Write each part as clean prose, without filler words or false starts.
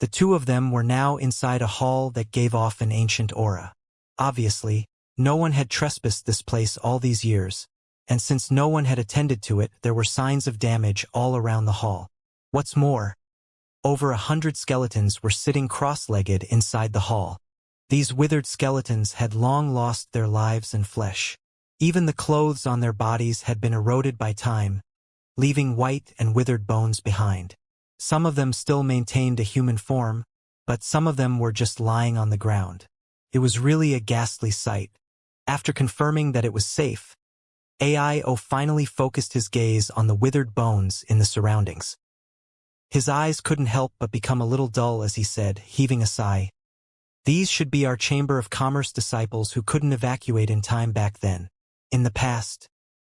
The two of them were now inside a hall that gave off an ancient aura. Obviously, no one had trespassed this place all these years, and since no one had attended to it, there were signs of damage all around the hall. What's more, over 100 skeletons were sitting cross-legged inside the hall. These withered skeletons had long lost their lives and flesh. Even the clothes on their bodies had been eroded by time, leaving white and withered bones behind. Some of them still maintained a human form, but some of them were just lying on the ground. It was really a ghastly sight. After confirming that it was safe, AIO finally focused his gaze on the withered bones in the surroundings. His eyes couldn't help but become a little dull as he said, heaving a sigh, "These should be our Chamber of Commerce disciples who couldn't evacuate in time back then. In the past,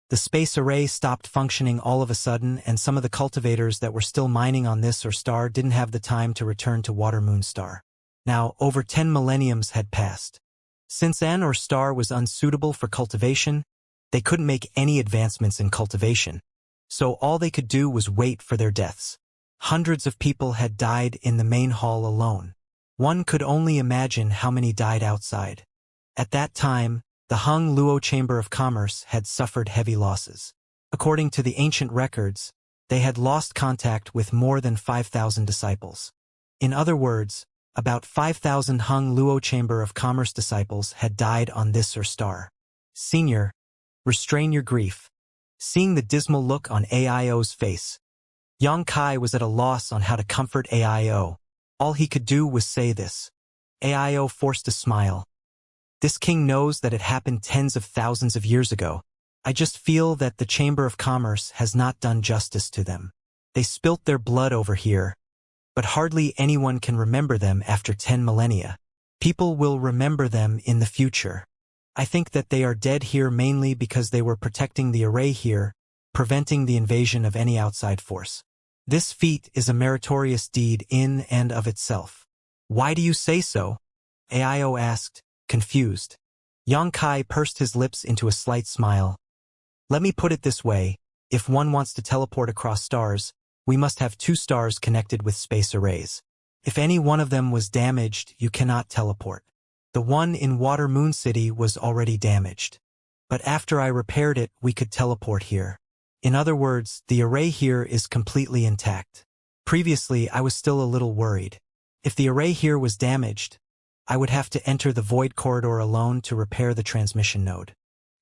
the space array stopped functioning all of a sudden, and some of the cultivators that were still mining on this or star didn't have the time to return to Water Moon Star. Now, over 10 millenniums had passed. Since N or star was unsuitable for cultivation, they couldn't make any advancements in cultivation, so all they could do was wait for their deaths. Hundreds of people had died in the main hall alone. One could only imagine how many died outside. At that time, the Hung Luo Chamber of Commerce had suffered heavy losses. According to the ancient records, they had lost contact with more than 5,000 disciples. In other words, about 5,000 Hung Luo Chamber of Commerce disciples had died on this or star. Senior, restrain your grief. Seeing the dismal look on AIO's face, Yang Kai was at a loss on how to comfort AIO. All he could do was say this. AIO forced a smile. This king knows that it happened tens of thousands of years ago. I just feel that the Chamber of Commerce has not done justice to them. They spilt their blood over here, but hardly anyone can remember them after 10 millennia. People will remember them in the future. I think that they are dead here mainly because they were protecting the array here, preventing the invasion of any outside force. This feat is a meritorious deed in and of itself. Why do you say so? AIO asked, confused. Yang Kai pursed his lips into a slight smile. Let me put it this way, if one wants to teleport across stars, we must have two stars connected with space arrays. If any one of them was damaged, you cannot teleport. The one in Water Moon City was already damaged. But after I repaired it, we could teleport here. In other words, the array here is completely intact. Previously, I was still a little worried. If the array here was damaged, I would have to enter the void corridor alone to repair the transmission node.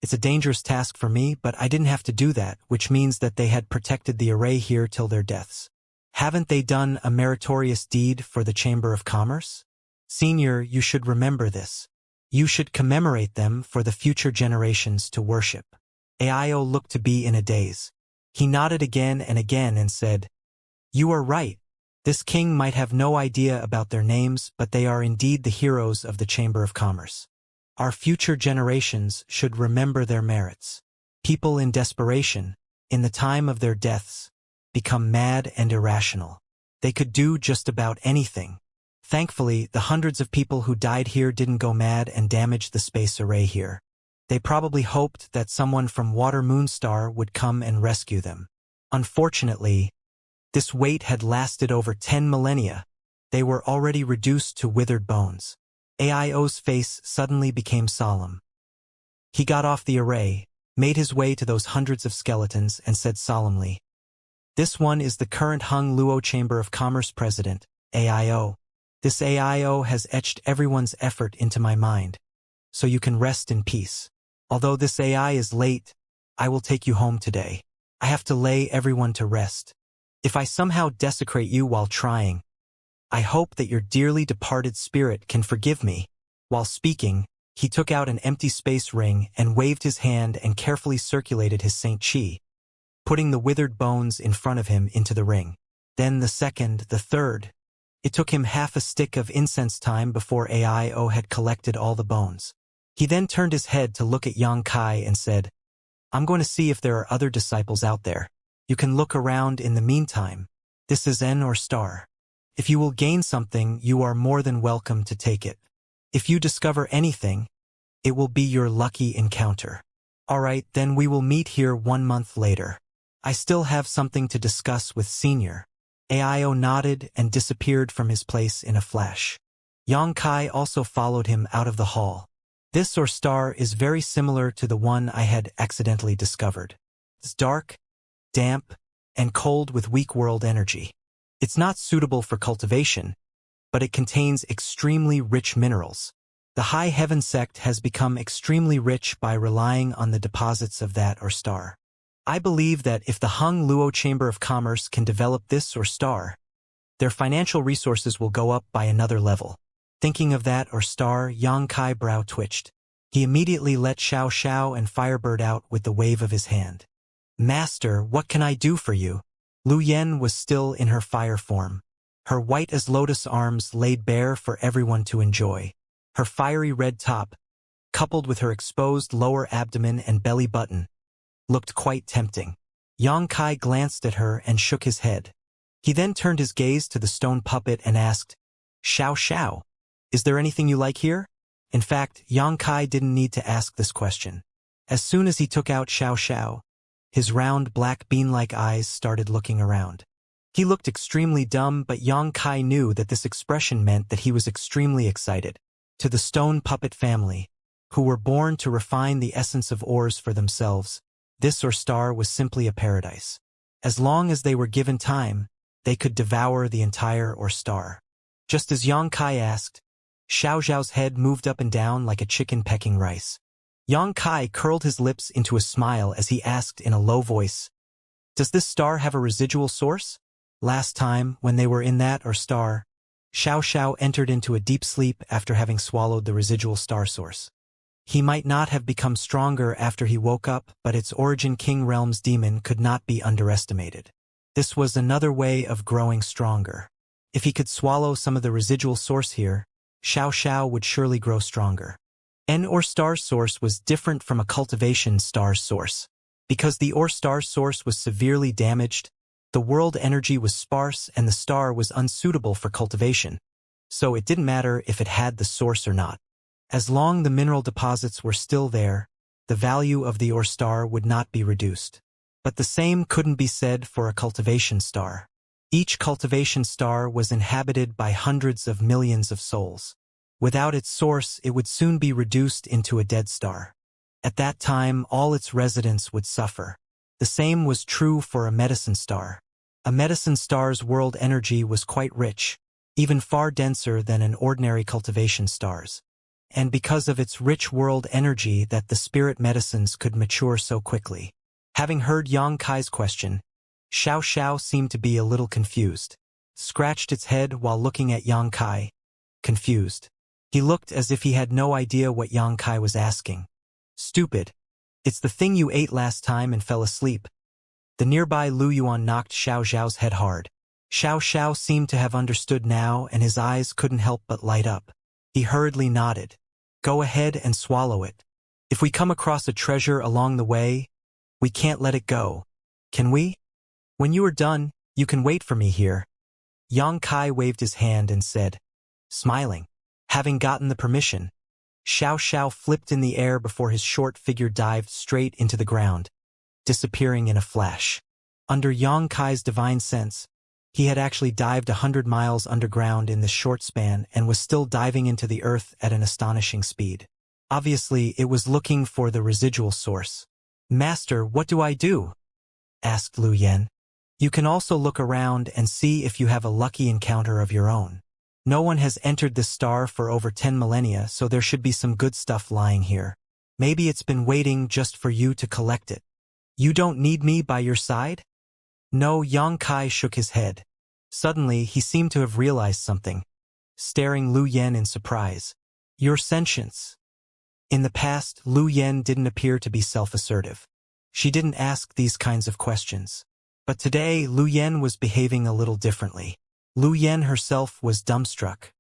It's a dangerous task for me, but I didn't have to do that, which means that they had protected the array here till their deaths. Haven't they done a meritorious deed for the Chamber of Commerce? Senior, you should remember this. You should commemorate them for the future generations to worship. AIO looked to be in a daze. He nodded again and said, You are right. This king might have no idea about their names, but they are indeed the heroes of the Chamber of Commerce. Our future generations should remember their merits. People in desperation, in the time of their deaths, become mad and irrational. They could do just about anything. Thankfully, the hundreds of people who died here didn't go mad and damage the space array here. They probably hoped that someone from Water Moon Star would come and rescue them. Unfortunately, this wait had lasted over 10 millennia. They were already reduced to withered bones. AIO's face suddenly became solemn. He got off the array, made his way to those hundreds of skeletons, and said solemnly, This one is the current Hung Luo Chamber of Commerce president, AIO. This AIO has etched everyone's effort into my mind, so you can rest in peace. Although this AI is late, I will take you home today. I have to lay everyone to rest. If I somehow desecrate you while trying, I hope that your dearly departed spirit can forgive me. While speaking, he took out an empty space ring and waved his hand and carefully circulated his Saint Chi, putting the withered bones in front of him into the ring. Then the second, the third. It took him half a stick of incense time before AIO had collected all the bones. He then turned his head to look at Yang Kai and said, I'm going to see if there are other disciples out there. You can look around in the meantime. This is N or star. If you will gain something, you are more than welcome to take it. If you discover anything, it will be your lucky encounter. Alright, then we will meet here 1 month later. I still have something to discuss with Senior. Ao nodded and disappeared from his place in a flash. Yang Kai also followed him out of the hall. This or star is very similar to the one I had accidentally discovered. It's dark, damp, and cold with weak world energy. It's not suitable for cultivation, but it contains extremely rich minerals. The High Heaven sect has become extremely rich by relying on the deposits of that or star. I believe that if the Hung Luo Chamber of Commerce can develop this or star, their financial resources will go up by another level. Thinking of that or star, Yang Kai brow twitched. He immediately let Xiao and Firebird out with the wave of his hand. Master, what can I do for you? Lu Yen was still in her fire form. Her white as lotus arms laid bare for everyone to enjoy. Her fiery red top, coupled with her exposed lower abdomen and belly button, looked quite tempting. Yang Kai glanced at her and shook his head. He then turned his gaze to the stone puppet and asked, Xiao, is there anything you like here? In fact, Yang Kai didn't need to ask this question. As soon as he took out Xiao, his round black bean-like eyes started looking around. He looked extremely dumb, but Yang Kai knew that this expression meant that he was extremely excited. To the stone puppet family, who were born to refine the essence of ores for themselves, this or star was simply a paradise. As long as they were given time, they could devour the entire or star. Just as Yang Kai asked, Xiao's head moved up and down like a chicken pecking rice. Yang Kai curled his lips into a smile as he asked in a low voice, Does this star have a residual source? Last time, when they were in that or star, Xiao entered into a deep sleep after having swallowed the residual star source. He might not have become stronger after he woke up, but its origin King Realm's demon could not be underestimated. This was another way of growing stronger. If he could swallow some of the residual source here, Xiao would surely grow stronger. An or star source was different from a cultivation star source. Because the or star source was severely damaged, the world energy was sparse and the star was unsuitable for cultivation. So it didn't matter if it had the source or not. As long the mineral deposits were still there, the value of the or star would not be reduced. But the same couldn't be said for a cultivation star. Each cultivation star was inhabited by hundreds of millions of souls. Without its source, it would soon be reduced into a dead star. At that time, all its residents would suffer. The same was true for a medicine star. A medicine star's world energy was quite rich, even far denser than an ordinary cultivation star's. And because of its rich world energy that the spirit medicines could mature so quickly. Having heard Yang Kai's question, Xiao seemed to be a little confused. Scratched its head while looking at Yang Kai. Confused. He looked as if he had no idea what Yang Kai was asking. Stupid. It's the thing you ate last time and fell asleep. The nearby Lu Yuan knocked Xiao's head hard. Xiao seemed to have understood now and his eyes couldn't help but light up. He hurriedly nodded. Go ahead and swallow it. If we come across a treasure along the way, we can't let it go. Can we? When you are done, you can wait for me here. Yang Kai waved his hand and said, smiling. Having gotten the permission, Xiao flipped in the air before his short figure dived straight into the ground, disappearing in a flash. Under Yang Kai's divine sense, he had actually dived 100 miles underground in this short span and was still diving into the earth at an astonishing speed. Obviously, it was looking for the residual source. Master, what do I do? Asked Lu Yen. You can also look around and see if you have a lucky encounter of your own. No one has entered this star for over 10 millennia, so there should be some good stuff lying here. Maybe it's been waiting just for you to collect it. You don't need me by your side? No, Yang Kai shook his head. Suddenly, he seemed to have realized something, staring Lu Yen in surprise. Your sentience. In the past, Lu Yen didn't appear to be self-assertive. She didn't ask these kinds of questions. But today, Lu Yen was behaving a little differently. Lu Yen herself was dumbstruck.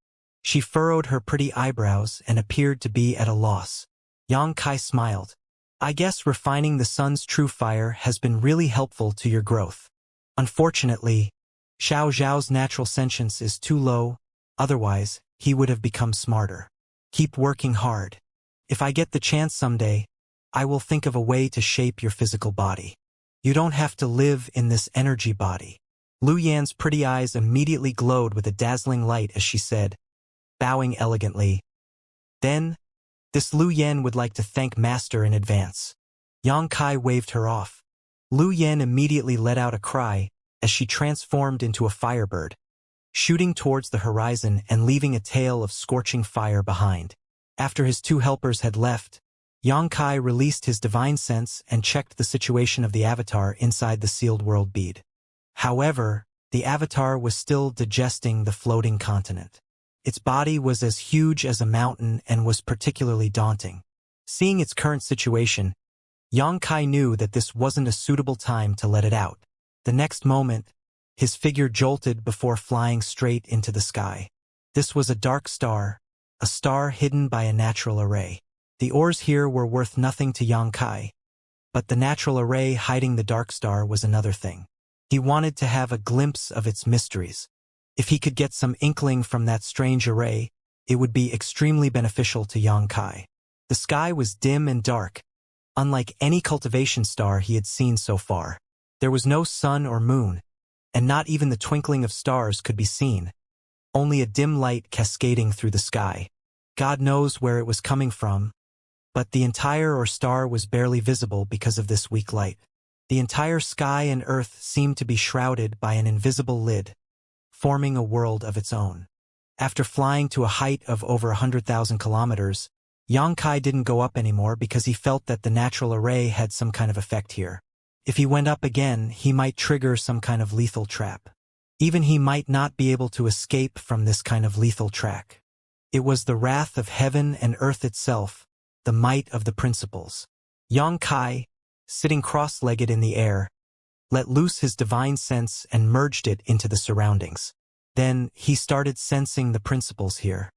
She furrowed her pretty eyebrows and appeared to be at a loss. Yang Kai smiled. I guess refining the sun's true fire has been really helpful to your growth. Unfortunately, Xiao's natural sentience is too low, otherwise, he would have become smarter. Keep working hard. If I get the chance someday, I will think of a way to shape your physical body. You don't have to live in this energy body. Lu Yan's pretty eyes immediately glowed with a dazzling light as she said, bowing elegantly, "Then, this Lu Yan would like to thank Master in advance." Yang Kai waved her off. Lu Yan immediately let out a cry as she transformed into a firebird, shooting towards the horizon and leaving a tail of scorching fire behind. After his two helpers had left, Yang Kai released his divine sense and checked the situation of the avatar inside the sealed world bead. However, the avatar was still digesting the floating continent. Its body was as huge as a mountain and was particularly daunting. Seeing its current situation, Yang Kai knew that this wasn't a suitable time to let it out. The next moment, his figure jolted before flying straight into the sky. This was a dark star, a star hidden by a natural array. The ores here were worth nothing to Yang Kai, but the natural array hiding the dark star was another thing. He wanted to have a glimpse of its mysteries. If he could get some inkling from that strange array, it would be extremely beneficial to Yang Kai. The sky was dim and dark, unlike any cultivation star he had seen so far. There was no sun or moon, and not even the twinkling of stars could be seen, only a dim light cascading through the sky. God knows where it was coming from, but the entire star was barely visible because of this weak light. The entire sky and earth seemed to be shrouded by an invisible lid, forming a world of its own. After flying to a height of over 100,000 kilometers, Yang Kai didn't go up anymore because he felt that the natural array had some kind of effect here. If he went up again, he might trigger some kind of lethal trap. Even he might not be able to escape from this kind of lethal track. It was the wrath of heaven and earth itself, the might of the principles. Yang Kai, sitting cross-legged in the air, let loose his divine sense and merged it into the surroundings. Then he started sensing the principles here.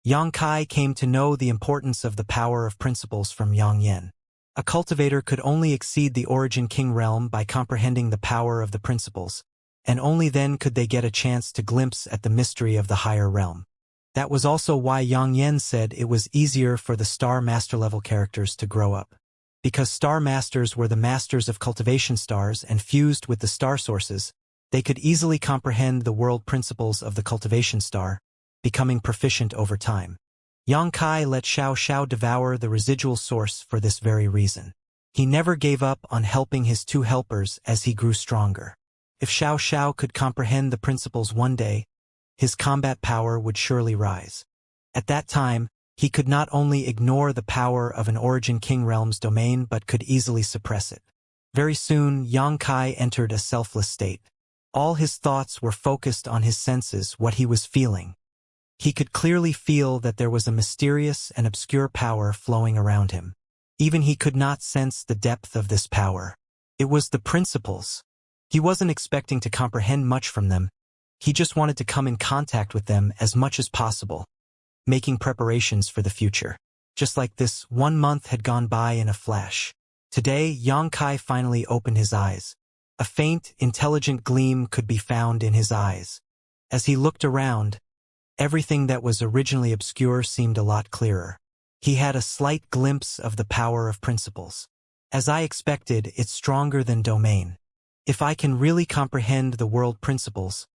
Yang Kai came to know the importance of the power of principles from Yang Yen. A cultivator could only exceed the Origin King realm by comprehending the power of the principles, and only then could they get a chance to glimpse at the mystery of the higher realm. That was also why Yang Yen said it was easier for the Star Master level characters to grow up. Because Star Masters were the masters of cultivation stars and fused with the star sources, they could easily comprehend the world principles of the cultivation star, becoming proficient over time. Yang Kai let Xiao devour the residual source for this very reason. He never gave up on helping his two helpers as he grew stronger. If Xiao could comprehend the principles one day, his combat power would surely rise. At that time, he could not only ignore the power of an Origin King realm's domain but could easily suppress it. Very soon, Yang Kai entered a selfless state. All his thoughts were focused on his senses, what he was feeling. He could clearly feel that there was a mysterious and obscure power flowing around him. Even he could not sense the depth of this power. It was the principles. He wasn't expecting to comprehend much from them. He just wanted to come in contact with them as much as possible, making preparations for the future. Just like this, 1 month had gone by in a flash. Today, Yang Kai finally opened his eyes. A faint, intelligent gleam could be found in his eyes. As he looked around, everything that was originally obscure seemed a lot clearer. He had a slight glimpse of the power of principles. As I expected, it's stronger than domain. If I can really comprehend the world principles,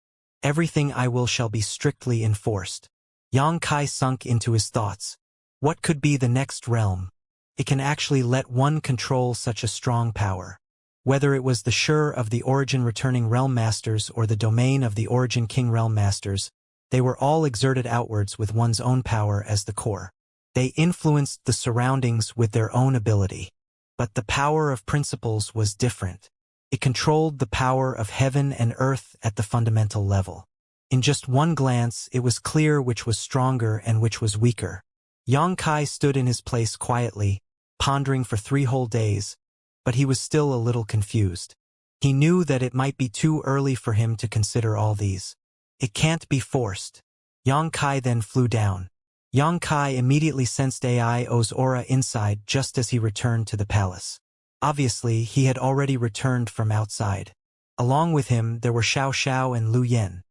everything I will shall be strictly enforced. Yang Kai sunk into his thoughts. What could be the next realm? It can actually let one control such a strong power. Whether it was the Sure of the Origin Returning Realm Masters or the domain of the Origin King Realm Masters, they were all exerted outwards with one's own power as the core. They influenced the surroundings with their own ability. But the power of principles was different. It controlled the power of heaven and earth at the fundamental level. In just one glance, it was clear which was stronger and which was weaker. Yang Kai stood in his place quietly, pondering for 3 whole days, but he was still a little confused. He knew that it might be too early for him to consider all these. It can't be forced. Yang Kai then flew down. Yang Kai immediately sensed Aio's aura inside just as he returned to the palace. Obviously, he had already returned from outside. Along with him, there were Xiao and Lu Yan.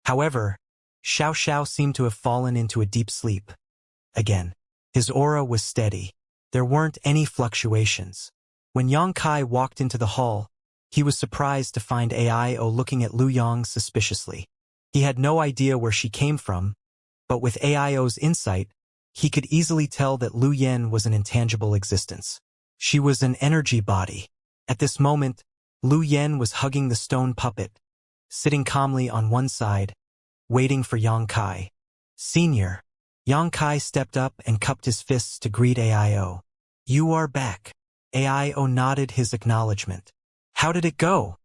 However, Xiao seemed to have fallen into a deep sleep. Again, his aura was steady. There weren't any fluctuations. When Yang Kai walked into the hall, He was surprised to find AIO looking at Lu Yang suspiciously. He had no idea where she came from, but with AIO's insight, he could easily tell that Lu Yen was an intangible existence. She was an energy body. At this moment, Lu Yen was hugging the stone puppet, sitting calmly on one side, waiting for Yang Kai. Senior. Yang Kai stepped up and cupped his fists to greet AIO. You are back. AIO nodded his acknowledgement. How did it go?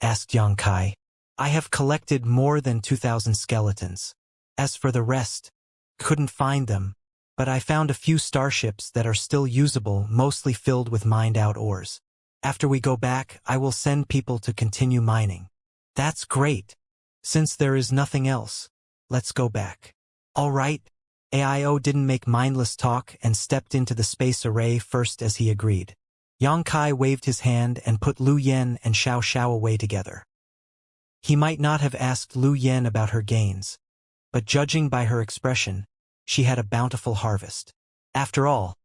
Asked Yang Kai. I have collected more than 2,000 skeletons. As for the rest, couldn't find them, but I found a few starships that are still usable, mostly filled with mined-out ores. After we go back, I will send people to continue mining. That's great. Since there is nothing else, let's go back. All right. AIO didn't make mindless talk and stepped into the space array first as he agreed. Yang Kai waved his hand and put Lu Yen and Xiao away together. He might not have asked Lu Yen about her gains, but judging by her expression, she had a bountiful harvest. After all,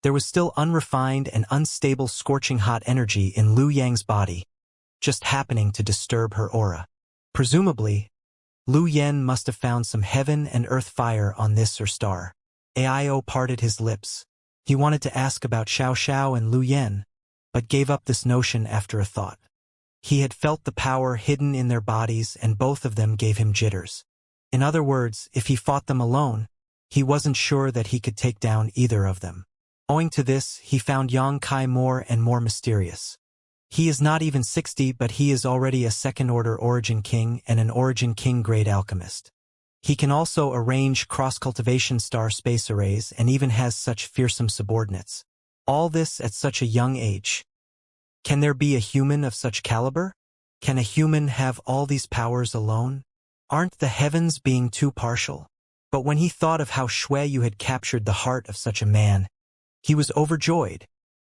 there was still unrefined and unstable scorching hot energy in Lu Yang's body, just happening to disturb her aura. Presumably, Lu Yen must have found some heaven and earth fire on this her star. AIO parted his lips. He wanted to ask about Xiao and Lu Yen, but gave up this notion after a thought. He had felt the power hidden in their bodies and both of them gave him jitters. In other words, if he fought them alone, he wasn't sure that he could take down either of them. Owing to this, he found Yang Kai more and more mysterious. He is not even 60, but he is already a second-order Origin King and an Origin King-grade alchemist. He can also arrange cross-cultivation star space arrays and even has such fearsome subordinates. All this at such a young age. Can there be a human of such caliber? Can a human have all these powers alone? Aren't the heavens being too partial? But when he thought of how Xueyu had captured the heart of such a man, he was overjoyed.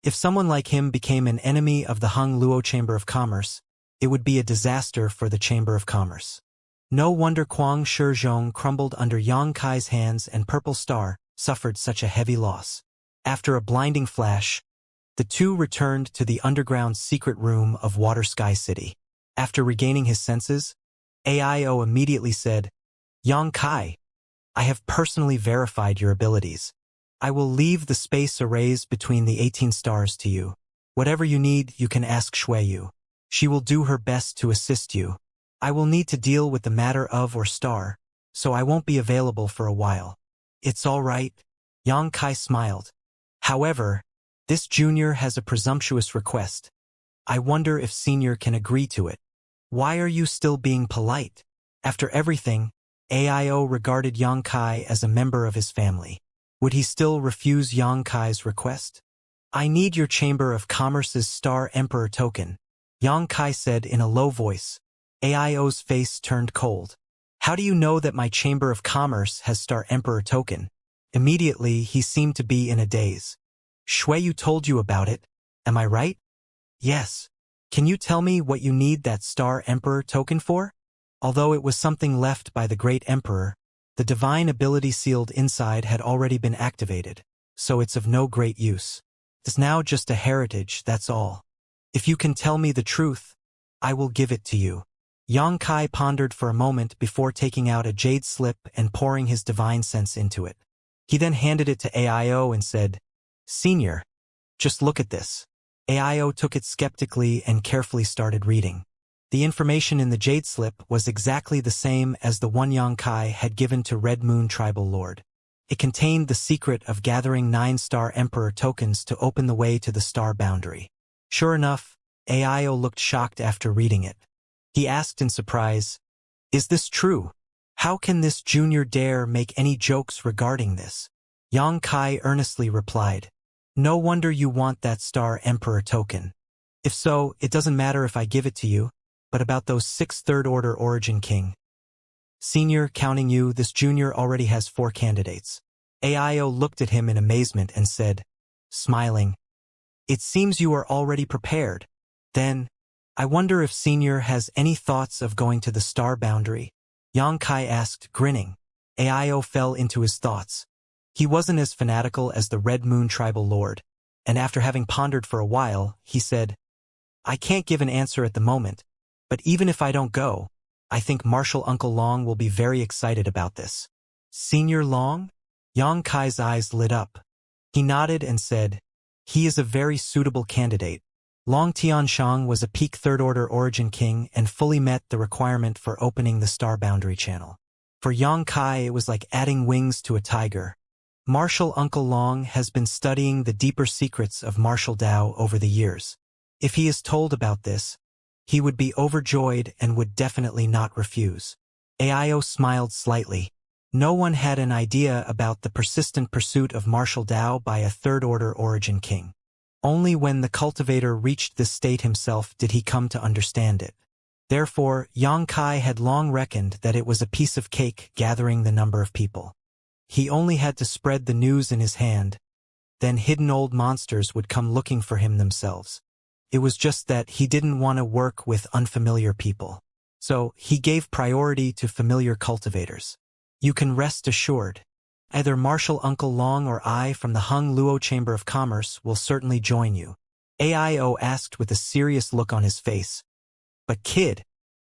If someone like him became an enemy of the Hung Luo Chamber of Commerce, it would be a disaster for the Chamber of Commerce. No wonder Kuang Shizhong crumbled under Yang Kai's hands and Purple Star suffered such a heavy loss. After a blinding flash, the two returned to the underground secret room of Water Sky City. After regaining his senses, AIO immediately said, Yang Kai, I have personally verified your abilities. I will leave the space arrays between the 18 stars to you. Whatever you need, you can ask Xueyu. She will do her best to assist you. I will need to deal with the matter of or star, so I won't be available for a while. It's all right. Yang Kai smiled. However, this junior has a presumptuous request. I wonder if senior can agree to it. Why are you still being polite? After everything, AIO regarded Yang Kai as a member of his family. Would he still refuse Yang Kai's request? I need your Chamber of Commerce's Star Emperor token, Yang Kai said in a low voice. AIO's face turned cold. How do you know that my Chamber of Commerce has Star Emperor token? Immediately, he seemed to be in a daze. Xueyu told you about it, am I right? Yes. Can you tell me what you need that Star Emperor token for? Although it was something left by the Great Emperor, the divine ability sealed inside had already been activated, so it's of no great use. It's now just a heritage, that's all. If you can tell me the truth, I will give it to you. Yang Kai pondered for a moment before taking out a jade slip and pouring his divine sense into it. He then handed it to AIO and said, Senior, just look at this. AIO took it skeptically and carefully started reading. The information in the jade slip was exactly the same as the one Yang Kai had given to Red Moon Tribal Lord. It contained the secret of gathering 9-star Emperor tokens to open the way to the star boundary. Sure enough, AIO looked shocked after reading it. He asked in surprise, Is this true? How can this junior dare make any jokes regarding this? Yang Kai earnestly replied, No wonder you want that Star Emperor token. If so, it doesn't matter if I give it to you, but about those 6 third-order Origin King. Senior, counting you, this junior already has 4 candidates. AIO looked at him in amazement and said, smiling, It seems you are already prepared. Then, I wonder if Senior has any thoughts of going to the star boundary? Yang Kai asked, grinning. AIO fell into his thoughts. He wasn't as fanatical as the Red Moon Tribal Lord, and after having pondered for a while, he said, I can't give an answer at the moment, but even if I don't go, I think Marshal Uncle Long will be very excited about this. Senior Long? Yang Kai's eyes lit up. He nodded and said, he is a very suitable candidate. Long Tianshang was a peak third-order origin king and fully met the requirement for opening the star boundary channel. For Yang Kai, it was like adding wings to a tiger. Marshal Uncle Long has been studying the deeper secrets of martial Dao over the years. If he is told about this, he would be overjoyed and would definitely not refuse. Aio smiled slightly. No one had an idea about the persistent pursuit of martial Dao by a third-order origin king. Only when the cultivator reached this state himself did he come to understand it. Therefore, Yang Kai had long reckoned that it was a piece of cake gathering the number of people. He only had to spread the news in his hand, then hidden old monsters would come looking for him themselves. It was just that he didn't want to work with unfamiliar people. So, he gave priority to familiar cultivators. You can rest assured. Either Marshal Uncle Long or I from the Hung Luo Chamber of Commerce will certainly join you. Aio asked with a serious look on his face. But kid,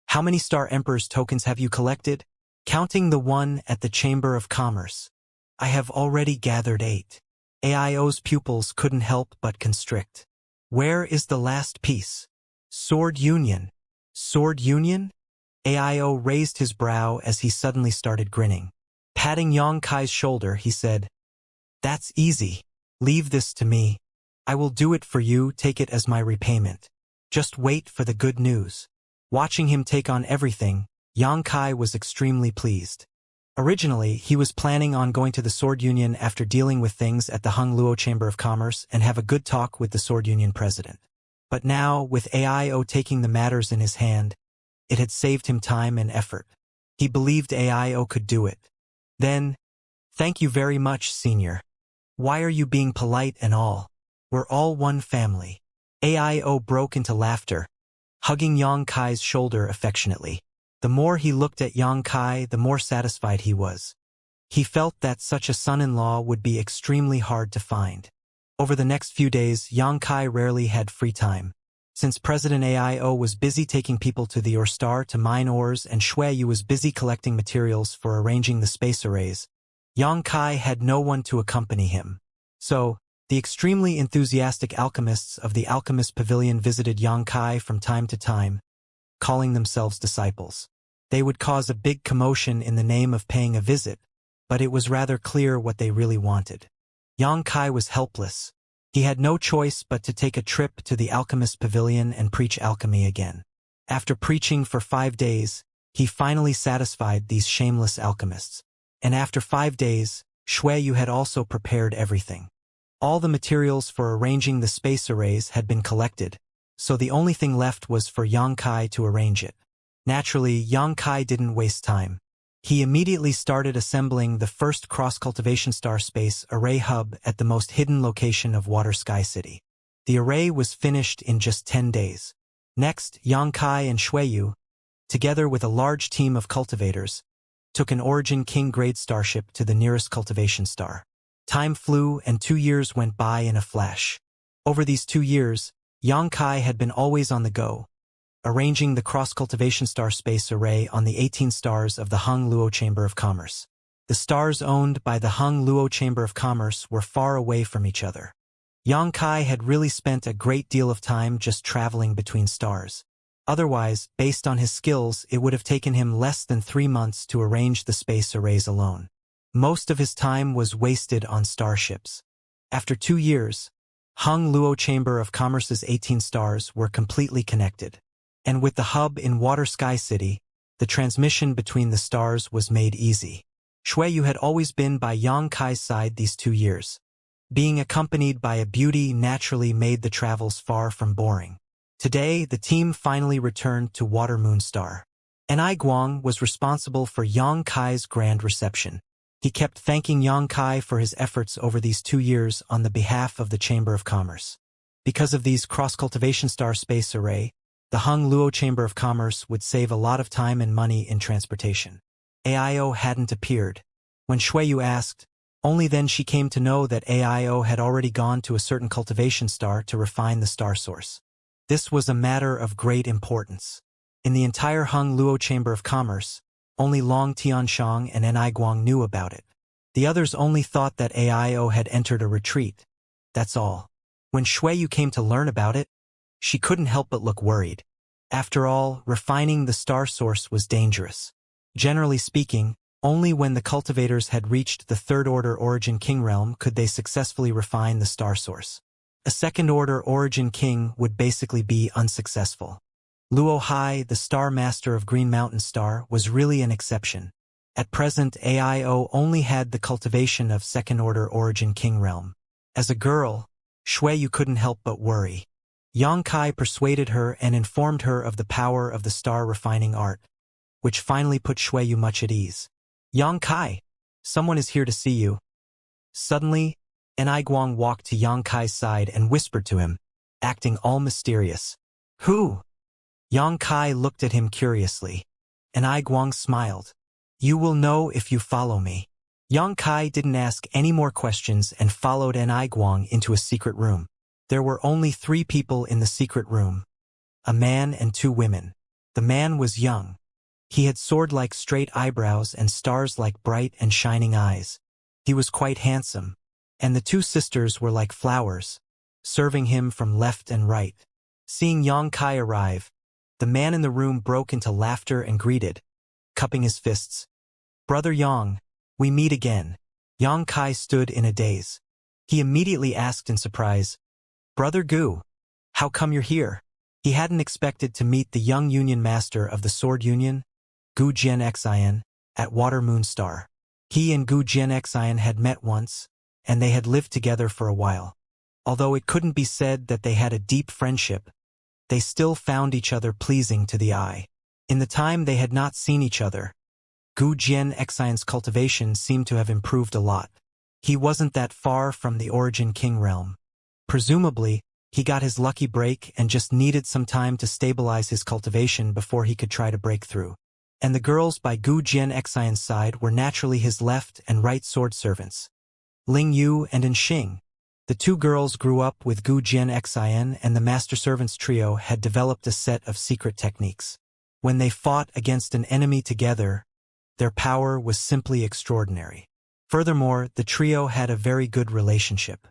how many Star Emperor's tokens have you collected? Counting the one at the Chamber of Commerce. I have already gathered 8. Aio's pupils couldn't help but constrict. Where is the last piece? Sword Union. Sword Union? Aio raised his brow as he suddenly started grinning. Patting Yang Kai's shoulder, he said, that's easy. Leave this to me. I will do it for you, take it as my repayment. Just wait for the good news. Watching him take on everything, Yang Kai was extremely pleased. Originally, he was planning on going to the Sword Union after dealing with things at the Hung Luo Chamber of Commerce and have a good talk with the Sword Union president. But now, with Aio taking the matters in his hand, it had saved him time and effort. He believed Aio could do it. Then, thank you very much, senior. Why are you being polite and all? We're all one family. Aio broke into laughter, hugging Yang Kai's shoulder affectionately. The more he looked at Yang Kai, the more satisfied he was. He felt that such a son-in-law would be extremely hard to find. Over the next few days, Yang Kai rarely had free time. Since President Aio was busy taking people to the Ore Star to mine ores and Shuiyu was busy collecting materials for arranging the space arrays, Yang Kai had no one to accompany him. So, the extremely enthusiastic alchemists of the Alchemist Pavilion visited Yang Kai from time to time, calling themselves disciples. They would cause a big commotion in the name of paying a visit, but it was rather clear what they really wanted. Yang Kai was helpless. He had no choice but to take a trip to the Alchemist Pavilion and preach alchemy again. After preaching for 5 days, he finally satisfied these shameless alchemists. And after 5 days, Shuiyu had also prepared everything. All the materials for arranging the space arrays had been collected, so the only thing left was for Yang Kai to arrange it. Naturally, Yang Kai didn't waste time. He immediately started assembling the first cross-cultivation star space array hub at the most hidden location of Water Sky City. The array was finished in just 10 days. Next, Yang Kai and Shuiyu, together with a large team of cultivators, took an Origin King-grade starship to the nearest cultivation star. Time flew and 2 years went by in a flash. Over these 2 years, Yang Kai had been always on the go, arranging the cross-cultivation star space array on the 18 stars of the Hung Luo Chamber of Commerce. The stars owned by the Hung Luo Chamber of Commerce were far away from each other. Yang Kai had really spent a great deal of time just traveling between stars. Otherwise, based on his skills, it would have taken him less than 3 months to arrange the space arrays alone. Most of his time was wasted on starships. After 2 years, Hung Luo Chamber of Commerce's 18 stars were completely connected. And with the hub in Water Sky City, the transmission between the stars was made easy. Shuiyu had always been by Yang Kai's side these 2 years. Being accompanied by a beauty naturally made the travels far from boring. Today, the team finally returned to Water Moon Star. And Guang was responsible for Yang Kai's grand reception. He kept thanking Yang Kai for his efforts over these 2 years on the behalf of the Chamber of Commerce. Because of these cross-cultivation star space array, the Hung Luo Chamber of Commerce would save a lot of time and money in transportation. Aio hadn't appeared. When Shuiyu asked, only then she came to know that Aio had already gone to a certain cultivation star to refine the star source. This was a matter of great importance. In the entire Hung Luo Chamber of Commerce, only Long Tianshang and Ni Guang knew about it. The others only thought that AIO had entered a retreat. That's all. When Shuiyu came to learn about it, she couldn't help but look worried. After all, refining the star source was dangerous. Generally speaking, only when the cultivators had reached the third-order origin king realm could they successfully refine the star source. A second-order origin king would basically be unsuccessful. Luo Hai, the star master of Green Mountain Star, was really an exception. At present, AIO only had the cultivation of second-order origin king realm. As a girl, Shuiyu couldn't help but worry. Yang Kai persuaded her and informed her of the power of the star refining art, which finally put Shuiyu much at ease. Yang Kai, someone is here to see you. Suddenly, Ni Guang walked to Yang Kai's side and whispered to him, acting all mysterious. Who? Yang Kai looked at him curiously. Ni Guang smiled. You will know if you follow me. Yang Kai didn't ask any more questions and followed Ni Guang into a secret room. There were only 3 people in the secret room. A man and 2 women. The man was young. He had sword-like straight eyebrows and stars-like bright and shining eyes. He was quite handsome. And the 2 sisters were like flowers, serving him from left and right. Seeing Yang Kai arrive, the man in the room broke into laughter and greeted, cupping his fists. Brother Yang, we meet again. Yang Kai stood in a daze. He immediately asked in surprise, Brother Gu, how come you're here? He hadn't expected to meet the young Union Master of the Sword Union, Gu Jianxian, at Water Moon Star. He and Gu Jianxian had met once, and they had lived together for a while. Although it couldn't be said that they had a deep friendship, they still found each other pleasing to the eye. In the time they had not seen each other, Gu Jianxian's cultivation seemed to have improved a lot. He wasn't that far from the Origin King realm. Presumably, he got his lucky break and just needed some time to stabilize his cultivation before he could try to break through. And the girls by Gu Jianxian's side were naturally his left and right sword servants, Ling Yu and Xing. The 2 girls grew up with Gu Jianxian, and the master servants trio had developed a set of secret techniques. When they fought against an enemy together, their power was simply extraordinary. Furthermore, the trio had a very good relationship.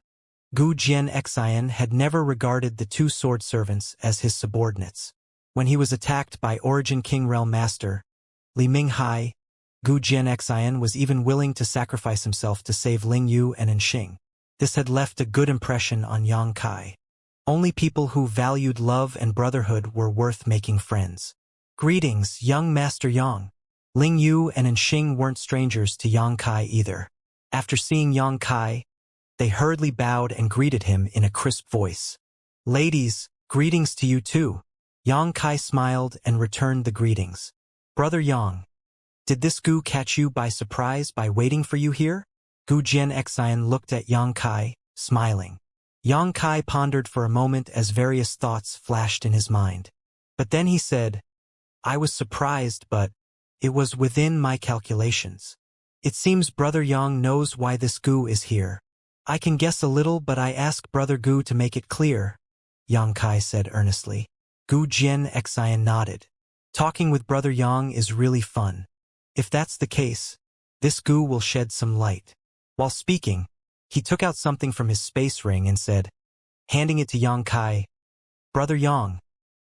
Gu Jianxian had never regarded the 2 sword servants as his subordinates. When he was attacked by Origin King Realm Master Li Minghai, Gu Jianxian was even willing to sacrifice himself to save Ling Yu and Xing. This had left a good impression on Yang Kai. Only people who valued love and brotherhood were worth making friends. Greetings, young Master Yang. Ling Yu and Xing weren't strangers to Yang Kai either. After seeing Yang Kai, they hurriedly bowed and greeted him in a crisp voice. Ladies, greetings to you too. Yang Kai smiled and returned the greetings. Brother Yang, did this Gu catch you by surprise by waiting for you here? Gu Jianxian looked at Yang Kai, smiling. Yang Kai pondered for a moment as various thoughts flashed in his mind. But then he said, I was surprised, but it was within my calculations. It seems Brother Yang knows why this Gu is here. I can guess a little, but I ask Brother Gu to make it clear, Yang Kai said earnestly. Gu Jianxian nodded. Talking with Brother Yang is really fun. If that's the case, this Gu will shed some light. While speaking, he took out something from his space ring and said, handing it to Yang Kai, Brother Yang,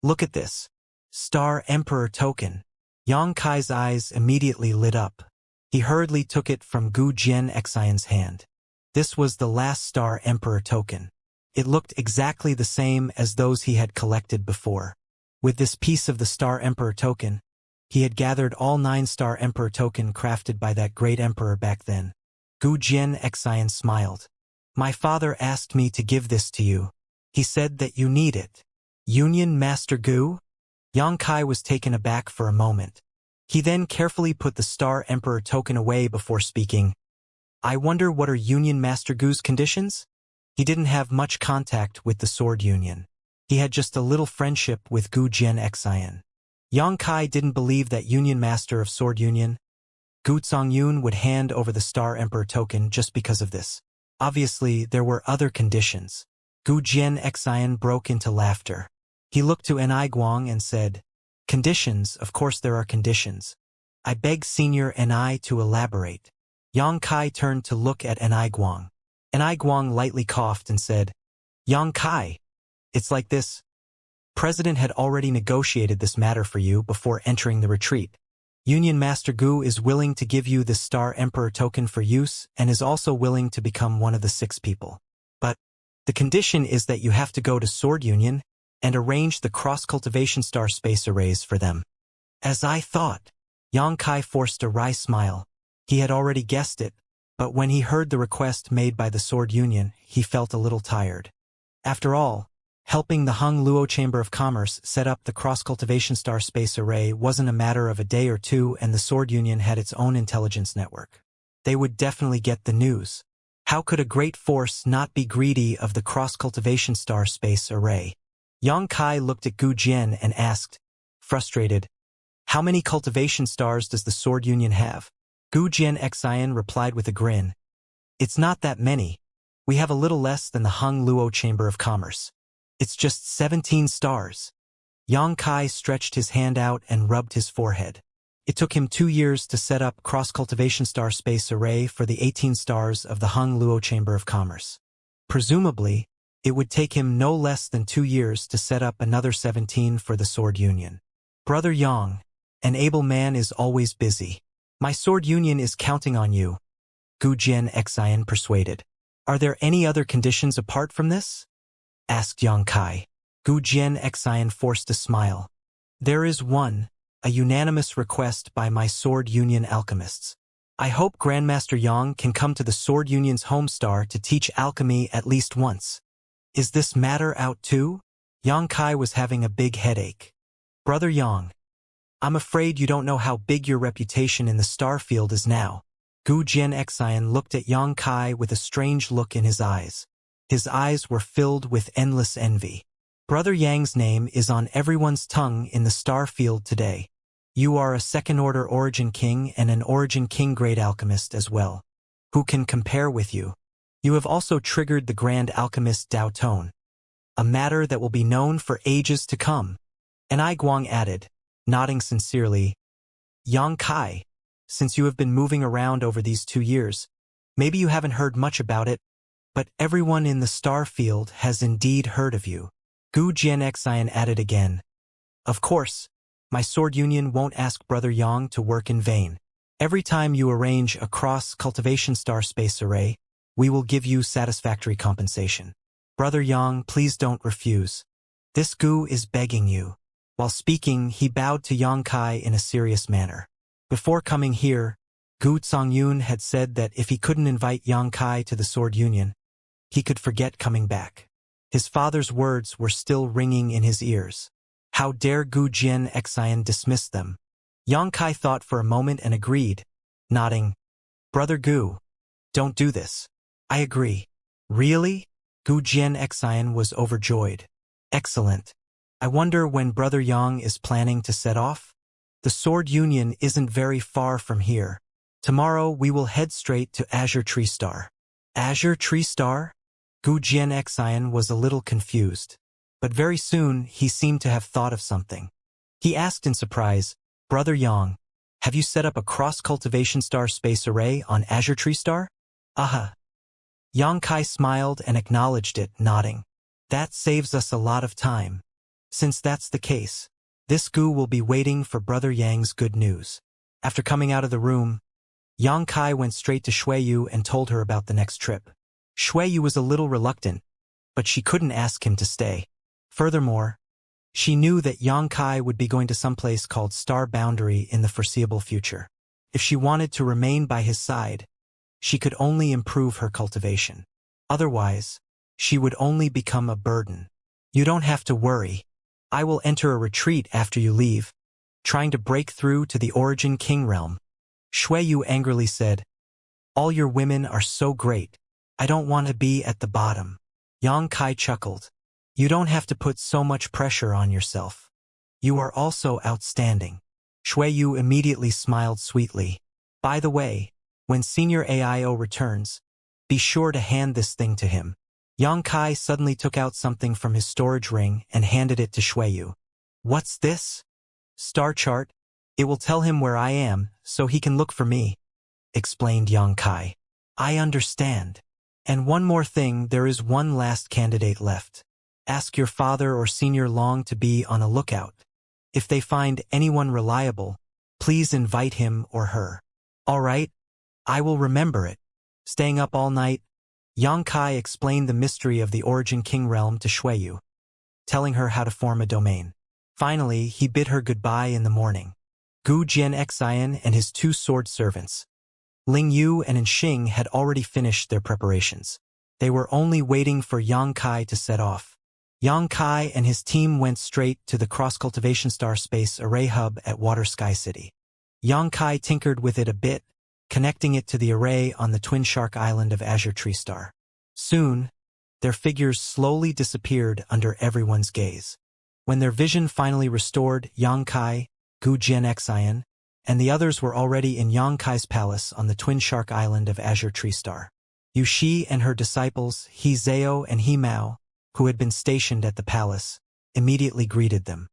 look at this. Star Emperor token. Yang Kai's eyes immediately lit up. He hurriedly took it from Gu Jianxian's hand. This was the last Star Emperor token. It looked exactly the same as those he had collected before. With this piece of the Star Emperor token, he had gathered all 9 Star Emperor token crafted by that great emperor back then. Gu Jianxian smiled. My father asked me to give this to you. He said that you need it. Union Master Gu? Yang Kai was taken aback for a moment. He then carefully put the Star Emperor token away before speaking. I wonder what are Union Master Gu's conditions? He didn't have much contact with the Sword Union. He had just a little friendship with Gu Jianxian. Yang Kai didn't believe that Union Master of Sword Union, Gu Zongyun, would hand over the Star Emperor token just because of this. Obviously, there were other conditions. Gu Jianxian broke into laughter. He looked to Ni Guang and said, "Conditions, of course there are conditions. I beg Senior Ni to elaborate." Yang Kai turned to look at Ni Guang. Ni Guang lightly coughed and said, "Yang Kai, it's like this. President had already negotiated this matter for you before entering the retreat. Union Master Gu is willing to give you the Star Emperor token for use and is also willing to become one of the 6 people. But the condition is that you have to go to Sword Union and arrange the cross-cultivation star space arrays for them." As I thought. Yang Kai forced a wry smile. He had already guessed it, but when he heard the request made by the Sword Union, he felt a little tired. After all, helping the Hung Luo Chamber of Commerce set up the cross-cultivation star space array wasn't a matter of a day or two, and the Sword Union had its own intelligence network. They would definitely get the news. How could a great force not be greedy of the cross-cultivation star space array? Yang Kai looked at Gu Jian and asked, frustrated, "How many cultivation stars does the Sword Union have?" Gu Jian Xian replied with a grin, "It's not that many. We have a little less than the Hung Luo Chamber of Commerce. It's just 17 stars." Yang Kai stretched his hand out and rubbed his forehead. It took him 2 years to set up cross-cultivation star space array for the 18 stars of the Hung Luo Chamber of Commerce. Presumably, it would take him no less than 2 years to set up another 17 for the Sword Union. "Brother Yang, an able man is always busy. My Sword Union is counting on you," Gu Jian Xian persuaded. "Are there any other conditions apart from this?" asked Yang Kai. Gu Jian Xian forced a smile. "There is one, a unanimous request by my Sword Union alchemists. I hope Grandmaster Yang can come to the Sword Union's home star to teach alchemy at least once." "Is this matter out too?" Yang Kai was having a big headache. "Brother Yang, I'm afraid you don't know how big your reputation in the star field is now." Gu Jian Xian looked at Yang Kai with a strange look in his eyes. His eyes were filled with endless envy. "Brother Yang's name is on everyone's tongue in the star field today. You are a second-order Origin King and an Origin King Great Alchemist as well. Who can compare with you? You have also triggered the Grand Alchemist Dao Tone, a matter that will be known for ages to come." And Ai Guang added, nodding sincerely, "Yang Kai, since you have been moving around over these 2 years, maybe you haven't heard much about it, but everyone in the star field has indeed heard of you." Gu Jian Xian added again, "Of course, my Sword Union won't ask Brother Yang to work in vain. Every time you arrange a cross-cultivation star space array, we will give you satisfactory compensation. Brother Yang, please don't refuse. This Gu is begging you." While speaking, he bowed to Yang Kai in a serious manner. Before coming here, Gu Zongyun had said that if he couldn't invite Yang Kai to the Sword Union, he could forget coming back. His father's words were still ringing in his ears. How dare Gu Jian Xian dismiss them? Yang Kai thought for a moment and agreed, nodding, "Brother Gu, don't do this." "I agree." "Really?" Gu Jian Xian was overjoyed. "Excellent. I wonder when Brother Yang is planning to set off? The Sword Union isn't very far from here. Tomorrow we will head straight to Azure Tree Star." "Azure Tree Star?" Gu Jian Xian was a little confused, but very soon he seemed to have thought of something. He asked in surprise, "Brother Yang, have you set up a cross-cultivation star space array on Azure Tree Star?" "Aha." Yang Kai smiled and acknowledged it, nodding. "That saves us a lot of time. Since that's the case, this Gu will be waiting for Brother Yang's good news." After coming out of the room, Yang Kai went straight to Shuiyu and told her about the next trip. Shuiyu was a little reluctant, but she couldn't ask him to stay. Furthermore, she knew that Yang Kai would be going to someplace called Star Boundary in the foreseeable future. If she wanted to remain by his side, she could only improve her cultivation. Otherwise, she would only become a burden. "You don't have to worry. I will enter a retreat after you leave, trying to break through to the Origin King realm." Shuiyu angrily said, "All your women are so great. I don't want to be at the bottom." Yang Kai chuckled. "You don't have to put so much pressure on yourself. You are also outstanding." Shuiyu immediately smiled sweetly. "By the way, when Senior AIO returns, be sure to hand this thing to him. Yang Kai suddenly took out something from his storage ring and handed it to Shuiyu. What's this? Star chart? It will tell him where I am, so he can look for me, explained Yang Kai. I understand. And one more thing, there is one last candidate left. Ask your father or Senior Long to be on a lookout. If they find anyone reliable, please invite him or her. All right, I will remember it. Staying up all night, Yang Kai explained the mystery of the Origin King realm to Shuiyu, telling her how to form a domain. Finally, he bid her goodbye in the morning. Gu Jianxian and his 2 sword servants, Ling Yu and Xing, had already finished their preparations. They were only waiting for Yang Kai to set off. Yang Kai and his team went straight to the cross-cultivation star space array hub at Water Sky City. Yang Kai tinkered with it a bit, connecting it to the array on the Twin Shark Island of Azure Tree Star. Soon, their figures slowly disappeared under everyone's gaze. When their vision finally restored, Yang Kai, Gu Jianxian, and the others were already in Yang Kai's palace on the Twin Shark Island of Azure Tree Star. Yu Shi and her disciples, He Zhao and He Mao, who had been stationed at the palace, immediately greeted them.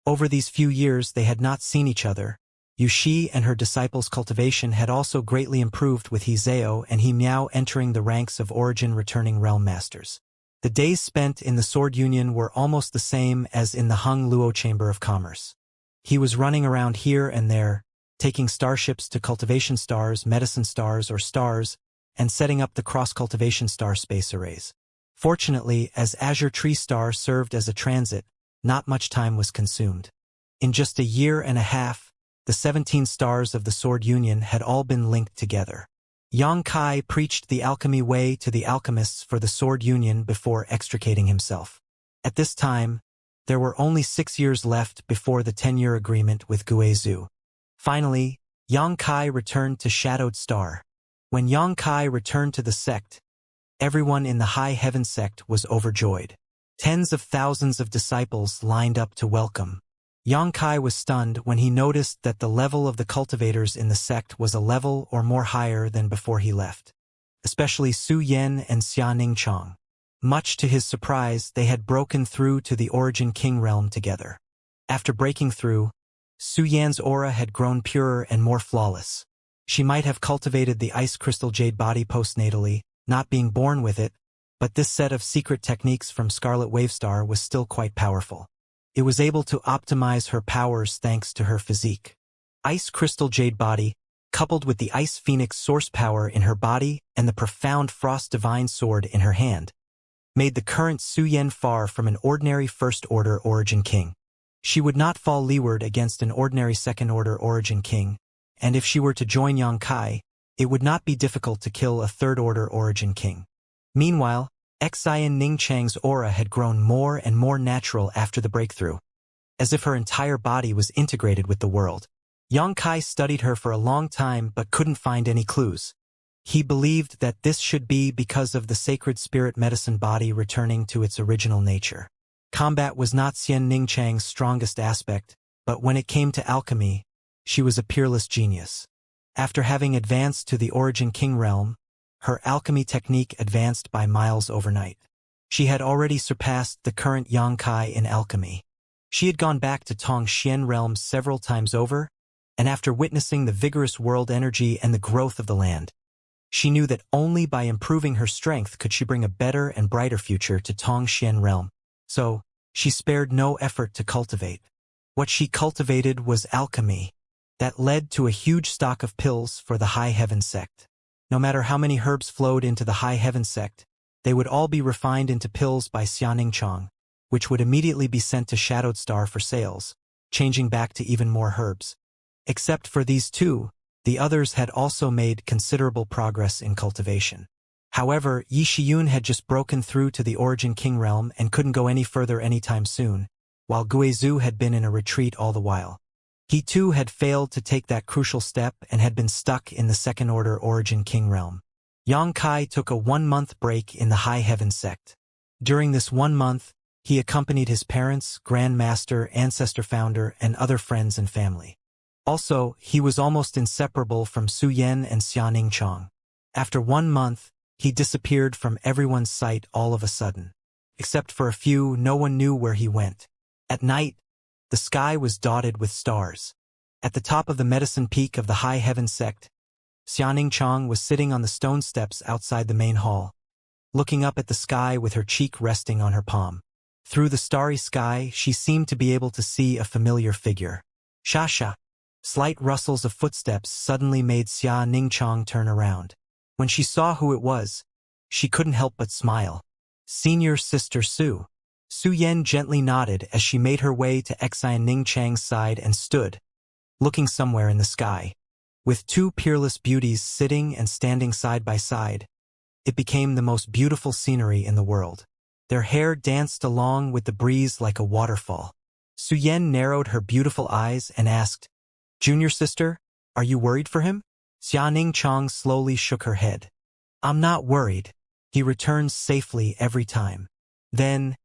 Over these few years they had not seen each other. Yu Shi and her disciples' cultivation had also greatly improved, with He Zhao and He Miao entering the ranks of Origin returning realm masters. The days spent in the Sword Union were almost the same as in the Hung Luo Chamber of Commerce. He was running around here and there, taking starships to cultivation stars, medicine stars, or stars, and setting up the cross-cultivation star space arrays. Fortunately, as Azure Tree Star served as a transit, not much time was consumed. In just a year and a half, the 17 stars of the Sword Union had all been linked together. Yang Kai preached the alchemy way to the alchemists for the Sword Union before extricating himself. At this time, there were only 6 years left before the 10-year agreement with Guizhou. Finally, Yang Kai returned to Shadowed Star. When Yang Kai returned to the sect, everyone in the High Heaven sect was overjoyed. Tens of thousands of disciples lined up to welcome. Yang Kai was stunned when he noticed that the level of the cultivators in the sect was a level or more higher than before he left. Especially Su Yan and Xia Ningchang. Much to his surprise, they had broken through to the Origin King realm together. After breaking through, Su Yan's aura had grown purer and more flawless. She might have cultivated the ice crystal jade body postnatally, not being born with it, but this set of secret techniques from Scarlet Wavestar was still quite powerful. It was able to optimize her powers thanks to her physique. Ice crystal jade body, coupled with the Ice Phoenix source power in her body and the profound Frost Divine sword in her hand, made the current Su Yan far from an ordinary first-order Origin King. She would not fall leeward against an ordinary second-order Origin King, and if she were to join Yang Kai, it would not be difficult to kill a third-order Origin King. Meanwhile, Xian Ningchang's aura had grown more and more natural after the breakthrough, as if her entire body was integrated with the world. Yang Kai studied her for a long time but couldn't find any clues. He believed that this should be because of the sacred spirit medicine body returning to its original nature. Combat was not Xian Ningchang's strongest aspect, but when it came to alchemy, she was a peerless genius. After having advanced to the Origin King realm, her alchemy technique advanced by miles overnight. She had already surpassed the current Yang Kai in alchemy. She had gone back to Tongxian realms several times over, and after witnessing the vigorous world energy and the growth of the land, she knew that only by improving her strength could she bring a better and brighter future to Tongxian realm. So, she spared no effort to cultivate. What she cultivated was alchemy. That led to a huge stock of pills for the High Heaven sect. No matter how many herbs flowed into the High Heaven sect, they would all be refined into pills by Xia Ningchang, which would immediately be sent to Shadowed Star for sales, changing back to even more herbs. Except for these two, the others had also made considerable progress in cultivation. However, Yi Shiyun had just broken through to the Origin King realm and couldn't go any further anytime soon, while Guizhou had been in a retreat all the while. He too had failed to take that crucial step and had been stuck in the second-order Origin King realm. Yang Kai took a 1-month break in the High Heaven sect. During this 1 month, he accompanied his parents, Grand Master, Ancestor Founder, and other friends and family. Also, he was almost inseparable from Su Yan and Xia Ningchang. After 1 month, He disappeared from everyone's sight all of a sudden. Except for a few, no one knew where he went. At night, the sky was dotted with stars. At the top of the medicine peak of the high heaven sect, Xianxia was sitting on the stone steps outside the main hall, looking up at the sky with her cheek resting on her palm. Through the starry sky, she seemed to be able to see a familiar figure. Xianxia. Slight rustles of footsteps suddenly made Xianxia turn around. When she saw who it was, she couldn't help but smile. Senior Sister Su. Su Yan gently nodded as she made her way to Xianxia's side and stood, looking somewhere in the sky. With two peerless beauties sitting and standing side by side, it became the most beautiful scenery in the world. Their hair danced along with the breeze like a waterfall. Su Yan narrowed her beautiful eyes and asked, "Junior sister, are you worried for him?" Xianxia slowly shook her head. "I'm not worried. He returns safely every time." "Then,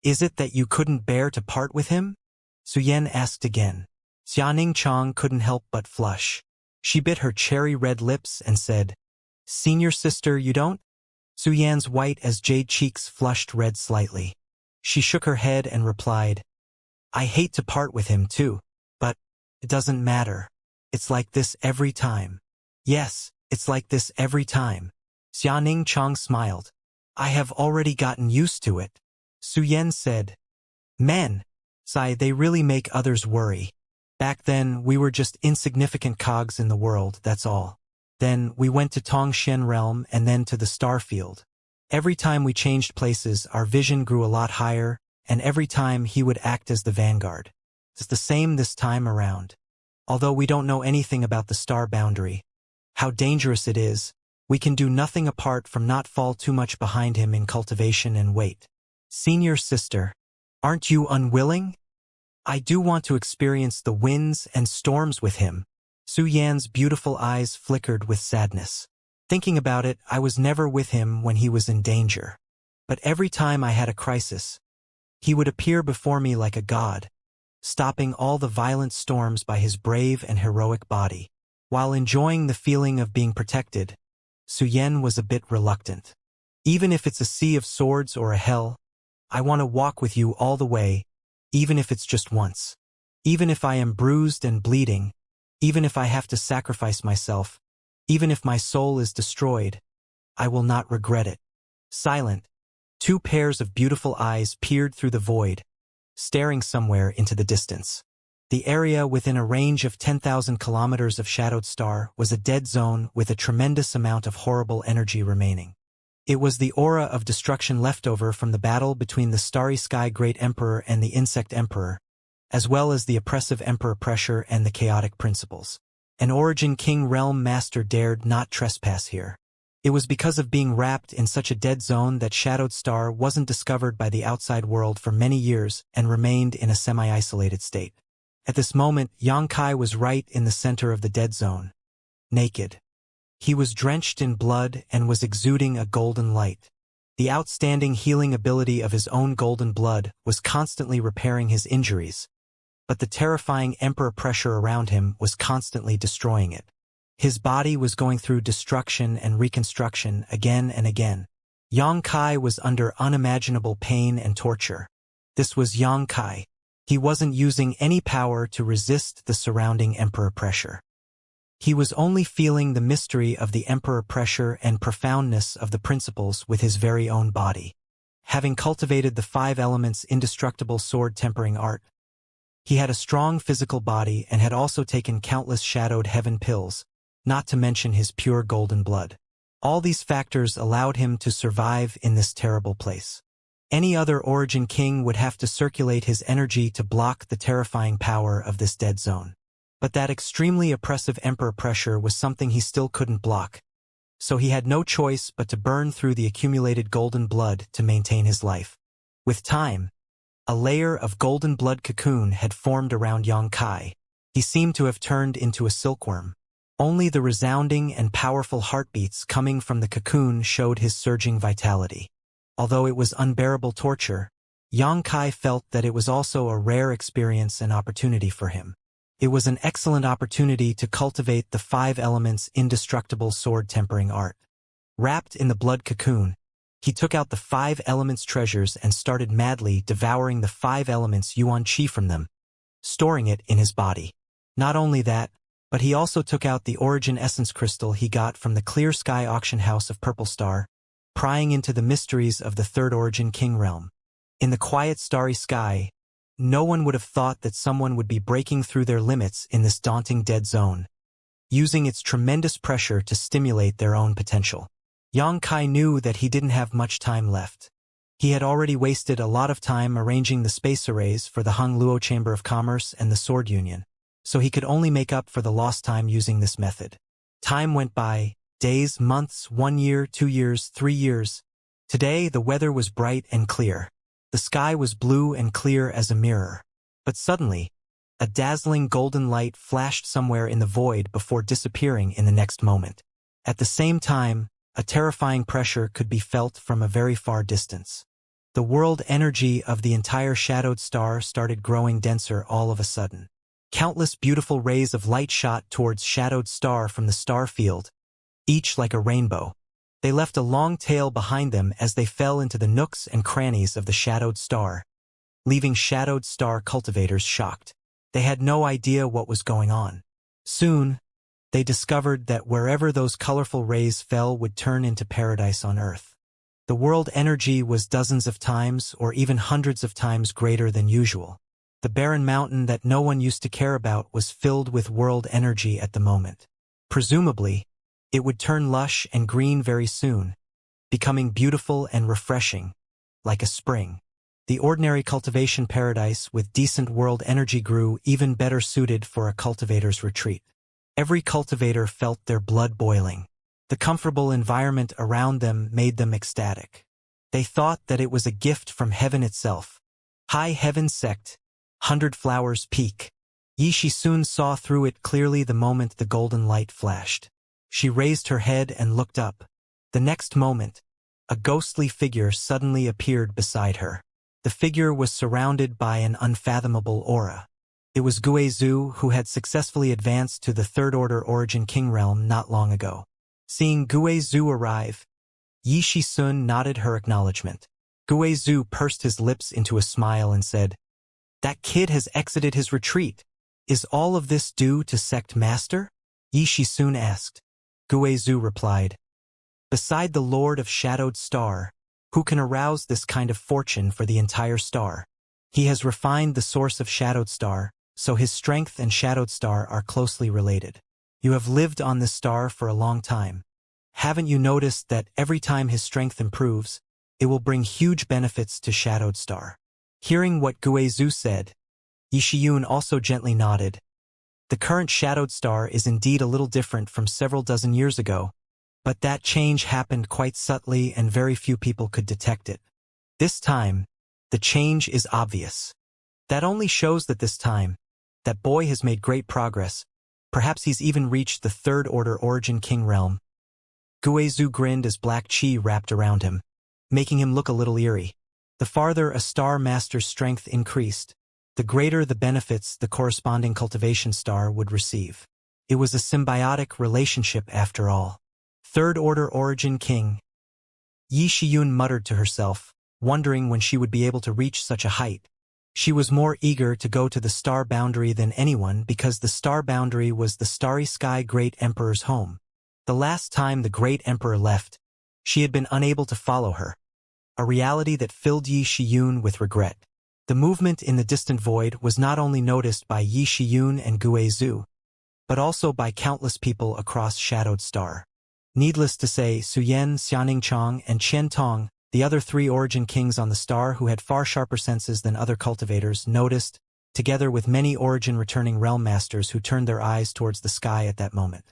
is it that you couldn't bear to part with him?" Su Yan asked again. Xianxia couldn't help but flush. She bit her cherry-red lips and said, "Senior sister, you don't?" Su Yan's white as jade cheeks flushed red slightly. She shook her head and replied, "I hate to part with him too, but it doesn't matter. It's like this every time." "Yes, it's like this every time." Xianxia smiled. "I have already gotten used to it." Su Yan said, "Men, they really make others worry. Back then, we were just insignificant cogs in the world, that's all. Then, we went to Tongshen realm and then to the star field. Every time we changed places, our vision grew a lot higher, and every time he would act as the vanguard. It's the same this time around. Although we don't know anything about the star boundary, how dangerous it is, we can do nothing apart from not fall too much behind him in cultivation and wait." "Senior sister, aren't you unwilling?" "I do want to experience the winds and storms with him." Su Yan's beautiful eyes flickered with sadness. "Thinking about it, I was never with him when he was in danger. But every time I had a crisis, he would appear before me like a god, stopping all the violent storms by his brave and heroic body." While enjoying the feeling of being protected, Su Yan was a bit reluctant. "Even if it's a sea of swords or a hell, I want to walk with you all the way, even if it's just once. Even if I am bruised and bleeding, even if I have to sacrifice myself, even if my soul is destroyed, I will not regret it." Silent, two pairs of beautiful eyes peered through the void, staring somewhere into the distance. The area within a range of 10,000 kilometers of shadowed star was a dead zone with a tremendous amount of horrible energy remaining. It was the aura of destruction left over from the battle between the Starry Sky Great Emperor and the Insect Emperor, as well as the oppressive Emperor pressure and the chaotic principles. An Origin King Realm Master dared not trespass here. It was because of being wrapped in such a dead zone that Shadowed Star wasn't discovered by the outside world for many years and remained in a semi-isolated state. At this moment, Xianxia was right in the center of the dead zone, naked. He was drenched in blood and was exuding a golden light. The outstanding healing ability of his own golden blood was constantly repairing his injuries, but the terrifying Emperor pressure around him was constantly destroying it. His body was going through destruction and reconstruction again and again. Xianxia was under unimaginable pain and torture. This was Xianxia. He wasn't using any power to resist the surrounding Emperor pressure. He was only feeling the mystery of the Emperor pressure and profoundness of the principles with his very own body. Having cultivated the 5 elements indestructible sword tempering art, he had a strong physical body and had also taken countless shadowed heaven pills, not to mention his pure golden blood. All these factors allowed him to survive in this terrible place. Any other Origin King would have to circulate his energy to block the terrifying power of this dead zone. But that extremely oppressive Emperor pressure was something he still couldn't block, so he had no choice but to burn through the accumulated golden blood to maintain his life. With time, a layer of golden blood cocoon had formed around Xianxia. He seemed to have turned into a silkworm. Only the resounding and powerful heartbeats coming from the cocoon showed his surging vitality. Although it was unbearable torture, Xianxia felt that it was also a rare experience and opportunity for him. It was an excellent opportunity to cultivate the 5 elements indestructible sword tempering art. Wrapped in the blood cocoon, he took out the 5 elements treasures and started madly devouring the 5 elements yuan qi from them, storing it in his body. Not only that, but he also took out the origin essence crystal he got from the clear sky auction house of Purple Star, prying into the mysteries of the third origin king realm. In the quiet starry sky, no one would have thought that someone would be breaking through their limits in this daunting dead zone, using its tremendous pressure to stimulate their own potential. Yang Kai knew that he didn't have much time left. He had already wasted a lot of time arranging the space arrays for the Hung Luo Chamber of Commerce and the Sword Union, so he could only make up for the lost time using this method. Time went by, days, months, 1 year, 2 years, 3 years. Today the weather was bright and clear. The sky was blue and clear as a mirror. But suddenly, a dazzling golden light flashed somewhere in the void before disappearing in the next moment. At the same time, a terrifying pressure could be felt from a very far distance. The world energy of the entire shadowed star started growing denser all of a sudden. Countless beautiful rays of light shot towards shadowed star from the star field, each like a rainbow. They left a long tail behind them as they fell into the nooks and crannies of the shadowed star, leaving shadowed star cultivators shocked. They had no idea what was going on. Soon, they discovered that wherever those colorful rays fell would turn into paradise on Earth. The world energy was dozens of times or even hundreds of times greater than usual. The barren mountain that no one used to care about was filled with world energy at the moment. Presumably, it would turn lush and green very soon, becoming beautiful and refreshing, like a spring. The ordinary cultivation paradise with decent world energy grew even better suited for a cultivator's retreat. Every cultivator felt their blood boiling. The comfortable environment around them made them ecstatic. They thought that it was a gift from heaven itself. High heaven sect, 100 flowers peak. Yi Shi soon saw through it clearly the moment the golden light flashed. She raised her head and looked up. The next moment, a ghostly figure suddenly appeared beside her. The figure was surrounded by an unfathomable aura. It was Guizhou, who had successfully advanced to the Third Order Origin King Realm not long ago. Seeing Guizhou arrive, Yi Shi Sun nodded her acknowledgement. Guizhou pursed his lips into a smile and said, "That kid has exited his retreat. Is all of this due to Sect Master?" Yi Shi Sun asked. Guizhou replied, "Beside the Lord of Shadowed Star, who can arouse this kind of fortune for the entire star? He has refined the source of Shadowed Star, so his strength and Shadowed Star are closely related. You have lived on this star for a long time. Haven't you noticed that every time his strength improves, it will bring huge benefits to Shadowed Star?" Hearing what Guizhou said, Yi Shiyun also gently nodded. The current Shadowed Star is indeed a little different from several dozen years ago, but that change happened quite subtly and very few people could detect it. This time, the change is obvious. That only shows that this time, that boy has made great progress. Perhaps he's even reached the Third Order Origin King Realm. Guizhou grinned as black chi wrapped around him, making him look a little eerie. The farther a star master's strength increased, the greater the benefits the corresponding cultivation star would receive. It was a symbiotic relationship after all. Third Order Origin King. Yi Shiyun muttered to herself, wondering when she would be able to reach such a height. She was more eager to go to the star boundary than anyone because the star boundary was the starry sky Great Emperor's home. The last time the Great Emperor left, she had been unable to follow her, a reality that filled Yi Shiyun with regret. The movement in the distant void was not only noticed by Yi Shiyun and Guizhou, but also by countless people across Shadowed Star. Needless to say, Suyen, Xianxia, and Qian Tong, the other 3 origin kings on the star who had far sharper senses than other cultivators, noticed, together with many origin returning realm masters who turned their eyes towards the sky at that moment.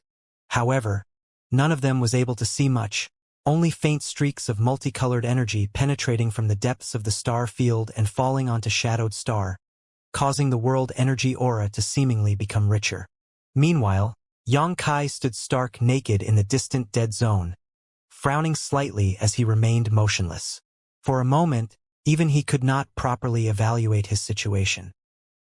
However, none of them was able to see much, only faint streaks of multicolored energy penetrating from the depths of the star field and falling onto Shadowed Star, causing the world energy aura to seemingly become richer. Meanwhile, Yang Kai stood stark naked in the distant dead zone, frowning slightly as he remained motionless. For a moment, even he could not properly evaluate his situation.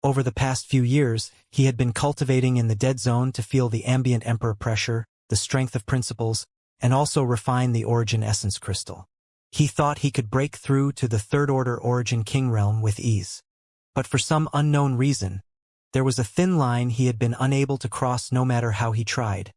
Over the past few years, he had been cultivating in the dead zone to feel the ambient emperor pressure, the strength of principles, and also refine the origin essence crystal. He thought he could break through to the third-order origin king realm with ease. But for some unknown reason, there was a thin line he had been unable to cross no matter how he tried,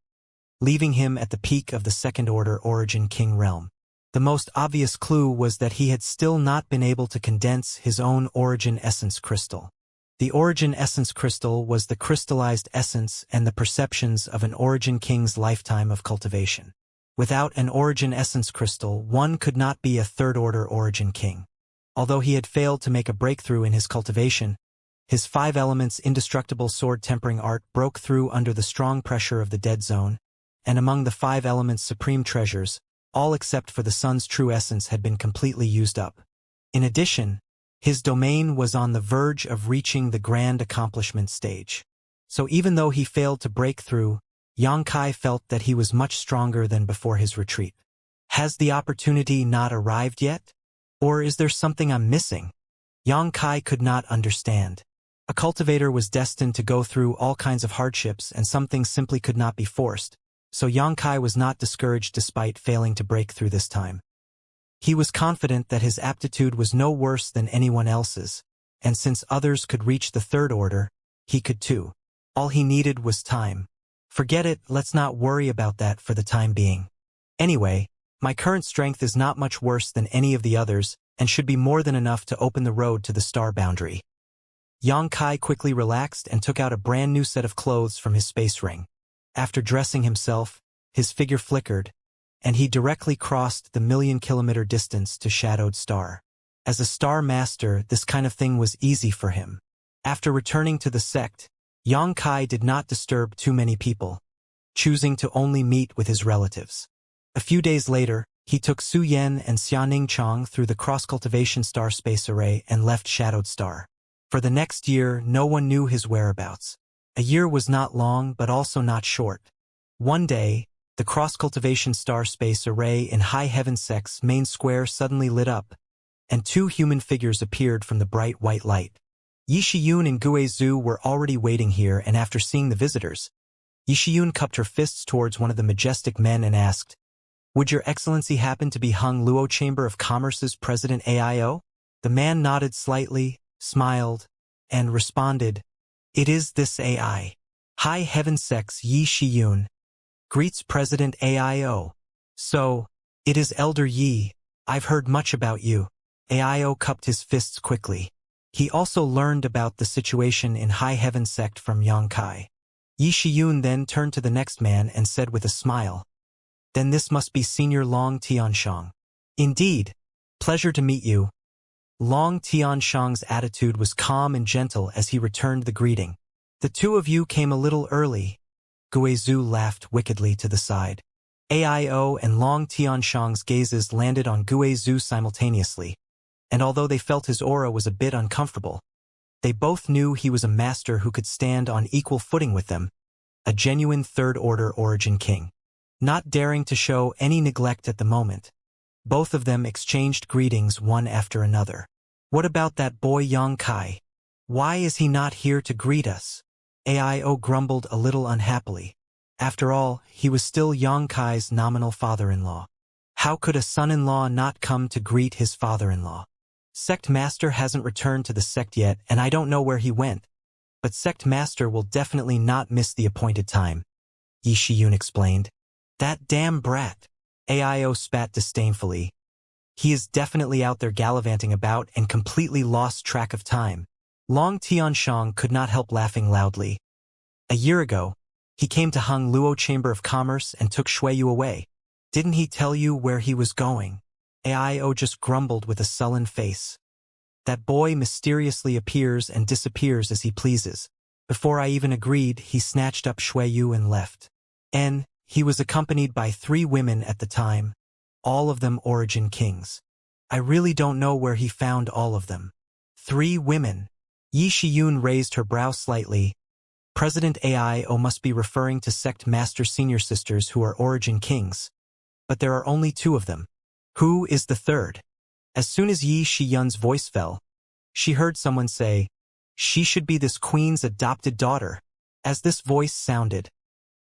leaving him at the peak of the second-order origin king realm. The most obvious clue was that he had still not been able to condense his own origin essence crystal. The origin essence crystal was the crystallized essence and the perceptions of an origin king's lifetime of cultivation. Without an origin essence crystal, one could not be a third-order origin king. Although he had failed to make a breakthrough in his cultivation, his 5 elements indestructible sword tempering art broke through under the strong pressure of the dead zone, and among the 5 elements' supreme treasures, all except for the sun's true essence had been completely used up. In addition, his domain was on the verge of reaching the grand accomplishment stage. So even though he failed to break through, Xianxia felt that he was much stronger than before his retreat. Has the opportunity not arrived yet? Or is there something I'm missing? Xianxia could not understand. A cultivator was destined to go through all kinds of hardships, and some things simply could not be forced, so Xianxia was not discouraged despite failing to break through this time. He was confident that his aptitude was no worse than anyone else's, and since others could reach the third order, he could too. All he needed was time. Forget it, let's not worry about that for the time being. Anyway, my current strength is not much worse than any of the others, and should be more than enough to open the road to the star boundary. Xianxia quickly relaxed and took out a brand new set of clothes from his space ring. After dressing himself, his figure flickered, and he directly crossed the million-kilometer distance to Shadowed Star. As a star master, this kind of thing was easy for him. After returning to the sect, Xianxia did not disturb too many people, choosing to only meet with his relatives. A few days later, he took Su Yan and Xianing Chong through the cross-cultivation star space array and left Shadowed Star. For the next year, no one knew his whereabouts. A year was not long, but also not short. One day, the cross-cultivation star space array in High Heaven Sect's main square suddenly lit up, and 2 human figures appeared from the bright white light. Yi Shiyun and Gue Zhu were already waiting here, and after seeing the visitors, Yi Shiyun cupped her fists towards one of the majestic men and asked, "Would your excellency happen to be Hung Luo Chamber of Commerce's President AIO?" The man nodded slightly, smiled, and responded, "It is this AI. High Heaven Sect's Yi Shiyun greets President AIO. So, it is Elder Yi. I've heard much about you." AIO cupped his fists quickly. He also learned about the situation in High Heaven Sect from Xianxia. Yi Shiyun then turned to the next man and said with a smile, "Then this must be Senior Long Tianshang." "Indeed. Pleasure to meet you." Long Tianshang's attitude was calm and gentle as he returned the greeting. "The 2 of you came a little early." Gue Zhu laughed wickedly to the side. AIO and Long Tianshang's gazes landed on Gue Zhu simultaneously, and although they felt his aura was a bit uncomfortable, they both knew he was a master who could stand on equal footing with them, a genuine third-order origin king. Not daring to show any neglect at the moment, both of them exchanged greetings one after another. "What about that boy Xianxia? Why is he not here to greet us?" AIO grumbled a little unhappily. After all, he was still Xianxia's nominal father-in-law. How could a son-in-law not come to greet his father-in-law? "Sect Master hasn't returned to the sect yet, and I don't know where he went. But Sect Master will definitely not miss the appointed time," Yi Shiyun explained. "That damn brat," AIO spat disdainfully. "He is definitely out there gallivanting about and completely lost track of time." Long Tianshang could not help laughing loudly. "A year ago, he came to Hung Luo Chamber of Commerce and took Shuiyu away. Didn't he tell you where he was going?" AIO just grumbled with a sullen face. "That boy mysteriously appears and disappears as he pleases. Before I even agreed, he snatched up Shuiyu and left. And he was accompanied by 3 women at the time, all of them origin kings. I really don't know where he found all of them." 3 women. Yi Shiyun raised her brow slightly. President AIO must be referring to Sect Master Senior Sisters who are origin kings. But there are only 2 of them. Who is the third? As soon as Yi Shiyun's voice fell, she heard someone say, "She should be this queen's adopted daughter." As this voice sounded,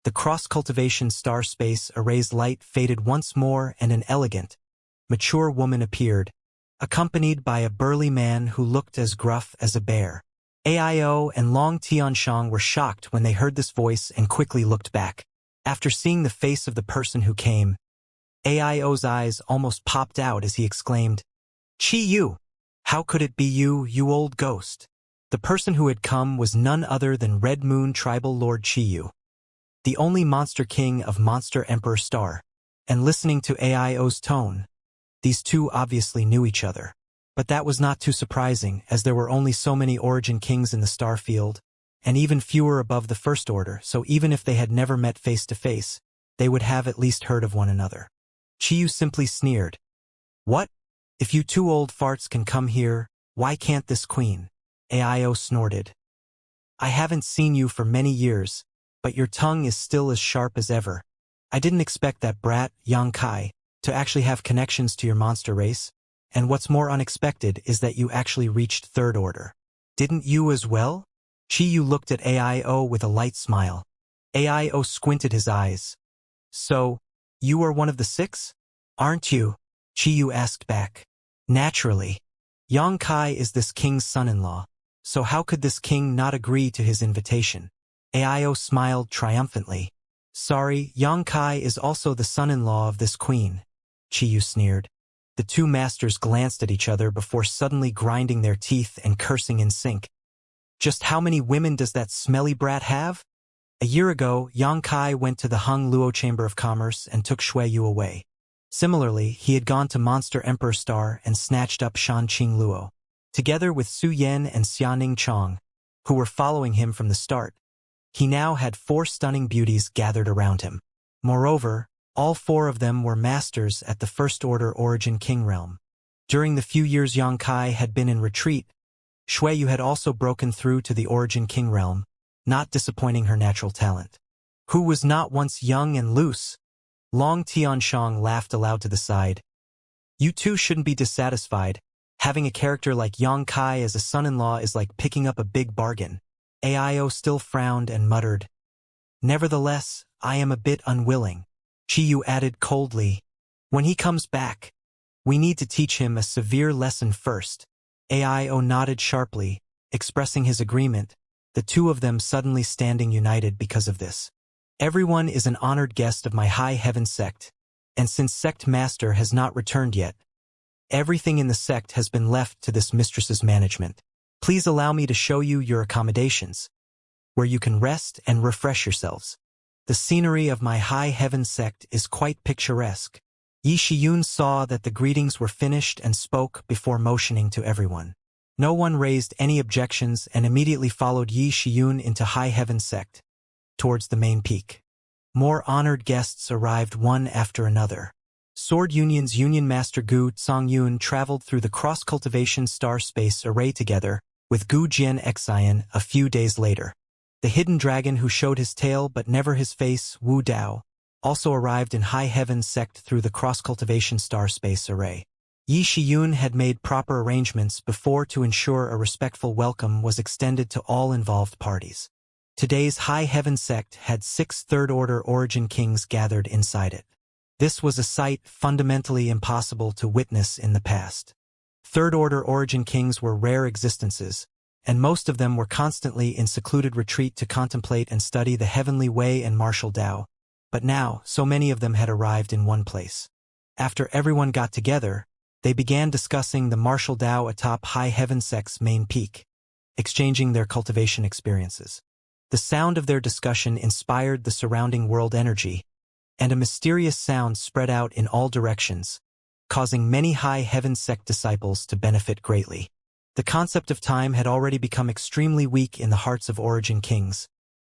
The cross-cultivation star space array's light faded once more and an elegant, mature woman appeared, accompanied by a burly man who looked as gruff as a bear. AIO and Long Tianshang were shocked when they heard this voice and quickly looked back. After seeing the face of the person who came, AIO's eyes almost popped out as he exclaimed, "Qi Yu! How could it be you, you old ghost?" The person who had come was none other than Red Moon Tribal Lord Qi Yu, the only monster king of Monster Emperor Star. And listening to AIO's tone, these two obviously knew each other. But that was not too surprising, as there were only so many origin kings in the star field, and even fewer above the First Order, so even if they had never met face to face, they would have at least heard of one another. Qi Yu simply sneered. "What? If you two old farts can come here, why can't this queen?" AIO snorted. "I haven't seen you for many years, but your tongue is still as sharp as ever. I didn't expect that brat, Yang Kai, to actually have connections to your monster race, and what's more unexpected is that you actually reached Third Order. Didn't you as well?" Qi Yu looked at AIO with a light smile. AIO squinted his eyes. "So, you are one of the six? Aren't you?" Qi Yu asked back. "Naturally. Yang Kai is this king's son-in-law, so how could this king not agree to his invitation?" AIO smiled triumphantly. "Sorry, Yang Kai is also the son-in-law of this queen," Qi Yu sneered. The two masters glanced at each other before suddenly grinding their teeth and cursing in sync. Just how many women does that smelly brat have? A year ago, Yang Kai went to the Hung Luo Chamber of Commerce and took Shui Yu away. Similarly, he had gone to Monster Emperor Star and snatched up Shan Qing Luo. Together with Su Yan and Xianing Chong, who were following him from the start, he now had 4 stunning beauties gathered around him. Moreover, all 4 of them were masters at the First Order Origin King realm. During the few years Yang Kai had been in retreat, Shui Yu had also broken through to the Origin King realm, not disappointing her natural talent. Who was not once young and loose? Long Tianshang laughed aloud to the side. "You two shouldn't be dissatisfied. Having a character like Yang Kai as a son-in-law is like picking up a big bargain." AIO still frowned and muttered. "Nevertheless, I am a bit unwilling." Qi Yu added coldly, "When he comes back, we need to teach him a severe lesson first." AIO nodded sharply, expressing his agreement, the two of them suddenly standing united because of this. "Everyone is an honored guest of my High Heaven sect, and since Sect Master has not returned yet, everything in the sect has been left to this mistress's management. Please allow me to show you your accommodations, where you can rest and refresh yourselves. The scenery of my High Heaven sect is quite picturesque." Yi Shiyun saw that the greetings were finished and spoke before motioning to everyone. No one raised any objections and immediately followed Yi Shiyun into High Heaven sect, towards the main peak. More honored guests arrived one after another. Sword Union's Union Master Gu Tsongyun traveled through the cross-cultivation star space array together with Gu Jian Xian a few days later. The hidden dragon who showed his tail but never his face, Wu Dao, also arrived in High Heaven sect through the cross-cultivation star space array. Yi Shiyun had made proper arrangements before to ensure a respectful welcome was extended to all involved parties. Today's High Heaven sect had 6 Third-Order Origin Kings gathered inside it. This was a sight fundamentally impossible to witness in the past. Third-Order Origin Kings were rare existences, and most of them were constantly in secluded retreat to contemplate and study the heavenly way and martial Tao. But now, so many of them had arrived in one place. After everyone got together, they began discussing the martial Tao atop High Heaven sect's main peak, exchanging their cultivation experiences. The sound of their discussion inspired the surrounding world energy, and a mysterious sound spread out in all directions, causing many High Heaven sect disciples to benefit greatly. The concept of time had already become extremely weak in the hearts of Origin Kings,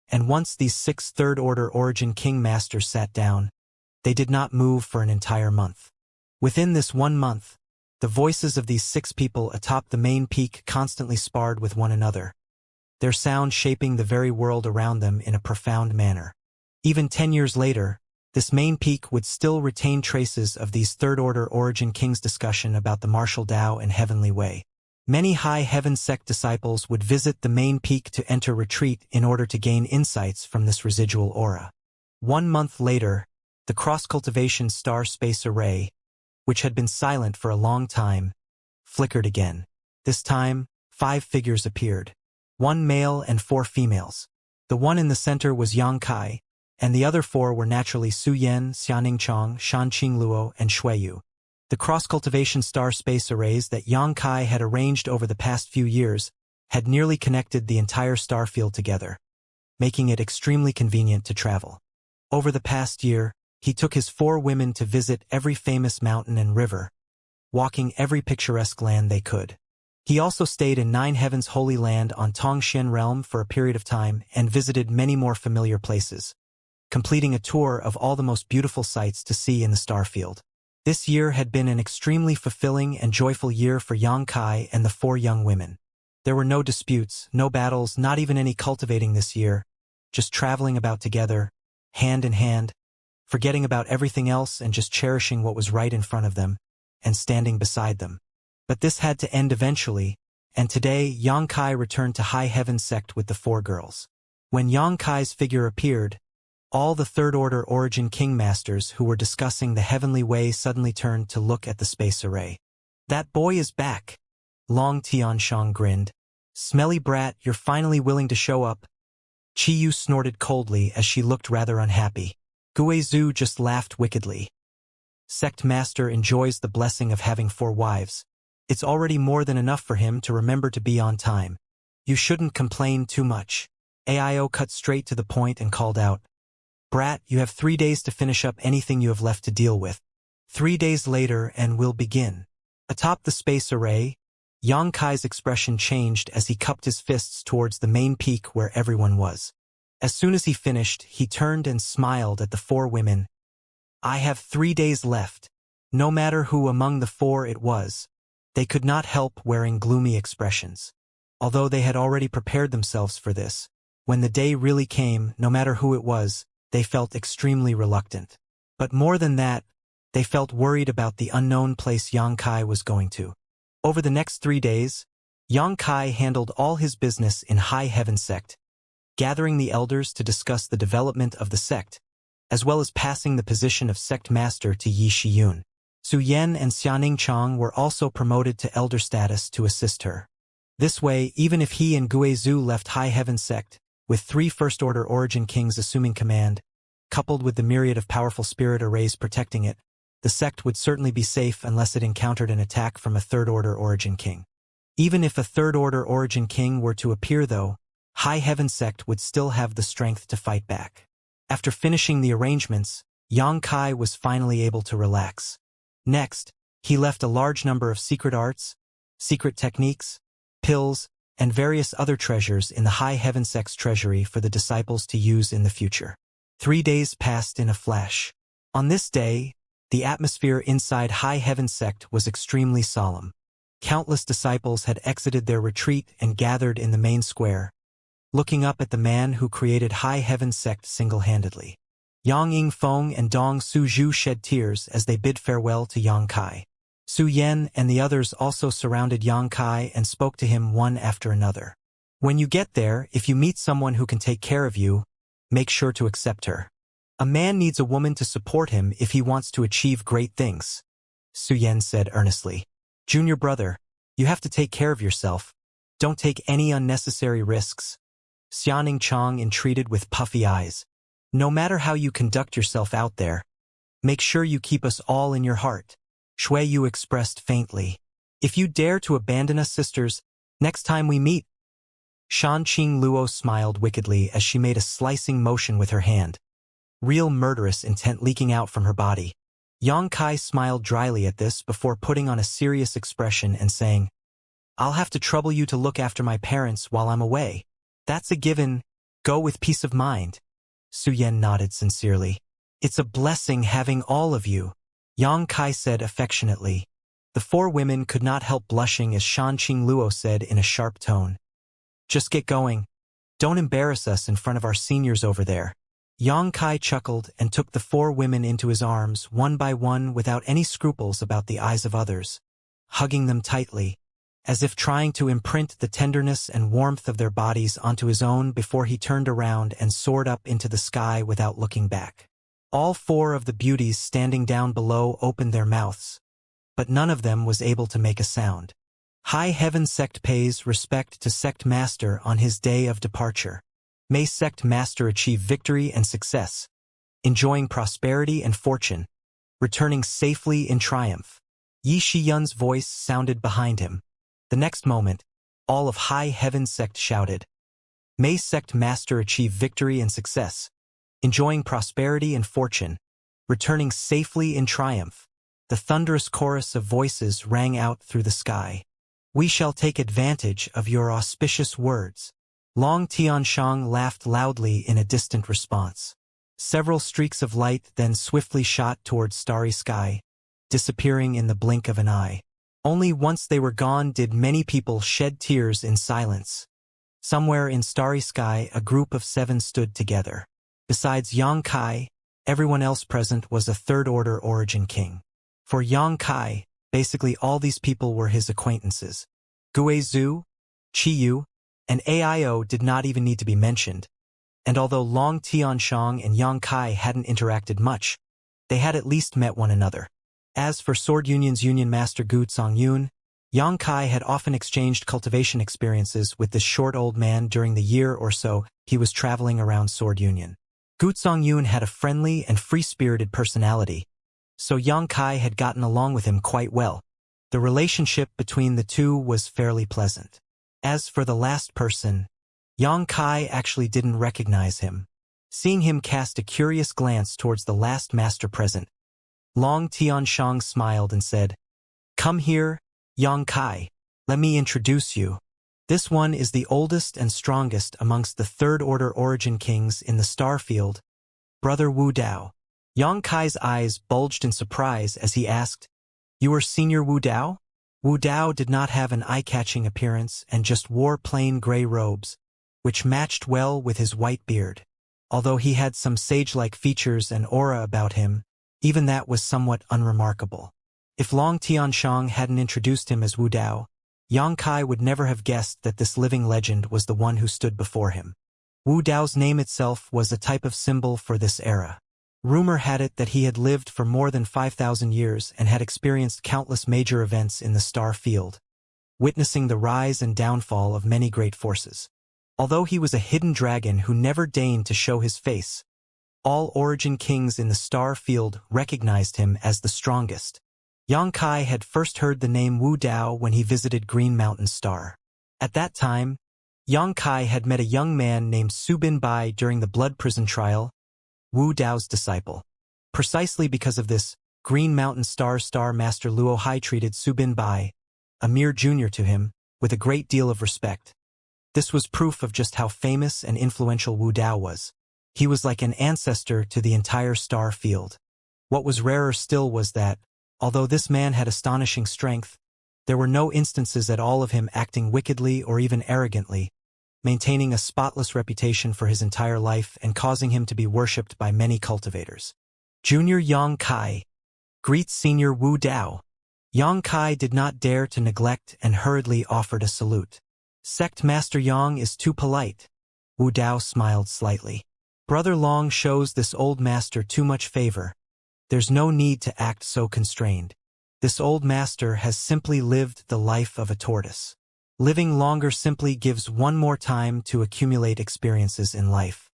and once these 6 Third-Order Origin King Masters sat down, they did not move for an entire month. Within this 1 month, the voices of these 6 people atop the main peak constantly sparred with one another, their sound shaping the very world around them in a profound manner. Even 10 years later, this main peak would still retain traces of these Third-Order Origin Kings' discussion about the martial Tao and heavenly way. Many High Heaven sect disciples would visit the main peak to enter retreat in order to gain insights from this residual aura. 1 month later, the cross-cultivation star-space array, which had been silent for a long time, flickered again. This time, 5 figures appeared. 1 male and 4 females. The one in the center was Xianxia, and the other 4 were naturally Su Yan, Xianning, Shan Qingluo, and Shuiyu. The cross-cultivation star-space arrays that Xianxia had arranged over the past few years had nearly connected the entire star field together, making it extremely convenient to travel. Over the past year, he took his 4 women to visit every famous mountain and river, walking every picturesque land they could. He also stayed in 9 Heavens Holy Land on Tongxian Realm for a period of time and visited many more familiar places, completing a tour of all the most beautiful sights to see in the starfield. This year had been an extremely fulfilling and joyful year for Xianxia and the 4 young women. There were no disputes, no battles, not even any cultivating this year, just traveling about together, hand in hand, forgetting about everything else and just cherishing what was right in front of them, and standing beside them. But this had to end eventually, and today Xianxia returned to High Heaven Sect with the 4 girls. When Xianxia's figure appeared, all the Third-Order Origin King Masters who were discussing the heavenly way suddenly turned to look at the space array. "That boy is back." Long Tianshang grinned. "Smelly brat, you're finally willing to show up." Qiyu snorted coldly as she looked rather unhappy. Guizhu just laughed wickedly. "Sect Master enjoys the blessing of having 4 wives. It's already more than enough for him to remember to be on time. You shouldn't complain too much." Aio cut straight to the point and called out, "Brat, you have 3 days to finish up anything you have left to deal with. 3 days later and we'll begin." Atop the space array, Xianxia's expression changed as he cupped his fists towards the main peak where everyone was. As soon as he finished, he turned and smiled at the 4 women. "I have 3 days left." No matter who among the 4 it was, they could not help wearing gloomy expressions. Although they had already prepared themselves for this, when the day really came, no matter who it was, they felt extremely reluctant. But more than that, they felt worried about the unknown place Xianxia was going to. Over the next 3 days, Xianxia handled all his business in High Heaven Sect, gathering the elders to discuss the development of the sect, as well as passing the position of sect master to Yi Shiyun. Su Yan and Xianning were also promoted to elder status to assist her. This way, even if he and Guizhu left High Heaven Sect, with 3 First-Order Origin Kings assuming command, coupled with the myriad of powerful spirit arrays protecting it, the sect would certainly be safe unless it encountered an attack from a Third-Order Origin King. Even if a Third-Order Origin King were to appear though, High Heaven Sect would still have the strength to fight back. After finishing the arrangements, Xianxia was finally able to relax. Next, he left a large number of secret arts, secret techniques, pills, and various other treasures in the High Heaven Sect's treasury for the disciples to use in the future. 3 days passed in a flash. On this day, the atmosphere inside High Heaven Sect was extremely solemn. Countless disciples had exited their retreat and gathered in the main square, looking up at the man who created High Heaven Sect single-handedly. Yang Yingfeng and Dong Suzhu shed tears as they bid farewell to Xianxia. Su Yan and the others also surrounded Xianxia and spoke to him one after another. "When you get there, if you meet someone who can take care of you, make sure to accept her. A man needs a woman to support him if he wants to achieve great things," Su Yan said earnestly. "Junior brother, you have to take care of yourself. Don't take any unnecessary risks." Xianning entreated with puffy eyes. "No matter how you conduct yourself out there, make sure you keep us all in your heart," Shuiyu expressed faintly. "If you dare to abandon us sisters, next time we meet." Shan Qingluo smiled wickedly as she made a slicing motion with her hand, real murderous intent leaking out from her body. Xianxia smiled dryly at this before putting on a serious expression and saying, "I'll have to trouble you to look after my parents while I'm away. That's a given. Go with peace of mind." Su Yan nodded sincerely. "It's a blessing having all of you," Xianxia said affectionately. The 4 women could not help blushing as Shan Qingluo said in a sharp tone, "Just get going. Don't embarrass us in front of our seniors over there." Xianxia chuckled and took the 4 women into his arms one by one without any scruples about the eyes of others, hugging them tightly, as if trying to imprint the tenderness and warmth of their bodies onto his own before he turned around and soared up into the sky without looking back. All four of the beauties standing down below opened their mouths, but none of them was able to make a sound. High Heaven Sect pays respect to Sect Master on his day of departure. May Sect Master achieve victory and success, enjoying prosperity and fortune, returning safely in triumph. Yi Shiyun's voice sounded behind him. The next moment, all of High Heaven Sect shouted, "May Sect Master achieve victory and success, enjoying prosperity and fortune, returning safely in triumph." The thunderous chorus of voices rang out through the sky. "We shall take advantage of your auspicious words." Long Tianshang laughed loudly in a distant response. Several streaks of light then swiftly shot towards starry sky, disappearing in the blink of an eye. Only once they were gone did many people shed tears in silence. Somewhere in starry sky a group of 7 stood together. Besides Yang Kai, everyone else present was a third-order origin king. For Yang Kai, basically all these people were his acquaintances. Gue Zhu, Qi Yu, and Aio did not even need to be mentioned, and although Long Tianshang and Yang Kai hadn't interacted much, they had at least met one another. As for Sword Union's Union Master Gu Zongyun, Yang Kai had often exchanged cultivation experiences with this short old man during the year or so he was traveling around Sword Union. Gu Zongyun had a friendly and free-spirited personality, so Yang Kai had gotten along with him quite well. The relationship between the two was fairly pleasant. As for the last person, Yang Kai actually didn't recognize him. Seeing him cast a curious glance towards the last master present, Long Tianshang smiled and said, "Come here, Yang Kai. Let me introduce you. This one is the oldest and strongest amongst the third-order origin kings in the star field, Brother Wu Dao." Yang Kai's eyes bulged in surprise as he asked, "You are Senior Wu Dao?" Wu Dao did not have an eye-catching appearance and just wore plain gray robes, which matched well with his white beard. Although he had some sage-like features and aura about him, even that was somewhat unremarkable. If Long Tianshang hadn't introduced him as Wu Dao, Yang Kai would never have guessed that this living legend was the one who stood before him. Wu Dao's name itself was a type of symbol for this era. Rumor had it that he had lived for more than 5,000 years and had experienced countless major events in the star field, witnessing the rise and downfall of many great forces. Although he was a hidden dragon who never deigned to show his face, all origin kings in the star field recognized him as the strongest. Yang Kai had first heard the name Wu Dao when he visited Green Mountain Star. At that time, Yang Kai had met a young man named Su Bin Bai during the blood prison trial, Wu Dao's disciple. Precisely because of this, Green Mountain Star Master Luo Hai treated Su Bin Bai, a mere junior to him, with a great deal of respect. This was proof of just how famous and influential Wu Dao was. He was like an ancestor to the entire star field. What was rarer still was that, although this man had astonishing strength, there were no instances at all of him acting wickedly or even arrogantly, maintaining a spotless reputation for his entire life and causing him to be worshipped by many cultivators. Junior Yang Kai greets Senior Wu Dao. Yang Kai did not dare to neglect and hurriedly offered a salute. "Sect Master Yang is too polite." Wu Dao smiled slightly. "Brother Long shows this old master too much favor. There's no need to act so constrained. This old master has simply lived the life of a tortoise. Living longer simply gives one more time to accumulate experiences in life.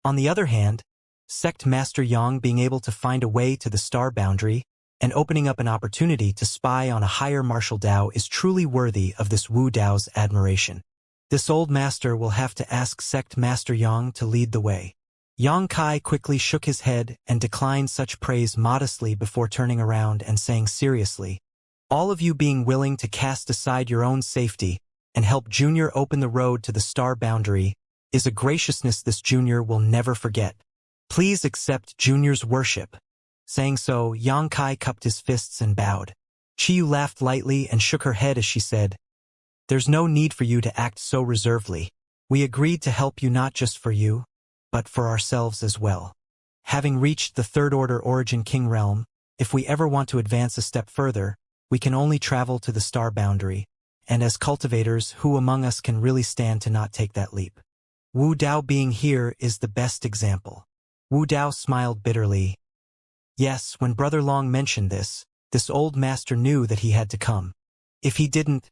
On the other hand, Sect Master Yang being able to find a way to the star boundary and opening up an opportunity to spy on a higher martial Dao is truly worthy of this Wu Dao's admiration. This old master will have to ask Sect Master Yang to lead the way." Yang Kai quickly shook his head and declined such praise modestly before turning around and saying seriously, "All of you being willing to cast aside your own safety and help Junior open the road to the star boundary is a graciousness this Junior will never forget. Please accept Junior's worship." Saying so, Yang Kai cupped his fists and bowed. Chiyu laughed lightly and shook her head as she said, "There's no need for you to act so reservedly. We agreed to help you not just for you, but for ourselves as well. Having reached the third-order origin king realm, if we ever want to advance a step further, we can only travel to the star boundary, and as cultivators, who among us can really stand to not take that leap? Wu Dao being here is the best example. Wu Dao smiled bitterly. Yes, when Brother Long mentioned this old master knew that he had to come. If he didn't,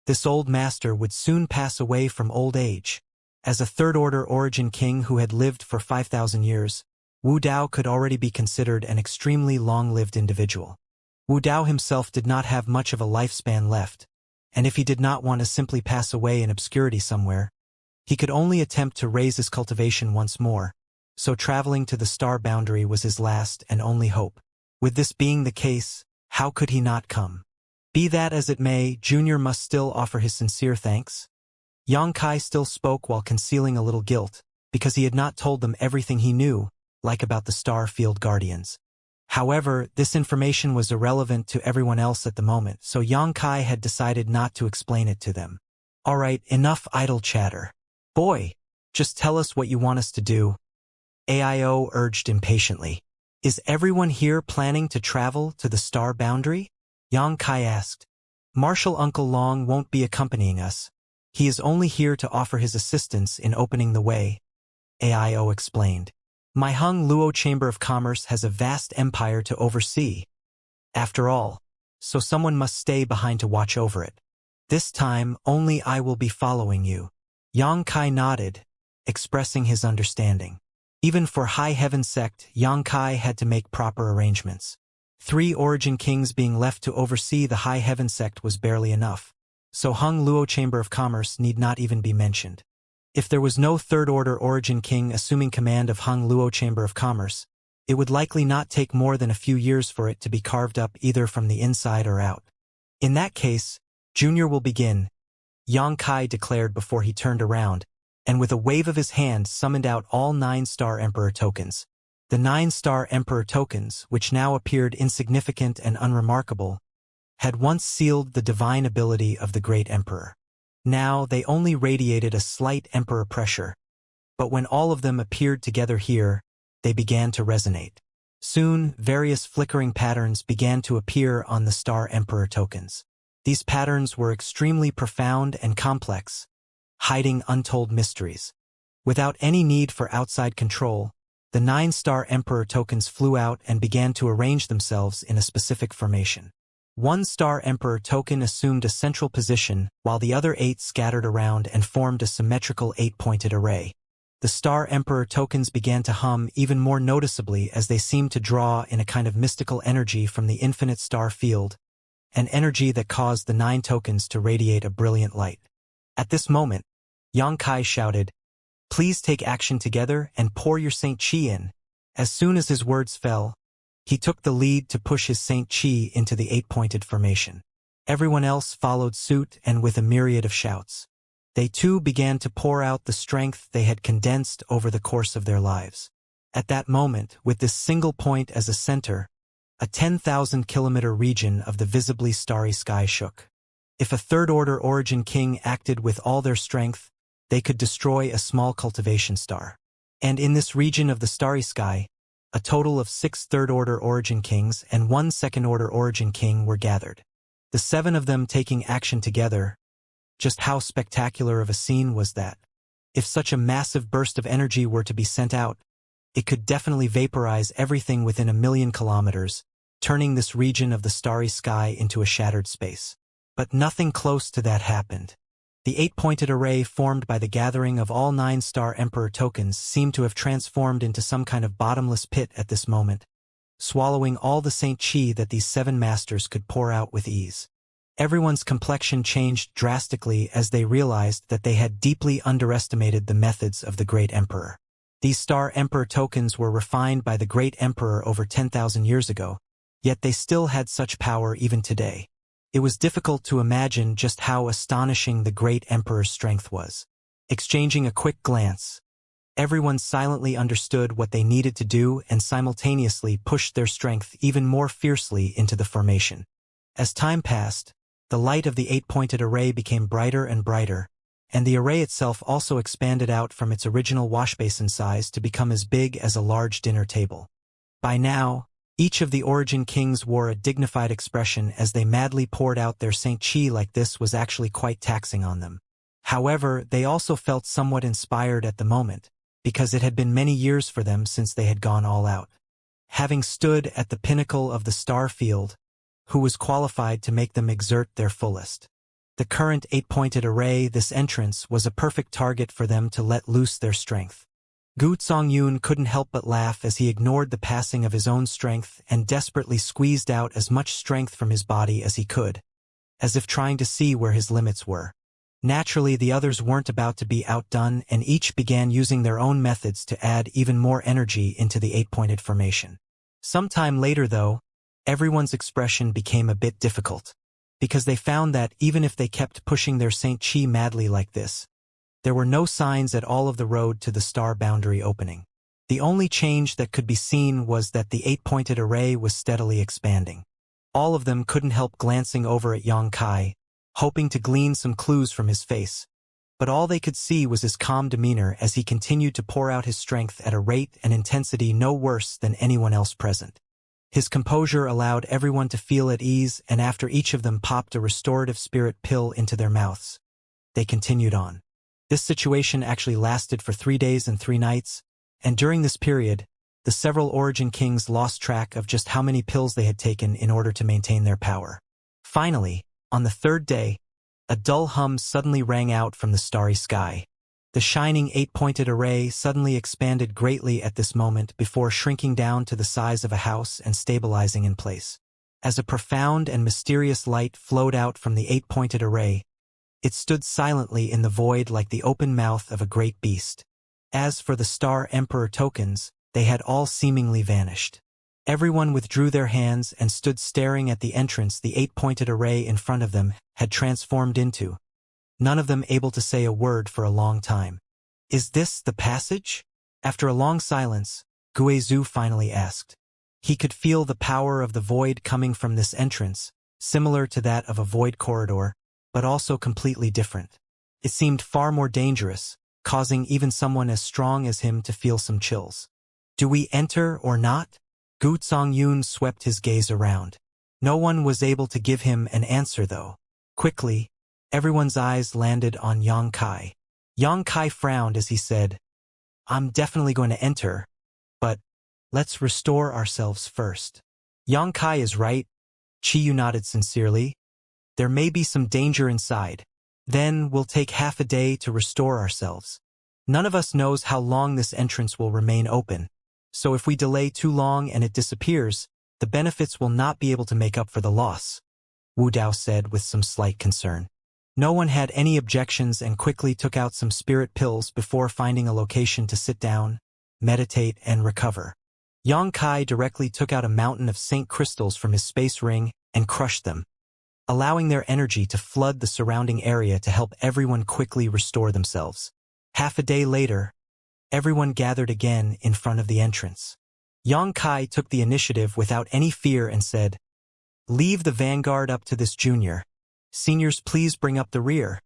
this old master would soon pass away from old age. As a third-order origin king who had lived for 5,000 years, Wu Dao could already be considered an extremely long-lived individual. Wu Dao himself did not have much of a lifespan left, and if he did not want to simply pass away in obscurity somewhere, he could only attempt to raise his cultivation once more, so traveling to the star boundary was his last and only hope. With this being the case, how could he not come? Be that as it may, Junior must still offer his sincere thanks. Yang Kai still spoke while concealing a little guilt, because he had not told them everything he knew, like about the Star Field Guardians. However, this information was irrelevant to everyone else at the moment, so Yang Kai had decided not to explain it to them. Alright, enough idle chatter. Boy, just tell us what you want us to do. AIO urged impatiently. Is everyone here planning to travel to the star boundary? Yang Kai asked. Marshal Uncle Long won't be accompanying us. He is only here to offer his assistance in opening the way, AIO explained. My Hung Luo Chamber of Commerce has a vast empire to oversee. After all, so someone must stay behind to watch over it. This time, only I will be following you. Yang Kai nodded, expressing his understanding. Even for High Heaven Sect, Yang Kai had to make proper arrangements. 3 origin kings being left to oversee the High Heaven Sect was barely enough, so Hung Luo Chamber of Commerce need not even be mentioned. If there was no third-order origin king assuming command of Hung Luo Chamber of Commerce, it would likely not take more than a few years for it to be carved up either from the inside or out. In that case, Junior will begin, Yang Kai declared before he turned around, and with a wave of his hand summoned out all 9-star Emperor tokens. The 9-star Emperor tokens, which now appeared insignificant and unremarkable, had once sealed the divine ability of the Great Emperor. Now they only radiated a slight Emperor pressure, but when all of them appeared together here, they began to resonate. Soon, various flickering patterns began to appear on the Star Emperor tokens. These patterns were extremely profound and complex, hiding untold mysteries. Without any need for outside control, the 9-star Emperor tokens flew out and began to arrange themselves in a specific formation. 1-star Emperor token assumed a central position, while the other 8 scattered around and formed a symmetrical 8-pointed array. The Star Emperor tokens began to hum even more noticeably as they seemed to draw in a kind of mystical energy from the infinite star field, an energy that caused the 9 tokens to radiate a brilliant light. At this moment, Yang Kai shouted, "Please take action together and pour your Saint Chi in." As soon as his words fell, he took the lead to push his Saint Chi into the 8-pointed formation. Everyone else followed suit, and with a myriad of shouts, they too began to pour out the strength they had condensed over the course of their lives. At that moment, with this single point as a center, a 10,000-kilometer region of the visibly starry sky shook. If a third-order origin king acted with all their strength, they could destroy a small cultivation star. And in this region of the starry sky, a total of 6 third-order origin kings and 1 second-order origin king were gathered. The 7 of them taking action together. Just how spectacular of a scene was that? If such a massive burst of energy were to be sent out, it could definitely vaporize everything within 1,000,000 kilometers, turning this region of the starry sky into a shattered space. But nothing close to that happened. The 8-pointed array formed by the gathering of all 9-star Emperor tokens seemed to have transformed into some kind of bottomless pit at this moment, swallowing all the Saint Chi that these 7 masters could pour out with ease. Everyone's complexion changed drastically as they realized that they had deeply underestimated the methods of the Great Emperor. These Star Emperor tokens were refined by the Great Emperor over 10,000 years ago, yet they still had such power even today. It was difficult to imagine just how astonishing the Great Emperor's strength was. Exchanging a quick glance, everyone silently understood what they needed to do and simultaneously pushed their strength even more fiercely into the formation. As time passed, the light of the 8-pointed array became brighter and brighter, and the array itself also expanded out from its original washbasin size to become as big as a large dinner table. By now, Each of the Origin Kings wore a dignified expression as they madly poured out their Saint Chi like this was actually quite taxing on them. However, they also felt somewhat inspired at the moment, because it had been many years for them since they had gone all out. Having stood at the pinnacle of the star field, who was qualified to make them exert their fullest? The current 8-pointed array, this entrance, was a perfect target for them to let loose their strength. Gu Zongyun couldn't help but laugh as he ignored the passing of his own strength and desperately squeezed out as much strength from his body as he could, as if trying to see where his limits were. Naturally, the others weren't about to be outdone, and each began using their own methods to add even more energy into the 8-pointed formation. Sometime later, though, everyone's expression became a bit difficult, because they found that even if they kept pushing their Saint Chi madly like this, there were no signs at all of the road to the star boundary opening. The only change that could be seen was that the 8-pointed array was steadily expanding. All of them couldn't help glancing over at Yang Kai, hoping to glean some clues from his face, but all they could see was his calm demeanor as he continued to pour out his strength at a rate and intensity no worse than anyone else present. His composure allowed everyone to feel at ease, and after each of them popped a restorative spirit pill into their mouths, they continued on. This situation actually lasted for 3 days and 3 nights, and during this period, the several Origin Kings lost track of just how many pills they had taken in order to maintain their power. Finally, on the 3rd day, a dull hum suddenly rang out from the starry sky. The shining 8-pointed array suddenly expanded greatly at this moment before shrinking down to the size of a house and stabilizing in place. As a profound and mysterious light flowed out from the 8-pointed array, it stood silently in the void like the open mouth of a great beast. As for the Star Emperor tokens, they had all seemingly vanished. Everyone withdrew their hands and stood staring at the entrance the 8-pointed array in front of them had transformed into, none of them able to say a word for a long time. "Is this the passage?" After a long silence, Guizhu finally asked. He could feel the power of the void coming from this entrance, similar to that of a void corridor, but also completely different. It seemed far more dangerous, causing even someone as strong as him to feel some chills. "Do we enter or not?" Gu Zongyun swept his gaze around. No one was able to give him an answer though. Quickly, everyone's eyes landed on Yang Kai. Yang Kai frowned as he said, "I'm definitely going to enter, but let's restore ourselves first." "Yang Kai is right," Chiyu nodded sincerely. "There may be some danger inside. Then we'll take half a day to restore ourselves. None of us knows how long this entrance will remain open, so if we delay too long and it disappears, the benefits will not be able to make up for the loss," Wu Dao said with some slight concern. No one had any objections and quickly took out some spirit pills before finding a location to sit down, meditate, and recover. Yang Kai directly took out a mountain of Saint crystals from his space ring and crushed them, allowing their energy to flood the surrounding area to help everyone quickly restore themselves. Half a day later, everyone gathered again in front of the entrance. Yang Kai took the initiative without any fear and said, "Leave the vanguard up to this junior. Seniors, please bring up the rear."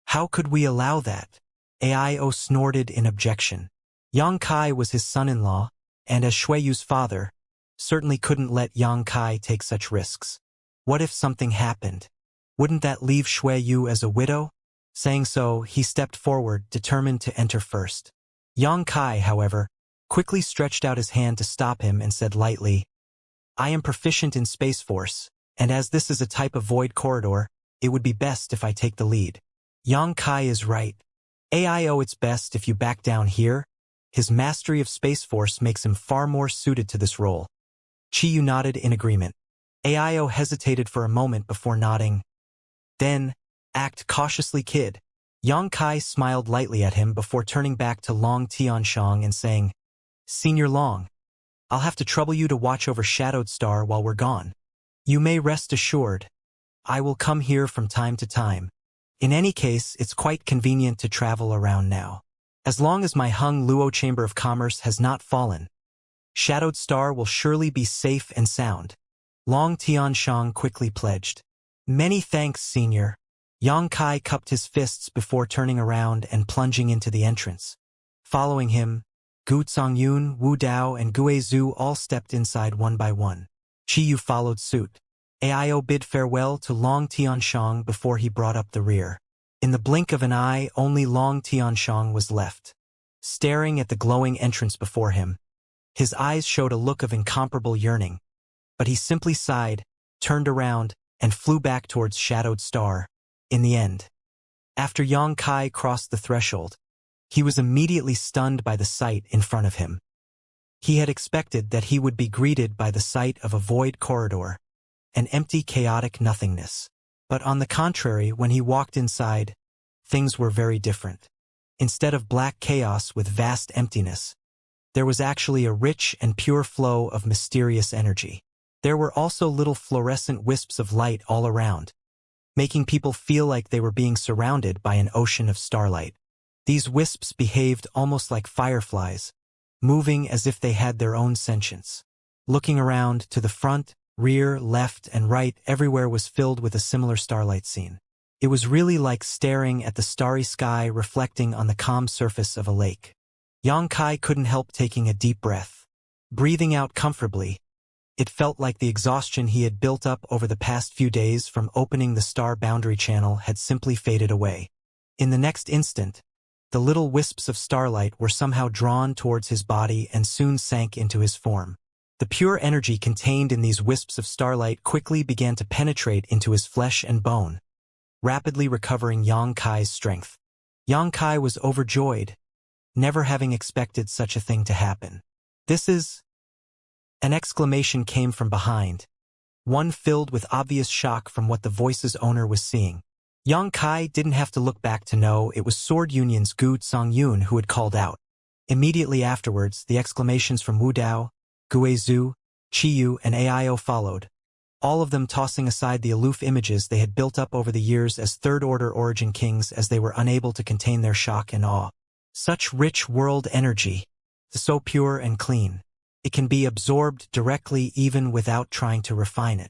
"How could we allow that?" Aio snorted in objection. Yang Kai was his son-in-law, and as Shueyu's father, certainly couldn't let Yang Kai take such risks. What if something happened? Wouldn't that leave Shueyu as a widow? Saying so, he stepped forward, determined to enter first. Yang Kai, however, quickly stretched out his hand to stop him and said lightly, "I am proficient in Space Force, and as this is a type of void corridor, it would be best if I take the lead." Yang Kai is right. Aio, it's best if you back down here. His mastery of Space Force makes him far more suited to this role. Chiyu nodded in agreement. Aio hesitated for a moment before nodding. Then, "Act cautiously, kid." Yang Kai smiled lightly at him before turning back to Long Tianshang and saying, "Senior Long, I'll have to trouble you to watch over Shadowed Star while we're gone. You may rest assured, I will come here from time to time. In any case, it's quite convenient to travel around now. As long as my Hung Luo Chamber of Commerce has not fallen, Shadowed Star will surely be safe and sound." Long Tianshang quickly pledged. "Many thanks, Senior." Yang Kai cupped his fists before turning around and plunging into the entrance. Following him, Gu Zongyun, Wu Dao, and Gue Zhu all stepped inside one by one. Qiyu followed suit. Aio bid farewell to Long Tianshang before he brought up the rear. In the blink of an eye, only Long Tianshang was left. Staring at the glowing entrance before him, his eyes showed a look of incomparable yearning, but he simply sighed, turned around, and flew back towards Shadowed Star. In the end, after Yang Kai crossed the threshold, he was immediately stunned by the sight in front of him. He had expected that he would be greeted by the sight of a void corridor, an empty, chaotic nothingness. But on the contrary, when he walked inside, things were very different. Instead of black chaos with vast emptiness, there was actually a rich and pure flow of mysterious energy. There were also little fluorescent wisps of light all around, making people feel like they were being surrounded by an ocean of starlight. These wisps behaved almost like fireflies, moving as if they had their own sentience. Looking around, to the front, rear, left, and right, everywhere was filled with a similar starlight scene. It was really like staring at the starry sky reflecting on the calm surface of a lake. Yang Kai couldn't help taking a deep breath. Breathing out comfortably, it felt like the exhaustion he had built up over the past few days from opening the star boundary channel had simply faded away. In the next instant, the little wisps of starlight were somehow drawn towards his body and soon sank into his form. The pure energy contained in these wisps of starlight quickly began to penetrate into his flesh and bone, rapidly recovering Yang Kai's strength. Yang Kai was overjoyed, never having expected such a thing to happen. "This is—" An exclamation came from behind, one filled with obvious shock from what the voice's owner was seeing. Yang Kai didn't have to look back to know it was Sword Union's Gu Zongyun who had called out. Immediately afterwards, the exclamations from Wu Dao, Gue Zhu, Qiyu, and Aio followed, all of them tossing aside the aloof images they had built up over the years as third-order origin kings as they were unable to contain their shock and awe. Such rich world energy, so pure and clean. It can be absorbed directly even without trying to refine it.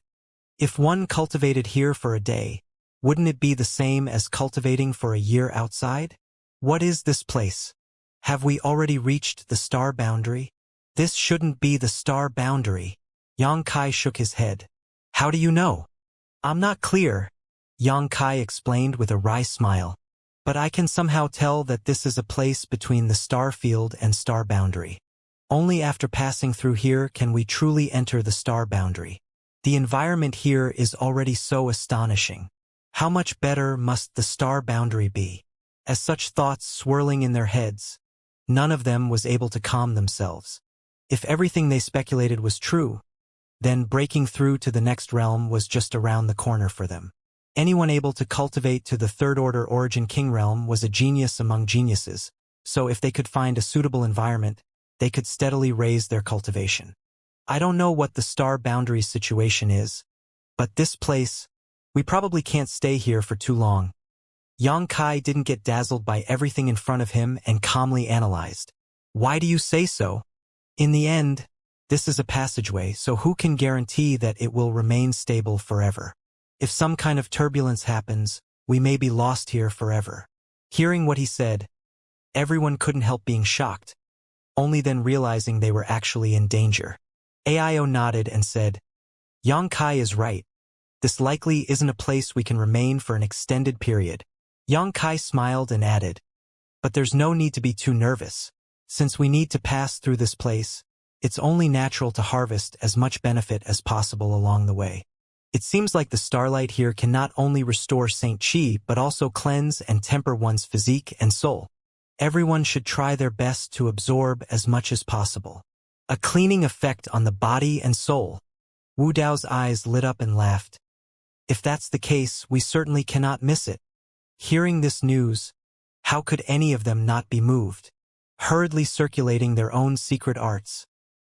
If one cultivated here for a day, wouldn't it be the same as cultivating for a year outside? What is this place? Have we already reached the star boundary? This shouldn't be the star boundary. Yang Kai shook his head. How do you know? I'm not clear, Yang Kai explained with a wry smile. But I can somehow tell that this is a place between the star field and star boundary. Only after passing through here can we truly enter the star boundary. The environment here is already so astonishing. How much better must the star boundary be? As such thoughts swirling in their heads, none of them was able to calm themselves. If everything they speculated was true, then breaking through to the next realm was just around the corner for them. Anyone able to cultivate to the third-order origin king realm was a genius among geniuses, so if they could find a suitable environment, they could steadily raise their cultivation. I don't know what the star boundary situation is, but this place, we probably can't stay here for too long. Yang Kai didn't get dazzled by everything in front of him and calmly analyzed. Why do you say so? In the end, this is a passageway, so who can guarantee that it will remain stable forever? If some kind of turbulence happens, we may be lost here forever. Hearing what he said, everyone couldn't help being shocked, only then realizing they were actually in danger. Aio nodded and said, Yang Kai is right. This likely isn't a place we can remain for an extended period. Yang Kai smiled and added, but there's no need to be too nervous. Since we need to pass through this place, it's only natural to harvest as much benefit as possible along the way. It seems like the starlight here can not only restore Saint Chi but also cleanse and temper one's physique and soul. Everyone should try their best to absorb as much as possible. A cleaning effect on the body and soul. Wu Dao's eyes lit up and laughed. If that's the case, we certainly cannot miss it. Hearing this news, how could any of them not be moved? Hurriedly circulating their own secret arts,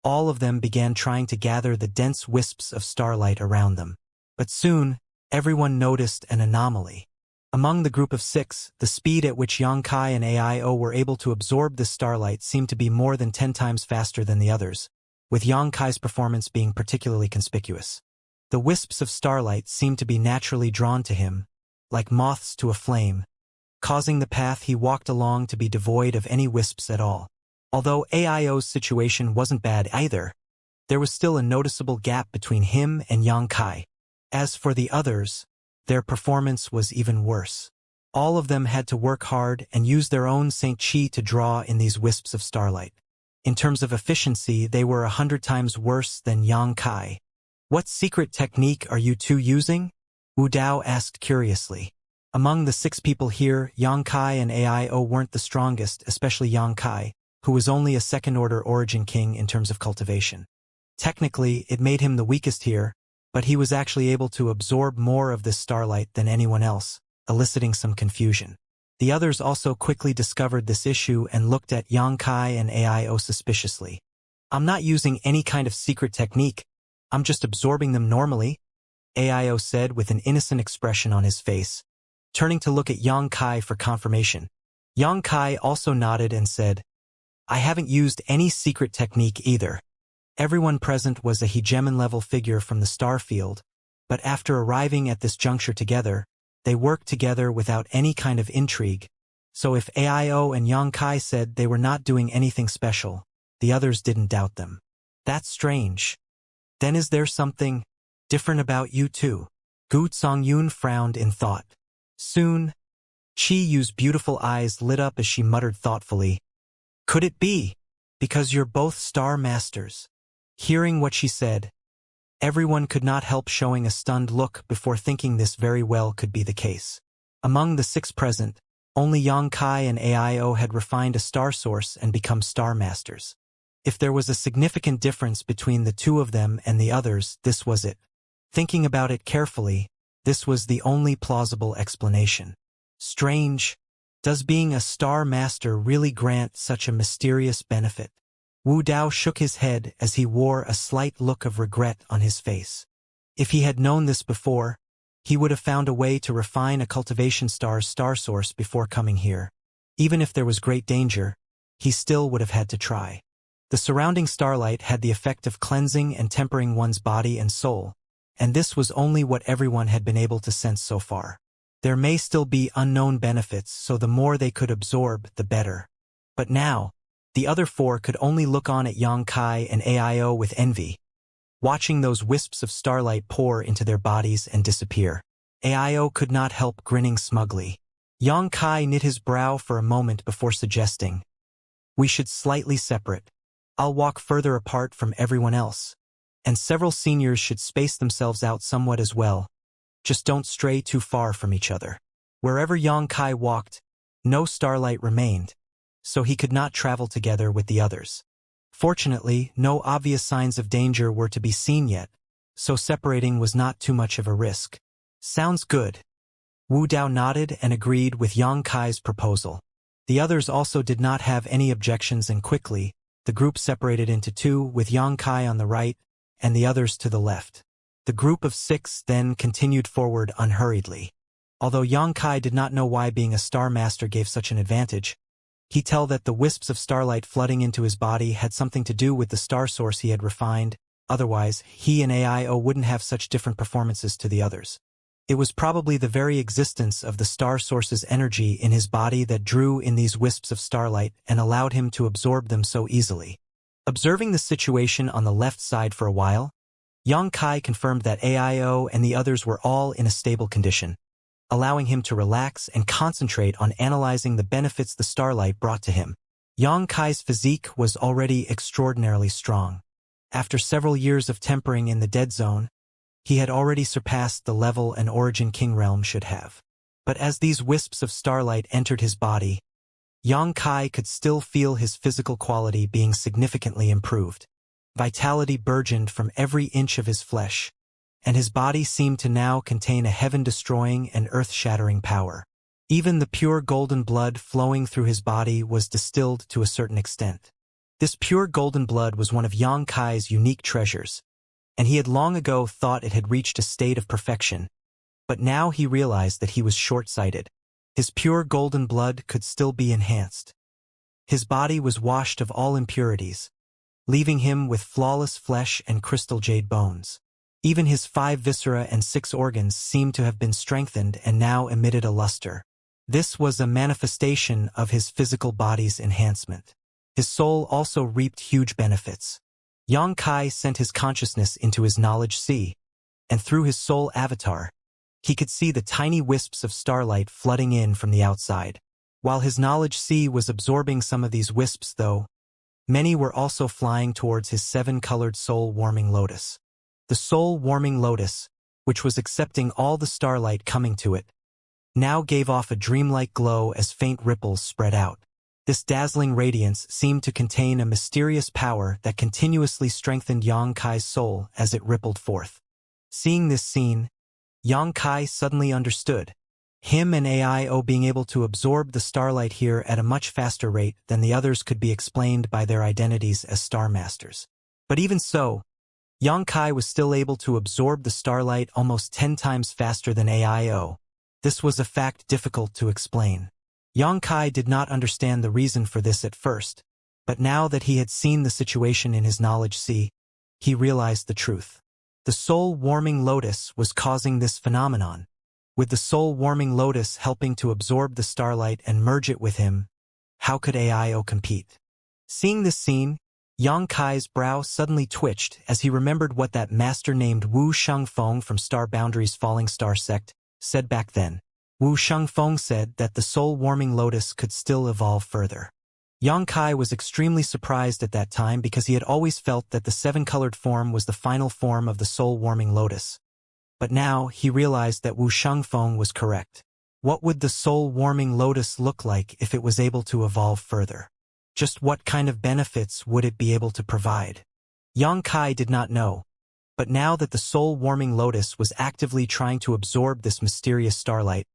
all of them began trying to gather the dense wisps of starlight around them. But soon, everyone noticed an anomaly. Among the group of 6, the speed at which Yang Kai and Aio were able to absorb this starlight seemed to be more than 10 times faster than the others, with Yang Kai's performance being particularly conspicuous. The wisps of starlight seemed to be naturally drawn to him, like moths to a flame, causing the path he walked along to be devoid of any wisps at all. Although AIO's situation wasn't bad either, there was still a noticeable gap between him and Yang Kai. As for the others, their performance was even worse. All of them had to work hard and use their own Saint Chi to draw in these wisps of starlight. In terms of efficiency, they were 100 times worse than Yang Kai. What secret technique are you two using? Wu Dao asked curiously. Among the 6 people here, Yang Kai and AIO weren't the strongest, especially Yang Kai, who was only a second-order origin king in terms of cultivation. Technically, it made him the weakest here, but he was actually able to absorb more of this starlight than anyone else, eliciting some confusion. The others also quickly discovered this issue and looked at Yang Kai and AIO suspiciously. I'm not using any kind of secret technique, I'm just absorbing them normally, AIO said with an innocent expression on his face, turning to look at Yang Kai for confirmation. Yang Kai also nodded and said, I haven't used any secret technique either. Everyone present was a hegemon-level figure from the star field, but after arriving at this juncture together, they worked together without any kind of intrigue, so if AIO and Yang Kai said they were not doing anything special, the others didn't doubt them. That's strange. Then is there something different about you two? Gu Songyun frowned in thought. Soon, Chi Yu's beautiful eyes lit up as she muttered thoughtfully, Could it be? Because you're both star masters. Hearing what she said, everyone could not help showing a stunned look before thinking this very well could be the case. Among the 6 present, only Yang Kai and AIO had refined a star source and become star masters. If there was a significant difference between the 2 of them and the others, this was it. Thinking about it carefully, this was the only plausible explanation. Strange. Does being a star master really grant such a mysterious benefit? Wu Dao shook his head as he wore a slight look of regret on his face. If he had known this before, he would have found a way to refine a cultivation star's star source before coming here. Even if there was great danger, he still would have had to try. The surrounding starlight had the effect of cleansing and tempering one's body and soul, and this was only what everyone had been able to sense so far. There may still be unknown benefits, so the more they could absorb, the better. But now, the other 4 could only look on at Yang Kai and AIO with envy, watching those wisps of starlight pour into their bodies and disappear. AIO could not help grinning smugly. Yang Kai knit his brow for a moment before suggesting, We should slightly separate. I'll walk further apart from everyone else, and several seniors should space themselves out somewhat as well. Just don't stray too far from each other. Wherever Yang Kai walked, no starlight remained, so he could not travel together with the others. Fortunately, no obvious signs of danger were to be seen yet, so separating was not too much of a risk. Sounds good. Wu Dao nodded and agreed with Yang Kai's proposal. The others also did not have any objections, and quickly, the group separated into 2, with Yang Kai on the right and the others to the left. The group of 6 then continued forward unhurriedly. Although Yang Kai did not know why being a star master gave such an advantage, he tell that the wisps of starlight flooding into his body had something to do with the star source he had refined, otherwise he and AIO wouldn't have such different performances to the others. It was probably the very existence of the star source's energy in his body that drew in these wisps of starlight and allowed him to absorb them so easily. Observing the situation on the left side for a while, Yang Kai confirmed that AIO and the others were all in a stable condition, allowing him to relax and concentrate on analyzing the benefits the starlight brought to him. Yang Kai's physique was already extraordinarily strong. After several years of tempering in the dead zone, he had already surpassed the level an Origin King realm should have. But as these wisps of starlight entered his body, Yang Kai could still feel his physical quality being significantly improved. Vitality burgeoned from every inch of his flesh, and his body seemed to now contain a heaven-destroying and earth-shattering power. Even the pure golden blood flowing through his body was distilled to a certain extent. This pure golden blood was one of Yang Kai's unique treasures, and he had long ago thought it had reached a state of perfection, but now he realized that he was short-sighted. His pure golden blood could still be enhanced. His body was washed of all impurities, leaving him with flawless flesh and crystal jade bones. Even his 5 viscera and 6 organs seemed to have been strengthened and now emitted a luster. This was a manifestation of his physical body's enhancement. his soul also reaped huge benefits. Yang Kai sent his consciousness into his knowledge sea, and through his soul avatar, he could see the tiny wisps of starlight flooding in from the outside. While his knowledge sea was absorbing some of these wisps though, many were also flying towards his seven-colored soul-warming lotus. The soul-warming lotus, which was accepting all the starlight coming to it, now gave off a dreamlike glow as faint ripples spread out. This dazzling radiance seemed to contain a mysterious power that continuously strengthened Yang Kai's soul as it rippled forth. Seeing this scene, Yang Kai suddenly understood. Him and AIO being able to absorb the starlight here at a much faster rate than the others could be explained by their identities as Star Masters. But even so, Yang Kai was still able to absorb the starlight almost 10 times faster than AIO. This was a fact difficult to explain. Yang Kai did not understand the reason for this at first, but now that he had seen the situation in his knowledge sea, he realized the truth. The soul-warming lotus was causing this phenomenon. With the soul-warming lotus helping to absorb the starlight and merge it with him, how could AIO compete? Seeing this scene, Yang Kai's brow suddenly twitched as he remembered what that master named Wu Shengfeng from Star Boundary's Falling Star sect said back then. Wu Shengfeng said that the soul-warming lotus could still evolve further. Yang Kai was extremely surprised at that time because he had always felt that the seven-colored form was the final form of the soul-warming lotus. But now he realized that Wu Shengfeng was correct. What would the soul-warming lotus look like if it was able to evolve further? Just what kind of benefits would it be able to provide? Yang Kai did not know. But now that the soul-warming lotus was actively trying to absorb this mysterious starlight,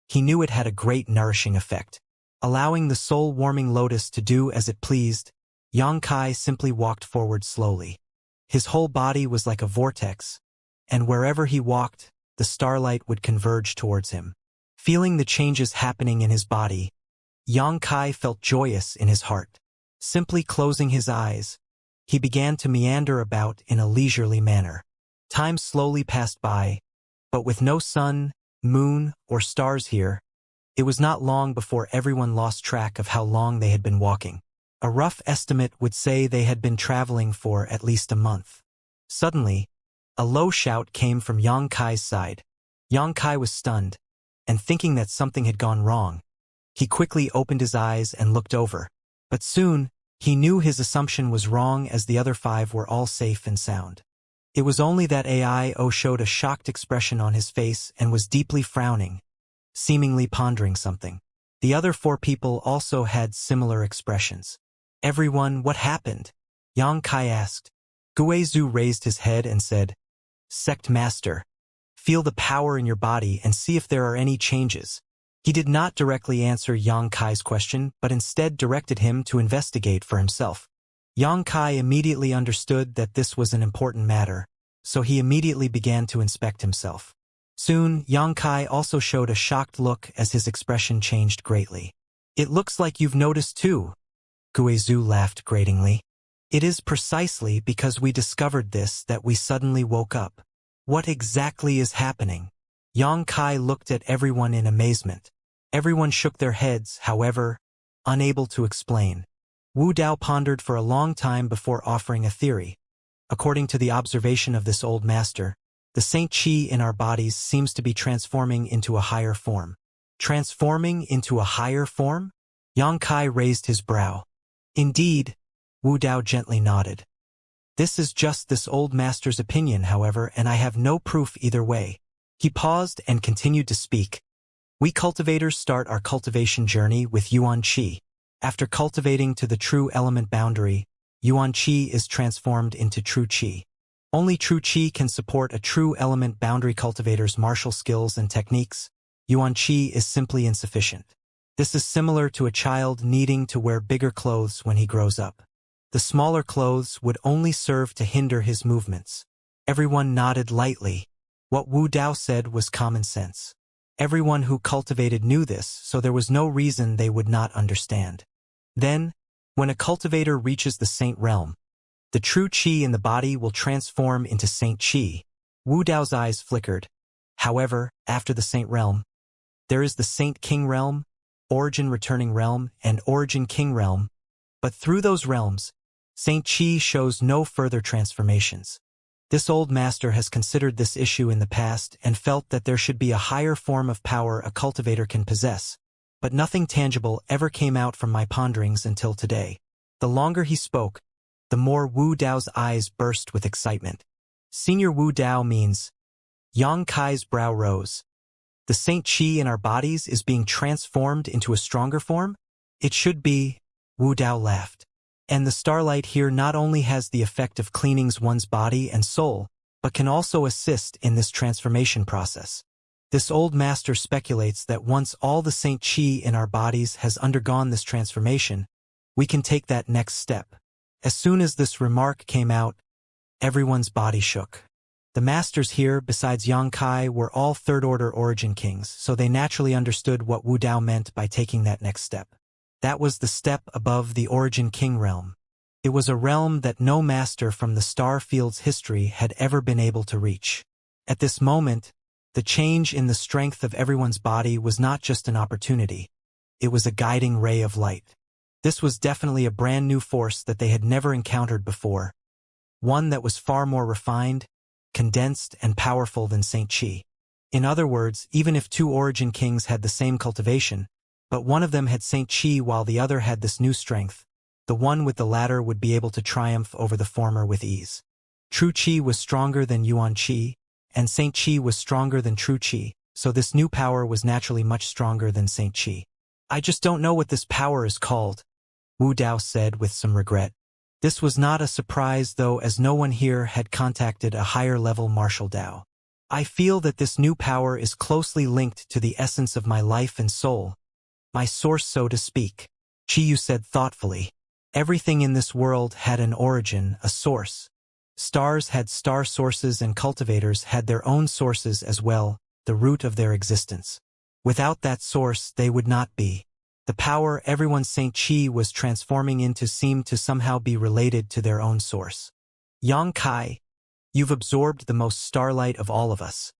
he knew it had a great nourishing effect. Allowing the soul-warming lotus to do as it pleased, Yang Kai simply walked forward slowly. His whole body was like a vortex, and wherever he walked, the starlight would converge towards him. Feeling the changes happening in his body, Yang Kai felt joyous in his heart. Simply closing his eyes, he began to meander about in a leisurely manner. Time slowly passed by, but with no sun, moon, or stars here, it was not long before everyone lost track of how long they had been walking. A rough estimate would say they had been traveling for at least a month. Suddenly, a low shout came from Yang Kai's side. Yang Kai was stunned, and thinking that something had gone wrong, he quickly opened his eyes and looked over. But soon, he knew his assumption was wrong as the other 5 were all safe and sound. It was only that AIO showed a shocked expression on his face and was deeply frowning, seemingly pondering something. The other 4 people also had similar expressions. Everyone, what happened? Yang Kai asked. Guizhu raised his head and said, Sect Master, feel the power in your body and see if there are any changes. He did not directly answer Yang Kai's question, but instead directed him to investigate for himself. Yang Kai immediately understood that this was an important matter, so he immediately began to inspect himself. Soon, Yang Kai also showed a shocked look as his expression changed greatly. It looks like you've noticed too. Guizhu laughed gratingly. It is precisely because we discovered this that we suddenly woke up. What exactly is happening? Yang Kai looked at everyone in amazement. Everyone shook their heads, however, unable to explain. Wu Dao pondered for a long time before offering a theory. According to the observation of this old master, the Saint Qi in our bodies seems to be transforming into a higher form. Transforming into a higher form? Yang Kai raised his brow. Indeed, Wu Dao gently nodded. This is just this old master's opinion, however, and I have no proof either way. He paused and continued to speak. We cultivators start our cultivation journey with Yuan Qi. After cultivating to the true element boundary, Yuan Qi is transformed into true Qi. Only true Qi can support a true element boundary cultivator's martial skills and techniques. Yuan Qi is simply insufficient. This is similar to a child needing to wear bigger clothes when he grows up. The smaller clothes would only serve to hinder his movements. Everyone nodded lightly. What Wu Dao said was common sense. Everyone who cultivated knew this, so there was no reason they would not understand. Then, when a cultivator reaches the Saint Realm, the true Qi in the body will transform into Saint Qi. Wu Dao's eyes flickered. However, after the Saint Realm, there is the Saint King Realm, Origin Returning Realm, and Origin King Realm. But through those realms, Saint Chi shows no further transformations. This old master has considered this issue in the past and felt that there should be a higher form of power a cultivator can possess, but nothing tangible ever came out from my ponderings until today. The longer he spoke, the more Wu Dao's eyes burst with excitement. Senior Wu Dao means, Yang Kai's brow rose. The Saint Chi in our bodies is being transformed into a stronger form? It should be, Wu Dao laughed. And the starlight here not only has the effect of cleaning one's body and soul, but can also assist in this transformation process. This old master speculates that once all the Saint Chi in our bodies has undergone this transformation, we can take that next step. As soon as this remark came out, everyone's body shook. The masters here, besides Yang Kai, were all third-order origin kings, so they naturally understood what Wu Dao meant by taking that next step. That was the step above the origin king realm. It was a realm that no master from the star field's history had ever been able to reach. At this moment, the change in the strength of everyone's body was not just an opportunity. It was a guiding ray of light. This was definitely a brand new force that they had never encountered before. One that was far more refined, condensed, and powerful than Saint Chi. In other words, even if two origin kings had the same cultivation, but one of them had Saint Chi while the other had this new strength, the one with the latter would be able to triumph over the former with ease. True Chi was stronger than Yuan Chi, and Saint Chi was stronger than True Chi, so this new power was naturally much stronger than Saint Chi. I just don't know what this power is called, Wu Dao said with some regret. This was not a surprise though, as no one here had contacted a higher-level martial Dao. I feel that this new power is closely linked to the essence of my life and soul, my source so to speak. Chiyu said thoughtfully. Everything in this world had an origin, a source. Stars had star sources and cultivators had their own sources as well, the root of their existence. Without that source they would not be. The power everyone's Saint Chi was transforming into seemed to somehow be related to their own source. Yang Kai, you've absorbed the most starlight of all of us.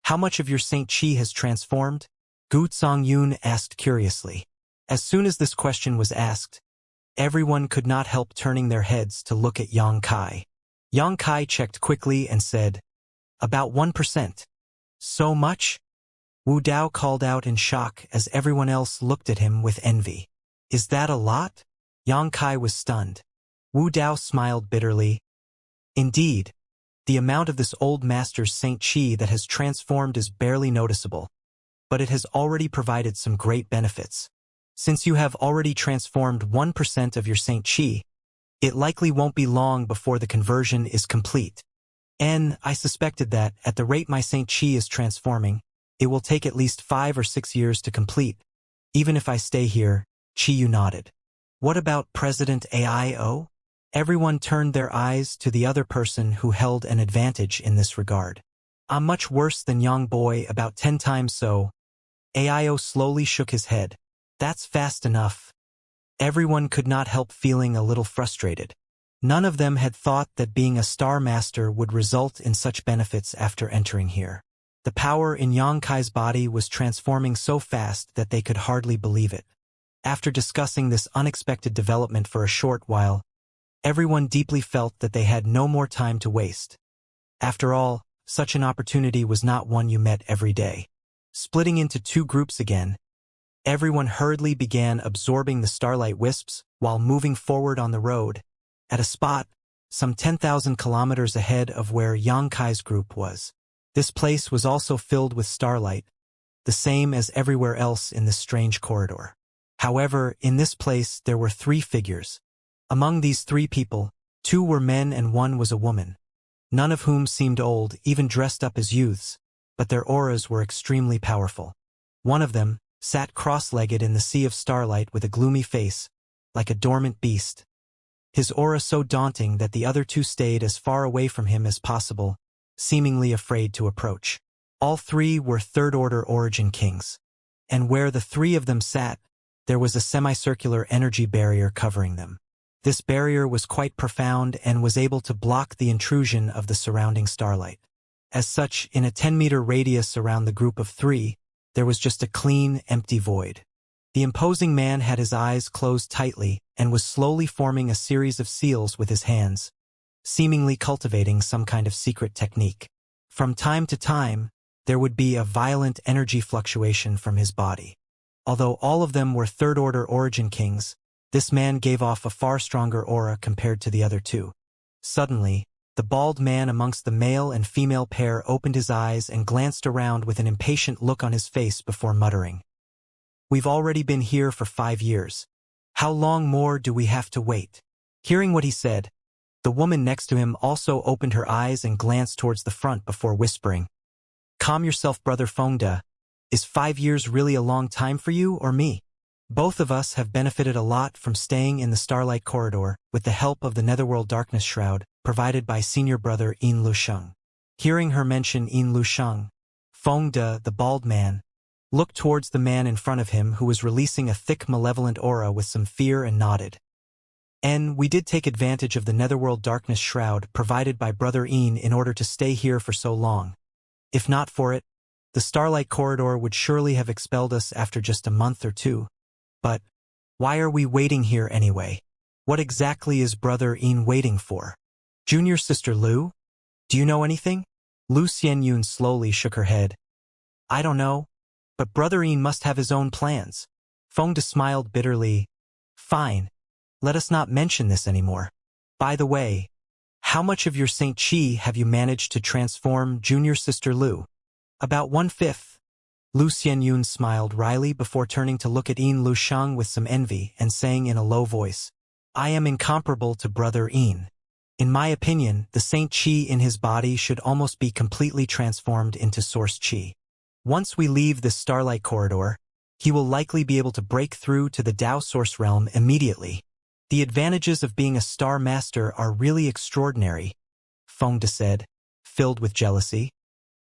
How much of your Saint Chi has transformed? Gu Zongyun asked curiously. As soon as this question was asked, everyone could not help turning their heads to look at Yang Kai. Yang Kai checked quickly and said, about 1%. So much? Wu Dao called out in shock as everyone else looked at him with envy. Is that a lot? Yang Kai was stunned. Wu Dao smiled bitterly. Indeed, the amount of this old master's Saint Chi that has transformed is barely noticeable, but it has already provided some great benefits. Since you have already transformed 1% of your Saint Chi, it likely won't be long before the conversion is complete. And I suspected that, at the rate my Saint Chi is transforming, it will take at least 5 or 6 years to complete. Even if I stay here, Chiyu nodded. What about President AIO? Everyone turned their eyes to the other person who held an advantage in this regard. I'm much worse than Yang Boy, about 10 times so. AIO slowly shook his head. That's fast enough. Everyone could not help feeling a little frustrated. None of them had thought that being a Star Master would result in such benefits after entering here. The power in Yang Kai's body was transforming so fast that they could hardly believe it. After discussing this unexpected development for a short while, everyone deeply felt that they had no more time to waste. After all, such an opportunity was not one you met every day. Splitting into two groups again, everyone hurriedly began absorbing the starlight wisps while moving forward on the road, at a spot some 10,000 kilometers ahead of where Yang Kai's group was. This place was also filled with starlight, the same as everywhere else in this strange corridor. However, in this place there were 3 figures. Among these 3 people, 2 were men and 1 was a woman, none of whom seemed old, even dressed up as youths, but their auras were extremely powerful. One of them sat cross-legged in the sea of starlight with a gloomy face, like a dormant beast. His aura so daunting that the other 2 stayed as far away from him as possible, seemingly afraid to approach. All 3 were third-order origin kings, and where the 3 of them sat, there was a semicircular energy barrier covering them. This barrier was quite profound and was able to block the intrusion of the surrounding starlight. As such, in a 10-meter radius around the group of 3, there was just a clean, empty void. The imposing man had his eyes closed tightly and was slowly forming a series of seals with his hands, seemingly cultivating some kind of secret technique. From time to time, there would be a violent energy fluctuation from his body. Although all of them were third-order origin kings, this man gave off a far stronger aura compared to the other two. Suddenly, the bald man amongst the male and female pair opened his eyes and glanced around with an impatient look on his face before muttering, "We've already been here for 5 years. How long more do we have to wait?" Hearing what he said, the woman next to him also opened her eyes and glanced towards the front before whispering, "Calm yourself, Brother Fengde. Is 5 years really a long time for you or me? Both of us have benefited a lot from staying in the Starlight Corridor with the help of the Netherworld Darkness Shroud provided by senior brother Yin Lusheng." Hearing her mention Yin Lusheng, Fengde, the bald man, looked towards the man in front of him who was releasing a thick malevolent aura with some fear and nodded. "And we did take advantage of the Netherworld Darkness Shroud provided by Brother Yin in order to stay here for so long. If not for it, the Starlight Corridor would surely have expelled us after just a month or two. But why are we waiting here anyway? What exactly is Brother Yin waiting for? Junior Sister Lu? Do you know anything?" Lu Xianyun slowly shook her head. "I don't know, but Brother Yin must have his own plans." Fengde smiled bitterly. "Fine. Let us not mention this anymore. By the way, how much of your Saint Chi have you managed to transform, Junior Sister Lu?" "About 1/5. Lu Xianyun smiled wryly before turning to look at Yin Lusheng with some envy and saying in a low voice, "I am incomparable to Brother Yin. In my opinion, the Saint Chi in his body should almost be completely transformed into Source Chi. Once we leave this Starlight Corridor, he will likely be able to break through to the Tao Source realm immediately. The advantages of being a Star Master are really extraordinary," Fengde said, filled with jealousy.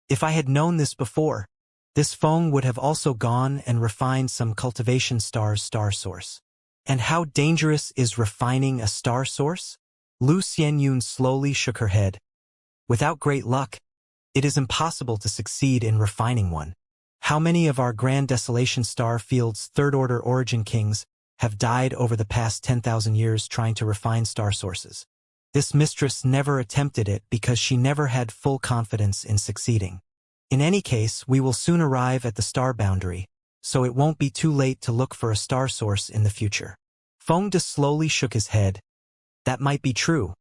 "If I had known this before, this Feng would have also gone and refined some Cultivation Star's star source." "And how dangerous is refining a star source?" Lu Xianyun slowly shook her head. "Without great luck, it is impossible to succeed in refining one. How many of our Grand Desolation Star Field's third-order origin kings have died over the past 10,000 years trying to refine star sources? This mistress never attempted it because she never had full confidence in succeeding. In any case, we will soon arrive at the star boundary, so it won't be too late to look for a star source in the future." Fengde slowly shook his head. "That might be true,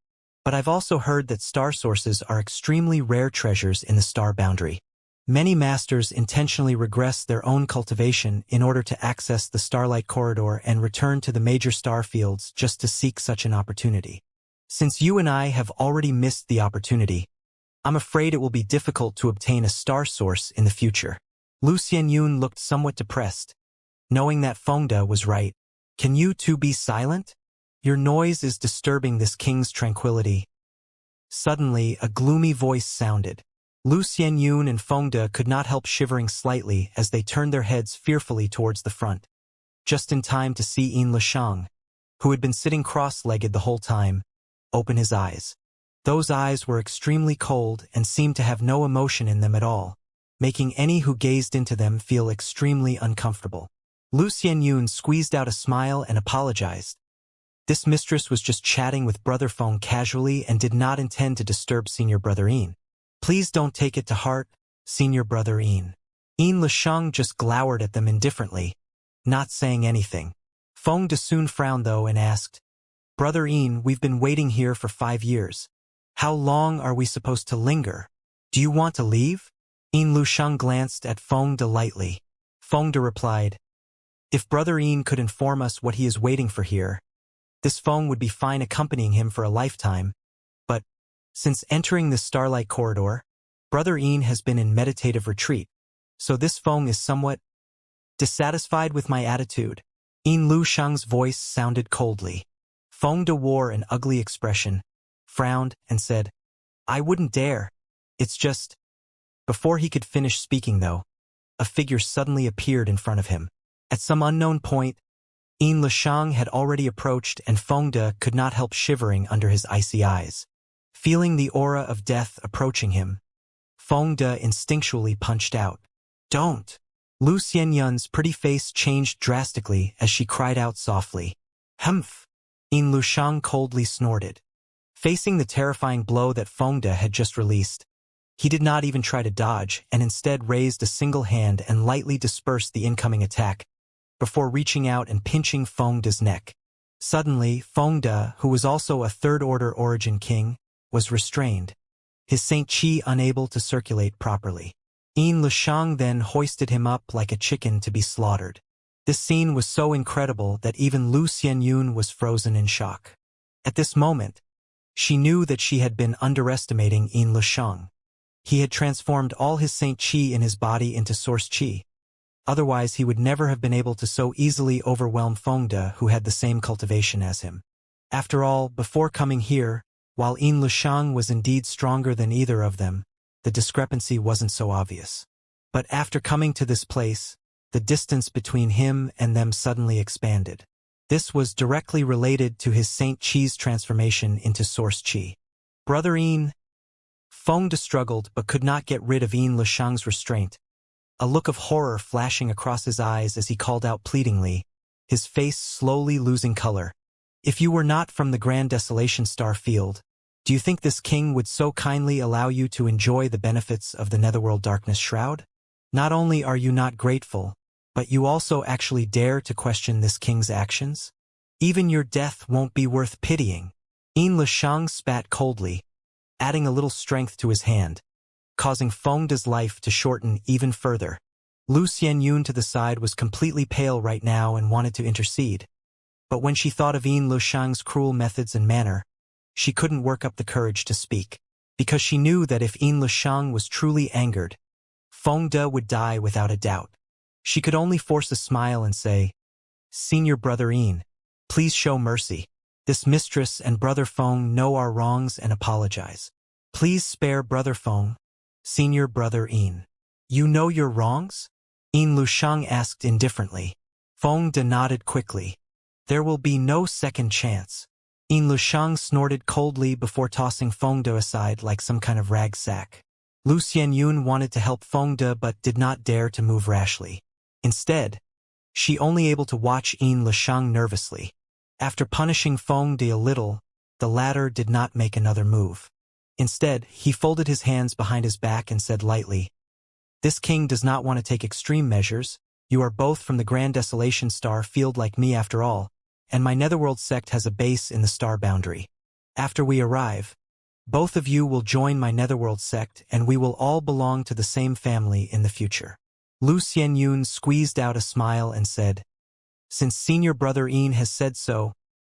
but I've also heard that star sources are extremely rare treasures in the star boundary. Many masters intentionally regress their own cultivation in order to access the Starlight Corridor and return to the major star fields just to seek such an opportunity. Since you and I have already missed the opportunity, I'm afraid it will be difficult to obtain a star source in the future." Lu Xianyun looked somewhat depressed, knowing that Fengde was right. "Can you two be silent? Your noise is disturbing this king's tranquility." Suddenly, a gloomy voice sounded. Lu Xianyun and Fengde could not help shivering slightly as they turned their heads fearfully towards the front, just in time to see Yin Lusheng, who had been sitting cross-legged the whole time, open his eyes. Those eyes were extremely cold and seemed to have no emotion in them at all, making any who gazed into them feel extremely uncomfortable. Lu Xianyun squeezed out a smile and apologized. This mistress was just chatting with Brother Feng casually and did not intend to disturb Senior Brother Yin. "Please don't take it to heart, Senior Brother Yin." Yin Lusheng just glowered at them indifferently, not saying anything. Fengde soon frowned though and asked, "Brother Yin, we've been waiting here for 5 years. How long are we supposed to linger? Do you want to leave?" Yin Lusheng glanced at Fengde lightly. Fengde replied, "If Brother Yin could inform us what he is waiting for here, this Feng would be fine accompanying him for a lifetime, but since entering the Starlight Corridor, Brother Yin has been in meditative retreat, so this Feng is somewhat dissatisfied with my attitude." Yin Lusheng's voice sounded coldly. Fengde wore an ugly expression, frowned, and said, "I wouldn't dare. It's just—" Before he could finish speaking though, a figure suddenly appeared in front of him. At some unknown point, Yin Lusheng had already approached and Fengde could not help shivering under his icy eyes. Feeling the aura of death approaching him, Fengde instinctually punched out. "Don't!" Lu Xianyun's pretty face changed drastically as she cried out softly. Humph! Yin Lushang coldly snorted. Facing the terrifying blow that Fengde had just released, he did not even try to dodge and instead raised a single hand and lightly dispersed the incoming attack, before reaching out and pinching Fengde's neck. Suddenly, Fengde, who was also a third-order origin king, was restrained, his Saint Qi unable to circulate properly. Yin Lushang then hoisted him up like a chicken to be slaughtered. This scene was so incredible that even Lu Xianyun was frozen in shock. At this moment, she knew that she had been underestimating Yin Lushang. He had transformed all his Saint Qi in his body into Source Qi. Otherwise, he would never have been able to so easily overwhelm Fengde, who had the same cultivation as him. After all, before coming here, while Yin Lushang was indeed stronger than either of them, the discrepancy wasn't so obvious. But after coming to this place, the distance between him and them suddenly expanded. This was directly related to his Saint Qi's transformation into Source Qi. Brother Yin. Fengde struggled but could not get rid of Yin Lushang's restraint, a look of horror flashing across his eyes as he called out pleadingly, his face slowly losing color. If you were not from the Grand Desolation Star Field, do you think this king would so kindly allow you to enjoy the benefits of the Netherworld Darkness Shroud? Not only are you not grateful, but you also actually dare to question this king's actions? Even your death won't be worth pitying. Yin Lushang spat coldly, adding a little strength to his hand, causing Fengde's life to shorten even further. Lu Xianyun to the side was completely pale right now and wanted to intercede. But when she thought of Yin Lushang's cruel methods and manner, she couldn't work up the courage to speak, because she knew that if Yin Lushang was truly angered, Fengde would die without a doubt. She could only force a smile and say, Senior Brother Yin, please show mercy. This mistress and Brother Feng know our wrongs and apologize. Please spare Brother Feng, Senior Brother Yin. You know your wrongs? Yin Lushang asked indifferently. Fengde nodded quickly. There will be no second chance. Yin Lushang snorted coldly before tossing Fengde aside like some kind of rag sack. Lu Xianyun wanted to help Fengde but did not dare to move rashly. Instead, she only able to watch Yin Lushang nervously. After punishing Fengde a little, the latter did not make another move. Instead, he folded his hands behind his back and said lightly, This king does not want to take extreme measures. You are both from the Grand Desolation Star Field like me after all, and my Netherworld sect has a base in the star boundary. After we arrive, both of you will join my Netherworld sect and we will all belong to the same family in the future. Lu Xianyun squeezed out a smile and said, Since Senior Brother Yin has said so,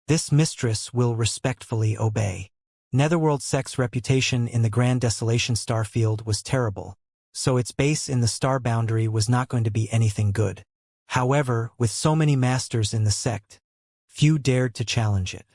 this mistress will respectfully obey. Netherworld sect's reputation in the Grand Desolation Star Field was terrible, so its base in the star boundary was not going to be anything good. However, with so many masters in the sect, few dared to challenge it.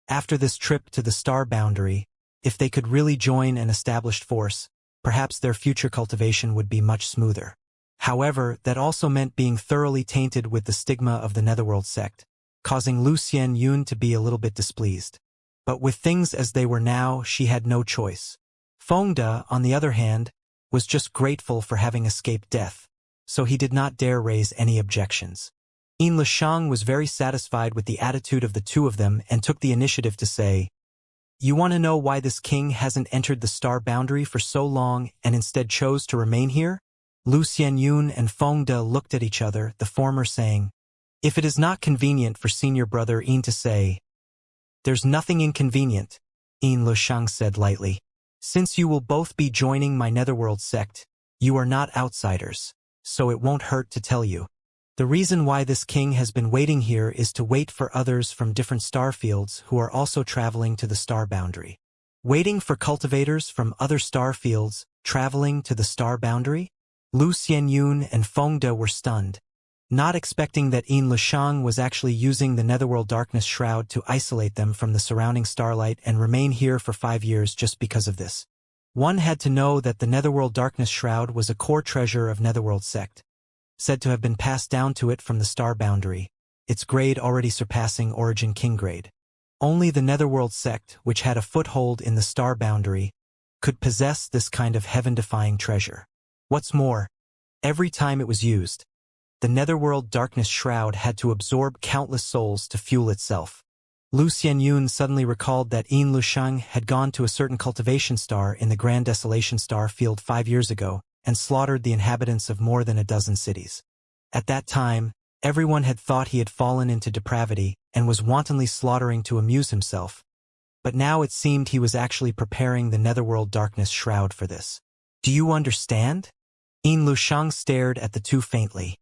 After this trip to the star boundary, if they could really join an established force, perhaps their future cultivation would be much smoother. However, that also meant being thoroughly tainted with the stigma of the Netherworld sect, causing Lu Xianyun to be a little bit displeased. But with things as they were now, she had no choice. Fengde, on the other hand, was just grateful for having escaped death, so he did not dare raise any objections. Yin Lushang was very satisfied with the attitude of the two of them and took the initiative to say, You want to know why this king hasn't entered the star boundary for so long and instead chose to remain here? Lu Xianyun and Fengde looked at each other, the former saying, If it is not convenient for Senior Brother Yin to say, There's nothing inconvenient, Yin Lushang said lightly. Since you will both be joining my Netherworld sect, you are not outsiders, so it won't hurt to tell you. The reason why this king has been waiting here is to wait for others from different star fields who are also traveling to the star boundary. Waiting for cultivators from other star fields traveling to the star boundary? Lu Xianyun and Fengde were stunned, not expecting that Yin Lushang was actually using the Netherworld Darkness Shroud to isolate them from the surrounding starlight and remain here for 5 years just because of this. One had to know that the Netherworld Darkness Shroud was a core treasure of Netherworld sect, said to have been passed down to it from the star boundary, its grade already surpassing Origin King grade. Only the Netherworld sect, which had a foothold in the star boundary, could possess this kind of heaven-defying treasure. What's more, every time it was used, the netherworld darkness shroud had to absorb countless souls to fuel itself. Lu Xianyun suddenly recalled that Yin Lusheng had gone to a certain cultivation star in the Grand Desolation star field 5 years ago and slaughtered the inhabitants of more than a dozen cities. At that time, everyone had thought he had fallen into depravity and was wantonly slaughtering to amuse himself. But now it seemed he was actually preparing the netherworld darkness shroud for this. Do you understand? Yin Lusheng stared at the two faintly.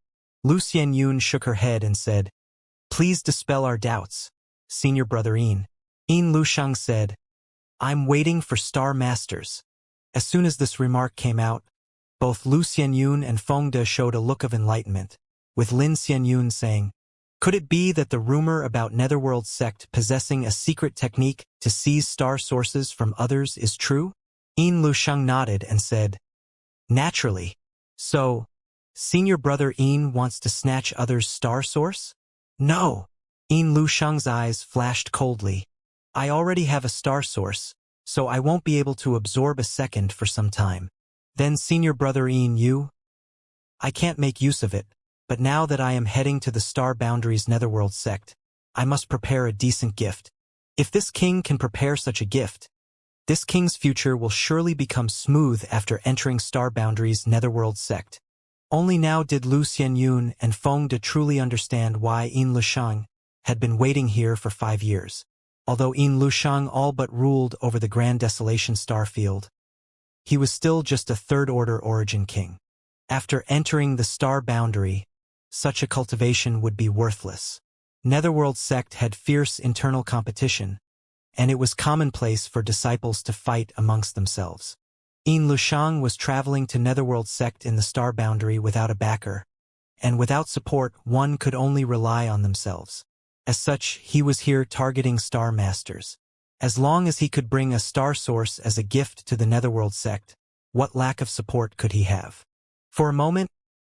Lu Xianyun shook her head and said, "Please dispel our doubts, Senior Brother Yin." Yin Lusheng said, "I'm waiting for Star Masters." As soon as this remark came out, both Lu Xianyun and Fengde showed a look of enlightenment, with Lin Xianyun saying, "Could it be that the rumor about Netherworld sect possessing a secret technique to seize star sources from others is true?" Yin Lusheng nodded and said, "Naturally. So, Senior Brother Yin wants to snatch others' star source?" "No." Yin Lusheng's eyes flashed coldly. "I already have a star source, so I won't be able to absorb a second for some time. Then Senior Brother Yin, I can't make use of it, but now that I am heading to the Star Boundaries Netherworld sect, I must prepare a decent gift. If this king can prepare such a gift, this king's future will surely become smooth after entering Star Boundaries Netherworld sect." Only now did Lu Xianyun and Fengde truly understand why Yin Lusheng had been waiting here for 5 years. Although Yin Lusheng all but ruled over the Grand Desolation star field, he was still just a third-order origin king. After entering the star boundary, such a cultivation would be worthless. Netherworld sect had fierce internal competition, and it was commonplace for disciples to fight amongst themselves. Yin Lusheng was traveling to Netherworld sect in the star boundary without a backer, and without support one could only rely on themselves. As such, he was here targeting star masters. As long as he could bring a star source as a gift to the Netherworld sect, what lack of support could he have? For a moment,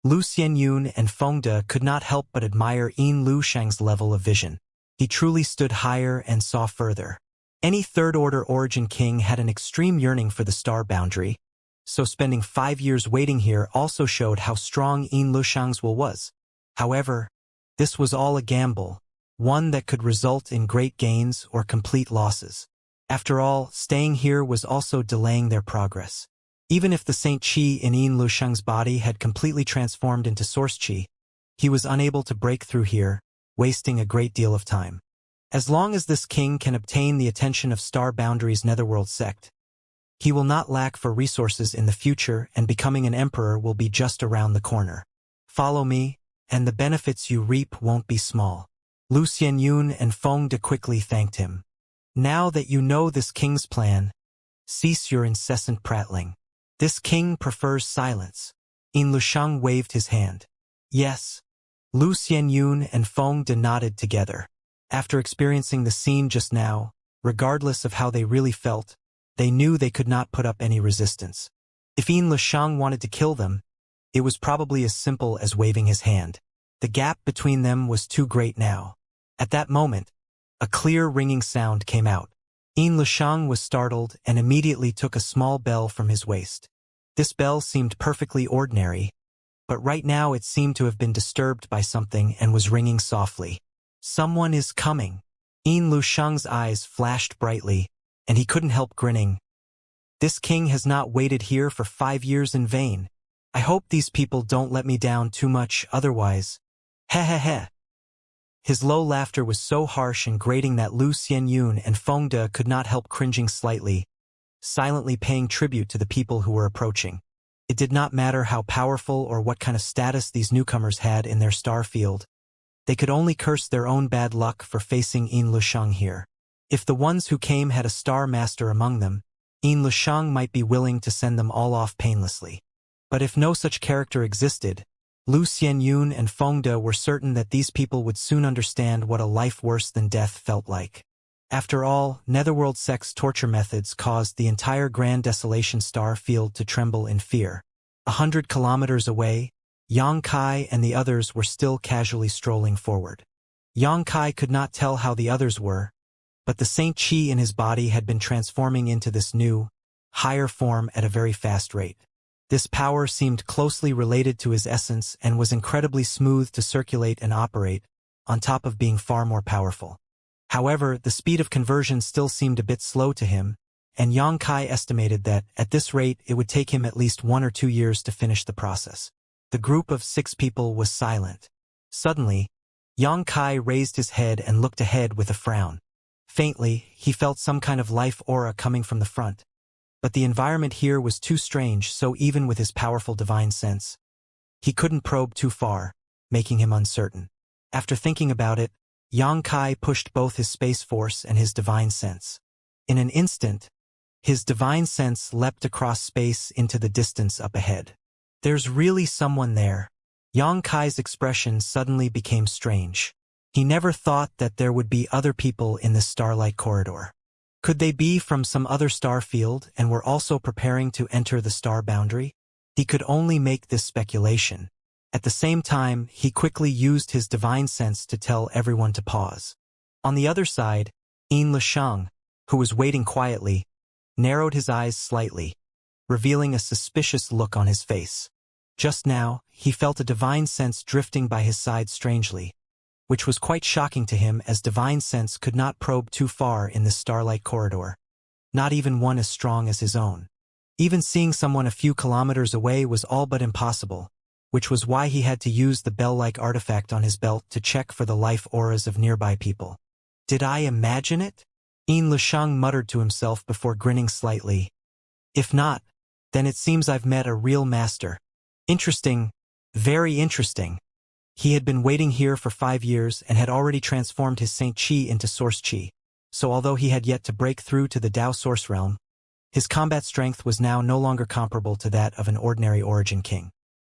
Lu Xianyun and Fengde could not help but admire Yin Lusheng's level of vision. He truly stood higher and saw further. Any third-order origin king had an extreme yearning for the star boundary, so spending 5 years waiting here also showed how strong Yin Lusheng's will was. However, this was all a gamble, one that could result in great gains or complete losses. After all, staying here was also delaying their progress. Even if the Saint Qi in Yin Lusheng's body had completely transformed into Source Qi, he was unable to break through here, wasting a great deal of time. As long as this king can obtain the attention of Star Boundaries Netherworld sect, he will not lack for resources in the future, and becoming an emperor will be just around the corner. Follow me, and the benefits you reap won't be small. Lu Xianyun and Fengde quickly thanked him. Now that you know this king's plan, cease your incessant prattling. This king prefers silence. Yin Lusheng waved his hand. Yes. Lu Xianyun and Fengde nodded together. After experiencing the scene just now, regardless of how they really felt, they knew they could not put up any resistance. If Yin Lusheng wanted to kill them, it was probably as simple as waving his hand. The gap between them was too great now. At that moment, a clear ringing sound came out. Yin Lusheng was startled and immediately took a small bell from his waist. This bell seemed perfectly ordinary, but right now it seemed to have been disturbed by something and was ringing softly. Someone is coming. Yin Lusheng's eyes flashed brightly, and he couldn't help grinning. This king has not waited here for 5 years in vain. I hope these people don't let me down too much otherwise. Heh heh heh. His low laughter was so harsh and grating that Lu Xianyun and Fengde could not help cringing slightly, silently paying tribute to the people who were approaching. It did not matter how powerful or what kind of status these newcomers had in their star field. They could only curse their own bad luck for facing Yin Lusheng here. If the ones who came had a star master among them, Yin Lusheng might be willing to send them all off painlessly. But if no such character existed, Lu Xianyun and Fengde were certain that these people would soon understand what a life worse than death felt like. After all, Netherworld sect's torture methods caused the entire Grand Desolation star field to tremble in fear. 100 kilometers away, Yang Kai and the others were still casually strolling forward. Yang Kai could not tell how the others were, but the Saint Qi in his body had been transforming into this new, higher form at a very fast rate. This power seemed closely related to his essence and was incredibly smooth to circulate and operate, on top of being far more powerful. However, the speed of conversion still seemed a bit slow to him, and Yang Kai estimated that, at this rate, it would take him at least 1 or 2 years to finish the process. The group of 6 people was silent. Suddenly, Yang Kai raised his head and looked ahead with a frown. Faintly, he felt some kind of life aura coming from the front. But the environment here was too strange, so even with his powerful divine sense, he couldn't probe too far, making him uncertain. After thinking about it, Yang Kai pushed both his space force and his divine sense. In an instant, his divine sense leapt across space into the distance up ahead. There's really someone there. Yang Kai's expression suddenly became strange. He never thought that there would be other people in this starlight corridor. Could they be from some other star field and were also preparing to enter the star boundary? He could only make this speculation. At the same time, he quickly used his divine sense to tell everyone to pause. On the other side, Yin Lisheng, who was waiting quietly, narrowed his eyes slightly, revealing a suspicious look on his face. Just now, he felt a divine sense drifting by his side strangely, which was quite shocking to him as divine sense could not probe too far in this starlight corridor, not even one as strong as his own. Even seeing someone a few kilometers away was all but impossible, which was why he had to use the bell-like artifact on his belt to check for the life auras of nearby people. Did I imagine it? Yin Lisheng muttered to himself before grinning slightly. If not, then it seems I've met a real master. Interesting, very interesting. He had been waiting here for 5 years and had already transformed his Saint Qi into Source Qi, so although he had yet to break through to the Dao Source realm, his combat strength was now no longer comparable to that of an ordinary Origin King.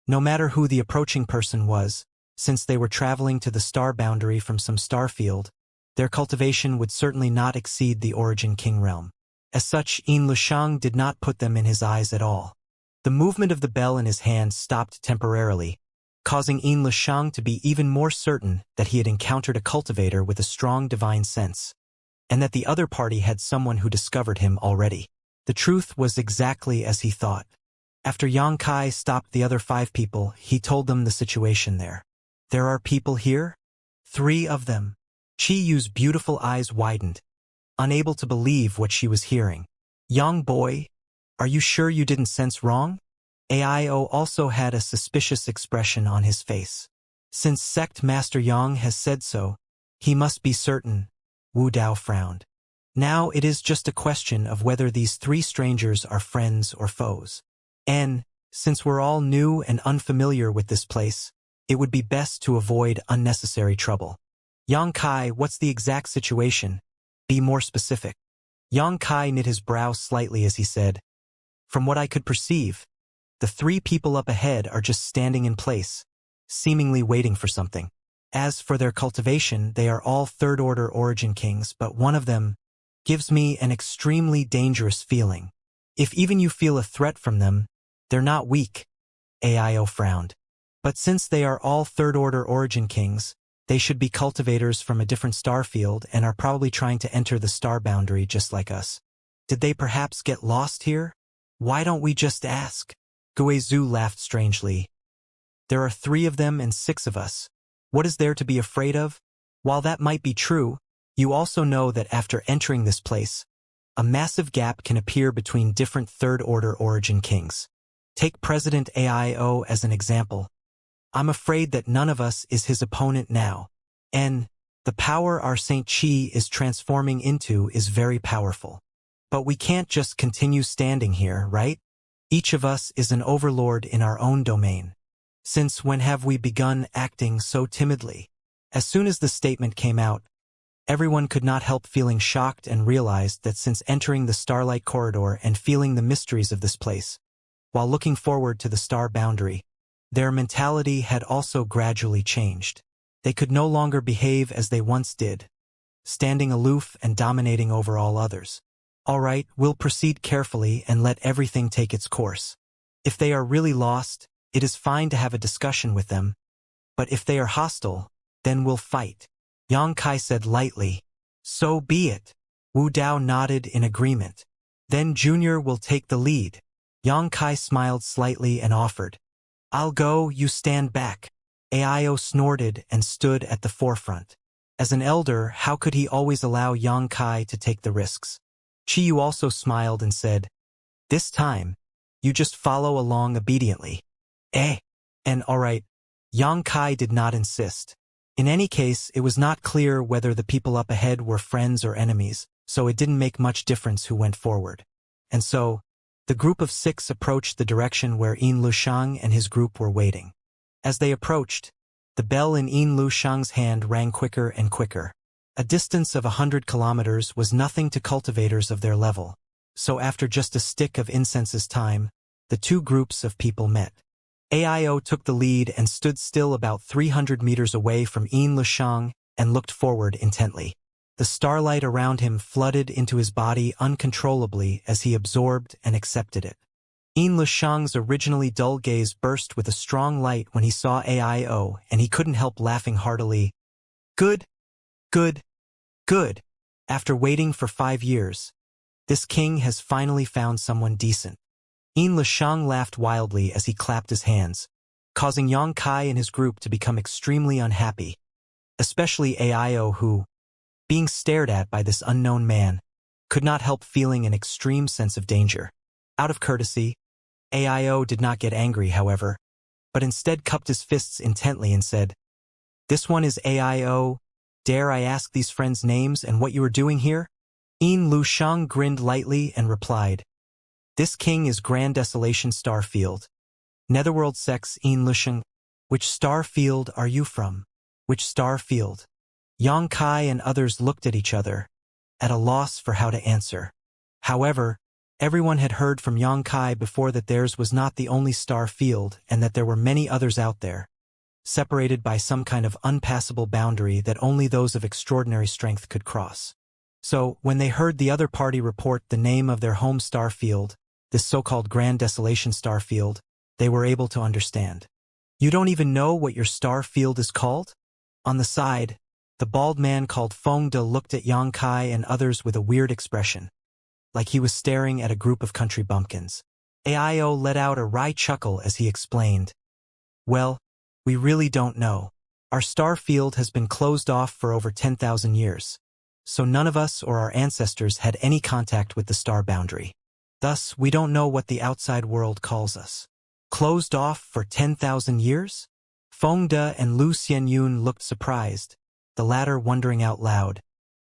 No matter who the approaching person was, since they were traveling to the star boundary from some star field, their cultivation would certainly not exceed the Origin King realm. As such, Yin Lisheng did not put them in his eyes at all. The movement of the bell in his hand stopped temporarily, causing Yin Lisheng to be even more certain that he had encountered a cultivator with a strong divine sense, and that the other party had someone who discovered him already. The truth was exactly as he thought. After Yang Kai stopped the other 5 people, he told them the situation there. There are people here? 3 of them. Qi Yu's beautiful eyes widened, unable to believe what she was hearing. Young boy, are you sure you didn't sense wrong? Aio also had a suspicious expression on his face. Since Sect Master Yang has said so, he must be certain. Wu Dao frowned. Now it is just a question of whether these 3 strangers are friends or foes. And, since we're all new and unfamiliar with this place, it would be best to avoid unnecessary trouble. Yang Kai, what's the exact situation? Be more specific. Yang Kai knit his brow slightly as he said, From what I could perceive, the 3 people up ahead are just standing in place, seemingly waiting for something. As for their cultivation, they are all third-order Origin Kings, but one of them gives me an extremely dangerous feeling. If even you feel a threat from them, they're not weak. Aio frowned. But since they are all third-order Origin Kings, they should be cultivators from a different star field and are probably trying to enter the star boundary just like us. Did they perhaps get lost here? Why don't we just ask? Guizhu laughed strangely. There are 3 of them and 6 of us. What is there to be afraid of? While that might be true, you also know that after entering this place, a massive gap can appear between different third-order Origin Kings. Take President Aio as an example. I'm afraid that none of us is his opponent now, and the power our Saint Qi is transforming into is very powerful. But we can't just continue standing here, right? Each of us is an overlord in our own domain. Since when have we begun acting so timidly? As soon as the statement came out, everyone could not help feeling shocked and realized that since entering the starlight corridor and feeling the mysteries of this place, while looking forward to the star boundary, their mentality had also gradually changed. They could no longer behave as they once did, standing aloof and dominating over all others. All right, we'll proceed carefully and let everything take its course. If they are really lost, it is fine to have a discussion with them, but if they are hostile, then we'll fight. Yang Kai said lightly. So be it. Wu Dao nodded in agreement. Then Junior will take the lead. Yang Kai smiled slightly and offered. I'll go, you stand back. Ao snorted and stood at the forefront. As an elder, how could he always allow Yang Kai to take the risks? Chiyu also smiled and said, this time, you just follow along obediently. And alright, Yang Kai did not insist. In any case, it was not clear whether the people up ahead were friends or enemies, so it didn't make much difference who went forward. And so, the group of 6 approached the direction where Yin Lushang and his group were waiting. As they approached, the bell in Yin Lushang's hand rang quicker and quicker. A distance of 100 kilometers was nothing to cultivators of their level, so after just a stick of incense's time, the two groups of people met. Ao took the lead and stood still about 300 meters away from Yin Lushang and looked forward intently. The starlight around him flooded into his body uncontrollably as he absorbed and accepted it. Yin Lushang's originally dull gaze burst with a strong light when he saw Ao, and he couldn't help laughing heartily. Good. After waiting for 5 years, this king has finally found someone decent. Yin Lushang laughed wildly as he clapped his hands, causing Yang Kai and his group to become extremely unhappy, especially Ao who, being stared at by this unknown man, could not help feeling an extreme sense of danger. Out of courtesy, Ao did not get angry, however, but instead cupped his fists intently and said, This one is Ao. Dare I ask these friends' names and what you are doing here? Yin Lushang grinned lightly and replied, This king is Grand Desolation Starfield. Netherworld sex Yin Lushang. Which starfield are you from? Which starfield? Yang Kai and others looked at each other, at a loss for how to answer. However, everyone had heard from Yang Kai before that theirs was not the only star field and that there were many others out there, separated by some kind of unpassable boundary that only those of extraordinary strength could cross. So, when they heard the other party report the name of their home star field, this so-called Grand Desolation star field, they were able to understand. You don't even know what your star field is called? On the side, the bald man called Feng De looked at Yang Kai and others with a weird expression, like he was staring at a group of country bumpkins. Ao let out a wry chuckle as he explained, Well, we really don't know. Our star field has been closed off for over 10,000 years, so none of us or our ancestors had any contact with the star boundary. Thus, we don't know what the outside world calls us. Closed off for 10,000 years? Feng De and Lu Xianyun looked surprised, the latter wondering out loud.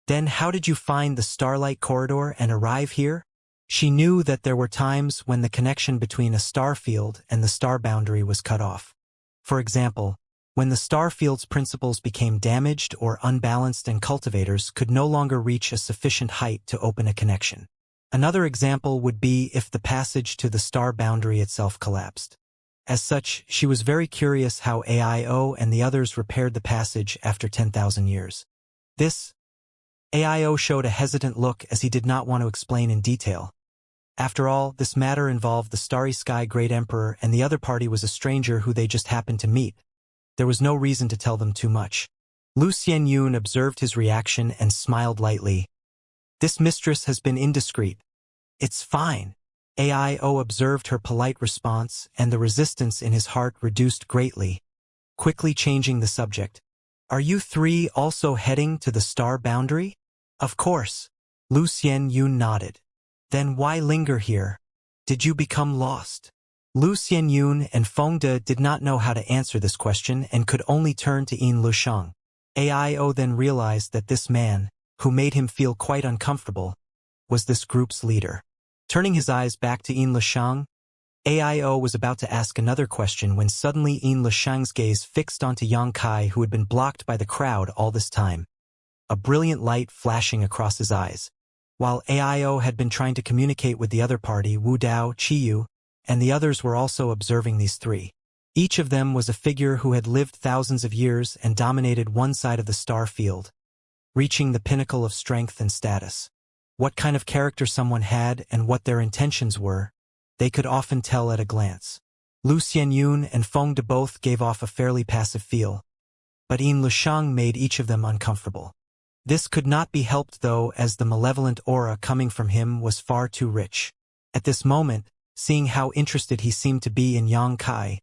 Then how did you find the starlight corridor and arrive here? She knew that there were times when the connection between a star field and the star boundary was cut off. For example, when the star field's principles became damaged or unbalanced and cultivators could no longer reach a sufficient height to open a connection. Another example would be if the passage to the star boundary itself collapsed. As such, she was very curious how Ao and the others repaired the passage after 10,000 years. Ao showed a hesitant look as he did not want to explain in detail. After all, this matter involved the Starry Sky Great Emperor and the other party was a stranger who they just happened to meet. There was no reason to tell them too much. Lu Xianyun observed his reaction and smiled lightly. This mistress has been indiscreet. It's fine. Ao observed her polite response and the resistance in his heart reduced greatly, quickly changing the subject. Are you 3 also heading to the star boundary? Of course. Lu Xianyun nodded. Then why linger here? Did you become lost? Lu Xianyun and Feng De did not know how to answer this question and could only turn to Yin Lushang. Ao then realized that this man, who made him feel quite uncomfortable, was this group's leader. Turning his eyes back to Yin Lushang, Ao was about to ask another question when suddenly Yin Lushang's gaze fixed onto Yang Kai, who had been blocked by the crowd all this time, a brilliant light flashing across his eyes. While Ao had been trying to communicate with the other party, Wu Dao, Chiyu, and the others were also observing these 3. Each of them was a figure who had lived thousands of years and dominated one side of the star field, reaching the pinnacle of strength and status. What kind of character someone had and what their intentions were, they could often tell at a glance. Lu Xianyun and Feng De both gave off a fairly passive feel, but Yin Lushang made each of them uncomfortable. This could not be helped though, as the malevolent aura coming from him was far too rich. At this moment, seeing how interested he seemed to be in Yang Kai.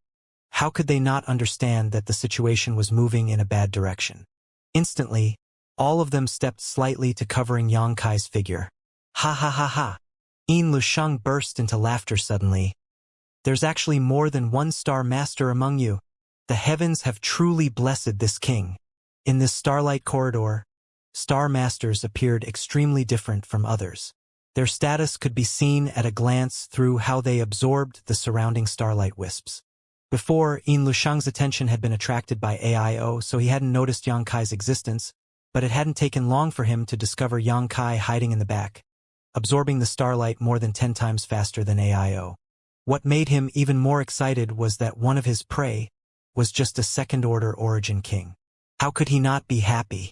How could they not understand that the situation was moving in a bad direction? Instantly, all of them stepped slightly to covering Yang Kai's figure. Ha ha ha ha! Yin Lusheng burst into laughter suddenly. There's actually more than one star master among you. The heavens have truly blessed this king. In this starlight corridor, star masters appeared extremely different from others. Their status could be seen at a glance through how they absorbed the surrounding starlight wisps. Before, Yin Lusheng's attention had been attracted by AIO, so he hadn't noticed Yang Kai's existence, but it hadn't taken long for him to discover Yang Kai hiding in the back, absorbing the starlight more than 10 times faster than AIO. What made him even more excited was that one of his prey was just a second-order origin king. How could he not be happy?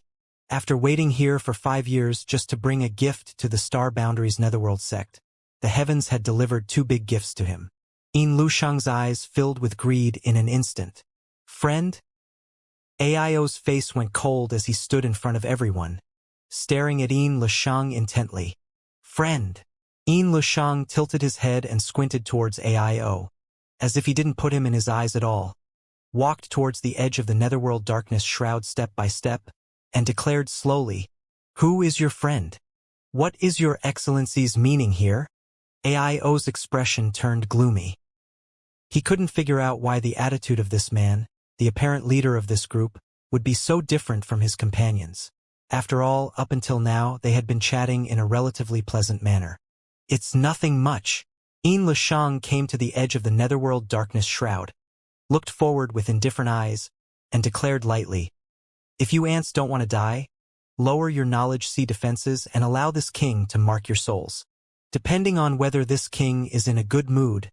After waiting here for 5 years just to bring a gift to the Star Boundaries Netherworld sect, the heavens had delivered 2 big gifts to him. Yin Lusheng's eyes filled with greed in an instant. Friend? AIO's face went cold as he stood in front of everyone, staring at Yin Lusheng intently. Friend. Yin Lusheng tilted his head and squinted towards AIO, as if he didn't put him in his eyes at all, walked towards the edge of the Netherworld darkness shroud step by step, and declared slowly, "Who is your friend? What is your excellency's meaning here?" AIO's expression turned gloomy. He couldn't figure out why the attitude of this man, the apparent leader of this group, would be so different from his companions. After all, up until now, they had been chatting in a relatively pleasant manner. It's nothing much. Yin Lusheng came to the edge of the Netherworld darkness shroud, looked forward with indifferent eyes, and declared lightly, "If you ants don't want to die, lower your knowledge C defenses and allow this king to mark your souls. Depending on whether this king is in a good mood,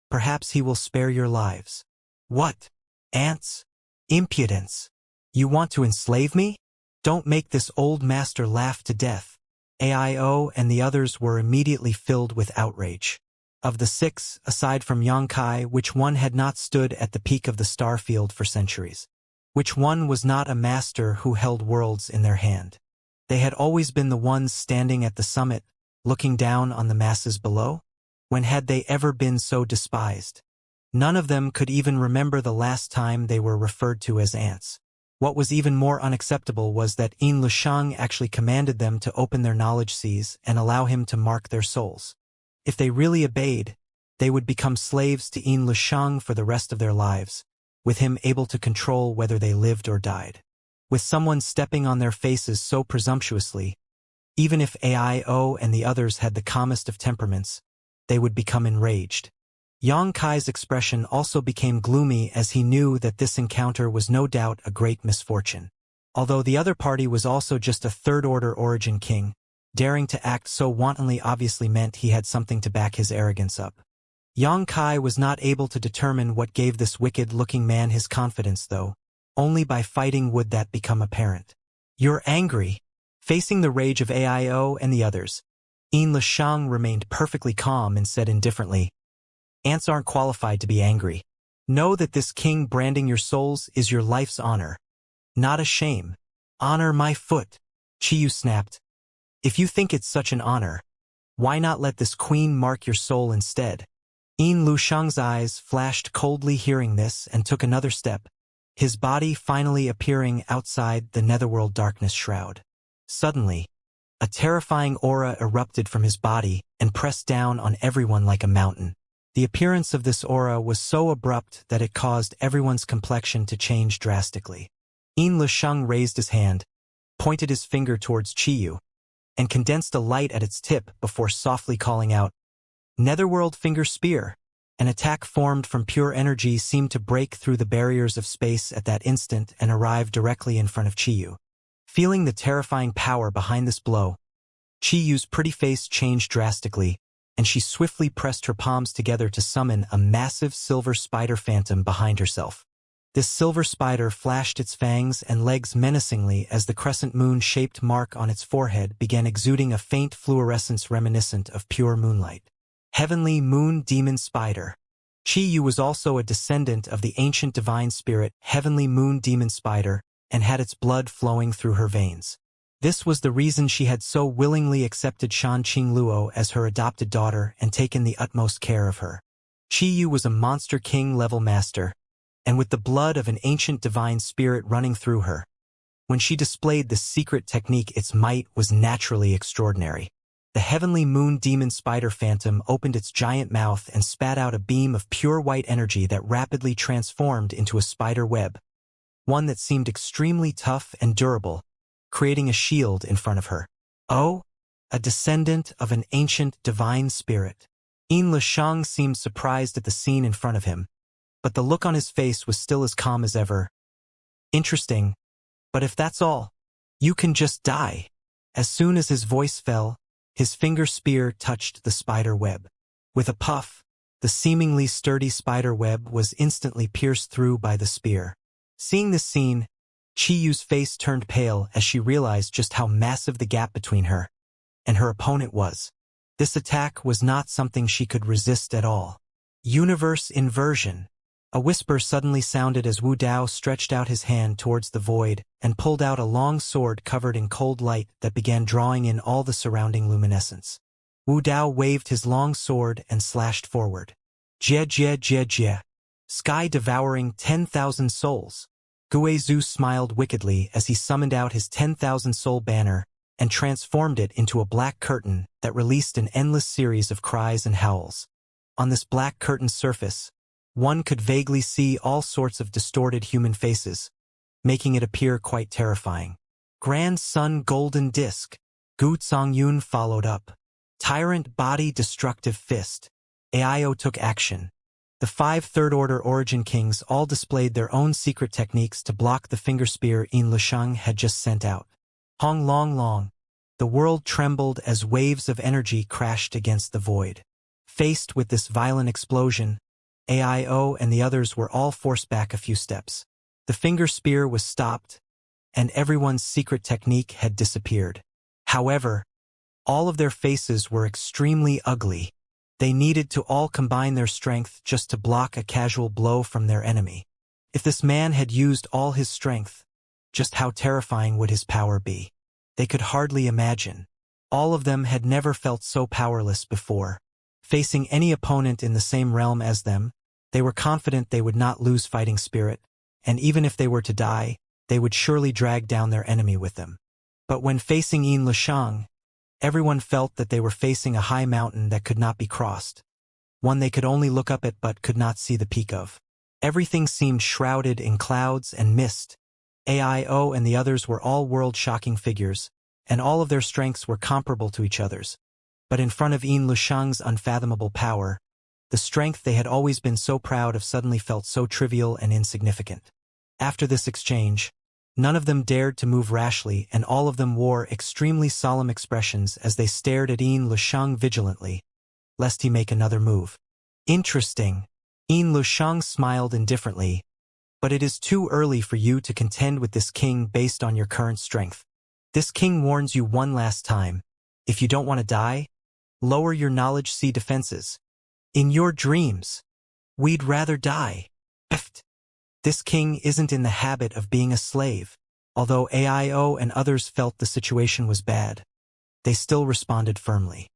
perhaps he will spare your lives." What? Ants? Impudence. You want to enslave me? Don't make this old master laugh to death. AIO and the others were immediately filled with outrage. Of the 6, aside from Yang Kai, which one had not stood at the peak of the star field for centuries? Which one was not a master who held worlds in their hand? They had always been the ones standing at the summit, looking down on the masses below? When had they ever been so despised? None of them could even remember the last time they were referred to as ants. What was even more unacceptable was that Yin Lusheng actually commanded them to open their knowledge seas and allow him to mark their souls. If they really obeyed, they would become slaves to Yin Lusheng for the rest of their lives, with him able to control whether they lived or died. With someone stepping on their faces so presumptuously, even if AIO and the others had the calmest of temperaments, they would become enraged. Yang Kai's expression also became gloomy as he knew that this encounter was no doubt a great misfortune. Although the other party was also just a third-order origin king, daring to act so wantonly obviously meant he had something to back his arrogance up. Yang Kai was not able to determine what gave this wicked-looking man his confidence though. Only by fighting would that become apparent. "You're angry." Facing the rage of AIO and the others, Yin Lusheng remained perfectly calm and said indifferently, "Ants aren't qualified to be angry. Know that this king branding your souls is your life's honor. Not a shame. Honor my foot." Chiyu snapped. "If you think it's such an honor, why not let this queen mark your soul instead?" Yin Lusheng's eyes flashed coldly hearing this and took another step, his body finally appearing outside the netherworld darkness shroud. Suddenly, a terrifying aura erupted from his body and pressed down on everyone like a mountain. The appearance of this aura was so abrupt that it caused everyone's complexion to change drastically. Yin Lusheng raised his hand, pointed his finger towards Chiyu, and condensed a light at its tip before softly calling out, "Netherworld Finger Spear." An attack formed from pure energy seemed to break through the barriers of space at that instant and arrive directly in front of Chiyu. Feeling the terrifying power behind this blow, Chiyu's pretty face changed drastically, and she swiftly pressed her palms together to summon a massive silver spider phantom behind herself. This silver spider flashed its fangs and legs menacingly as the crescent moon-shaped mark on its forehead began exuding a faint fluorescence reminiscent of pure moonlight. Heavenly Moon Demon Spider. Chiyu was also a descendant of the ancient divine spirit Heavenly Moon Demon Spider and had its blood flowing through her veins. This was the reason she had so willingly accepted Shan Qingluo as her adopted daughter and taken the utmost care of her. Qi Yu was a monster king-level master, and with the blood of an ancient divine spirit running through her. When she displayed this secret technique, its might was naturally extraordinary. The heavenly moon demon spider phantom opened its giant mouth and spat out a beam of pure white energy that rapidly transformed into a spider web, one that seemed extremely tough and durable, creating a shield in front of her. Oh, a descendant of an ancient divine spirit. Yin Lishang seemed surprised at the scene in front of him, but the look on his face was still as calm as ever. Interesting, but if that's all, you can just die. As soon as his voice fell, his finger spear touched the spider web. With a puff, the seemingly sturdy spider web was instantly pierced through by the spear. Seeing this scene, Qi Yu's face turned pale as she realized just how massive the gap between her and her opponent was. This attack was not something she could resist at all. Universe inversion. A whisper suddenly sounded as Wu Dao stretched out his hand towards the void and pulled out a long sword covered in cold light that began drawing in all the surrounding luminescence. Wu Dao waved his long sword and slashed forward. Jie jie jie jie. Sky devouring 10,000 souls. Guizhu smiled wickedly as he summoned out his 10,000 soul banner and transformed it into a black curtain that released an endless series of cries and howls. On this black curtain's surface, one could vaguely see all sorts of distorted human faces, making it appear quite terrifying. Grand Sun Golden Disc. Gu Zongyun followed up. Tyrant Body Destructive Fist. Aio took action. The 5 third-order origin kings all displayed their own secret techniques to block the finger spear Yin Lishang had just sent out. Hong Long Long. The world trembled as waves of energy crashed against the void. Faced with this violent explosion, Aio and the others were all forced back a few steps. The finger spear was stopped, and everyone's secret technique had disappeared. However, all of their faces were extremely ugly. They needed to all combine their strength just to block a casual blow from their enemy. If this man had used all his strength, just how terrifying would his power be? They could hardly imagine. All of them had never felt so powerless before. Facing any opponent in the same realm as them, they were confident they would not lose fighting spirit, and even if they were to die, they would surely drag down their enemy with them. But when facing Yin Lishang, everyone felt that they were facing a high mountain that could not be crossed, one they could only look up at but could not see the peak of. Everything seemed shrouded in clouds and mist. Aio and the others were all world-shocking figures, and all of their strengths were comparable to each other's. But in front of Yin Lishang's unfathomable power, the strength they had always been so proud of suddenly felt so trivial and insignificant. After this exchange, none of them dared to move rashly, and all of them wore extremely solemn expressions as they stared at Yin Lishang vigilantly, lest he make another move. Interesting. Yin Lishang smiled indifferently. But it is too early for you to contend with this king based on your current strength. This king warns you one last time. If you don't want to die, lower your knowledge C defenses. In your dreams, we'd rather die. Pfft. This king isn't in the habit of being a slave. Although Aio and others felt the situation was bad, they still responded firmly.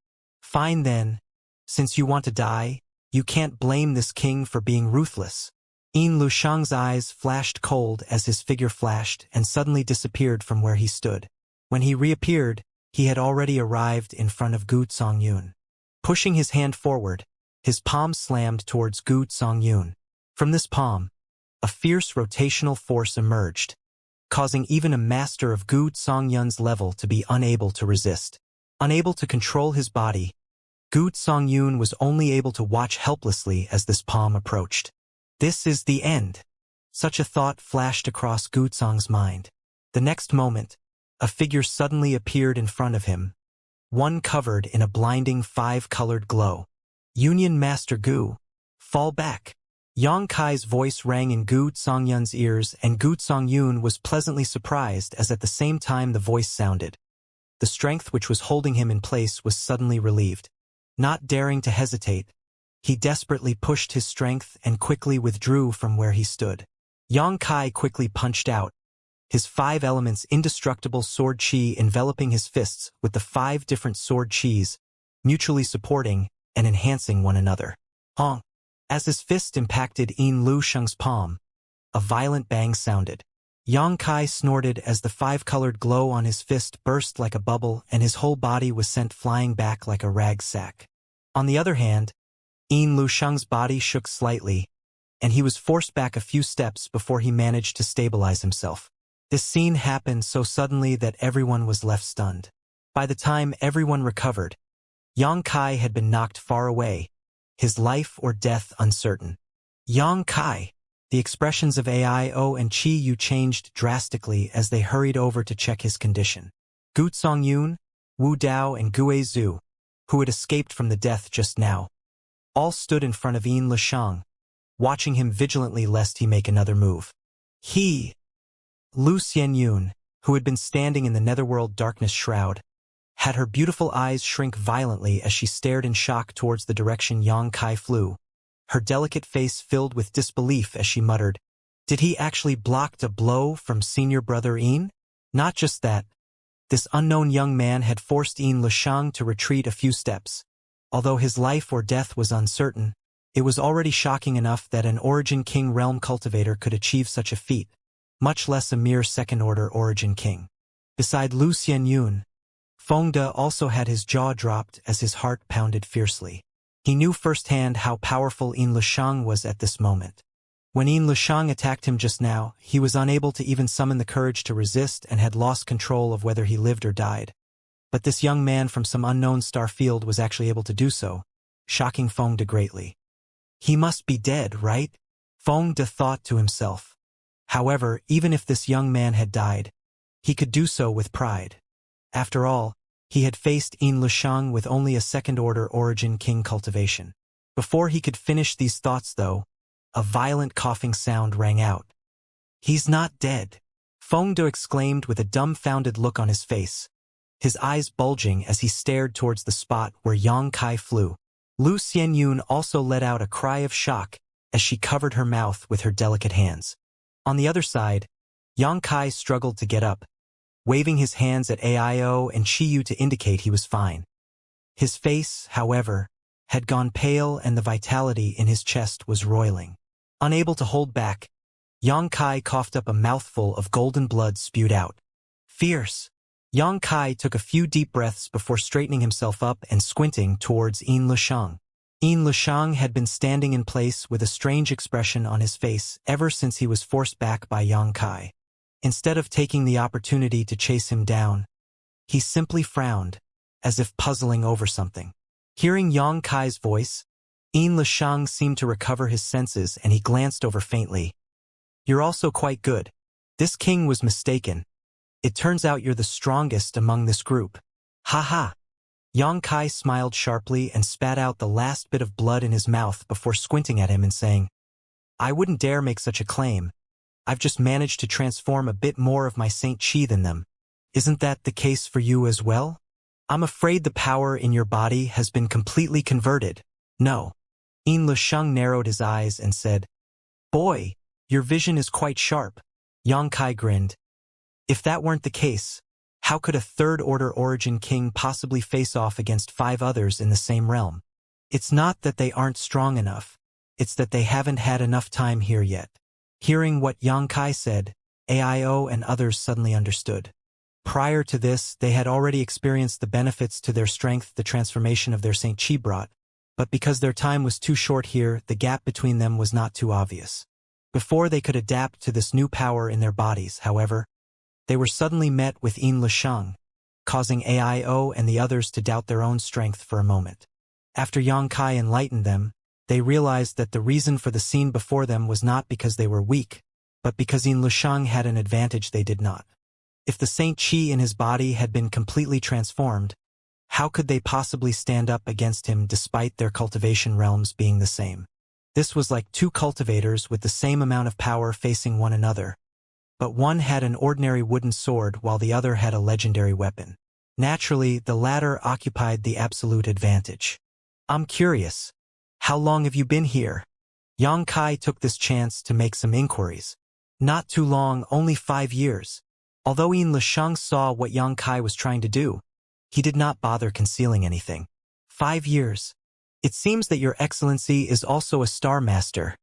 Fine then. Since you want to die, you can't blame this king for being ruthless. Yin Lishang's eyes flashed cold as his figure flashed and suddenly disappeared from where he stood. When he reappeared, he had already arrived in front of Gu Zongyun. Pushing his hand forward, his palm slammed towards Gu Zongyun. From this palm, a fierce rotational force emerged, causing even a master of Gu Zongyun's level to be unable to resist. Unable to control his body, Gu Zongyun was only able to watch helplessly as this palm approached. This is the end. Such a thought flashed across Gu Zong's mind. The next moment, a figure suddenly appeared in front of him, one covered in a blinding 5-colored glow. Union Master Gu, fall back. Yang Kai's voice rang in Gu Zongyun's ears, and Gu Zongyun was pleasantly surprised as at the same time the voice sounded. The strength which was holding him in place was suddenly relieved. Not daring to hesitate, he desperately pushed his strength and quickly withdrew from where he stood. Yang Kai quickly punched out, his 5 elements indestructible sword chi enveloping his fists with the 5 different sword chis, mutually supporting and enhancing one another. Honk! As his fist impacted Yin Lu Sheng's palm, a violent bang sounded. Yang Kai snorted as the 5-colored glow on his fist burst like a bubble and his whole body was sent flying back like a rag sack. On the other hand, Yin Lu Sheng's body shook slightly, and he was forced back a few steps before he managed to stabilize himself. This scene happened so suddenly that everyone was left stunned. By the time everyone recovered, Yang Kai had been knocked far away, his life or death uncertain. Yang Kai! The expressions of AIO and Chi Yu changed drastically as they hurried over to check his condition. Gu Zongyun, Wu Dao and Gue Zhu, who had escaped from the death just now, all stood in front of Yin Lishang, watching him vigilantly lest he make another move. Lu Xianyun, who had been standing in the netherworld darkness shroud, had her beautiful eyes shrink violently as she stared in shock towards the direction Yang Kai flew, her delicate face filled with disbelief as she muttered, "Did he actually block a blow from senior brother Yin?" Not just that, this unknown young man had forced Yin Lishang to retreat a few steps. Although his life or death was uncertain, it was already shocking enough that an Origin King realm cultivator could achieve such a feat, much less a mere second-order Origin King. Beside Lu Xianyun, Feng De also had his jaw dropped as his heart pounded fiercely. He knew firsthand how powerful Yin Lishang was at this moment. When Yin Lishang attacked him just now, he was unable to even summon the courage to resist and had lost control of whether he lived or died. But this young man from some unknown star field was actually able to do so, shocking Feng De greatly. He must be dead, right? Feng De thought to himself. However, even if this young man had died, he could do so with pride. After all, he had faced Yin Lishang with only a second-order Origin King cultivation. Before he could finish these thoughts, though, a violent coughing sound rang out. "He's not dead," Feng De exclaimed with a dumbfounded look on his face, his eyes bulging as he stared towards the spot where Yang Kai flew. Lu Xianyun also let out a cry of shock as she covered her mouth with her delicate hands. On the other side, Yang Kai struggled to get up, waving his hands at AIO and Chi Yu to indicate he was fine. His face, however, had gone pale and the vitality in his chest was roiling. Unable to hold back, Yang Kai coughed up a mouthful of golden blood spewed out. Fierce! Yang Kai took a few deep breaths before straightening himself up and squinting towards Yin Lishang. Yin Lishang had been standing in place with a strange expression on his face ever since he was forced back by Yang Kai. Instead of taking the opportunity to chase him down, he simply frowned, as if puzzling over something. Hearing Yang Kai's voice, Yin Lishang seemed to recover his senses and he glanced over faintly. "You're also quite good. This king was mistaken. It turns out you're the strongest among this group." "Ha ha!" Yang Kai smiled sharply and spat out the last bit of blood in his mouth before squinting at him and saying, "I wouldn't dare make such a claim. I've just managed to transform a bit more of my Saint Chi than them. Isn't that the case for you as well? I'm afraid the power in your body has been completely converted." "No." Yin Lishang narrowed his eyes and said, "Boy, your vision is quite sharp." Yang Kai grinned. "If that weren't the case, how could a third-order Origin King possibly face off against 5 others in the same realm? It's not that they aren't strong enough, it's that they haven't had enough time here yet." Hearing what Yang Kai said, AIO and others suddenly understood. Prior to this, they had already experienced the benefits to their strength the transformation of their Saint Chi brought, but because their time was too short here, the gap between them was not too obvious. Before they could adapt to this new power in their bodies, however, they were suddenly met with Yin Lishang, causing AIO and the others to doubt their own strength for a moment. After Yang Kai enlightened them, they realized that the reason for the scene before them was not because they were weak, but because Yin Lishang had an advantage they did not. If the Saint Chi in his body had been completely transformed, how could they possibly stand up against him despite their cultivation realms being the same? This was like 2 cultivators with the same amount of power facing one another, but one had an ordinary wooden sword while the other had a legendary weapon. Naturally, the latter occupied the absolute advantage. "I'm curious. How long have you been here?" Yang Kai took this chance to make some inquiries. Not too long, only 5 years. Although Yin Lisheng saw what Yang Kai was trying to do, he did not bother concealing anything. 5 years. It seems that your excellency is also a star master,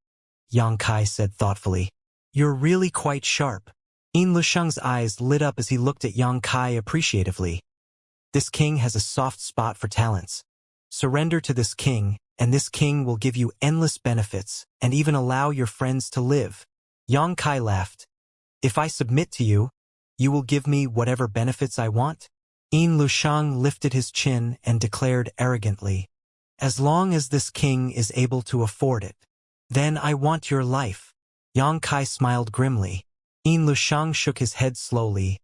Yang Kai said thoughtfully. You're really quite sharp. Yin Lisheng's eyes lit up as he looked at Yang Kai appreciatively. This king has a soft spot for talents. Surrender to this king, and this king will give you endless benefits and even allow your friends to live. Yang Kai laughed. If I submit to you, you will give me whatever benefits I want? Yin Lisheng lifted his chin and declared arrogantly, as long as this king is able to afford it. Then I want your life. Yang Kai smiled grimly. Yin Lisheng shook his head slowly.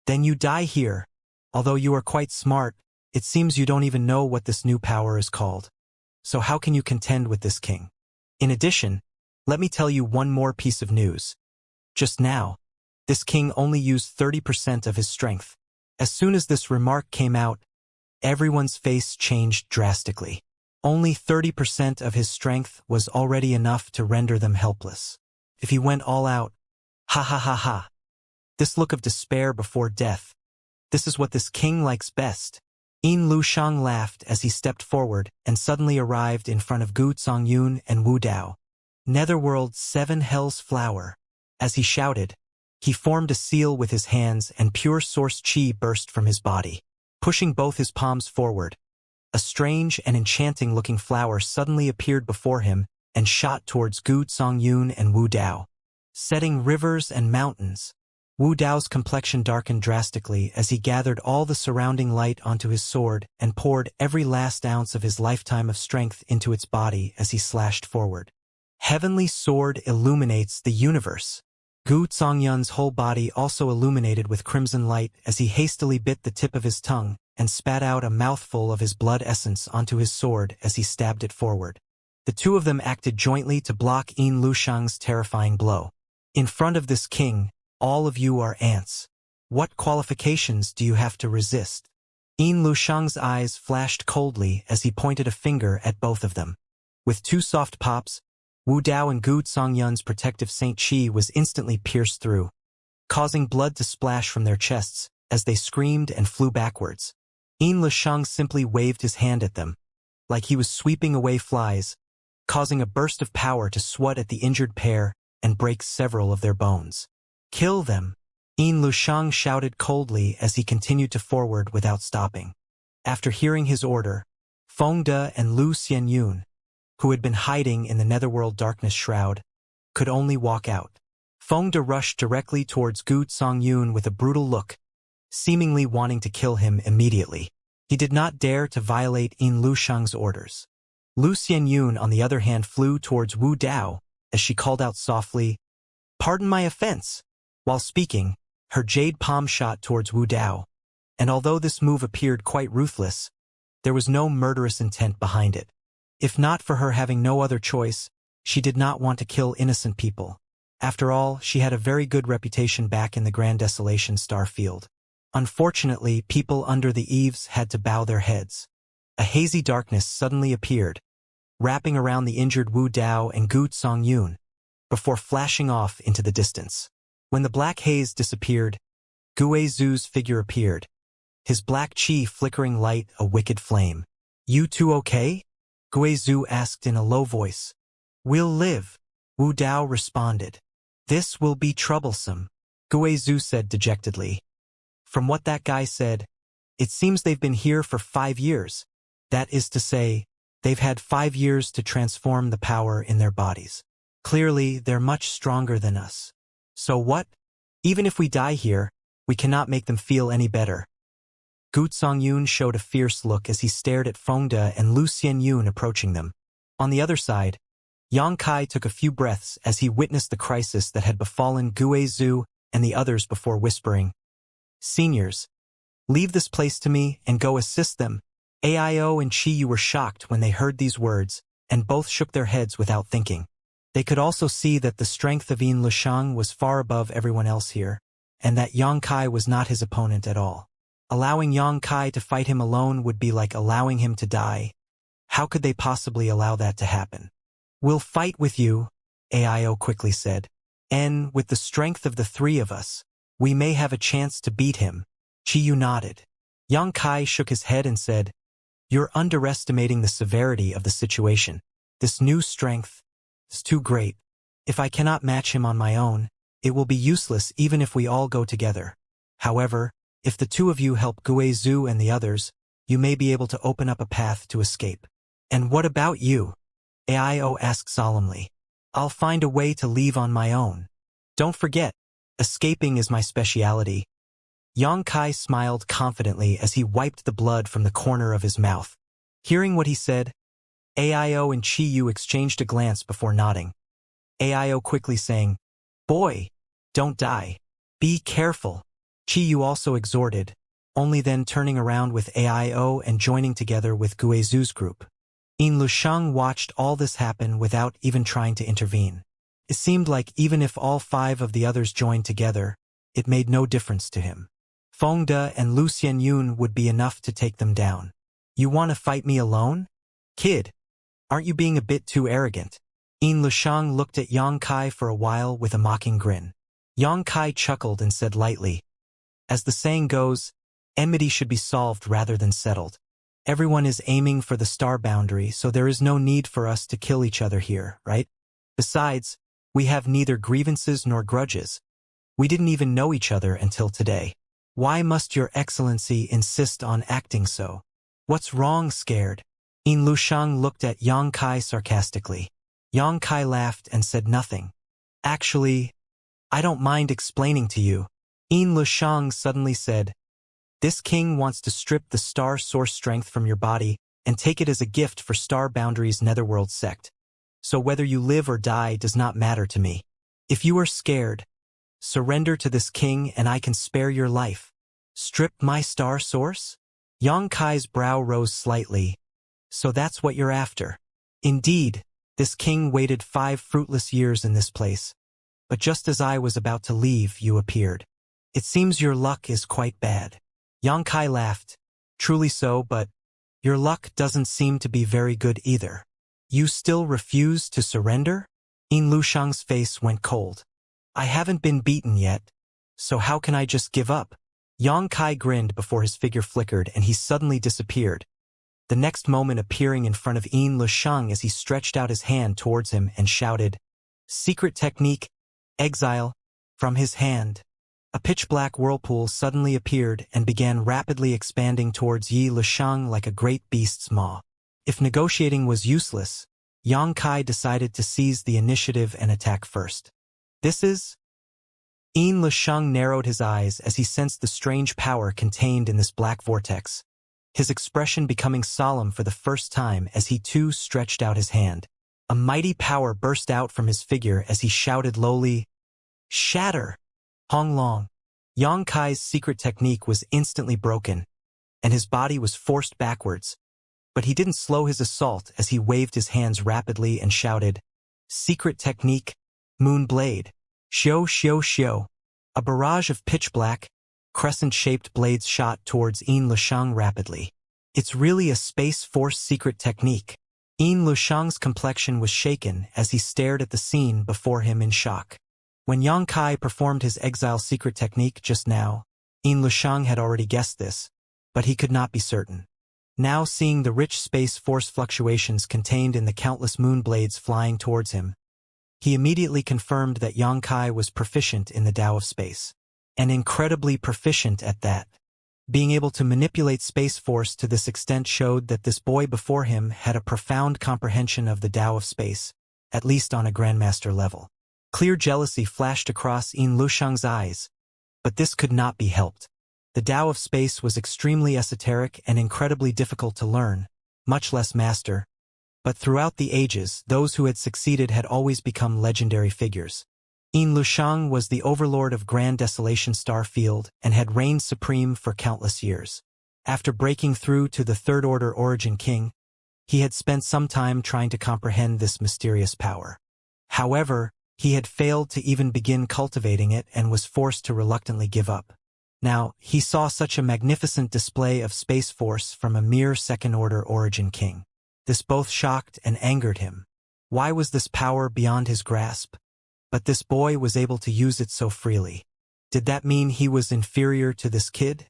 Then you die here. Although you are quite smart, it seems you don't even know what this new power is called. So how can you contend with this king? In addition, let me tell you one more piece of news. Just now, this king only used 30% of his strength. As soon as this remark came out, everyone's face changed drastically. Only 30% of his strength was already enough to render them helpless. If he went all out, ha ha ha ha. This look of despair before death. This is what this king likes best. Yin Lisheng laughed as he stepped forward and suddenly arrived in front of Gu Zongyun and Wu Dao. Netherworld 7 Hell's Flower. As he shouted, he formed a seal with his hands and pure source chi burst from his body. Pushing both his palms forward, a strange and enchanting-looking flower suddenly appeared before him and shot towards Gu Zongyun and Wu Dao. Setting rivers and mountains. Wu Dao's complexion darkened drastically as he gathered all the surrounding light onto his sword and poured every last ounce of his lifetime of strength into its body as he slashed forward. Heavenly sword illuminates the universe. Gu Zongyun's whole body also illuminated with crimson light as he hastily bit the tip of his tongue and spat out a mouthful of his blood essence onto his sword as he stabbed it forward. The two of them acted jointly to block Yin Lisheng's terrifying blow. In front of this king, all of you are ants. What qualifications do you have to resist? Yin Lisheng's eyes flashed coldly as he pointed a finger at both of them. With 2 soft pops, Wu Dao and Gu Zongyun's protective Saint Chi was instantly pierced through, causing blood to splash from their chests as they screamed and flew backwards. Yin Lisheng simply waved his hand at them, like he was sweeping away flies, causing a burst of power to swat at the injured pair and break several of their bones. Kill them, Yin Lisheng shouted coldly as he continued to forward without stopping. After hearing his order, Fengde and Lu Xianyun, who had been hiding in the netherworld darkness shroud, could only walk out. Fengde rushed directly towards Gu Zongyun with a brutal look, seemingly wanting to kill him immediately. He did not dare to violate Yin Lisheng's orders. Lu Xianyun, on the other hand, flew towards Wu Dao as she called out softly, "Pardon my offense." While speaking, her jade palm shot towards Wu Dao, and although this move appeared quite ruthless, there was no murderous intent behind it. If not for her having no other choice, she did not want to kill innocent people. After all, she had a very good reputation back in the Grand Desolation star field. Unfortunately, people under the eaves had to bow their heads. A hazy darkness suddenly appeared, wrapping around the injured Wu Dao and Gu Zongyun, before flashing off into the distance. When the black haze disappeared, Guizhu's figure appeared, his black chi flickering light a wicked flame. "You two okay?" Guizhu asked in a low voice. "We'll live," Wu Dao responded. "This will be troublesome," Guizhu said dejectedly. "From what that guy said, it seems they've been here for 5 years. That is to say, they've had 5 years to transform the power in their bodies. Clearly, they're much stronger than us. So what? Even if we die here, we cannot make them feel any better." Gu Zongyun showed a fierce look as he stared at Fengde and Lu Xianyun approaching them. On the other side, Yang Kai took a few breaths as he witnessed the crisis that had befallen Guizhu and the others before whispering, "Seniors, leave this place to me and go assist them." Ao and Chi Yu were shocked when they heard these words, and both shook their heads without thinking. They could also see that the strength of Yin Lisheng was far above everyone else here, and that Yang Kai was not his opponent at all. Allowing Yang Kai to fight him alone would be like allowing him to die. How could they possibly allow that to happen? "We'll fight with you," Ao quickly said. And with the strength of the three of us, we may have a chance to beat him. Qiyu nodded. Yang Kai shook his head and said, "You're underestimating the severity of the situation. This new strength is too great. If I cannot match him on my own, it will be useless even if we all go together. However, if the two of you help Guizhou and the others, you may be able to open up a path to escape." "And what about you?" Aio asked solemnly. "I'll find a way to leave on my own. Don't forget, escaping is my speciality." Yang Kai smiled confidently as he wiped the blood from the corner of his mouth. Hearing what he said, Aio and Qiyu exchanged a glance before nodding. Aio quickly saying, "Boy, don't die. Be careful." Qiyu also exhorted, only then turning around with Aio and joining together with Guizhou's group. Yin Lusheng watched all this happen without even trying to intervene. It seemed like even if all five of the others joined together, it made no difference to him. Feng De and Lu Xianyun would be enough to take them down. "You want to fight me alone? Kid, aren't you being a bit too arrogant?" Yin Lusheng looked at Yang Kai for a while with a mocking grin. Yang Kai chuckled and said lightly, "As the saying goes, enmity should be solved rather than settled. Everyone is aiming for the star boundary, so there is no need for us to kill each other here, right? Besides, we have neither grievances nor grudges. We didn't even know each other until today. Why must your excellency insist on acting so? What's wrong, scared?" Yin Lusheng looked at Yang Kai sarcastically. Yang Kai laughed and said nothing. "Actually, I don't mind explaining to you." Yin Lusheng suddenly said, "This king wants to strip the star source strength from your body and take it as a gift for Star Boundary's netherworld sect. So whether you live or die does not matter to me. If you are scared, surrender to this king and I can spare your life." "Strip my star source?" Yang Kai's brow rose slightly. "So that's what you're after." "Indeed, this king waited 5 fruitless years in this place. But just as I was about to leave, you appeared. It seems your luck is quite bad." Yang Kai laughed. "Truly so, but your luck doesn't seem to be very good either. You still refuse to surrender?" Yin Lusheng's face went cold. "I haven't been beaten yet, so how can I just give up?" Yang Kai grinned before his figure flickered and he suddenly disappeared, the next moment appearing in front of Yin Lusheng as he stretched out his hand towards him and shouted, "Secret technique, exile," from his hand. A pitch-black whirlpool suddenly appeared and began rapidly expanding towards Yi Lusheng like a great beast's maw. If negotiating was useless, Yang Kai decided to seize the initiative and attack first. "This is..." Yin Lusheng narrowed his eyes as he sensed the strange power contained in this black vortex, his expression becoming solemn for the first time as he too stretched out his hand. A mighty power burst out from his figure as he shouted lowly, "Shatter!" Hong Long. Yang Kai's secret technique was instantly broken, and his body was forced backwards, but he didn't slow his assault as he waved his hands rapidly and shouted, "Secret technique, Moon Blade. Xiao xiao xiao." A barrage of pitch-black, crescent-shaped blades shot towards Yin Lusheng rapidly. "It's really a Space Force secret technique." Yin Lusheng's complexion was shaken as he stared at the scene before him in shock. When Yang Kai performed his exile secret technique just now, Yin Lusheng had already guessed this, but he could not be certain. Now seeing the rich Space Force fluctuations contained in the countless moon blades flying towards him, he immediately confirmed that Yang Kai was proficient in the Tao of Space, and incredibly proficient at that. Being able to manipulate Space Force to this extent showed that this boy before him had a profound comprehension of the Tao of Space, at least on a Grandmaster level. Clear jealousy flashed across Yin Lusheng's eyes, but this could not be helped. The Tao of Space was extremely esoteric and incredibly difficult to learn, much less master. But throughout the ages, those who had succeeded had always become legendary figures. Yin Lusheng was the overlord of Grand Desolation Star Field and had reigned supreme for countless years. After breaking through to the Third Order Origin King, he had spent some time trying to comprehend this mysterious power. However, he had failed to even begin cultivating it and was forced to reluctantly give up. Now, he saw such a magnificent display of Space Force from a mere Second Order Origin King. This both shocked and angered him. Why was this power beyond his grasp? but this boy was able to use it so freely. Did that mean he was inferior to this kid?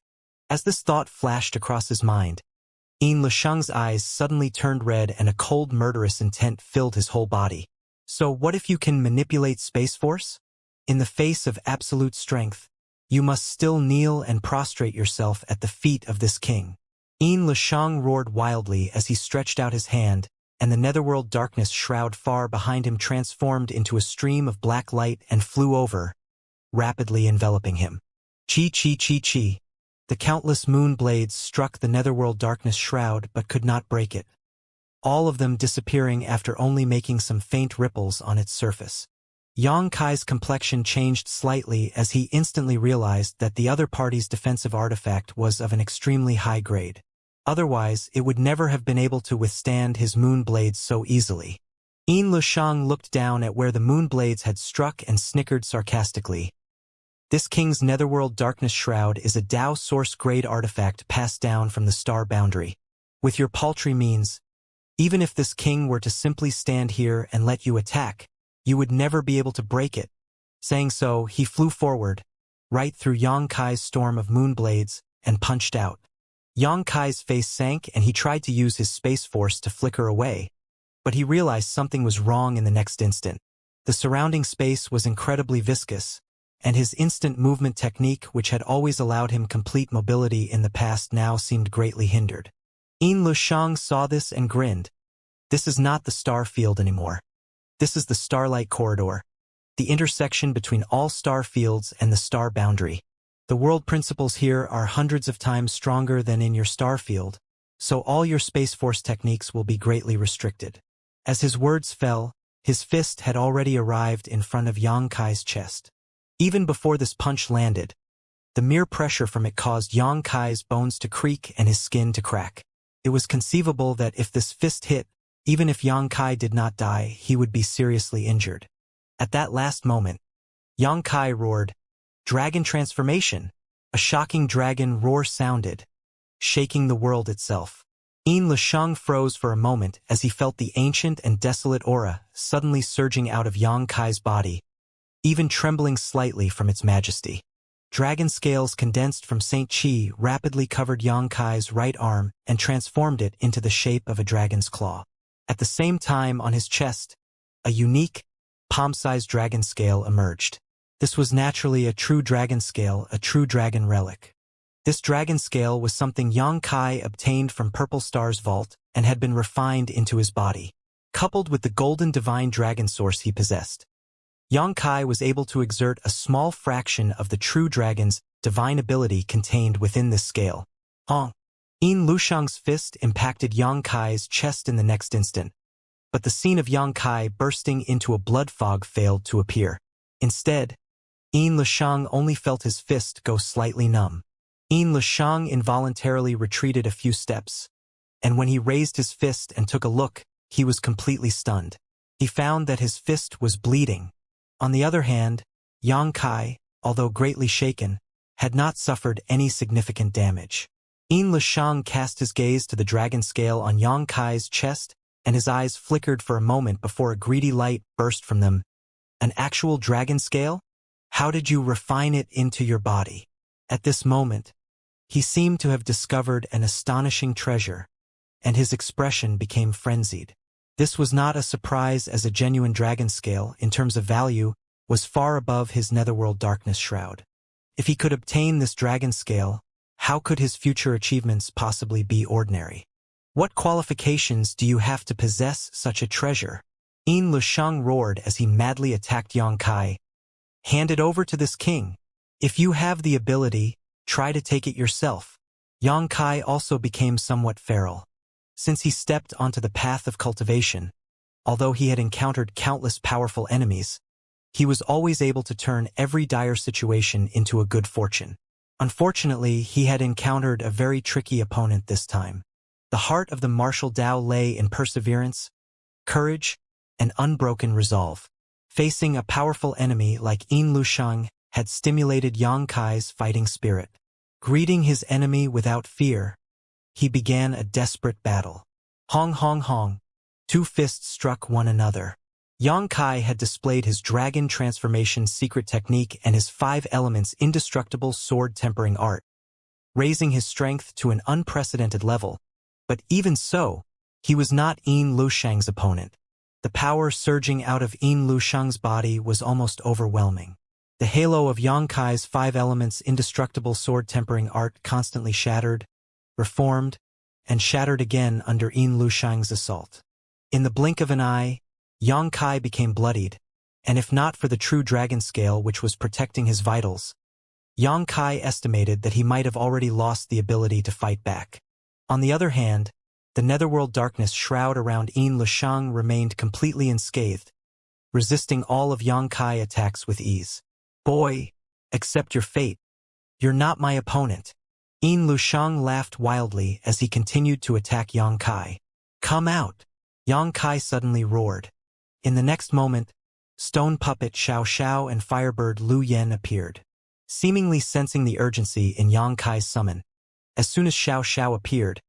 As this thought flashed across his mind, Lusheng's eyes suddenly turned red and a cold murderous intent filled his whole body. So what if you can manipulate Space Force? In the face of absolute strength, you must still kneel and prostrate yourself at the feet of this king. Lusheng roared wildly as he stretched out his hand, and the netherworld darkness shroud far behind him transformed into a stream of black light and flew over, rapidly enveloping him. Chi chi chi chi. The countless moon blades struck the netherworld darkness shroud but could not break it, all of them disappearing after only making some faint ripples on its surface. Yang Kai's complexion changed slightly as he instantly realized that the other party's defensive artifact was of an extremely high grade. Otherwise, it would never have been able to withstand his moon blades so easily. Lusheng looked down at where the moon blades had struck and snickered sarcastically. This king's netherworld darkness shroud is a Dao source-grade artifact passed down from the star boundary. With your paltry means, even if this king were to simply stand here and let you attack, you would never be able to break it. Saying so, he flew forward, right through Yang Kai's storm of moon blades, and punched out. Yang Kai's face sank and he tried to use his space force to flicker away, but he realized something was wrong in the next instant. The surrounding space was incredibly viscous, and his instant movement technique, which had always allowed him complete mobility in the past, now seemed greatly hindered. Lusheng saw this and grinned. This is not the star field anymore. This is the starlight corridor, the intersection between all star fields and the star boundary. The world principles here are hundreds of times stronger than in your star field, so all your Space Force techniques will be greatly restricted. As his words fell, his fist had already arrived in front of Yang Kai's chest. Even before this punch landed, the mere pressure from it caused Yang Kai's bones to creak and his skin to crack. It was conceivable that if this fist hit, even if Yang Kai did not die, he would be seriously injured. At that last moment, Yang Kai roared, "Dragon transformation!" A shocking dragon roar sounded, shaking the world itself. Lusheng froze for a moment as he felt the ancient and desolate aura suddenly surging out of Yang Kai's body, even trembling slightly from its majesty. Dragon scales condensed from Saint Chi rapidly covered Yang Kai's right arm and transformed it into the shape of a dragon's claw. At the same time, on his chest, a unique, palm-sized dragon scale emerged. This was naturally a true dragon scale, a true dragon relic. This dragon scale was something Yang Kai obtained from Purple Star's vault and had been refined into his body. Coupled with the golden divine dragon source he possessed, Yang Kai was able to exert a small fraction of the true dragon's divine ability contained within this scale. Lusheng's fist impacted Yang Kai's chest in the next instant, but the scene of Yang Kai bursting into a blood fog failed to appear. Instead, Lusheng only felt his fist go slightly numb. Lusheng involuntarily retreated a few steps, and when he raised his fist and took a look, he was completely stunned. He found that his fist was bleeding. On the other hand, Yang Kai, although greatly shaken, had not suffered any significant damage. Lusheng cast his gaze to the dragon scale on Yang Kai's chest, and his eyes flickered for a moment before a greedy light burst from them. An actual dragon scale? How did you refine it into your body? At this moment, he seemed to have discovered an astonishing treasure, and his expression became frenzied. This was not a surprise, as a genuine dragon scale, in terms of value, was far above his netherworld darkness shroud. If he could obtain this dragon scale, how could his future achievements possibly be ordinary? What qualifications do you have to possess such a treasure? Lusheng roared as he madly attacked Yang Kai. Hand it over to this king. If you have the ability, try to take it yourself. Yang Kai also became somewhat feral. Since he stepped onto the path of cultivation, although he had encountered countless powerful enemies, he was always able to turn every dire situation into a good fortune. Unfortunately, he had encountered a very tricky opponent this time. The heart of the martial Dao lay in perseverance, courage, and unbroken resolve. Facing a powerful enemy like Lusheng had stimulated Yang Kai's fighting spirit. Greeting his enemy without fear, he began a desperate battle. Hong hong hong. Two fists struck one another. Yang Kai had displayed his dragon transformation secret technique and his 5 elements indestructible sword tempering art, raising his strength to an unprecedented level. But even so, he was not Yin Lushang's opponent. The power surging out of Yin Lushang's body was almost overwhelming. The halo of Yang Kai's 5 elements indestructible sword tempering art constantly shattered, reformed, and shattered again under Yin Lushang's assault. In the blink of an eye, Yang Kai became bloodied, and if not for the true dragon scale which was protecting his vitals, Yang Kai estimated that he might have already lost the ability to fight back. On the other hand, the netherworld darkness shroud around Yin Lushang remained completely unscathed, resisting all of Yang Kai attacks with ease. "Boy, accept your fate. You're not my opponent." Yin Lushang laughed wildly as he continued to attack Yang Kai. "Come out!" Yang Kai suddenly roared. In the next moment, stone puppet Xiao Xiao and firebird Lu Yen appeared. Seemingly sensing the urgency in Yang Kai's summon, as soon as Xiao Xiao appeared,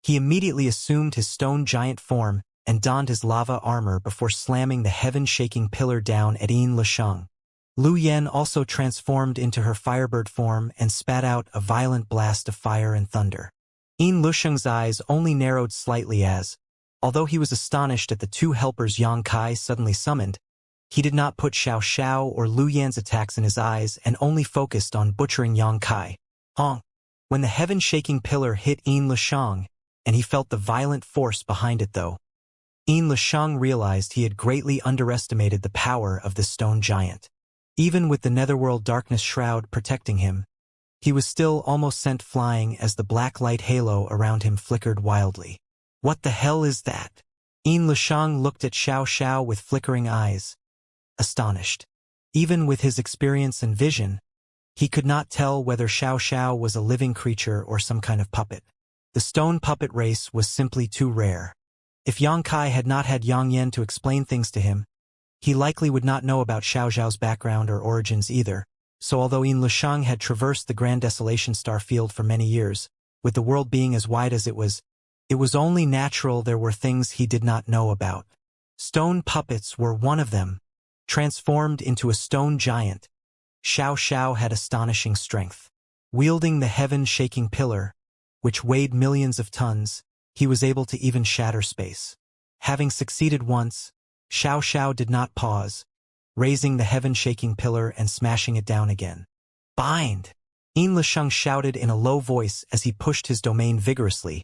he immediately assumed his stone giant form and donned his lava armor before slamming the heaven-shaking pillar down at Yin Lushang. Lu Yen also transformed into her firebird form and spat out a violent blast of fire and thunder. Yin Lushang's eyes only narrowed slightly as, although he was astonished at the 2 helpers Yang Kai suddenly summoned, he did not put Xiao Xiao or Lu Yan's attacks in his eyes and only focused on butchering Yang Kai. When the heaven-shaking pillar hit Yin Lushang, and he felt the violent force behind it though, Yin Lushang realized he had greatly underestimated the power of the stone giant. Even with the netherworld darkness shroud protecting him, he was still almost sent flying as the black light halo around him flickered wildly. "What the hell is that?" Yin Lushang looked at Xiao Xiao with flickering eyes, astonished. Even with his experience and vision, he could not tell whether Xiao Xiao was a living creature or some kind of puppet. The stone puppet race was simply too rare. If Yang Kai had not had Yang Yen to explain things to him, he likely would not know about Xiao Xiao's background or origins either. So although Yin Lushang had traversed the Grand Desolation Star Field for many years, with the world being as wide as it was only natural there were things he did not know about. Stone puppets were one of them. Transformed into a stone giant, Xiao Xiao had astonishing strength. Wielding the heaven-shaking pillar, which weighed millions of tons, he was able to even shatter space. Having succeeded once, Xiao Xiao did not pause, raising the heaven-shaking pillar and smashing it down again. "Bind!" Yin Lushang shouted in a low voice as he pushed his domain vigorously,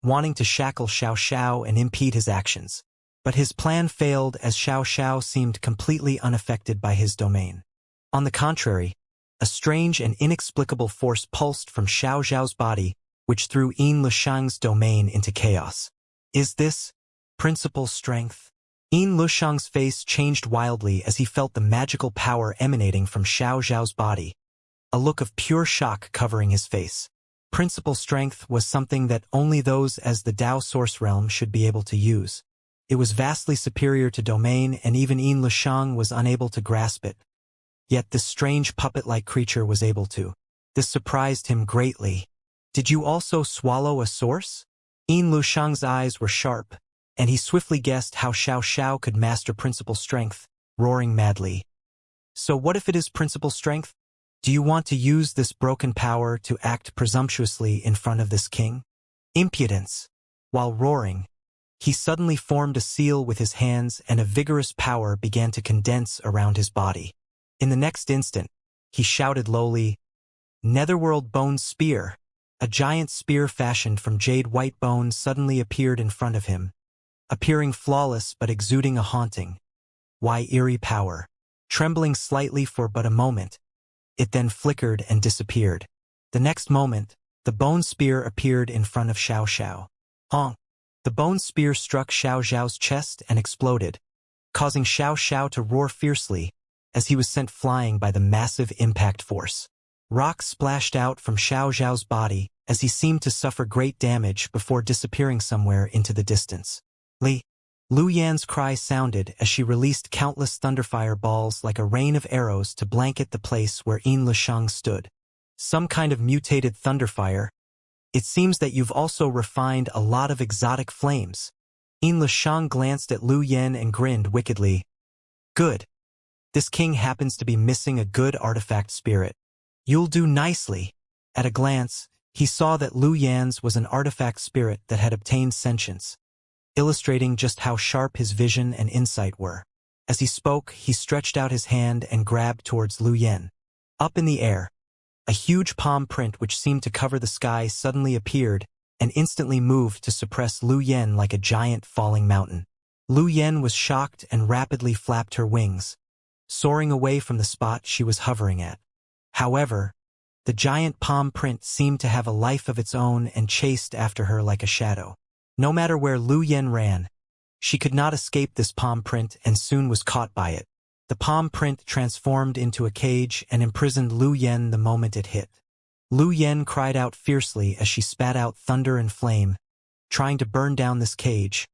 wanting to shackle Xiao Xiao and impede his actions. But his plan failed as Xiao Xiao seemed completely unaffected by his domain. On the contrary, a strange and inexplicable force pulsed from Xiao Xiao's body, which threw Yin Lushang's domain into chaos. "Is this principal strength?" Yin Lushang's face changed wildly as he felt the magical power emanating from Xiao Xiao's body, a look of pure shock covering his face. Principal strength was something that only those as the Tao Source Realm should be able to use. It was vastly superior to domain and even Yin Lushang was unable to grasp it. Yet this strange puppet-like creature was able to. This surprised him greatly. "Did you also swallow a source?" Yin Lushang's eyes were sharp, and he swiftly guessed how Xiao Xiao could master principal strength, roaring madly. "So what if it is principal strength? Do you want to use this broken power to act presumptuously in front of this king?" Impudence! While roaring, he suddenly formed a seal with his hands and a vigorous power began to condense around his body. In the next instant, he shouted lowly, "Netherworld Bone Spear!" A giant spear fashioned from jade white bone suddenly appeared in front of him, appearing flawless but exuding a haunting, why eerie power. Trembling slightly for but a moment, it then flickered and disappeared. The next moment, the bone spear appeared in front of Xiao Xiao. The bone spear struck Xiao Xiao's chest and exploded, causing Xiao Xiao to roar fiercely as he was sent flying by the massive impact force. Rocks splashed out from Xiao Xiao's body as he seemed to suffer great damage before disappearing somewhere into the distance. Lu Yan's cry sounded as she released countless thunderfire balls like a rain of arrows to blanket the place where Yin Lushang stood. "Some kind of mutated thunderfire? It seems that you've also refined a lot of exotic flames." Yin Lushang glanced at Lu Yan and grinned wickedly, Good. This king happens to be missing a good artifact spirit. You'll do nicely. At a glance, he saw that Lu Yan's was an artifact spirit that had obtained sentience, illustrating just how sharp his vision and insight were. As he spoke, he stretched out his hand and grabbed towards Lu Yan. Up in the air, a huge palm print which seemed to cover the sky suddenly appeared and instantly moved to suppress Lu Yan like a giant falling mountain. Lu Yan was shocked and rapidly flapped her wings, soaring away from the spot she was hovering at. However, the giant palm print seemed to have a life of its own and chased after her like a shadow. No matter where Lu Yan ran, she could not escape this palm print and soon was caught by it. The palm print transformed into a cage and imprisoned Lu Yan the moment it hit. Lu Yan cried out fiercely as she spat out thunder and flame, trying to burn down this cage,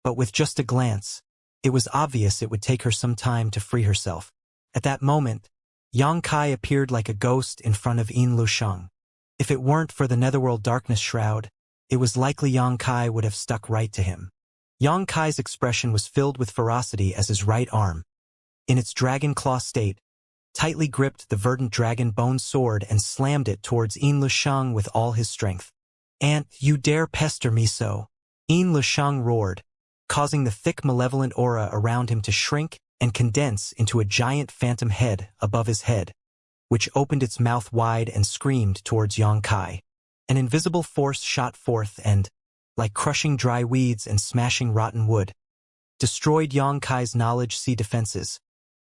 but with just a glance, it was obvious it would take her some time to free herself. At that moment, Yang Kai appeared like a ghost in front of Yin Lusheng. If it weren't for the netherworld darkness shroud, it was likely Yang Kai would have stuck right to him. Yang Kai's expression was filled with ferocity as his right arm, in its dragon claw state, tightly gripped the verdant dragon bone sword and slammed it towards Yin Lusheng with all his strength. "Ant, you dare pester me so?" Yin Lusheng roared, causing the thick malevolent aura around him to shrink and condense into a giant phantom head above his head, which opened its mouth wide and screamed towards Yang Kai. An invisible force shot forth and, like crushing dry weeds and smashing rotten wood, destroyed Yang Kai's knowledge sea defenses,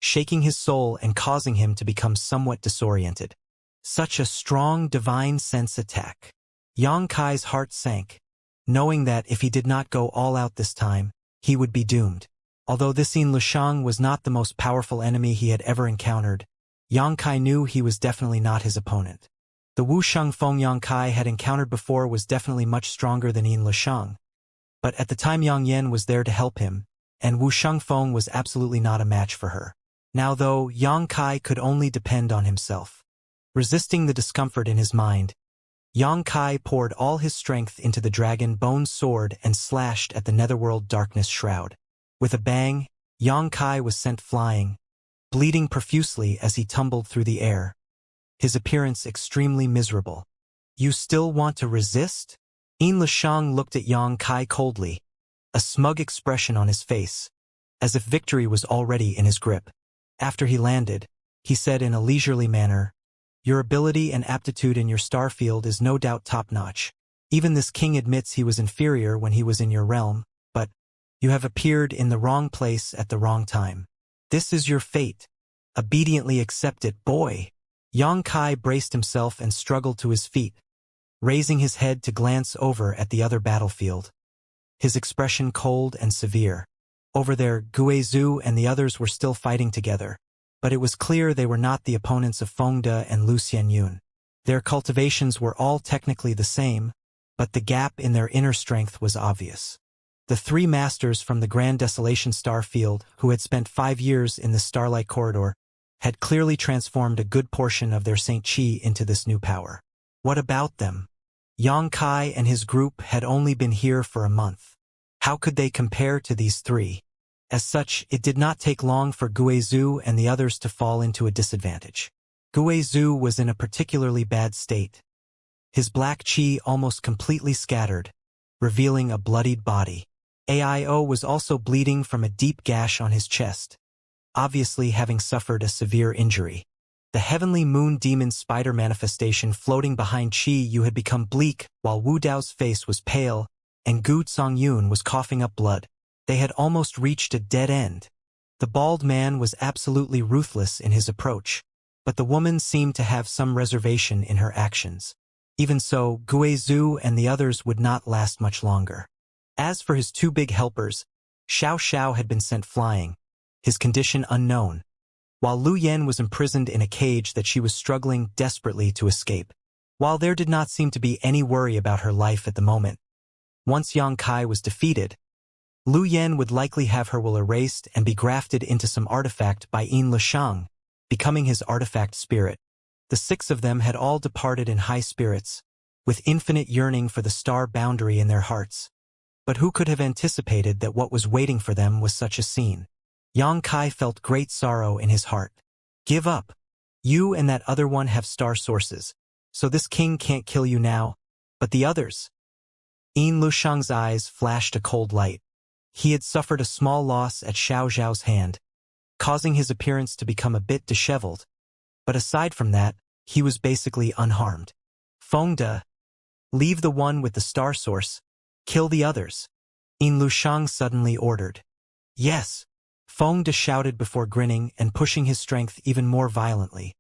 shaking his soul and causing him to become somewhat disoriented. Such a strong divine sense attack. Yang Kai's heart sank, knowing that if he did not go all out this time, he would be doomed. Although this Yin Lusheng was not the most powerful enemy he had ever encountered, Yang Kai knew he was definitely not his opponent. The Wu Shengfeng Yang Kai had encountered before was definitely much stronger than Yin Lusheng, but at the time Yang Yan was there to help him, and Wu Shengfeng was absolutely not a match for her. Now though, Yang Kai could only depend on himself. Resisting the discomfort in his mind, Yang Kai poured all his strength into the dragon bone sword and slashed at the netherworld darkness shroud. With a bang, Yang Kai was sent flying, bleeding profusely as he tumbled through the air, his appearance extremely miserable. "You still want to resist?" Yin Lusheng looked at Yang Kai coldly, a smug expression on his face, as if victory was already in his grip. After he landed, he said in a leisurely manner, "Your ability and aptitude in your star field is no doubt top-notch. Even this king admits he was inferior when he was in your realm, but you have appeared in the wrong place at the wrong time. This is your fate. Obediently accept it, boy." Yang Kai braced himself and struggled to his feet, raising his head to glance over at the other battlefield, his expression cold and severe. Over there, Guizhou and the others were still fighting together, but it was clear they were not the opponents of Fengde and Lu Xianyun. Their cultivations were all technically the same, but the gap in their inner strength was obvious. The three masters from the Grand Desolation star field, who had spent 5 years in the Starlight Corridor, had clearly transformed a good portion of their Saint Chi into this new power. What about them? Yang Kai and his group had only been here for a month. How could they compare to these three? As such, it did not take long for Guizhou and the others to fall into a disadvantage. Guizhou was in a particularly bad state. His black chi almost completely scattered, revealing a bloodied body. Aio was also bleeding from a deep gash on his chest, obviously having suffered a severe injury. The heavenly moon demon spider manifestation floating behind Qi Yu had become bleak, while Wu Dao's face was pale, and Gu Songyun was coughing up blood. They had almost reached a dead end. The bald man was absolutely ruthless in his approach, but the woman seemed to have some reservation in her actions. Even so, Guizhou and the others would not last much longer. As for his two big helpers, Xiao Xiao had been sent flying, his condition unknown, while Lu Yan was imprisoned in a cage that she was struggling desperately to escape. While there did not seem to be any worry about her life at the moment, once Yang Kai was defeated, Lu Yan would likely have her will erased and be grafted into some artifact by Yin Lusheng, becoming his artifact spirit. The 6 of them had all departed in high spirits, with infinite yearning for the star boundary in their hearts. But who could have anticipated that what was waiting for them was such a scene? Yang Kai felt great sorrow in his heart. Give up. You and that other one have star sources, so this king can't kill you now. But the others? Yin Lushang's eyes flashed a cold light. He had suffered a small loss at Xiao Zhao's hand, causing his appearance to become a bit disheveled. But aside from that, he was basically unharmed. Feng De, leave the one with the star source, kill the others. Yin Lushang suddenly ordered. Yes. Feng De shouted before grinning and pushing his strength even more violently,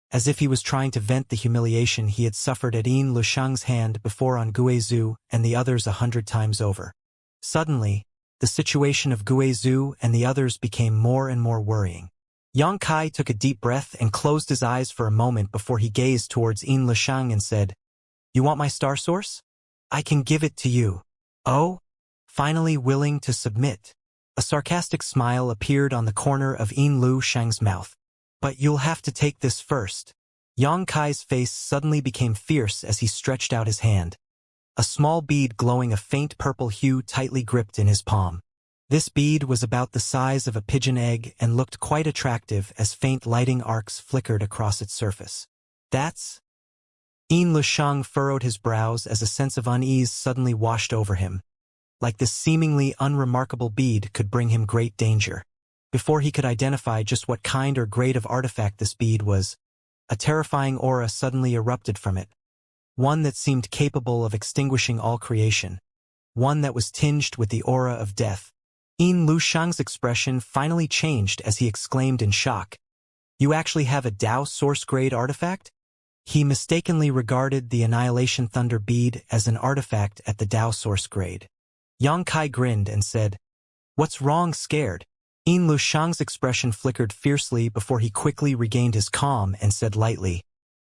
as if he was trying to vent the humiliation he had suffered at Yin Lushang's hand before on Guizhu and the others 100 times over. Suddenly, the situation of Guizhu and the others became more and more worrying. Yang Kai took a deep breath and closed his eyes for a moment before he gazed towards Yin Lushang and said, "You want my star source? I can give it to you." Oh? Finally willing to submit. A sarcastic smile appeared on the corner of Yin Lushang's mouth. "But you'll have to take this first." Yang Kai's face suddenly became fierce as he stretched out his hand. A small bead glowing a faint purple hue tightly gripped in his palm. This bead was about the size of a pigeon egg and looked quite attractive as faint lighting arcs flickered across its surface. That's... Yin Lushang furrowed his brows as a sense of unease suddenly washed over him. Like this seemingly unremarkable bead could bring him great danger. Before he could identify just what kind or grade of artifact this bead was, a terrifying aura suddenly erupted from it. One that seemed capable of extinguishing all creation. One that was tinged with the aura of death. Yin Lushang's expression finally changed as he exclaimed in shock. "You actually have a Dao source-grade artifact?" He mistakenly regarded the Annihilation Thunder bead as an artifact at the Dao source grade. Yang Kai grinned and said, "What's wrong, scared?" Yin Lushang's expression flickered fiercely before he quickly regained his calm and said lightly,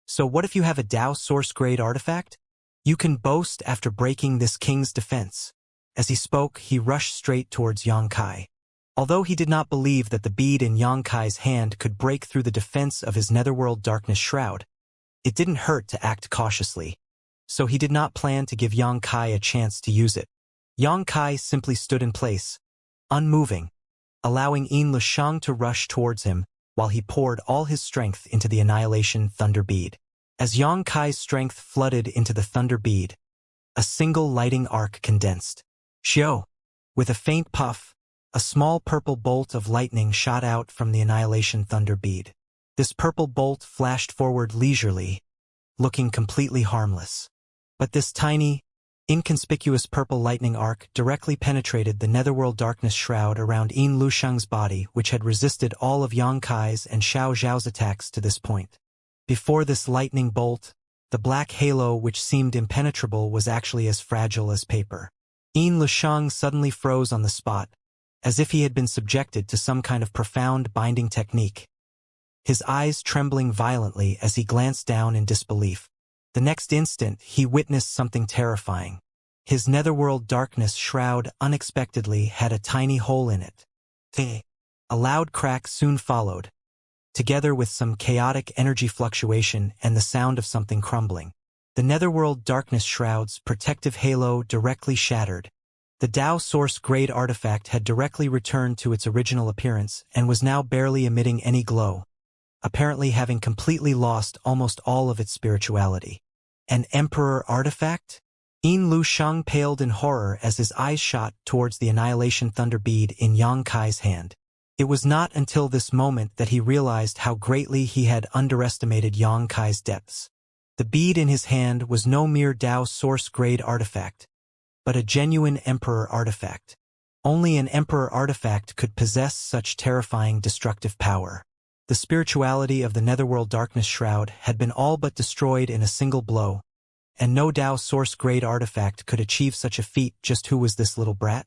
"So what if you have a Dao source-grade artifact? You can boast after breaking this king's defense." As he spoke, he rushed straight towards Yang Kai. Although he did not believe that the bead in Yang Kai's hand could break through the defense of his netherworld darkness shroud, it didn't hurt to act cautiously. So he did not plan to give Yang Kai a chance to use it. Yang Kai simply stood in place, unmoving, allowing Yin Lushang to rush towards him while he poured all his strength into the Annihilation Thunder bead. As Yang Kai's strength flooded into the Thunder bead, a single lighting arc condensed. Xiao! With a faint puff, a small purple bolt of lightning shot out from the Annihilation Thunder bead. This purple bolt flashed forward leisurely, looking completely harmless. But this tiny, inconspicuous purple lightning arc directly penetrated the netherworld darkness shroud around Yin Lushang's body, which had resisted all of Yang Kai's and Xiao Zhao's attacks to this point. Before this lightning bolt, the black halo which seemed impenetrable was actually as fragile as paper. Yin Lushang suddenly froze on the spot, as if he had been subjected to some kind of profound binding technique. His eyes trembling violently as he glanced down in disbelief. The next instant, he witnessed something terrifying. His netherworld darkness shroud unexpectedly had a tiny hole in it. A loud crack soon followed, together with some chaotic energy fluctuation and the sound of something crumbling. The netherworld darkness shroud's protective halo directly shattered. The Dao source grade artifact had directly returned to its original appearance and was now barely emitting any glow, apparently having completely lost almost all of its spirituality. An Emperor artifact? Yin Lushang paled in horror as his eyes shot towards the Annihilation Thunder bead in Yang Kai's hand. It was not until this moment that he realized how greatly he had underestimated Yang Kai's depths. The bead in his hand was no mere Dao source-grade artifact, but a genuine Emperor artifact. Only an Emperor artifact could possess such terrifying destructive power. The spirituality of the netherworld darkness shroud had been all but destroyed in a single blow, and no Dao source-grade artifact could achieve such a feat. Just who was this little brat?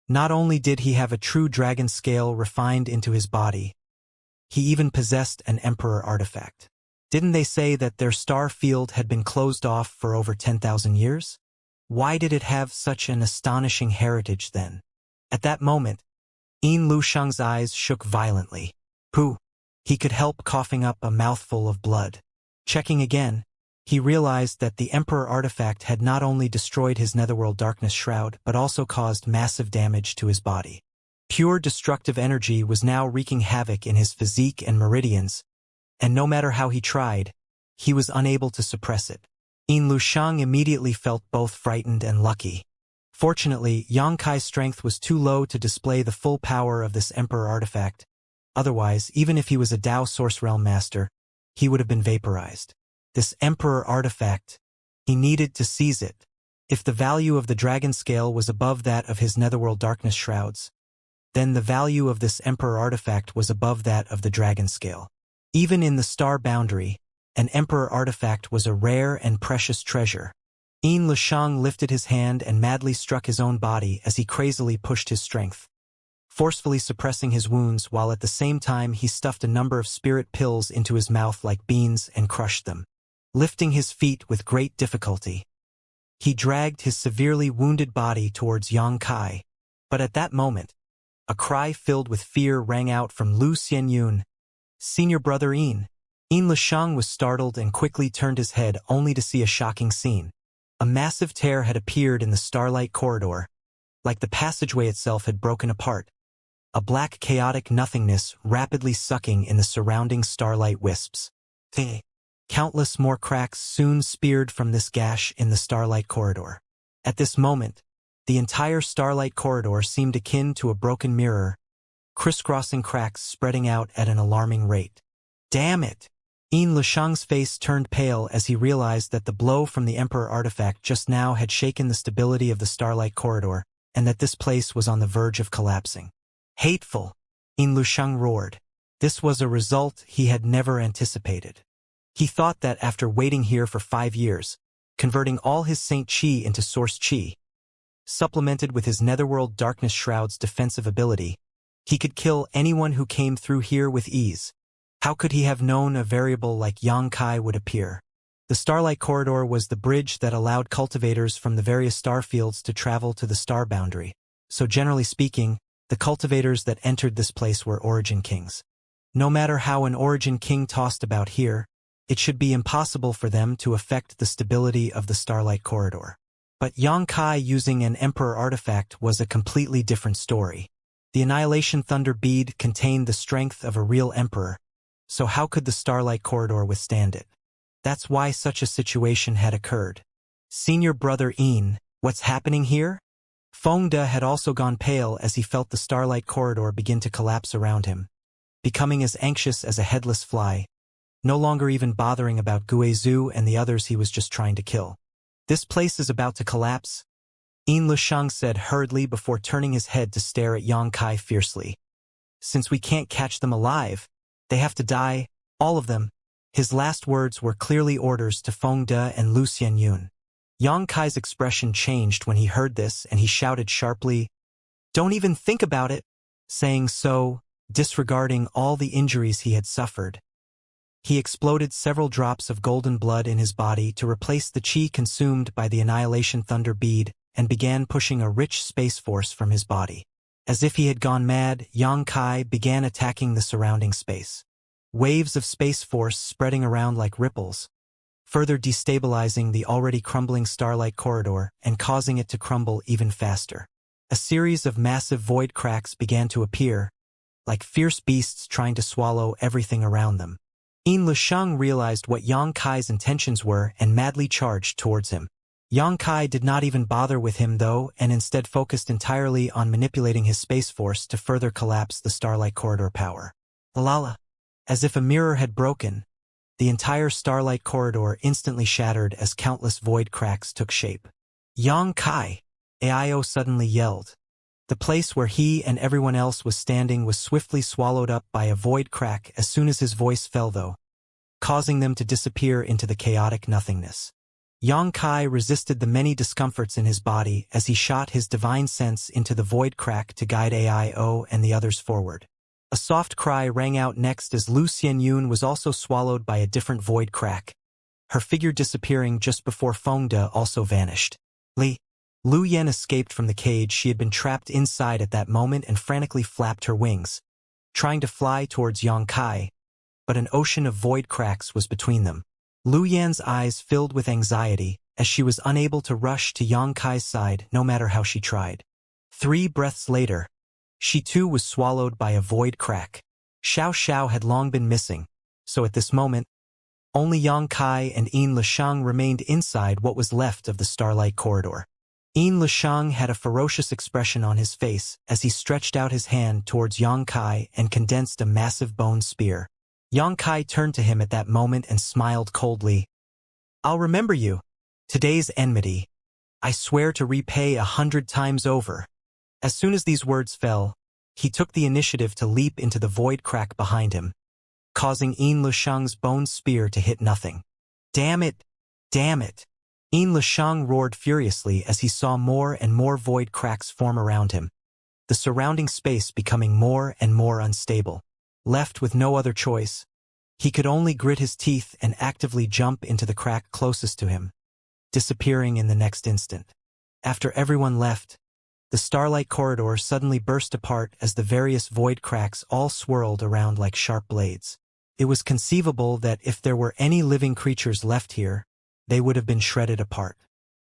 Not only did he have a true dragon scale refined into his body, he even possessed an Emperor artifact. Didn't they say that their star field had been closed off for over 10,000 years? Why did it have such an astonishing heritage then? At that moment, Yin Lushang's eyes shook violently. Pooh! He could help coughing up a mouthful of blood. Checking again, he realized that the Emperor artifact had not only destroyed his netherworld darkness shroud but also caused massive damage to his body. Pure destructive energy was now wreaking havoc in his physique and meridians, and no matter how he tried, he was unable to suppress it. Yin Lusheng immediately felt both frightened and lucky. Fortunately, Yang Kai's strength was too low to display the full power of this Emperor artifact. Otherwise, even if he was a Dao Source Realm Master, he would have been vaporized. This Emperor artifact, he needed to seize it. If the value of the Dragon Scale was above that of his Netherworld Darkness Shrouds, then the value of this Emperor artifact was above that of the Dragon Scale. Even in the star boundary, an Emperor artifact was a rare and precious treasure. Yin Lusheng lifted his hand and madly struck his own body as he crazily pushed his strength, forcefully suppressing his wounds while at the same time he stuffed a number of spirit pills into his mouth like beans and crushed them. Lifting his feet with great difficulty, he dragged his severely wounded body towards Yang Kai. But at that moment, a cry filled with fear rang out from Lu Xianyun. "Senior brother Yin." Yin Lusheng was startled and quickly turned his head only to see a shocking scene. A massive tear had appeared in the starlight corridor, like the passageway itself had broken apart. A black chaotic nothingness rapidly sucking in the surrounding starlight wisps. Countless more cracks soon speared from this gash in the starlight corridor. At this moment, the entire starlight corridor seemed akin to a broken mirror, crisscrossing cracks spreading out at an alarming rate. Damn it! Yin Lusheng's face turned pale as he realized that the blow from the Emperor artifact just now had shaken the stability of the starlight corridor, and that this place was on the verge of collapsing. Hateful! Yin Lusheng roared. This was a result he had never anticipated. He thought that after waiting here for 5 years, converting all his Saint Qi into Source Qi, supplemented with his Netherworld Darkness Shroud's defensive ability, he could kill anyone who came through here with ease. How could he have known a variable like Yang Kai would appear? The Starlight Corridor was the bridge that allowed cultivators from the various star fields to travel to the star boundary. So generally speaking, the cultivators that entered this place were Origin Kings. No matter how an Origin King tossed about here, it should be impossible for them to affect the stability of the Starlight Corridor. But Yang Kai using an Emperor artifact was a completely different story. The Annihilation Thunder Bead contained the strength of a real Emperor, so how could the Starlight Corridor withstand it? That's why such a situation had occurred. Senior brother Yin, what's happening here? Fengde had also gone pale as he felt the Starlight Corridor begin to collapse around him, becoming as anxious as a headless fly, no longer even bothering about Guizhou and the others he was just trying to kill. This place is about to collapse, Yin Lusheng said hurriedly before turning his head to stare at Yang Kai fiercely. Since we can't catch them alive, they have to die, all of them. His last words were clearly orders to Fengde and Lu Xianyun. Yang Kai's expression changed when he heard this and he shouted sharply, "Don't even think about it!" Saying so, disregarding all the injuries he had suffered. He exploded several drops of golden blood in his body to replace the qi consumed by the Annihilation Thunder Bead and began pushing a rich space force from his body. As if he had gone mad, Yang Kai began attacking the surrounding space. Waves of space force spreading around like ripples, further destabilizing the already crumbling Starlight Corridor and causing it to crumble even faster. A series of massive void cracks began to appear, like fierce beasts trying to swallow everything around them. Yin Lusheng realized what Yang Kai's intentions were and madly charged towards him. Yang Kai did not even bother with him though, and instead focused entirely on manipulating his space force to further collapse the Starlight Corridor power. Lala! As if a mirror had broken, the entire Starlight Corridor instantly shattered as countless void cracks took shape. Yang Kai! Aio suddenly yelled. The place where he and everyone else was standing was swiftly swallowed up by a void crack as soon as his voice fell though, causing them to disappear into the chaotic nothingness. Yang Kai resisted the many discomforts in his body as he shot his divine sense into the void crack to guide Aio and the others forward. A soft cry rang out next as Lu Xianyun was also swallowed by a different void crack, her figure disappearing just before Fengde also vanished. Lu Yan escaped from the cage she had been trapped inside at that moment and frantically flapped her wings, trying to fly towards Yang Kai, but an ocean of void cracks was between them. Lu Yan's eyes filled with anxiety as she was unable to rush to Yang Kai's side no matter how she tried. 3 breaths later, She too was swallowed by a void crack. Xiao had long been missing, so at this moment, only Yang Kai and Yin Lishang remained inside what was left of the starlight corridor. Yin Lishang had a ferocious expression on his face as he stretched out his hand towards Yang Kai and condensed a massive bone spear. Yang Kai turned to him at that moment and smiled coldly. "I'll remember you. Today's enmity. I swear to repay 100 times over." As soon as these words fell, he took the initiative to leap into the void crack behind him, causing Yin Lishang's bone spear to hit nothing. "Damn it! Damn it!" Yin Lishang roared furiously as he saw more and more void cracks form around him, the surrounding space becoming more and more unstable. Left with no other choice, he could only grit his teeth and actively jump into the crack closest to him, disappearing in the next instant. After everyone left, the starlight corridor suddenly burst apart as the various void cracks all swirled around like sharp blades. It was conceivable that if there were any living creatures left here, they would have been shredded apart.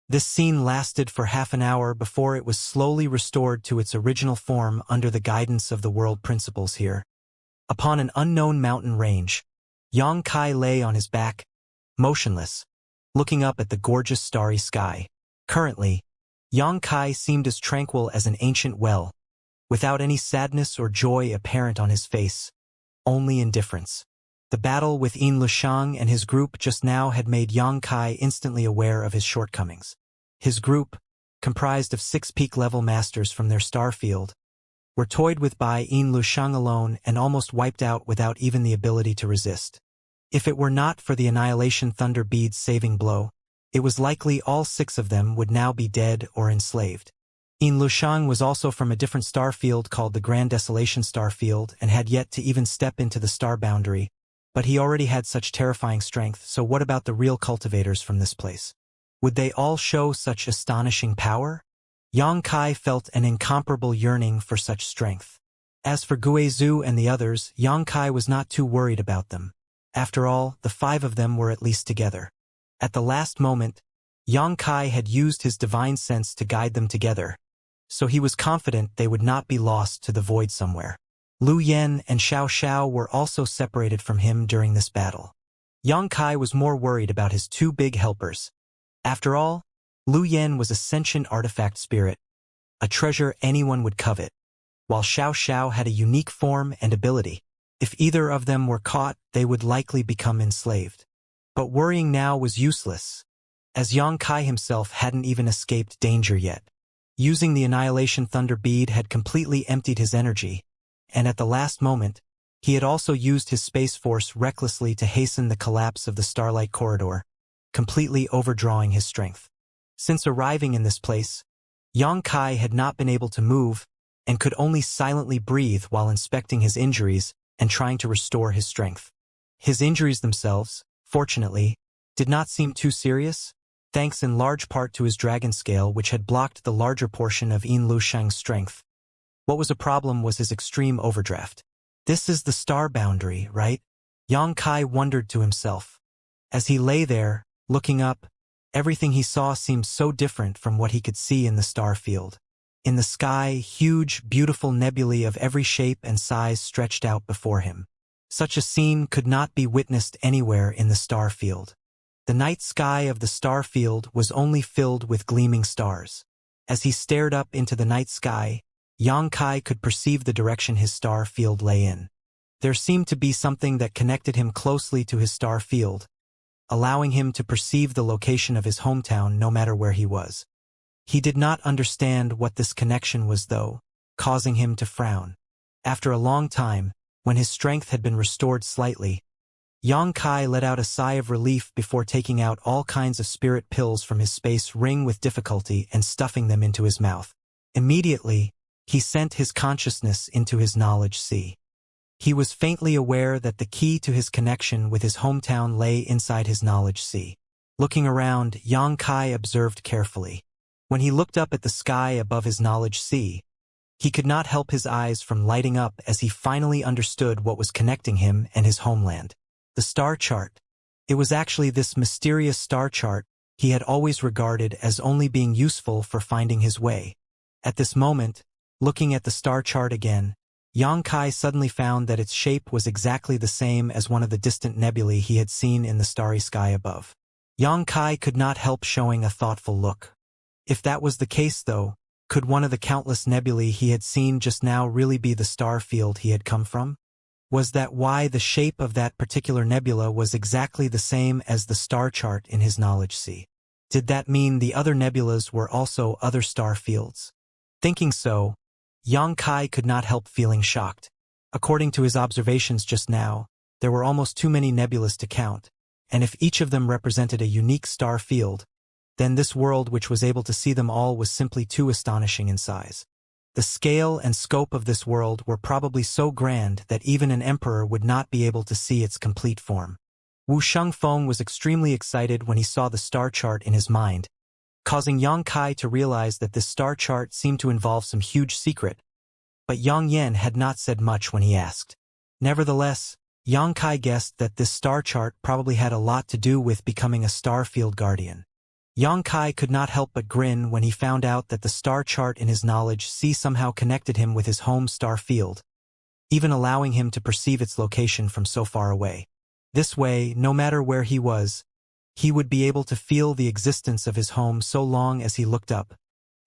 This scene lasted for half an hour before it was slowly restored to its original form under the guidance of the world principles here. Upon an unknown mountain range, Yang Kai lay on his back, motionless, looking up at the gorgeous starry sky. Currently, Yang Kai seemed as tranquil as an ancient well, without any sadness or joy apparent on his face, only indifference. The battle with Yin Lishang and his group just now had made Yang Kai instantly aware of his shortcomings. His group, comprised of 6 peak-level masters from their star field, were toyed with by Yin Lishang alone and almost wiped out without even the ability to resist. If it were not for the Annihilation Thunder Bead's saving blow, it was likely all 6 of them would now be dead or enslaved. Yin Lishang was also from a different star field called the Grand Desolation Star Field and had yet to even step into the star boundary, but he already had such terrifying strength, so what about the real cultivators from this place? Would they all show such astonishing power? Yang Kai felt an incomparable yearning for such strength. As for Guizhu and the others, Yang Kai was not too worried about them. After all, the 5 of them were at least together. At the last moment, Yang Kai had used his divine sense to guide them together, so he was confident they would not be lost to the void somewhere. Lu Yen and Xiao were also separated from him during this battle. Yang Kai was more worried about his 2 big helpers. After all, Lu Yen was a sentient artifact spirit, a treasure anyone would covet, while Xiao had a unique form and ability. If either of them were caught, they would likely become enslaved. But worrying now was useless, as Yang Kai himself hadn't even escaped danger yet. Using the Annihilation Thunder Bead had completely emptied his energy, and at the last moment, he had also used his space force recklessly to hasten the collapse of the starlight corridor, completely overdrawing his strength. Since arriving in this place, Yang Kai had not been able to move and could only silently breathe while inspecting his injuries and trying to restore his strength. His injuries themselves, fortunately, did not seem too serious, thanks in large part to his dragon scale which had blocked the larger portion of Yin Lishang's strength. What was a problem was his extreme overdraft. This is the star boundary, right? Yang Kai wondered to himself. As he lay there, looking up, everything he saw seemed so different from what he could see in the star field. In the sky, huge, beautiful nebulae of every shape and size stretched out before him. Such a scene could not be witnessed anywhere in the star field. The night sky of the star field was only filled with gleaming stars. As he stared up into the night sky, Yang Kai could perceive the direction his star field lay in. There seemed to be something that connected him closely to his star field, allowing him to perceive the location of his hometown no matter where he was. He did not understand what this connection was though, causing him to frown. After a long time, when his strength had been restored slightly, Yang Kai let out a sigh of relief before taking out all kinds of spirit pills from his space ring with difficulty and stuffing them into his mouth. Immediately, he sent his consciousness into his knowledge sea. He was faintly aware that the key to his connection with his hometown lay inside his knowledge sea. Looking around, Yang Kai observed carefully. When he looked up at the sky above his knowledge sea, he could not help his eyes from lighting up as he finally understood what was connecting him and his homeland. The star chart. It was actually this mysterious star chart he had always regarded as only being useful for finding his way. At this moment, Looking at the star chart again, Xianxia suddenly found that its shape was exactly the same as one of the distant nebulae he had seen in the starry sky above. Xianxia could not help showing a thoughtful look. If that was the case, though, could one of the countless nebulae he had seen just now really be the star field he had come from? Was that why the shape of that particular nebula was exactly the same as the star chart in his knowledge sea? Did that mean the other nebulas were also other star fields? Thinking so, Xianxia could not help feeling shocked. According to his observations just now, there were almost too many nebulas to count, and if each of them represented a unique star field, then this world which was able to see them all was simply too astonishing in size. The scale and scope of this world were probably so grand that even an emperor would not be able to see its complete form. Wu Shengfeng was extremely excited when he saw the star chart in his mind, causing Xianxia to realize that this star chart seemed to involve some huge secret, but Yang Yan had not said much when he asked. Nevertheless, Xianxia guessed that this star chart probably had a lot to do with becoming a star field guardian. Xianxia could not help but grin when he found out that the star chart in his knowledge sea somehow connected him with his home star field, even allowing him to perceive its location from so far away. This way, no matter where he was, he would be able to feel the existence of his home so long as he looked up,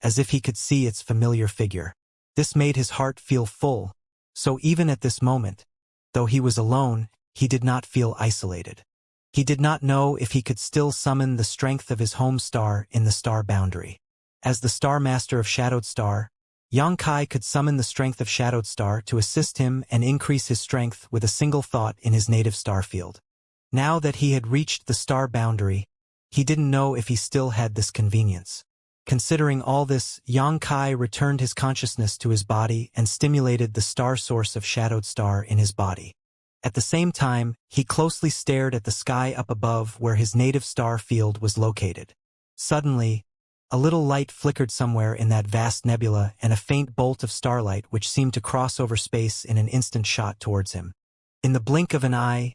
as if he could see its familiar figure. This made his heart feel full, so even at this moment, though he was alone, he did not feel isolated. He did not know if he could still summon the strength of his home star in the star boundary. As the Star Master of Shadowed Star, Xianxia could summon the strength of Shadowed Star to assist him and increase his strength with a single thought in his native star field. Now that he had reached the star boundary, he didn't know if he still had this convenience. Considering all this, Xianxia returned his consciousness to his body and stimulated the star source of Shadowed Star in his body. At the same time, he closely stared at the sky up above where his native star field was located. Suddenly, a little light flickered somewhere in that vast nebula, and a faint bolt of starlight which seemed to cross over space in an instant shot towards him. In the blink of an eye,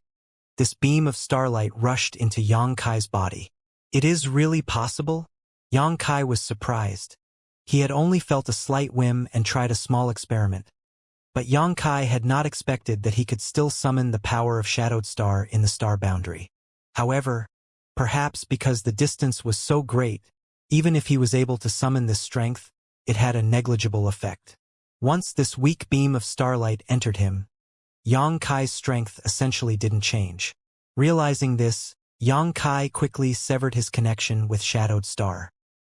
this beam of starlight rushed into Xianxia's body. It is really possible? Xianxia was surprised. He had only felt a slight whim and tried a small experiment. But Xianxia had not expected that he could still summon the power of Shadowed Star in the star boundary. However, perhaps because the distance was so great, even if he was able to summon this strength, it had a negligible effect. Once this weak beam of starlight entered him, Xianxia's strength essentially didn't change. Realizing this, Xianxia quickly severed his connection with Shadowed Star.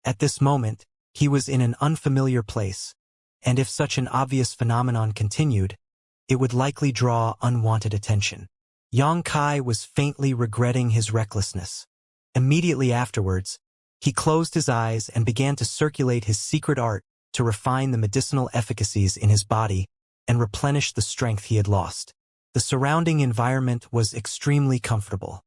At this moment, he was in an unfamiliar place, and if such an obvious phenomenon continued, it would likely draw unwanted attention. Xianxia was faintly regretting his recklessness. Immediately afterwards, he closed his eyes and began to circulate his secret art to refine the medicinal efficacies in his body and replenish the strength he had lost. The surrounding environment was extremely comfortable.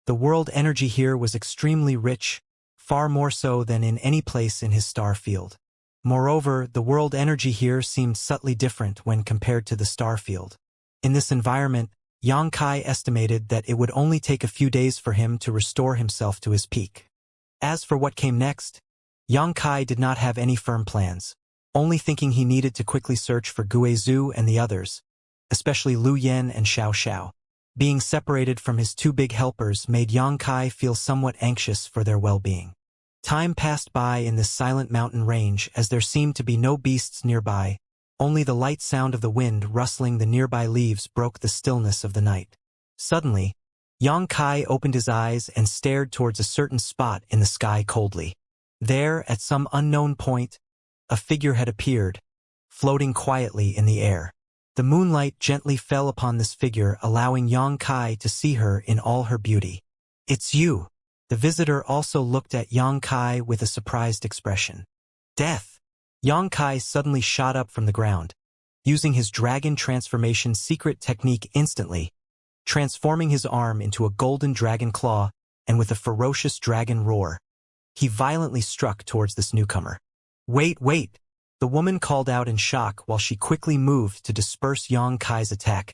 The world energy here was extremely rich, far more so than in any place in his star field. Moreover, the world energy here seemed subtly different when compared to the star field. In this environment, Xianxia estimated that it would only take a few days for him to restore himself to his peak. As for what came next, Xianxia did not have any firm plans, only thinking he needed to quickly search for Guizhou and the others, especially Lu Yan and Xiao Xiao. Being separated from his two big helpers made Xianxia feel somewhat anxious for their well-being. Time passed by in this silent mountain range as there seemed to be no beasts nearby, only the light sound of the wind rustling the nearby leaves broke the stillness of the night. Suddenly, Xianxia opened his eyes and stared towards a certain spot in the sky coldly. There, at some unknown point, a figure had appeared, floating quietly in the air. The moonlight gently fell upon this figure, allowing Xianxia to see her in all her beauty. "It's you." The visitor also looked at Xianxia with a surprised expression. "Death!" Xianxia suddenly shot up from the ground, using his dragon transformation secret technique instantly, transforming his arm into a golden dragon claw, and with a ferocious dragon roar, he violently struck towards this newcomer. "Wait, wait!" The woman called out in shock while she quickly moved to disperse Xianxia's attack,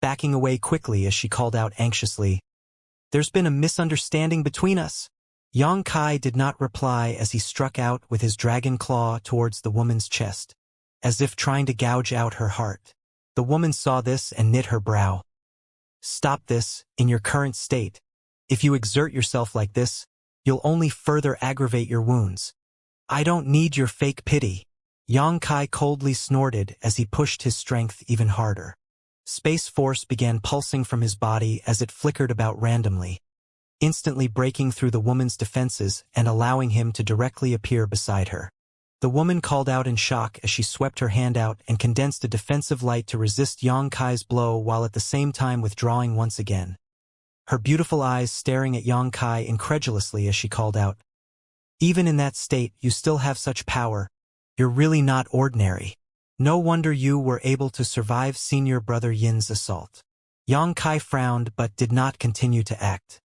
backing away quickly as she called out anxiously, "There's been a misunderstanding between us." Xianxia did not reply as he struck out with his dragon claw towards the woman's chest. as if trying to gouge out her heart. The woman saw this and knit her brow. Stop this, in your current state. If you exert yourself like this, you'll only further aggravate your wounds. I don't need your fake pity. Xianxia coldly snorted as he pushed his strength even harder. Space force began pulsing from his body as it flickered about randomly, instantly breaking through the woman's defenses and allowing him to directly appear beside her. The woman called out in shock as she swept her hand out and condensed a defensive light to resist Xianxia's blow while at the same time withdrawing once again. Her beautiful eyes staring at Xianxia incredulously as she called out, "Even in that state, you still have such power. You're really not ordinary. No wonder you were able to survive senior brother Yin's assault." Xianxia frowned but did not continue to act.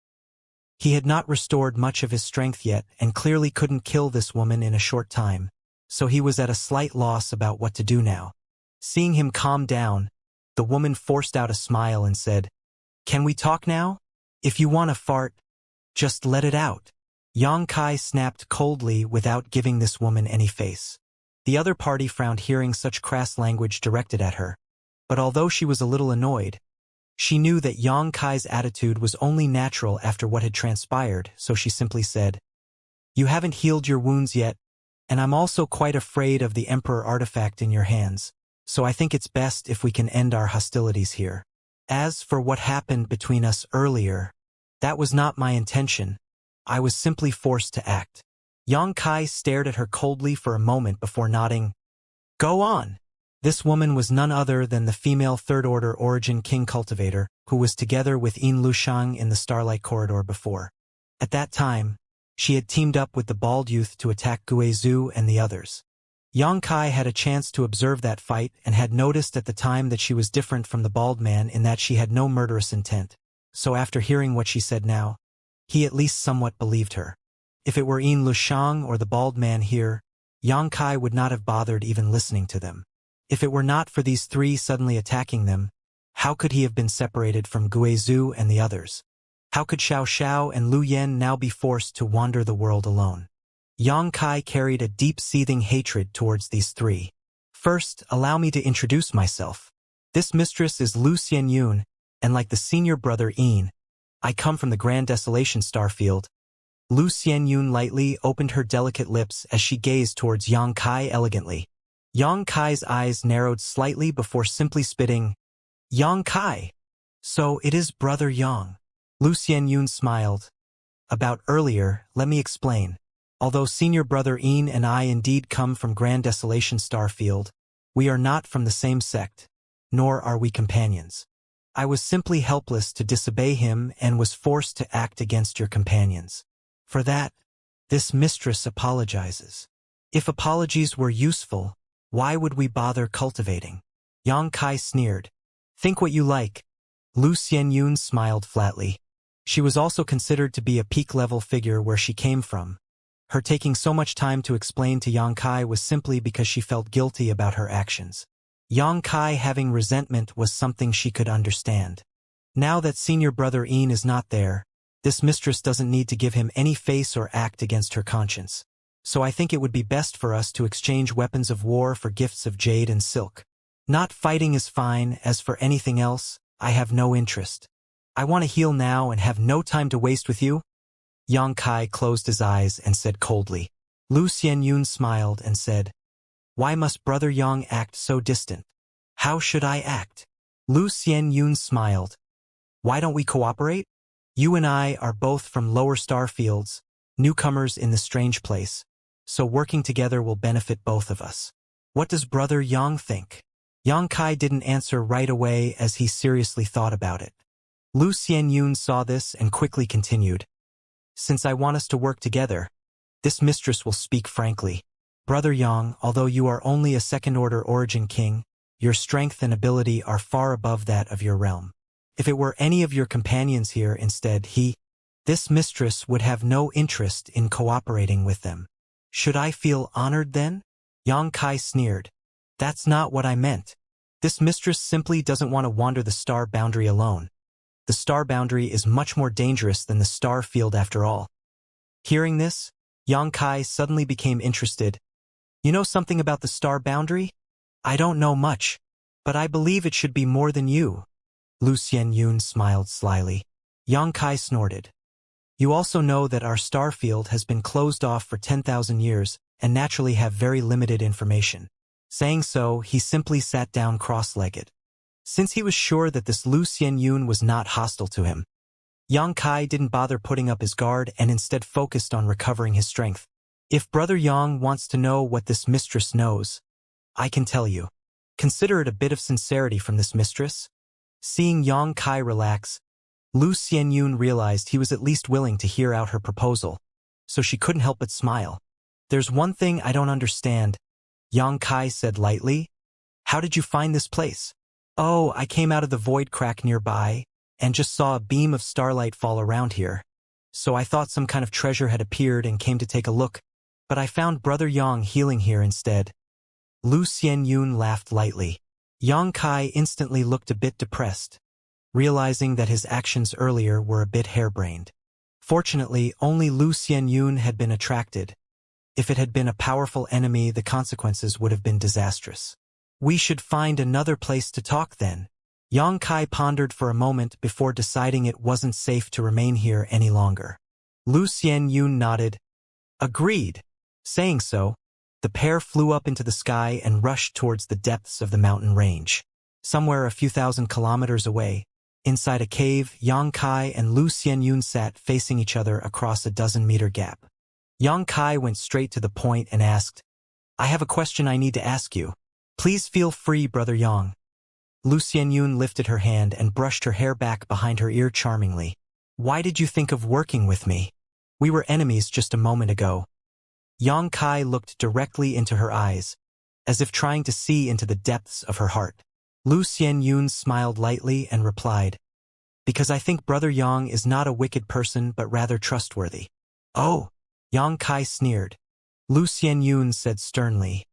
He had not restored much of his strength yet and clearly couldn't kill this woman in a short time, so he was at a slight loss about what to do now. Seeing him calm down, the woman forced out a smile and said, "Can we talk now? If you want to fart, just let it out." Xianxia snapped coldly without giving this woman any face. The other party frowned hearing such crass language directed at her, but although she was a little annoyed, she knew that Xianxia's attitude was only natural after what had transpired, so she simply said, "You haven't healed your wounds yet, and I'm also quite afraid of the Emperor artifact in your hands, so I think it's best if we can end our hostilities here. As for what happened between us earlier, that was not my intention. I was simply forced to act." Xianxia stared at her coldly for a moment before nodding. "Go on." This woman was none other than the female third-order origin king cultivator who was together with Yin Lushang in the Starlight Corridor before. At that time, she had teamed up with the bald youth to attack Guizhou and the others. Xianxia had a chance to observe that fight and had noticed at the time that she was different from the bald man in that she had no murderous intent. So after hearing what she said now, he at least somewhat believed her. If it were Yin Lushang or the bald man here, Xianxia would not have bothered even listening to them. If it were not for these three suddenly attacking them, how could he have been separated from Guizhou and the others? How could Xiao Xiao and Lu Yen now be forced to wander the world alone? Xianxia carried a deep-seething hatred towards these three. "First, allow me to introduce myself. This mistress is Lu Xianyun, and like the senior brother Yin, I come from the Grand Desolation Starfield." Lu Xianyun lightly opened her delicate lips as she gazed towards Xianxia elegantly. Xianxia's eyes narrowed slightly before simply spitting, "Xianxia. So it is brother Yang." Lu Xianyun smiled. "About earlier, let me explain. Although senior brother Yin and I indeed come from Grand Desolation Starfield, we are not from the same sect, nor are we companions. I was simply helpless to disobey him and was forced to act against your companions. For that, this mistress apologizes. If apologies were useful, why would we bother cultivating?" Xianxia sneered. "Think what you like." Lu Xianyun smiled flatly. She was also considered to be a peak-level figure where she came from. Her taking so much time to explain to Xianxia was simply because she felt guilty about her actions. Xianxia having resentment was something she could understand. Now that senior brother Yin is not there, this mistress doesn't need to give him any face or act against her conscience. So I think it would be best for us to exchange weapons of war for gifts of jade and silk. Not fighting is fine. As for anything else, I have no interest. I want to heal now and have no time to waste with you." Xianxia closed his eyes and said coldly. Lu Xianyun smiled and said, "Why must brother Yang act so distant? How should I act?" Lu Xianyun smiled. "Why don't we cooperate? You and I are both from lower star fields, newcomers in this strange place, so working together will benefit both of us. What does brother Yang think?" Xianxia didn't answer right away as he seriously thought about it. Lu Xianyun saw this and quickly continued, "Since I want us to work together, this mistress will speak frankly. Brother Yang, although you are only a second-order origin king, your strength and ability are far above that of your realm. If it were any of your companions here instead, this mistress would have no interest in cooperating with them. Should I feel honored then?" Xianxia sneered. "That's not what I meant. This mistress simply doesn't want to wander the star boundary alone. The star boundary is much more dangerous than the star field after all." Hearing this, Xianxia suddenly became interested. "You know something about the star boundary?" I don't know much, but I believe it should be more than you. Lu Xianyun smiled slyly. Yang Kai snorted. You also know that our star field has been closed off for 10,000 years and naturally have very limited information. Saying so, he simply sat down cross-legged. Since he was sure that this Lu Xianyun was not hostile to him, Yang Kai didn't bother putting up his guard and instead focused on recovering his strength. If Brother Yang wants to know what this mistress knows, I can tell you. Consider it a bit of sincerity from this mistress. Seeing Yang Kai relax, Lu Xianyun realized he was at least willing to hear out her proposal, so she couldn't help but smile. There's one thing I don't understand, Yang Kai said lightly. How did you find this place? Oh, I came out of the void crack nearby and just saw a beam of starlight fall around here. So I thought some kind of treasure had appeared and came to take a look, but I found Brother Yang healing here instead. Lu Xianyun laughed lightly. Yang Kai instantly looked a bit depressed, realizing that his actions earlier were a bit harebrained. Fortunately, only Lu Xianyun had been attracted. If it had been a powerful enemy, the consequences would have been disastrous. We should find another place to talk then. Yang Kai pondered for a moment before deciding it wasn't safe to remain here any longer. Lu Xianyun nodded. Agreed. Saying so, the pair flew up into the sky and rushed towards the depths of the mountain range. Somewhere a few thousand kilometers away, inside a cave, Yang Kai and Lu Xianyun sat facing each other across a dozen-meter gap. Yang Kai went straight to the point and asked, I have a question I need to ask you. Please feel free, Brother Yang. Lu Xianyun lifted her hand and brushed her hair back behind her ear charmingly. Why did you think of working with me? We were enemies just a moment ago. Yang Kai looked directly into her eyes, as if trying to see into the depths of her heart. Lu Xianyun smiled lightly and replied, Because I think Brother Yang is not a wicked person but rather trustworthy. Oh! Yang Kai sneered. Lu Xianyun said sternly,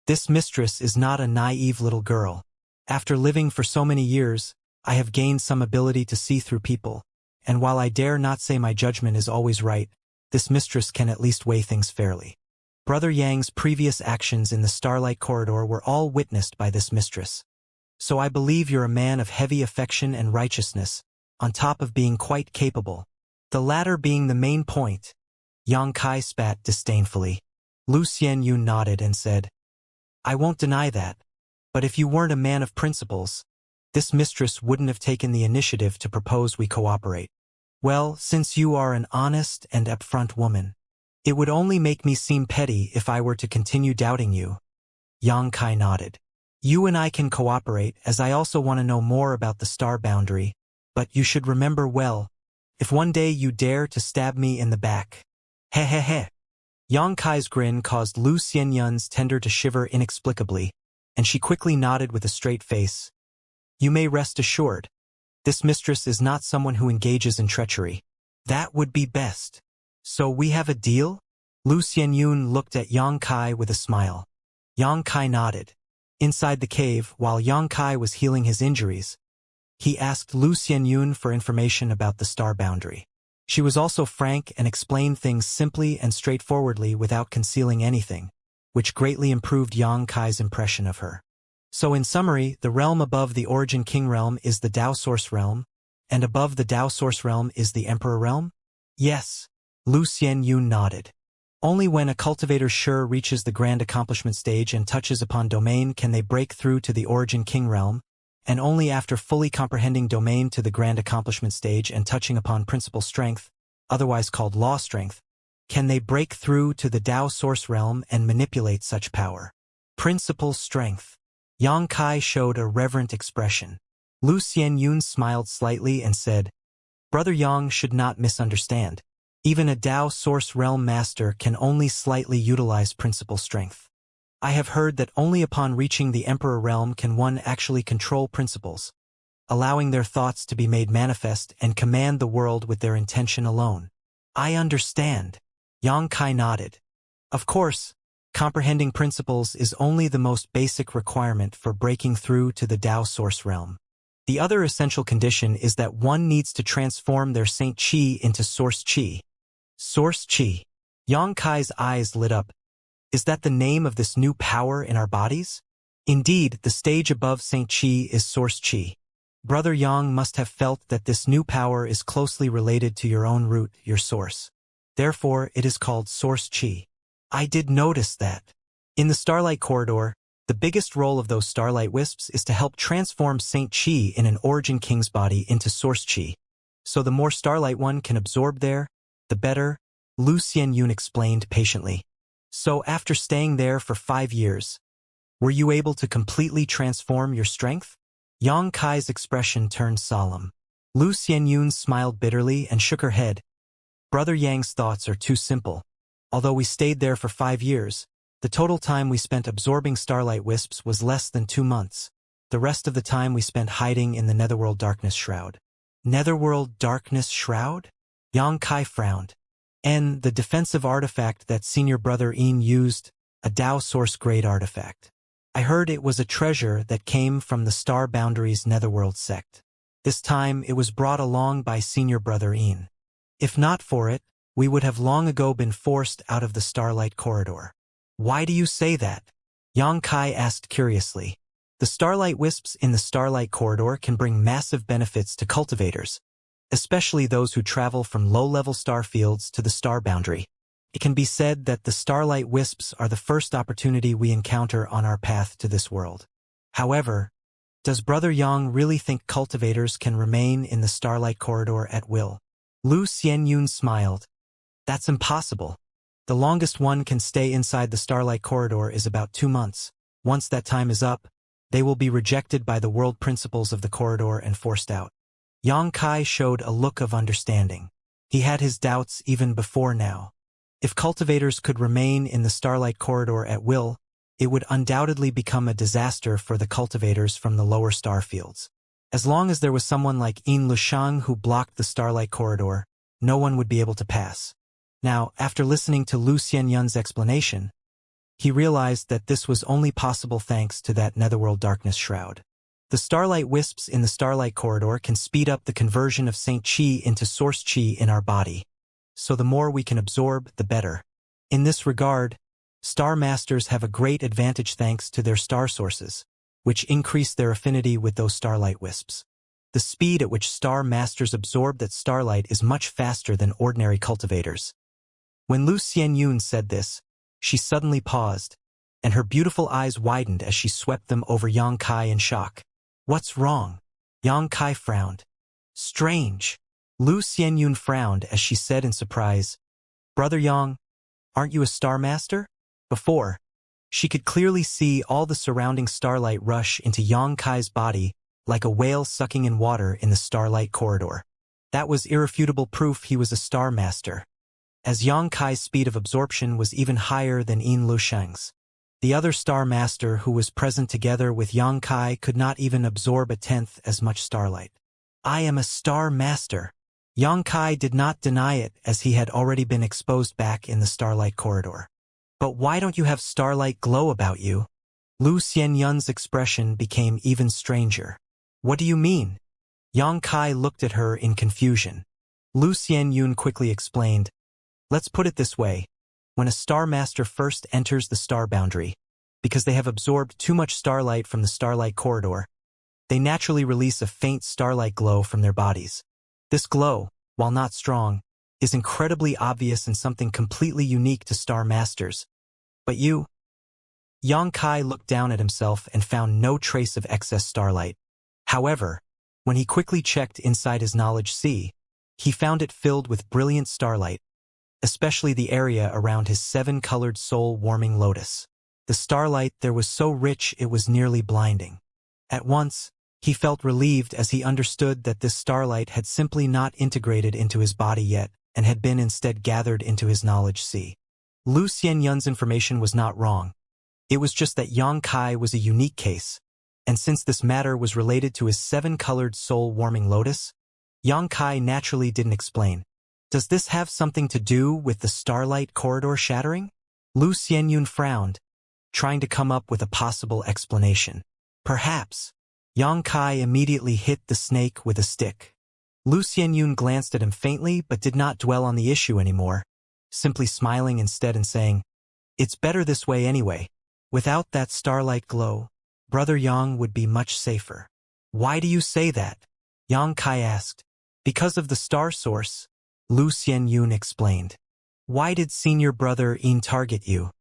This mistress is not a naive little girl. After living for so many years, I have gained some ability to see through people, and while I dare not say my judgment is always right, this mistress can at least weigh things fairly. Brother Yang's previous actions in the Starlight Corridor were all witnessed by this mistress. So I believe you're a man of heavy affection and righteousness, on top of being quite capable. The latter being the main point. Yang Kai spat disdainfully. Lu Xianyun nodded and said, I won't deny that, but if you weren't a man of principles, this mistress wouldn't have taken the initiative to propose we cooperate. Well, since you are an honest and upfront woman, it would only make me seem petty if I were to continue doubting you. Yang Kai nodded. You and I can cooperate, as I also want to know more about the star boundary, but you should remember well, if one day you dare to stab me in the back. He he he. Yang Kai's grin caused Lu Xianyun's tender to shiver inexplicably, and she quickly nodded with a straight face. You may rest assured. This mistress is not someone who engages in treachery. That would be best. So we have a deal? Lu Xianyun looked at Yang Kai with a smile. Yang Kai nodded. Inside the cave, while Yang Kai was healing his injuries, he asked Lu Xianyun for information about the star boundary. She was also frank and explained things simply and straightforwardly without concealing anything, which greatly improved Yang Kai's impression of her. So in summary, the realm above the Origin King realm is the Tao Source realm, and above the Tao Source realm is the Emperor realm? Yes. Lu Xianyun nodded. Only when a cultivator sure reaches the grand accomplishment stage and touches upon domain can they break through to the Origin King realm, and only after fully comprehending domain to the grand accomplishment stage and touching upon principal strength, otherwise called law strength, can they break through to the Tao Source realm and manipulate such power. Principal strength. Yang Kai showed a reverent expression. Lu Xianyun smiled slightly and said, Brother Yang should not misunderstand. Even a Tao Source realm master can only slightly utilize principal strength. I have heard that only upon reaching the Emperor realm can one actually control principles, allowing their thoughts to be made manifest and command the world with their intention alone. I understand. Yang Kai nodded. Of course, comprehending principles is only the most basic requirement for breaking through to the Tao Source realm. The other essential condition is that one needs to transform their Saint Qi into Source Qi. Source Qi. Yang Kai's eyes lit up. Is that the name of this new power in our bodies? Indeed, the stage above Saint Qi is Source Qi. Brother Yang must have felt that this new power is closely related to your own root, your source. Therefore, it is called Source Qi. I did notice that. In the Starlight Corridor, the biggest role of those Starlight Wisps is to help transform Saint Qi in an Origin King's body into Source Qi. So the more Starlight one can absorb there, the better, Lu Xianyun explained patiently. So after staying there for 5 years, were you able to completely transform your strength? Yang Kai's expression turned solemn. Lu Xianyun smiled bitterly and shook her head. Brother Yang's thoughts are too simple. Although we stayed there for 5 years, the total time we spent absorbing Starlight Wisps was less than 2 months. The rest of the time we spent hiding in the Netherworld Darkness Shroud. Netherworld Darkness Shroud? Yang Kai frowned. And the defensive artifact that Senior Brother Yin used, a Dao Source Grade artifact. I heard it was a treasure that came from the Star Boundaries Netherworld sect. This time it was brought along by Senior Brother Yin. If not for it, we would have long ago been forced out of the Starlight Corridor. Why do you say that? Yang Kai asked curiously. The Starlight Wisps in the Starlight Corridor can bring massive benefits to cultivators, especially those who travel from low-level star fields to the star boundary. It can be said that the Starlight Wisps are the first opportunity we encounter on our path to this world. However, does Brother Yang really think cultivators can remain in the Starlight Corridor at will? Lu Xianyun smiled. That's impossible. The longest one can stay inside the Starlight Corridor is about 2 months. Once that time is up, they will be rejected by the world principles of the corridor and forced out. Yang Kai showed a look of understanding. He had his doubts even before now. If cultivators could remain in the Starlight Corridor at will, it would undoubtedly become a disaster for the cultivators from the lower star fields. As long as there was someone like Yin Lushang who blocked the Starlight Corridor, no one would be able to pass. Now, after listening to Lu Xianyun's explanation, he realized that this was only possible thanks to that Netherworld Darkness Shroud. The Starlight Wisps in the Starlight Corridor can speed up the conversion of Saint Qi into Source Qi in our body. So the more we can absorb, the better. In this regard, Star Masters have a great advantage thanks to their star sources, which increase their affinity with those Starlight Wisps. The speed at which Star Masters absorb that starlight is much faster than ordinary cultivators. When Lu Xianyun said this, she suddenly paused, and her beautiful eyes widened as she swept them over Yang Kai in shock. What's wrong? Yang Kai frowned. Strange. Lu Xianyun frowned as she said in surprise, Brother Yang, aren't you a Star Master? Before, she could clearly see all the surrounding starlight rush into Yang Kai's body like a whale sucking in water in the Starlight Corridor. That was irrefutable proof he was a Star Master, as Yang Kai's speed of absorption was even higher than Yin Lushang's. The other Star Master who was present together with Yang Kai could not even absorb 1/10 as much starlight. I am a Star Master. Yang Kai did not deny it as he had already been exposed back in the Starlight Corridor. But why don't you have starlight glow about you? Lu Xianyun's expression became even stranger. What do you mean? Yang Kai looked at her in confusion. Lu Xianyun quickly explained, let's put it this way. When a Star Master first enters the star boundary, because they have absorbed too much starlight from the Starlight Corridor, they naturally release a faint starlight glow from their bodies. This glow, while not strong, is incredibly obvious and something completely unique to Star Masters. But you? Yang Kai looked down at himself and found no trace of excess starlight. However, when he quickly checked inside his knowledge sea, he found it filled with brilliant starlight, especially the area around his 7-colored soul-warming lotus. The starlight there was so rich it was nearly blinding. At once, he felt relieved as he understood that this starlight had simply not integrated into his body yet and had been instead gathered into his knowledge sea. Lu Xianyun's information was not wrong. It was just that Yang Kai was a unique case, and since this matter was related to his 7-colored soul-warming lotus, Yang Kai naturally didn't explain. Does this have something to do with the Starlight Corridor shattering? Lu Xianyun frowned, trying to come up with a possible explanation. Perhaps. Yang Kai immediately hit the snake with a stick. Lu Xianyun glanced at him faintly but did not dwell on the issue anymore, simply smiling instead and saying, it's better this way anyway. Without that starlight glow, Brother Yang would be much safer. Why do you say that? Yang Kai asked. Because of the star source, Lu Xianyun explained. Why did senior brother Yin target you?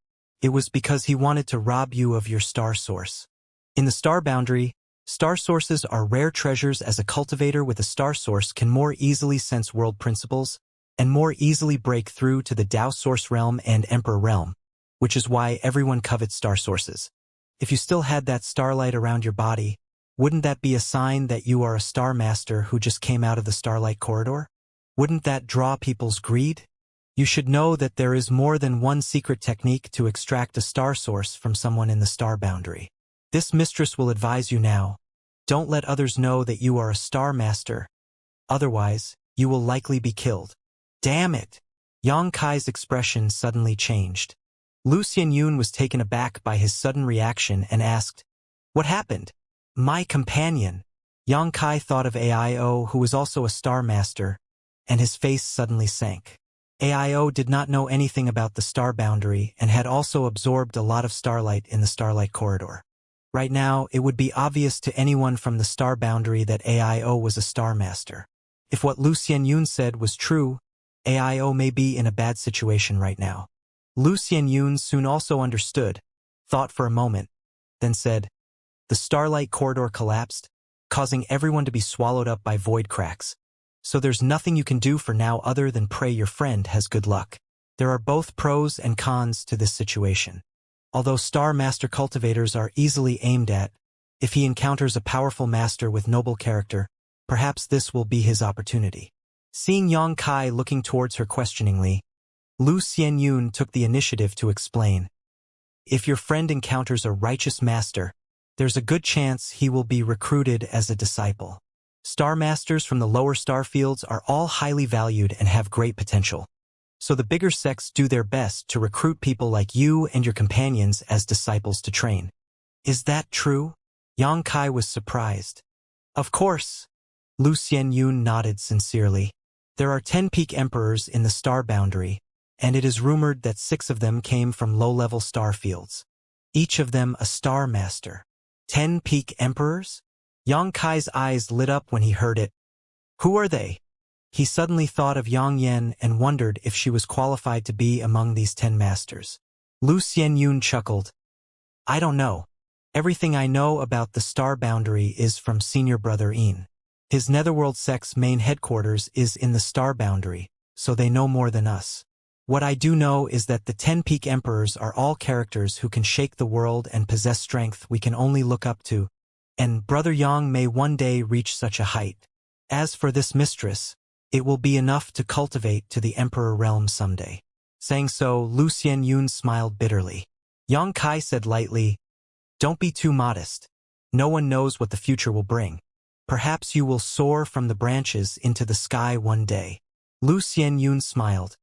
It was because he wanted to rob you of your star source. In the star boundary, star sources are rare treasures as a cultivator with a star source can more easily sense world principles and more easily break through to the Dao source realm and Emperor realm, which is why everyone covets star sources. If you still had that starlight around your body, wouldn't that be a sign that you are a star master who just came out of the starlight corridor? Wouldn't that draw people's greed? You should know that there is more than one secret technique to extract a star source from someone in the star boundary. This mistress will advise you now. Don't let others know that you are a star master. Otherwise, you will likely be killed. Damn it! Yang Kai's expression suddenly changed. Lu Xianyun was taken aback by his sudden reaction and asked, "What happened?" "My companion." Yang Kai thought of AIO, who was also a star master, and his face suddenly sank. AIO did not know anything about the star boundary and had also absorbed a lot of starlight in the starlight corridor. Right now, it would be obvious to anyone from the star boundary that AIO was a star master. If what Lu Xianyun said was true, AIO may be in a bad situation right now. Lu Xianyun soon also understood, thought for a moment, then said, "The starlight corridor collapsed, causing everyone to be swallowed up by void cracks. So there's nothing you can do for now other than pray your friend has good luck." There are both pros and cons to this situation. Although star master cultivators are easily aimed at, if he encounters a powerful master with noble character, perhaps this will be his opportunity. Seeing Yang Kai looking towards her questioningly, Lu Xianyun took the initiative to explain. If your friend encounters a righteous master, there's a good chance he will be recruited as a disciple. Star masters from the lower star fields are all highly valued and have great potential. So the bigger sects do their best to recruit people like you and your companions as disciples to train. Is that true? Yang Kai was surprised. Of course. Lu Xianyun nodded sincerely. There are 10 peak emperors in the star boundary, and it is rumored that 6 of them came from low-level star fields. Each of them a star master. 10 peak emperors? Yang Kai's eyes lit up when he heard it. Who are they? He suddenly thought of Yang Yan and wondered if she was qualified to be among these 10 masters. Lu Xianyun chuckled. I don't know. Everything I know about the star boundary is from senior brother Yin. His netherworld sect's main headquarters is in the star boundary, so they know more than us. What I do know is that the 10 peak emperors are all characters who can shake the world and possess strength we can only look up to, and Brother Yang may one day reach such a height. As for this mistress, it will be enough to cultivate to the emperor realm someday. Saying so, Lu Xianyun smiled bitterly. Yang Kai said lightly, Don't be too modest. No one knows what the future will bring. Perhaps you will soar from the branches into the sky one day. Lu Xianyun smiled.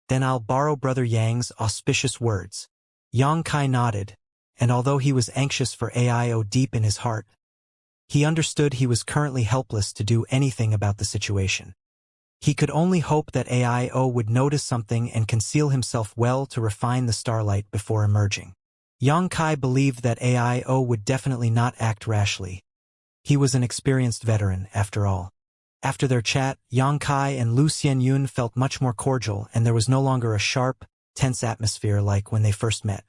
Then I'll borrow Brother Yang's auspicious words. Yang Kai nodded, and although he was anxious for AIO deep in his heart, he understood he was currently helpless to do anything about the situation. He could only hope that AIO would notice something and conceal himself well to refine the starlight before emerging. Yang Kai believed that AIO would definitely not act rashly. He was an experienced veteran, after all. After their chat, Yang Kai and Lu Xianyun felt much more cordial, and there was no longer a sharp, tense atmosphere like when they first met.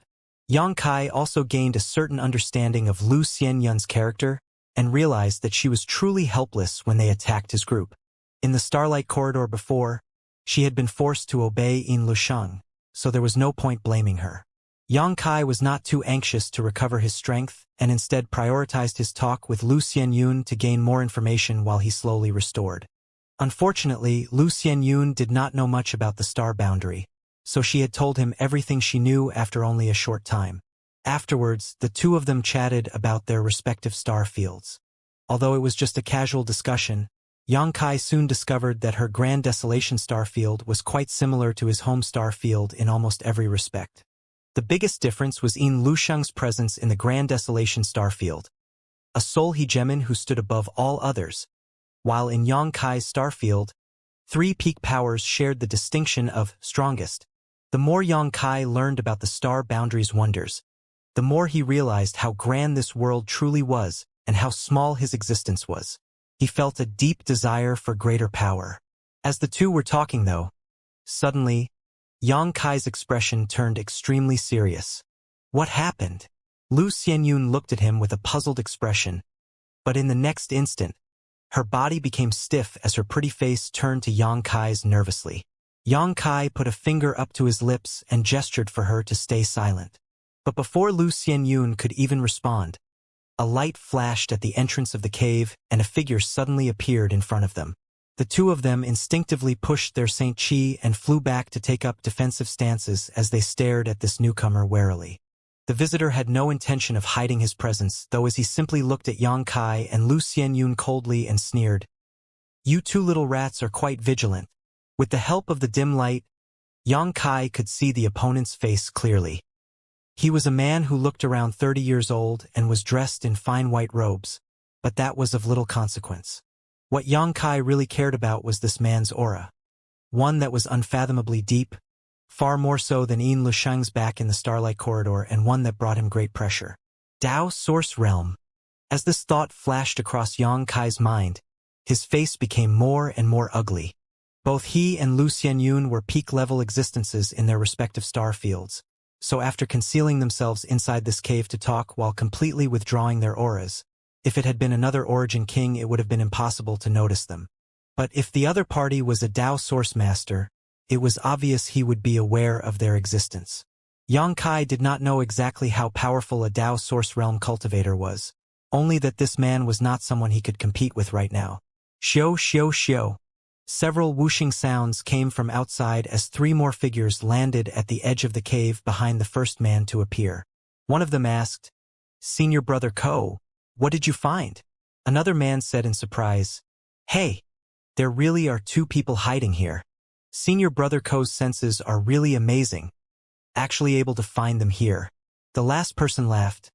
Yang Kai also gained a certain understanding of Lu Xianyun's character and realized that she was truly helpless when they attacked his group. In the starlight corridor before, she had been forced to obey Yin Lusheng, so there was no point blaming her. Yang Kai was not too anxious to recover his strength and instead prioritized his talk with Lu Xianyun to gain more information while he slowly restored. Unfortunately, Lu Xianyun did not know much about the star boundary, so she had told him everything she knew after only a short time. Afterwards, the two of them chatted about their respective star fields. Although it was just a casual discussion, Yang Kai soon discovered that her Grand Desolation star field was quite similar to his home star field in almost every respect. The biggest difference was Yin Lusheng's presence in the Grand Desolation star field, a soul hegemon who stood above all others, while in Yang Kai's star field, 3 peak powers shared the distinction of strongest. The more Yang Kai learned about the star boundary's wonders, the more he realized how grand this world truly was and how small his existence was. He felt a deep desire for greater power. As the two were talking, though, suddenly, Yang Kai's expression turned extremely serious. What happened? Lu Xianyun looked at him with a puzzled expression, but in the next instant, her body became stiff as her pretty face turned to Yang Kai's nervously. Yang Kai put a finger up to his lips and gestured for her to stay silent. But before Lu Xianyun could even respond, a light flashed at the entrance of the cave and a figure suddenly appeared in front of them. The two of them instinctively pushed their Saint Chi and flew back to take up defensive stances as they stared at this newcomer warily. The visitor had no intention of hiding his presence, though, as he simply looked at Yang Kai and Lu Xianyun coldly and sneered. "You two little rats are quite vigilant." With the help of the dim light, Yang Kai could see the opponent's face clearly. He was a man who looked around 30 years old and was dressed in fine white robes, but that was of little consequence. What Yang Kai really cared about was this man's aura, one that was unfathomably deep, far more so than Yin Lusheng's back in the Starlight Corridor, and one that brought him great pressure. Dao Source Realm. As this thought flashed across Yang Kai's mind, his face became more and more ugly. Both he and Lu Xianyun were peak-level existences in their respective star fields, so after concealing themselves inside this cave to talk while completely withdrawing their auras, if it had been another Origin King, it would have been impossible to notice them. But if the other party was a Dao Source Master, it was obvious he would be aware of their existence. Yang Kai did not know exactly how powerful a Dao Source Realm cultivator was, only that this man was not someone he could compete with right now. Xiao xiao xiao. Several whooshing sounds came from outside as three more figures landed at the edge of the cave behind the first man to appear. One of them asked, "Senior Brother Ko, what did you find?" Another man said in surprise, "Hey, there really are two people hiding here. Senior Brother Ko's senses are really amazing, actually able to find them here." The last person laughed.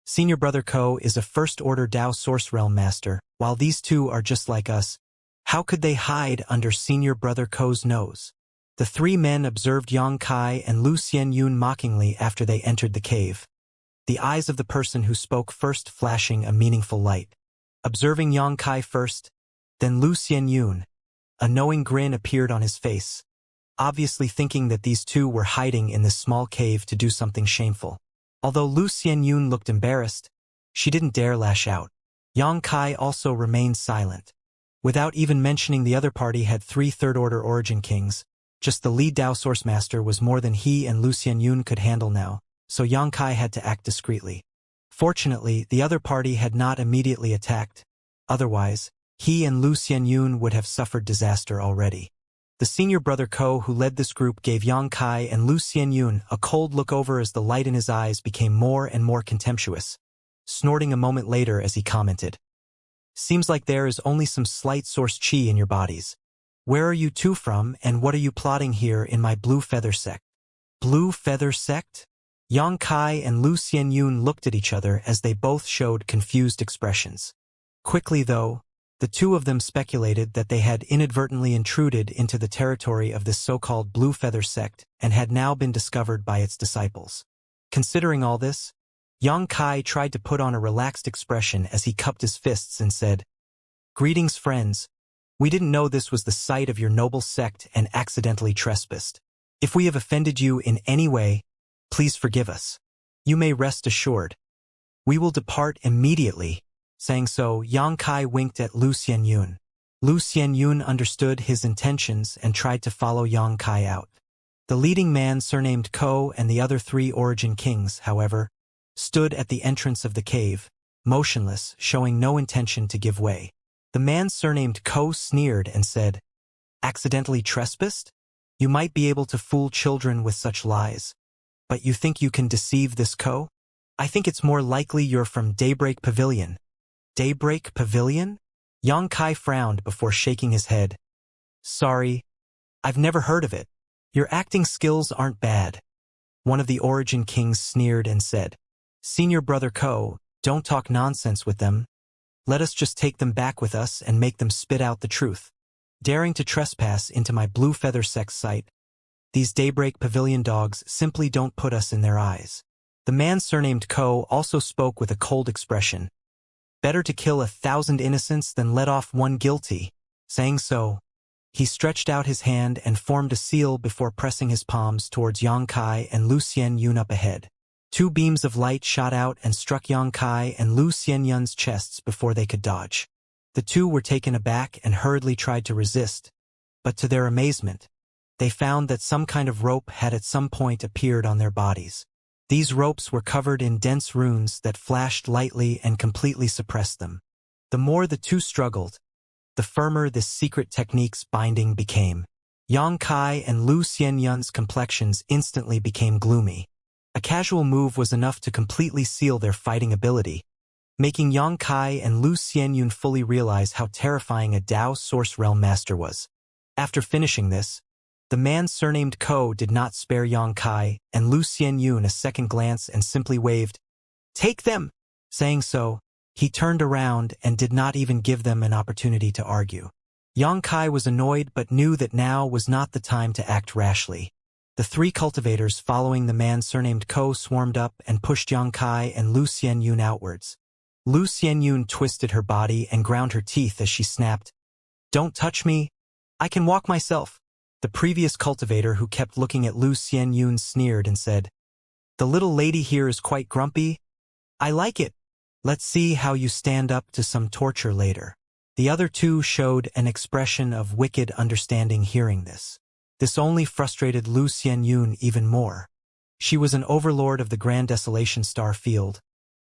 "Senior Brother Ko is a first-order Dao Source Realm Master, while these two are just like us. How could they hide under Senior Brother Ko's nose?" The three men observed Yang Kai and Lu Xianyun mockingly after they entered the cave, the eyes of the person who spoke first flashing a meaningful light. Observing Yang Kai first, then Lu Xianyun, a knowing grin appeared on his face, obviously thinking that these two were hiding in this small cave to do something shameful. Although Lu Xianyun looked embarrassed, she didn't dare lash out. Yang Kai also remained silent. Without even mentioning the other party had three third-order Origin Kings, just the lead Dao Source Master was more than he and Lu Xianyun could handle now, so Yang Kai had to act discreetly. Fortunately, the other party had not immediately attacked. Otherwise, he and Lu Xianyun would have suffered disaster already. The Senior Brother Ko who led this group gave Yang Kai and Lu Xianyun a cold look over as the light in his eyes became more and more contemptuous, snorting a moment later as he commented, "Seems like there is only some slight source chi in your bodies. Where are you two from, and what are you plotting here in my Blue Feather Sect?" Blue Feather Sect? Yang Kai and Lu Xianyun looked at each other as they both showed confused expressions. Quickly, though, the two of them speculated that they had inadvertently intruded into the territory of this so-called Blue Feather Sect and had now been discovered by its disciples. Considering all this, Yang Kai tried to put on a relaxed expression as he cupped his fists and said, "Greetings, friends. We didn't know this was the site of your noble sect and accidentally trespassed. If we have offended you in any way, please forgive us. You may rest assured. We will depart immediately." Saying so, Yang Kai winked at Lu Xianyun. Lu Xianyun understood his intentions and tried to follow Yang Kai out. The leading man surnamed Ko and the other three Origin Kings, however, stood at the entrance of the cave, motionless, showing no intention to give way. The man surnamed Ko sneered and said, "Accidentally trespassed? You might be able to fool children with such lies. But you think you can deceive this Ko? I think it's more likely you're from Daybreak Pavilion." Daybreak Pavilion? Yang Kai frowned before shaking his head. "Sorry, I've never heard of it. Your acting skills aren't bad." One of the Origin Kings sneered and said, "Senior Brother Ko, don't talk nonsense with them. Let us just take them back with us and make them spit out the truth. Daring to trespass into my Blue Feather Sect site, these Daybreak Pavilion dogs simply don't put us in their eyes." The man surnamed Ko also spoke with a cold expression. Better to kill 1,000 innocents than let off one guilty. Saying so, he stretched out his hand and formed a seal before pressing his palms towards Yang Kai and Lu Xianyun up ahead. 2 beams of light shot out and struck Yang Kai and Lu Xianyun's chests before they could dodge. The 2 were taken aback and hurriedly tried to resist, but to their amazement, they found that some kind of rope had at some point appeared on their bodies. These ropes were covered in dense runes that flashed lightly and completely suppressed them. The more the 2 struggled, the firmer this secret technique's binding became. Yang Kai and Lu Xianyun's complexions instantly became gloomy. A casual move was enough to completely seal their fighting ability, making Yang Kai and Lu Xianyun fully realize how terrifying a Dao Source Realm Master was. After finishing this, the man surnamed Ko did not spare Yang Kai and Lu Xianyun a second glance and simply waved, "Take them!" Saying so, he turned around and did not even give them an opportunity to argue. Yang Kai was annoyed but knew that now was not the time to act rashly. The 3 cultivators following the man surnamed Ko swarmed up and pushed Yang Kai and Lu Xianyun outwards. Lu Xianyun twisted her body and ground her teeth as she snapped, "Don't touch me! I can walk myself!" The previous cultivator who kept looking at Lu Xianyun sneered and said, "The little lady here is quite grumpy. I like it. Let's see how you stand up to some torture later." The other 2 showed an expression of wicked understanding hearing this. This only frustrated Lu Xianyun even more. She was an overlord of the Grand Desolation Star Field,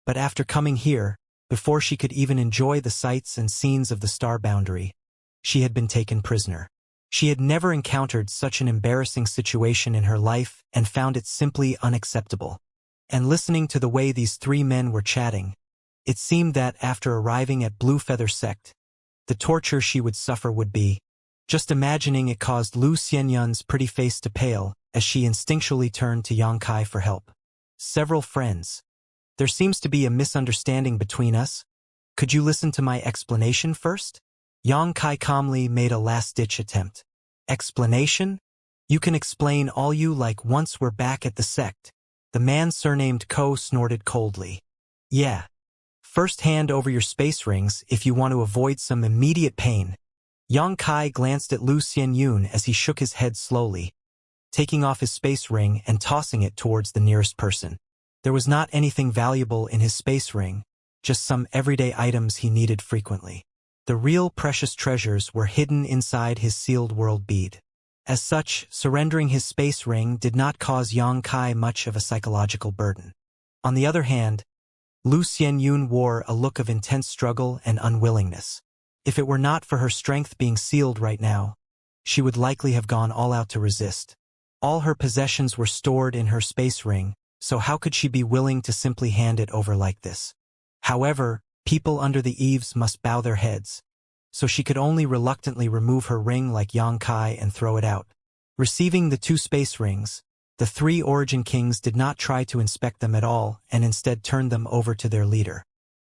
but after coming here, before she could even enjoy the sights and scenes of the star boundary, she had been taken prisoner. She had never encountered such an embarrassing situation in her life and found it simply unacceptable. And listening to the way these 3 men were chatting, it seemed that after arriving at Blue Feather Sect, the torture she would suffer would be. Just imagining it caused Lu Xianyun's pretty face to pale as she instinctually turned to Yang Kai for help. "Several friends. There seems to be a misunderstanding between us. Could you listen to my explanation first?" Yang Kai calmly made a last-ditch attempt. "Explanation? You can explain all you like once we're back at the sect." The man surnamed Ko snorted coldly. "Yeah. First hand over your space rings if you want to avoid some immediate pain." Yang Kai glanced at Lu Xianyun as he shook his head slowly, taking off his space ring and tossing it towards the nearest person. There was not anything valuable in his space ring, just some everyday items he needed frequently. The real precious treasures were hidden inside his sealed world bead. As such, surrendering his space ring did not cause Yang Kai much of a psychological burden. On the other hand, Lu Xianyun wore a look of intense struggle and unwillingness. If it were not for her strength being sealed right now, she would likely have gone all out to resist. All her possessions were stored in her space ring, so how could she be willing to simply hand it over like this? However, people under the eaves must bow their heads, so she could only reluctantly remove her ring like Yang Kai and throw it out. Receiving the 2 space rings, the 3 Origin Kings did not try to inspect them at all and instead turned them over to their leader.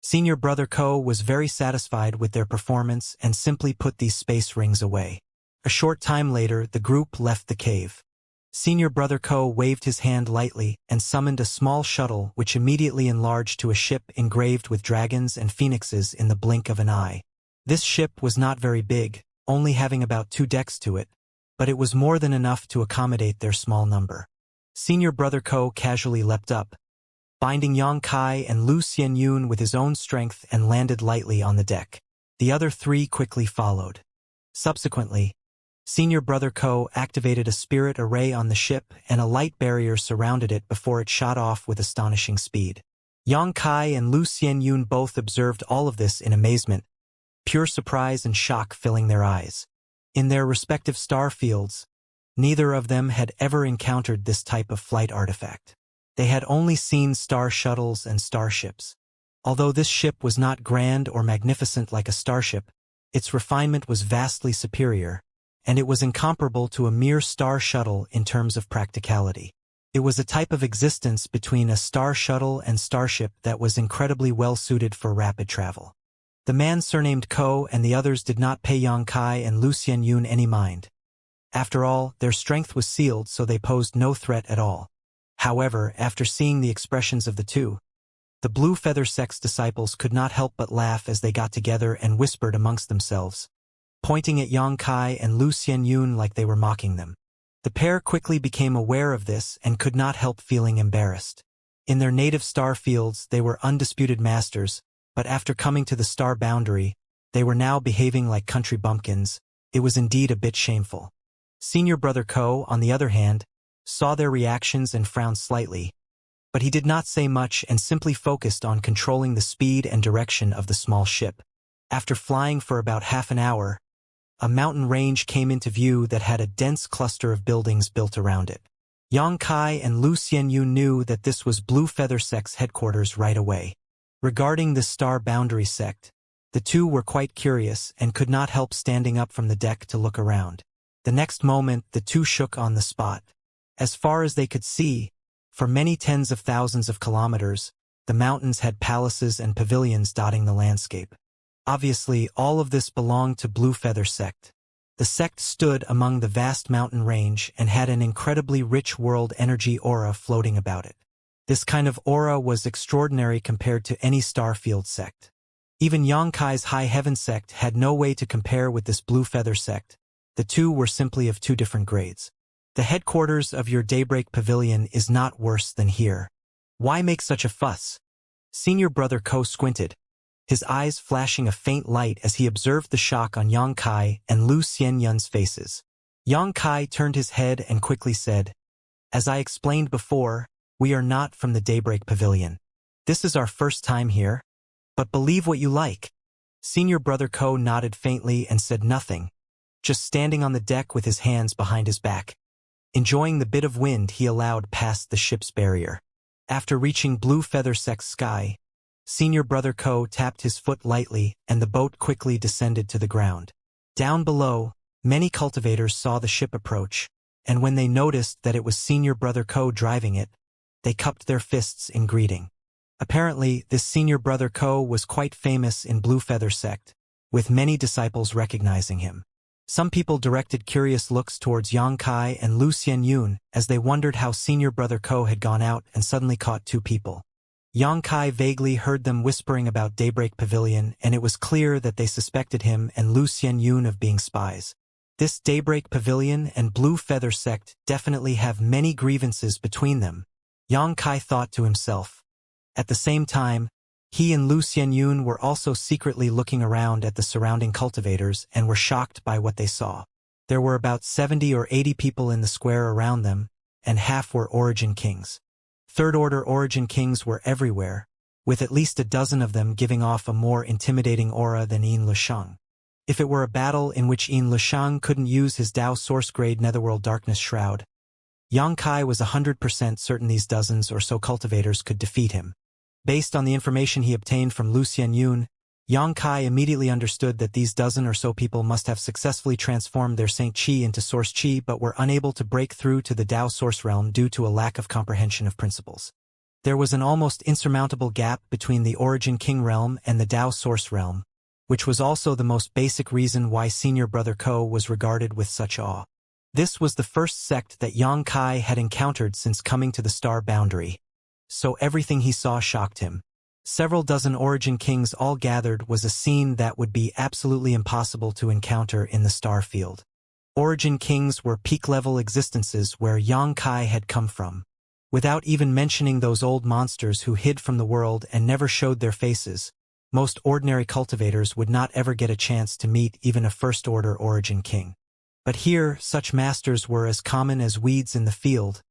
Senior Brother Ko was very satisfied with their performance and simply put these space rings away. A short time later, the group left the cave. Senior Brother Ko waved his hand lightly and summoned a small shuttle which immediately enlarged to a ship engraved with dragons and phoenixes in the blink of an eye. This ship was not very big, only having about 2 decks to it, but it was more than enough to accommodate their small number. Senior Brother Ko casually leapt up, binding Yang Kai and Lu Xianyun with his own strength and landed lightly on the deck. The other 3 quickly followed. Subsequently, Senior Brother Ko activated a spirit array on the ship and a light barrier surrounded it before it shot off with astonishing speed. Yang Kai and Lu Xianyun both observed all of this in amazement, pure surprise and shock filling their eyes. In their respective star fields, neither of them had ever encountered this type of flight artifact. They had only seen star shuttles and starships. Although this ship was not grand or magnificent like a starship, its refinement was vastly superior, and it was incomparable to a mere star shuttle in terms of practicality. It was a type of existence between a star shuttle and starship that was incredibly well suited for rapid travel. The man surnamed Ko and the others did not pay Yang Kai and Lu Xianyun any mind. After all, their strength was sealed, so they posed no threat at all. However, after seeing the expressions of the two, the blue feather sect's disciples could not help but laugh as they got together and whispered amongst themselves, pointing at Yang Kai and Lu Xianyun like they were mocking them. The pair quickly became aware of this and could not help feeling embarrassed. In their native star fields, they were undisputed masters, but after coming to the star boundary, they were now behaving like country bumpkins. It was indeed a bit shameful. Senior Brother Ko, on the other hand, saw their reactions and frowned slightly, but he did not say much and simply focused on controlling the speed and direction of the small ship. After flying for about half an hour, a mountain range came into view that had a dense cluster of buildings built around it. Yang Kai and Lu Xianyu knew that this was Blue Feather Sect's headquarters right away. Regarding the star boundary sect, the two were quite curious and could not help standing up from the deck to look around. The next moment, the two shook on the spot. As far as they could see, for many tens of thousands of kilometers, the mountains had palaces and pavilions dotting the landscape. Obviously, all of this belonged to Blue Feather Sect. The sect stood among the vast mountain range and had an incredibly rich world energy aura floating about it. This kind of aura was extraordinary compared to any starfield sect. Even Yang Kai's High Heaven sect had no way to compare with this Blue Feather sect. The two were simply of two different grades. The headquarters of your Daybreak Pavilion is not worse than here. Why make such a fuss? Senior Brother Ko squinted, his eyes flashing a faint light as he observed the shock on Yang Kai and Lu Xianyun's faces. Yang Kai turned his head and quickly said, "As I explained before, we are not from the Daybreak Pavilion. This is our first time here. But believe what you like." Senior Brother Ko nodded faintly and said nothing, just standing on the deck with his hands behind his back, enjoying the bit of wind he allowed past the ship's barrier. After reaching Blue Feather Sect's sky, Senior Brother Ko tapped his foot lightly and the boat quickly descended to the ground. Down below, many cultivators saw the ship approach, and when they noticed that it was Senior Brother Ko driving it, they cupped their fists in greeting. Apparently, this Senior Brother Ko was quite famous in Blue Feather Sect, with many disciples recognizing him. Some people directed curious looks towards Yang Kai and Lu Xianyun as they wondered how Senior Brother Ko had gone out and suddenly caught two people. Yang Kai vaguely heard them whispering about Daybreak Pavilion, and it was clear that they suspected him and Lu Xianyun of being spies. This Daybreak Pavilion and Blue Feather Sect definitely have many grievances between them, Yang Kai thought to himself. At the same time, he and Lu Xianyun were also secretly looking around at the surrounding cultivators and were shocked by what they saw. There were about 70 or 80 people in the square around them, and half were Origin Kings. Third-order Origin Kings were everywhere, with at least a dozen of them giving off a more intimidating aura than Yin Lisheng. If it were a battle in which Yin Lisheng couldn't use his Dao Source-grade Netherworld Darkness Shroud, Yang Kai was 100% certain these dozens or so cultivators could defeat him. Based on the information he obtained from Lu Xianyun, Yang Kai immediately understood that these dozen or so people must have successfully transformed their Saint Qi into Source Qi but were unable to break through to the Dao Source realm due to a lack of comprehension of principles. There was an almost insurmountable gap between the Origin King realm and the Dao Source realm, which was also the most basic reason why Senior Brother Ko was regarded with such awe. This was the first sect that Yang Kai had encountered since coming to the star boundary, so everything he saw shocked him. Several dozen Origin Kings all gathered was a scene that would be absolutely impossible to encounter in the star field. Origin Kings were peak-level existences where Yang Kai had come from. Without even mentioning those old monsters who hid from the world and never showed their faces, most ordinary cultivators would not ever get a chance to meet even a first-order Origin King. But here, such masters were as common as weeds in the field,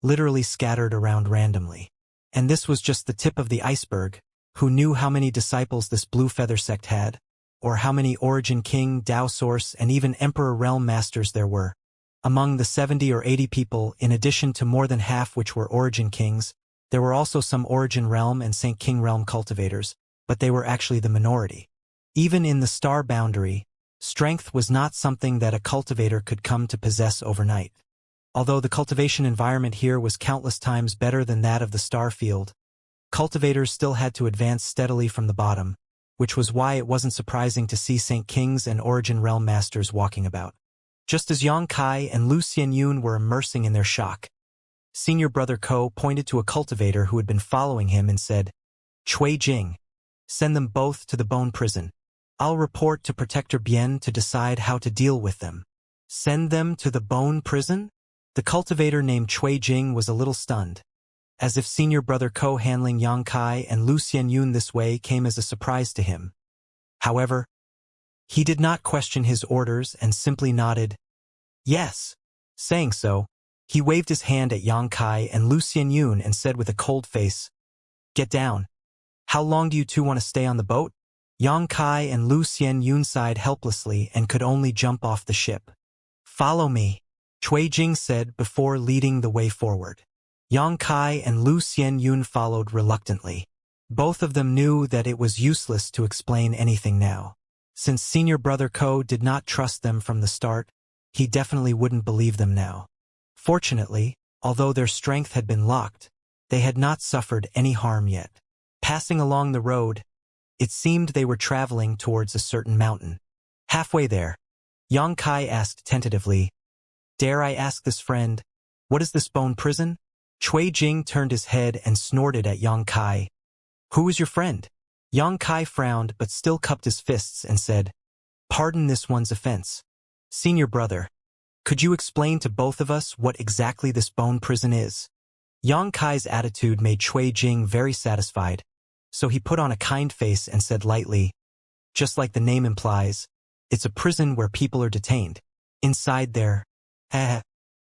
literally scattered around randomly. And this was just the tip of the iceberg. Who knew how many disciples this Blue Feather Sect had, or how many Origin King, Dao Source, and even Emperor Realm Masters there were? Among the 70 or 80 people, in addition to more than half which were Origin Kings, there were also some Origin Realm and Saint King Realm cultivators, but they were actually the minority. Even in the star boundary, strength was not something that a cultivator could come to possess overnight. Although the cultivation environment here was countless times better than that of the star field, cultivators still had to advance steadily from the bottom, which was why it wasn't surprising to see Saint Kings and Origin Realm Masters walking about. Just as Yang Kai and Lu Xianyun were immersing in their shock, Senior Brother Ko pointed to a cultivator who had been following him and said, "Chui Jing, send them both to the bone prison. I'll report to Protector Bien to decide how to deal with them." Send them to the bone prison? The cultivator named Chui Jing was a little stunned, as if Senior Brother Ko handling Yang Kai and Lu Xianyun this way came as a surprise to him. However, he did not question his orders and simply nodded, "Yes." Saying so, he waved his hand at Yang Kai and Lu Xianyun and said with a cold face, "Get down. How long do you two want to stay on the boat?" Yang Kai and Lu Xianyun sighed helplessly and could only jump off the ship. "Follow me," Chui Jing said before leading the way forward. Yang Kai and Lu Xianyun followed reluctantly. Both of them knew that it was useless to explain anything now. Since Senior Brother Ko did not trust them from the start, he definitely wouldn't believe them now. Fortunately, although their strength had been locked, they had not suffered any harm yet. Passing along the road, it seemed they were traveling towards a certain mountain. Halfway there, Yang Kai asked tentatively, "Dare I ask this friend, what is this bone prison?" Chui Jing turned his head and snorted at Yang Kai. "Who is your friend?" Yang Kai frowned but still cupped his fists and said, "Pardon this one's offense. Senior brother, could you explain to both of us what exactly this bone prison is?" Yang Kai's attitude made Chui Jing very satisfied, so he put on a kind face and said lightly, "Just like the name implies, it's a prison where people are detained. Inside there,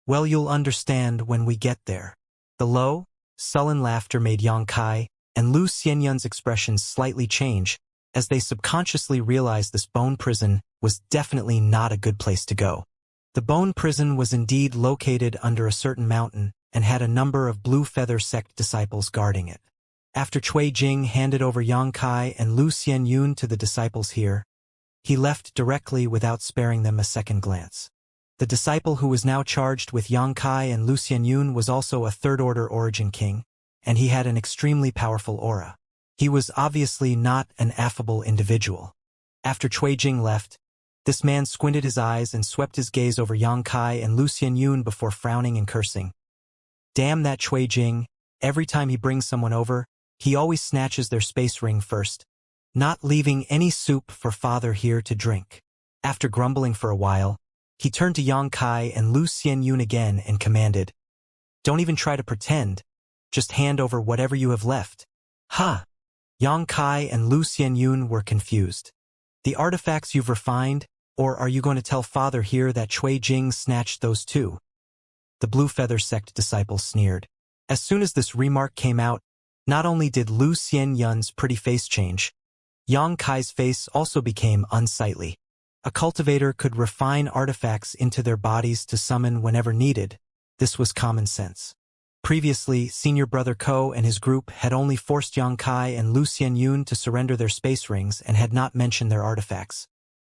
well, you'll understand when we get there." The low, sullen laughter made Yang Kai and Lu Xianyun's expressions slightly change as they subconsciously realized this bone prison was definitely not a good place to go. The bone prison was indeed located under a certain mountain and had a number of Blue Feather sect disciples guarding it. After Chui Jing handed over Yang Kai and Lu Xianyun to the disciples here, he left directly without sparing them a second glance. The disciple who was now charged with Yang Kai and Lu Xianyun was also a third-order origin king, and he had an extremely powerful aura. He was obviously not an affable individual. After Chui Jing left, this man squinted his eyes and swept his gaze over Yang Kai and Lu Xianyun before frowning and cursing. "Damn that Chui Jing, every time he brings someone over, he always snatches their space ring first, not leaving any soup for father here to drink." After grumbling for a while, he turned to Yang Kai and Lu Xianyun again and commanded, "Don't even try to pretend, just hand over whatever you have left." "Huh?" Yang Kai and Lu Xianyun were confused. "The artifacts you've refined, or are you going to tell father here that Chui Jing snatched those too?" The Blue Feather sect disciple sneered. As soon as this remark came out, not only did Lu Xianyun's pretty face change, Yang Kai's face also became unsightly. A cultivator could refine artifacts into their bodies to summon whenever needed. This was common sense. Previously, Senior Brother Ko and his group had only forced Yang Kai and Lu Xianyun to surrender their space rings and had not mentioned their artifacts,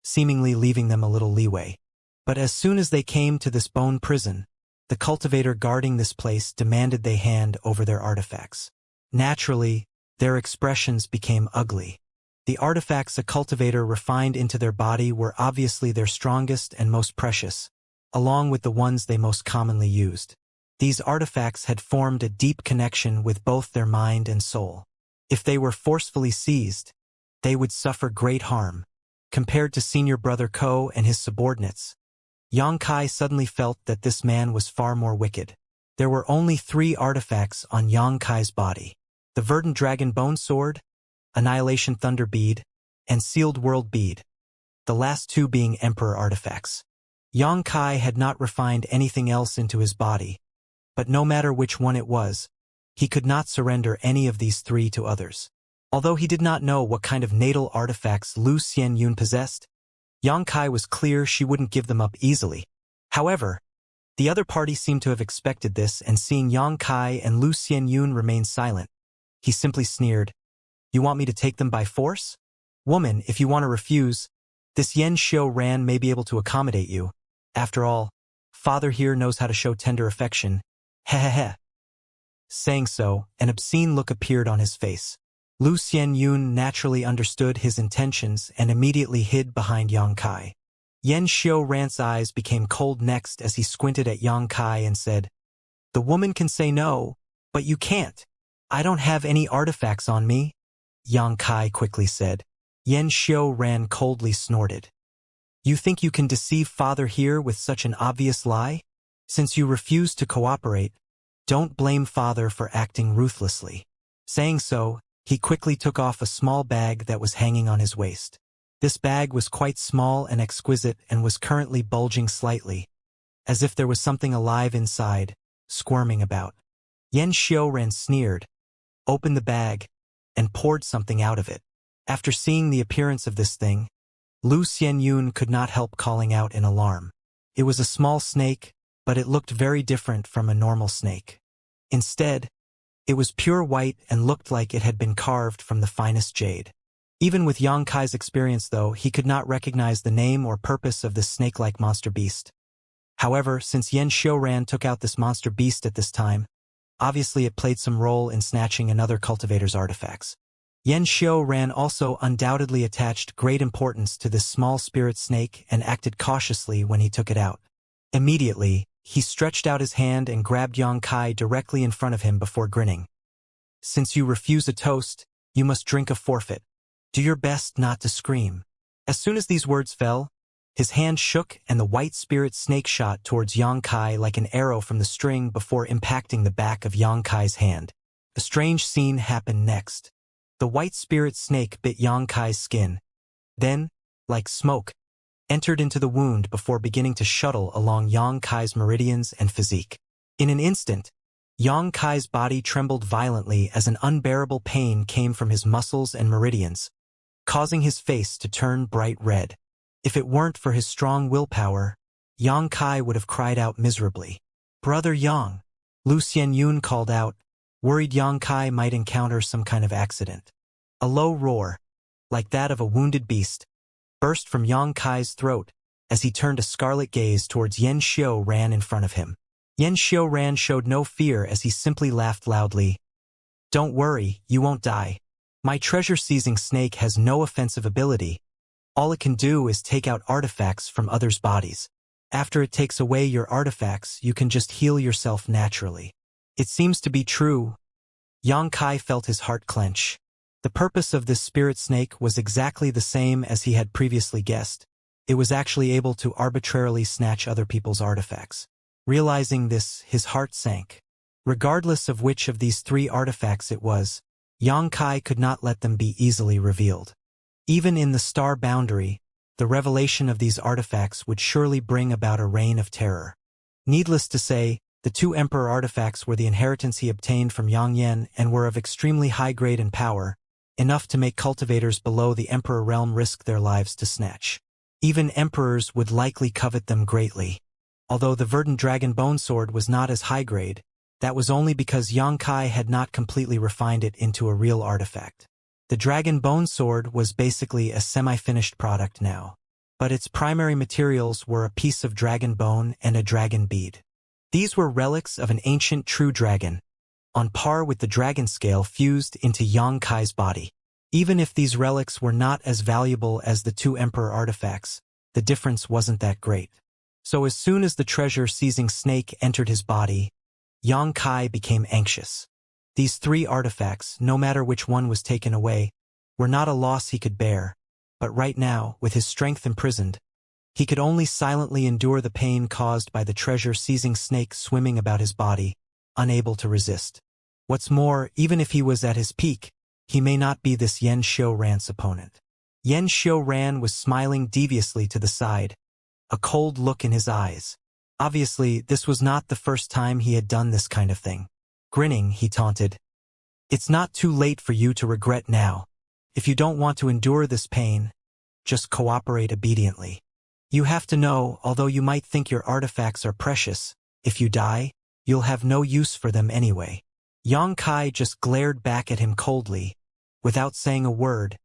seemingly leaving them a little leeway. But as soon as they came to this bone prison, the cultivator guarding this place demanded they hand over their artifacts. Naturally, their expressions became ugly. The artifacts a cultivator refined into their body were obviously their strongest and most precious, along with the ones they most commonly used. These artifacts had formed a deep connection with both their mind and soul. If they were forcefully seized, they would suffer great harm. Compared to Senior Brother Ko and his subordinates, Yang Kai suddenly felt that this man was far more wicked. There were only 3 artifacts on Yang Kai's body: the Verdant Dragon Bone Sword, Annihilation Thunder Bead, and Sealed World Bead, the last 2 being Emperor artifacts. Yang Kai had not refined anything else into his body, but no matter which one it was, he could not surrender any of these 3 to others. Although he did not know what kind of natal artifacts Lu Xianyun possessed, Yang Kai was clear she wouldn't give them up easily. However, the other party seemed to have expected this, and seeing Yang Kai and Lu Xianyun remain silent, he simply sneered, "You want me to take them by force? Woman, if you want to refuse, this Xianxia Ran may be able to accommodate you. After all, father here knows how to show tender affection. Hehehe." Saying so, an obscene look appeared on his face. Lu Xianyun naturally understood his intentions and immediately hid behind Yang Kai. Xianxia Ran's eyes became cold next as he squinted at Yang Kai and said, The woman can say no, but you can't. I don't have any artifacts on me, Yang Kai quickly said. Xianxia coldly snorted. You think you can deceive father here with such an obvious lie? Since you refuse to cooperate, don't blame father for acting ruthlessly. Saying so, he quickly took off a small bag that was hanging on his waist. This bag was quite small and exquisite and was currently bulging slightly, as if there was something alive inside, squirming about. Xianxia sneered, opened the bag, and poured something out of it. After seeing the appearance of this thing, Lu Xianyun could not help calling out in alarm. It was a small snake, but it looked very different from a normal snake. Instead, it was pure white and looked like it had been carved from the finest jade. Even with Yang Kai's experience though, he could not recognize the name or purpose of this snake-like monster beast. However, since Xianxia took out this monster beast at this time, obviously it played some role in snatching another cultivator's artifacts. Xianxia also undoubtedly attached great importance to this small spirit snake and acted cautiously when he took it out. Immediately, he stretched out his hand and grabbed Yang Kai directly in front of him before grinning. Since you refuse a toast, you must drink a forfeit. Do your best not to scream. As soon as these words fell, his hand shook and the white spirit snake shot towards Yang Kai like an arrow from the string before impacting the back of Yang Kai's hand. A strange scene happened next. The white spirit snake bit Yang Kai's skin, then, like smoke, entered into the wound before beginning to shuttle along Yang Kai's meridians and physique. In an instant, Yang Kai's body trembled violently as an unbearable pain came from his muscles and meridians, causing his face to turn bright red. If it weren't for his strong willpower, Yang Kai would have cried out miserably. Brother Yang, Lu Xianyun called out, worried Yang Kai might encounter some kind of accident. A low roar, like that of a wounded beast, burst from Yang Kai's throat as he turned a scarlet gaze towards Xianxia in front of him. Xianxia showed no fear as he simply laughed loudly. Don't worry, you won't die. My treasure-seizing snake has no offensive ability. All it can do is take out artifacts from others' bodies. After it takes away your artifacts, you can just heal yourself naturally. It seems to be true. Yang Kai felt his heart clench. The purpose of this spirit snake was exactly the same as he had previously guessed. It was actually able to arbitrarily snatch other people's artifacts. Realizing this, his heart sank. Regardless of which of these three artifacts it was, Yang Kai could not let them be easily revealed. Even in the star boundary, the revelation of these artifacts would surely bring about a reign of terror. Needless to say, the two Emperor artifacts were the inheritance he obtained from Yang Yan and were of extremely high grade and power, enough to make cultivators below the Emperor realm risk their lives to snatch. Even emperors would likely covet them greatly. Although the verdant dragon bone sword was not as high grade, that was only because Yang Kai had not completely refined it into a real artifact. The dragon bone sword was basically a semi-finished product now, but its primary materials were a piece of dragon bone and a dragon bead. These were relics of an ancient true dragon, on par with the dragon scale fused into Yang Kai's body. Even if these relics were not as valuable as the two Emperor artifacts, the difference wasn't that great. So as soon as the treasure-seizing snake entered his body, Yang Kai became anxious. These three artifacts, no matter which one was taken away, were not a loss he could bear, but right now, with his strength imprisoned, he could only silently endure the pain caused by the treasure-seizing snake swimming about his body, unable to resist. What's more, even if he was at his peak, he may not be this Xianxia opponent. Xianxia was smiling deviously to the side, a cold look in his eyes. Obviously, this was not the first time he had done this kind of thing. Grinning, he taunted, "It's not too late for you to regret now. If you don't want to endure this pain, just cooperate obediently. You have to know, although you might think your artifacts are precious, if you die, you'll have no use for them anyway." Yang Kai just glared back at him coldly, without saying a word,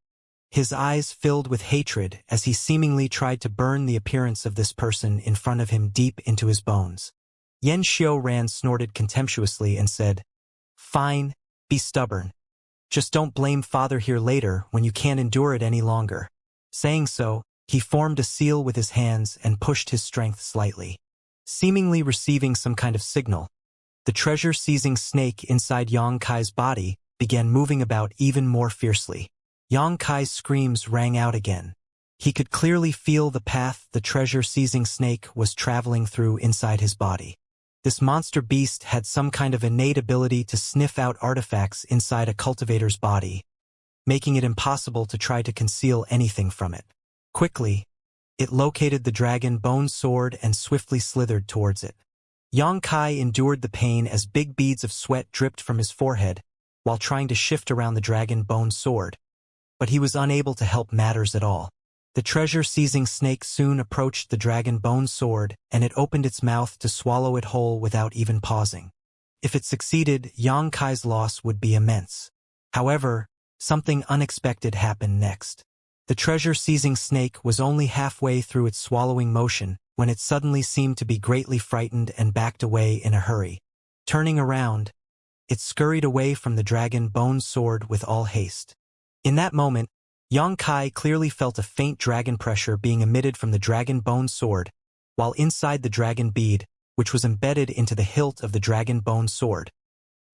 his eyes filled with hatred as he seemingly tried to burn the appearance of this person in front of him deep into his bones. Xianxia snorted contemptuously and said, "Fine, be stubborn. Just don't blame father here later when you can't endure it any longer." Saying so, he formed a seal with his hands and pushed his strength slightly. Seemingly receiving some kind of signal, the treasure-seizing snake inside Yang Kai's body began moving about even more fiercely. Yang Kai's screams rang out again. He could clearly feel the path the treasure-seizing snake was traveling through inside his body. This monster beast had some kind of innate ability to sniff out artifacts inside a cultivator's body, making it impossible to try to conceal anything from it. Quickly, it located the dragon bone sword and swiftly slithered towards it. Yang Kai endured the pain as big beads of sweat dripped from his forehead while trying to shift around the dragon bone sword, but he was unable to help matters at all. The treasure-seizing snake soon approached the dragon bone sword, and it opened its mouth to swallow it whole without even pausing. If it succeeded, Yang Kai's loss would be immense. However, something unexpected happened next. The treasure-seizing snake was only halfway through its swallowing motion when it suddenly seemed to be greatly frightened and backed away in a hurry. Turning around, it scurried away from the dragon bone sword with all haste. In that moment, Yang Kai clearly felt a faint dragon pressure being emitted from the dragon bone sword, while inside the dragon bead, which was embedded into the hilt of the dragon bone sword,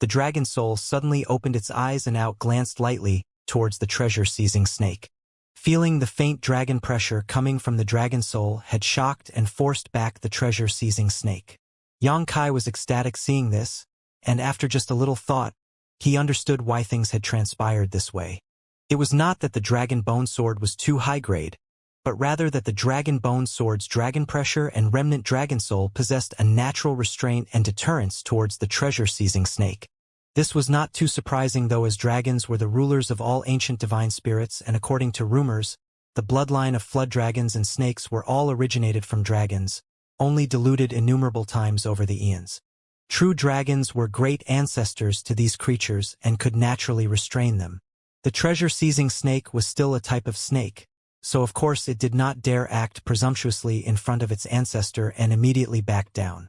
the dragon soul suddenly opened its eyes and glanced lightly towards the treasure-seizing snake. Feeling the faint dragon pressure coming from the dragon soul had shocked and forced back the treasure-seizing snake. Yang Kai was ecstatic seeing this, and after just a little thought, he understood why things had transpired this way. It was not that the dragon bone sword was too high-grade, but rather that the dragon bone sword's dragon pressure and remnant dragon soul possessed a natural restraint and deterrence towards the treasure-seizing snake. This was not too surprising though, as dragons were the rulers of all ancient divine spirits, and according to rumors, the bloodline of flood dragons and snakes were all originated from dragons, only diluted innumerable times over the eons. True dragons were great ancestors to these creatures and could naturally restrain them. The treasure-seizing snake was still a type of snake, so of course it did not dare act presumptuously in front of its ancestor and immediately backed down.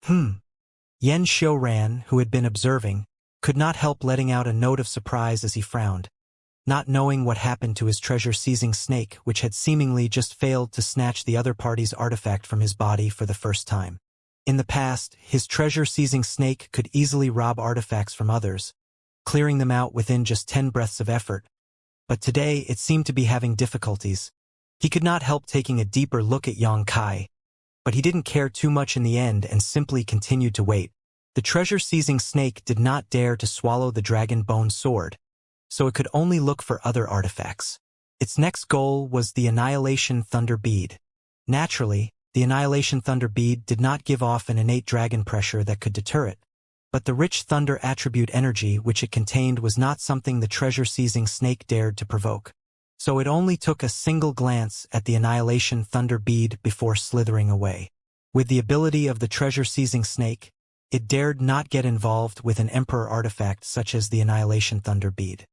Yen Xiaoran, who had been observing, could not help letting out a note of surprise as he frowned, not knowing what happened to his treasure-seizing snake, which had seemingly just failed to snatch the other party's artifact from his body for the first time. In the past, his treasure-seizing snake could easily rob artifacts from others, clearing them out within just 10 breaths of effort, but today it seemed to be having difficulties. He could not help taking a deeper look at Yang Kai, but he didn't care too much in the end and simply continued to wait. The treasure-seizing snake did not dare to swallow the dragon bone sword, so it could only look for other artifacts. Its next goal was the Annihilation Thunder Bead. Naturally, the Annihilation Thunder Bead did not give off an innate dragon pressure that could deter it, but the rich thunder attribute energy which it contained was not something the treasure-seizing snake dared to provoke. So it only took a single glance at the Annihilation Thunder Bead before slithering away. With the ability of the treasure-seizing snake, it dared not get involved with an Emperor artifact such as the Annihilation Thunder Bead.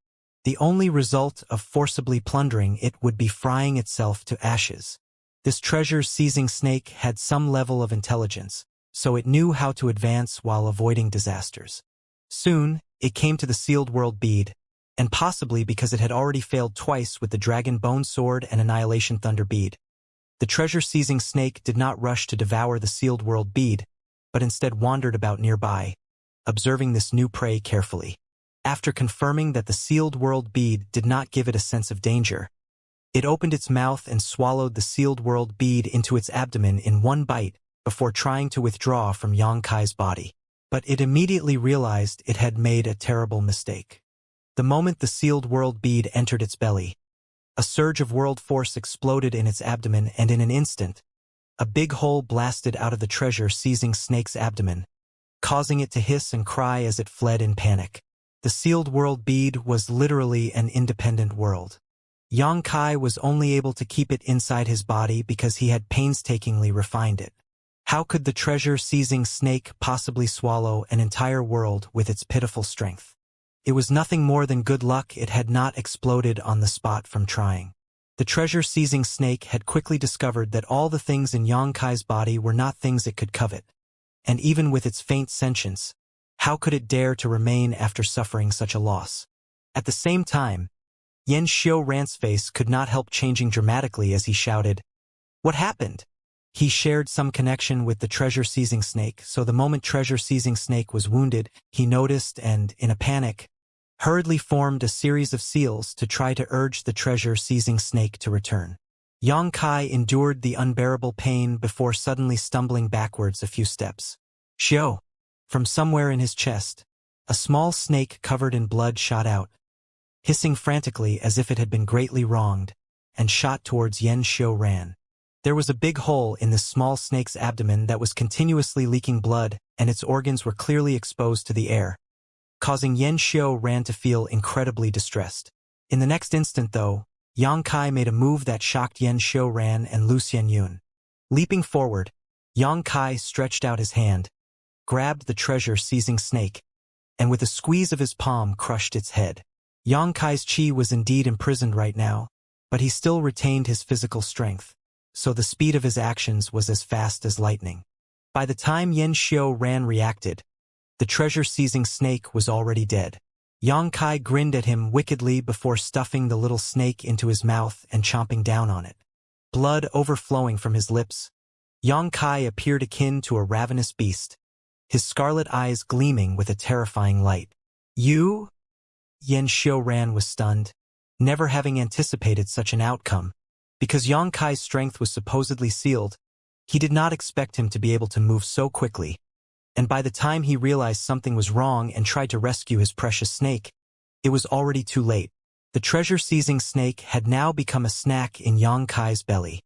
The only result of forcibly plundering it would be frying itself to ashes. This treasure-seizing snake had some level of intelligence, so it knew how to advance while avoiding disasters. Soon, it came to the sealed world bead, and possibly because it had already failed twice with the Dragon Bone Sword and Annihilation Thunder Bead, the treasure-seizing snake did not rush to devour the sealed world bead, but instead wandered about nearby, observing this new prey carefully. After confirming that the sealed world bead did not give it a sense of danger, it opened its mouth and swallowed the sealed world bead into its abdomen in one bite before trying to withdraw from Yang Kai's body. But it immediately realized it had made a terrible mistake. The moment the sealed world bead entered its belly, a surge of world force exploded in its abdomen, and in an instant, a big hole blasted out of the treasure-seizing snake's abdomen, causing it to hiss and cry as it fled in panic. The sealed world bead was literally an independent world. Yang Kai was only able to keep it inside his body because he had painstakingly refined it. How could the treasure-seizing snake possibly swallow an entire world with its pitiful strength? It was nothing more than good luck it had not exploded on the spot from trying. The treasure-seizing snake had quickly discovered that all the things in Yang Kai's body were not things it could covet. And even with its faint sentience, how could it dare to remain after suffering such a loss? At the same time, Yen Xiaoran's face could not help changing dramatically as he shouted, "What happened? He shared some connection with the treasure-seizing snake, so the moment treasure-seizing snake was wounded, he noticed and, in a panic, hurriedly formed a series of seals to try to urge the treasure-seizing snake to return. Xianxia endured the unbearable pain before suddenly stumbling backwards a few steps. Xiao! From somewhere in his chest, a small snake covered in blood shot out, hissing frantically as if it had been greatly wronged, and shot towards Xianxia ran. There was a big hole in this small snake's abdomen that was continuously leaking blood, and its organs were clearly exposed to the air, causing Xianxia ran to feel incredibly distressed. In the next instant, though, Xianxia made a move that shocked Xianxia ran and Lu Xianyun. Leaping forward, Xianxia stretched out his hand, grabbed the treasure-seizing snake, and with a squeeze of his palm crushed its head. Xianxia's chi was indeed imprisoned right now, but he still retained his physical strength, so the speed of his actions was as fast as lightning. By the time Xianxia ran reacted, the treasure-seizing snake was already dead. Xianxia grinned at him wickedly before stuffing the little snake into his mouth and chomping down on it. Blood overflowing from his lips, Xianxia appeared akin to a ravenous beast, his scarlet eyes gleaming with a terrifying light. You? Xianxia ran was stunned, never having anticipated such an outcome. Because Xianxia's strength was supposedly sealed, he did not expect him to be able to move so quickly, and by the time he realized something was wrong and tried to rescue his precious snake, it was already too late. The treasure-seizing snake had now become a snack in Xianxia's belly.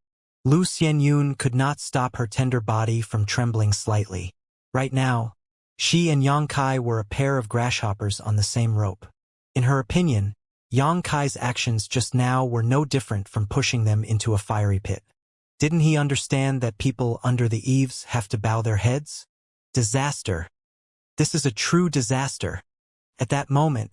Lu Xianyun could not stop her tender body from trembling slightly. Right now, she and Xianxia were a pair of grasshoppers on the same rope. In her opinion, Xianxia's actions just now were no different from pushing them into a fiery pit. Didn't he understand that people under the eaves have to bow their heads? Disaster. This is a true disaster. At that moment,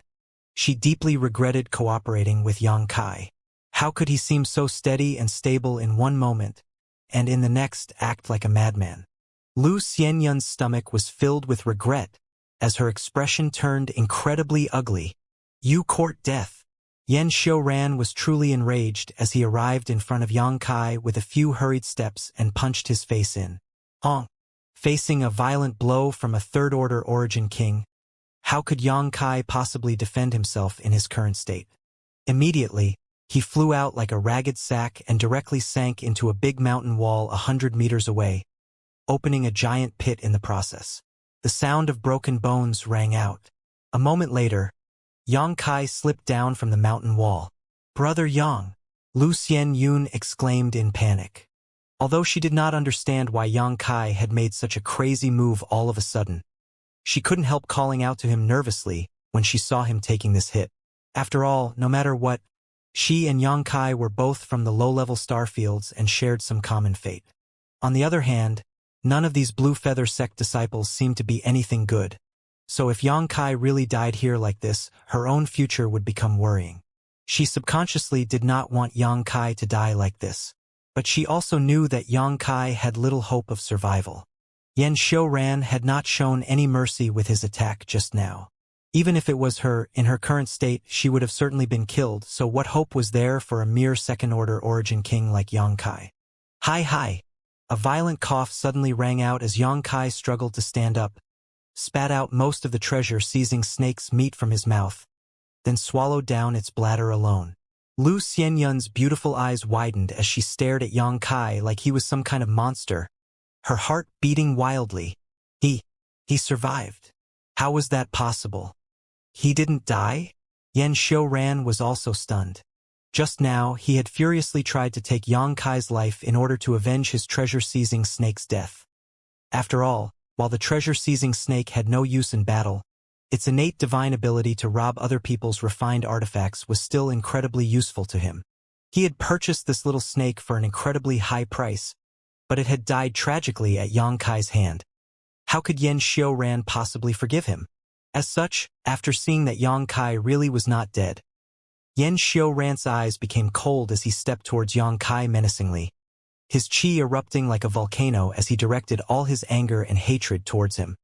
she deeply regretted cooperating with Xianxia. How could he seem so steady and stable in one moment, and in the next act like a madman? Lu Xianyun's stomach was filled with regret, as her expression turned incredibly ugly. You court death. Xianxia ran was truly enraged as he arrived in front of Xianxia with a few hurried steps and punched his face in. Facing a violent blow from a third-order origin king, how could Xianxia possibly defend himself in his current state? Immediately, he flew out like a ragged sack and directly sank into a big mountain wall 100 meters away, opening a giant pit in the process. The sound of broken bones rang out. A moment later, Xianxia slipped down from the mountain wall. Brother Yang! Lu Xianyun exclaimed in panic. Although she did not understand why Xianxia had made such a crazy move all of a sudden, she couldn't help calling out to him nervously when she saw him taking this hit. After all, no matter what, she and Xianxia were both from the low-level starfields and shared some common fate. On the other hand, none of these Blue Feather sect disciples seemed to be anything good. So if Xianxia really died here like this, her own future would become worrying. She subconsciously did not want Xianxia to die like this, but she also knew that Xianxia had little hope of survival. Xianxia ran had not shown any mercy with his attack just now. Even if it was her, in her current state, she would have certainly been killed, so what hope was there for a mere second-order origin king like Xianxia? Hi! A violent cough suddenly rang out as Xianxia struggled to stand up, spat out most of the treasure-seizing snake's meat from his mouth, then swallowed down its bladder alone. Lu Xianyun's beautiful eyes widened as she stared at Xianxia like he was some kind of monster, her heart beating wildly. He survived. How was that possible? He didn't die? Xianxia ran was also stunned. Just now, he had furiously tried to take Xianxia's life in order to avenge his treasure-seizing snake's death. After all, while the treasure-seizing snake had no use in battle, its innate divine ability to rob other people's refined artifacts was still incredibly useful to him. He had purchased this little snake for an incredibly high price, but it had died tragically at Xianxia's hand. How could Xianxia ran possibly forgive him? As such, after seeing that Xianxia really was not dead, Xianxia ran's eyes became cold as he stepped towards Xianxia menacingly, his chi erupting like a volcano as he directed all his anger and hatred towards him.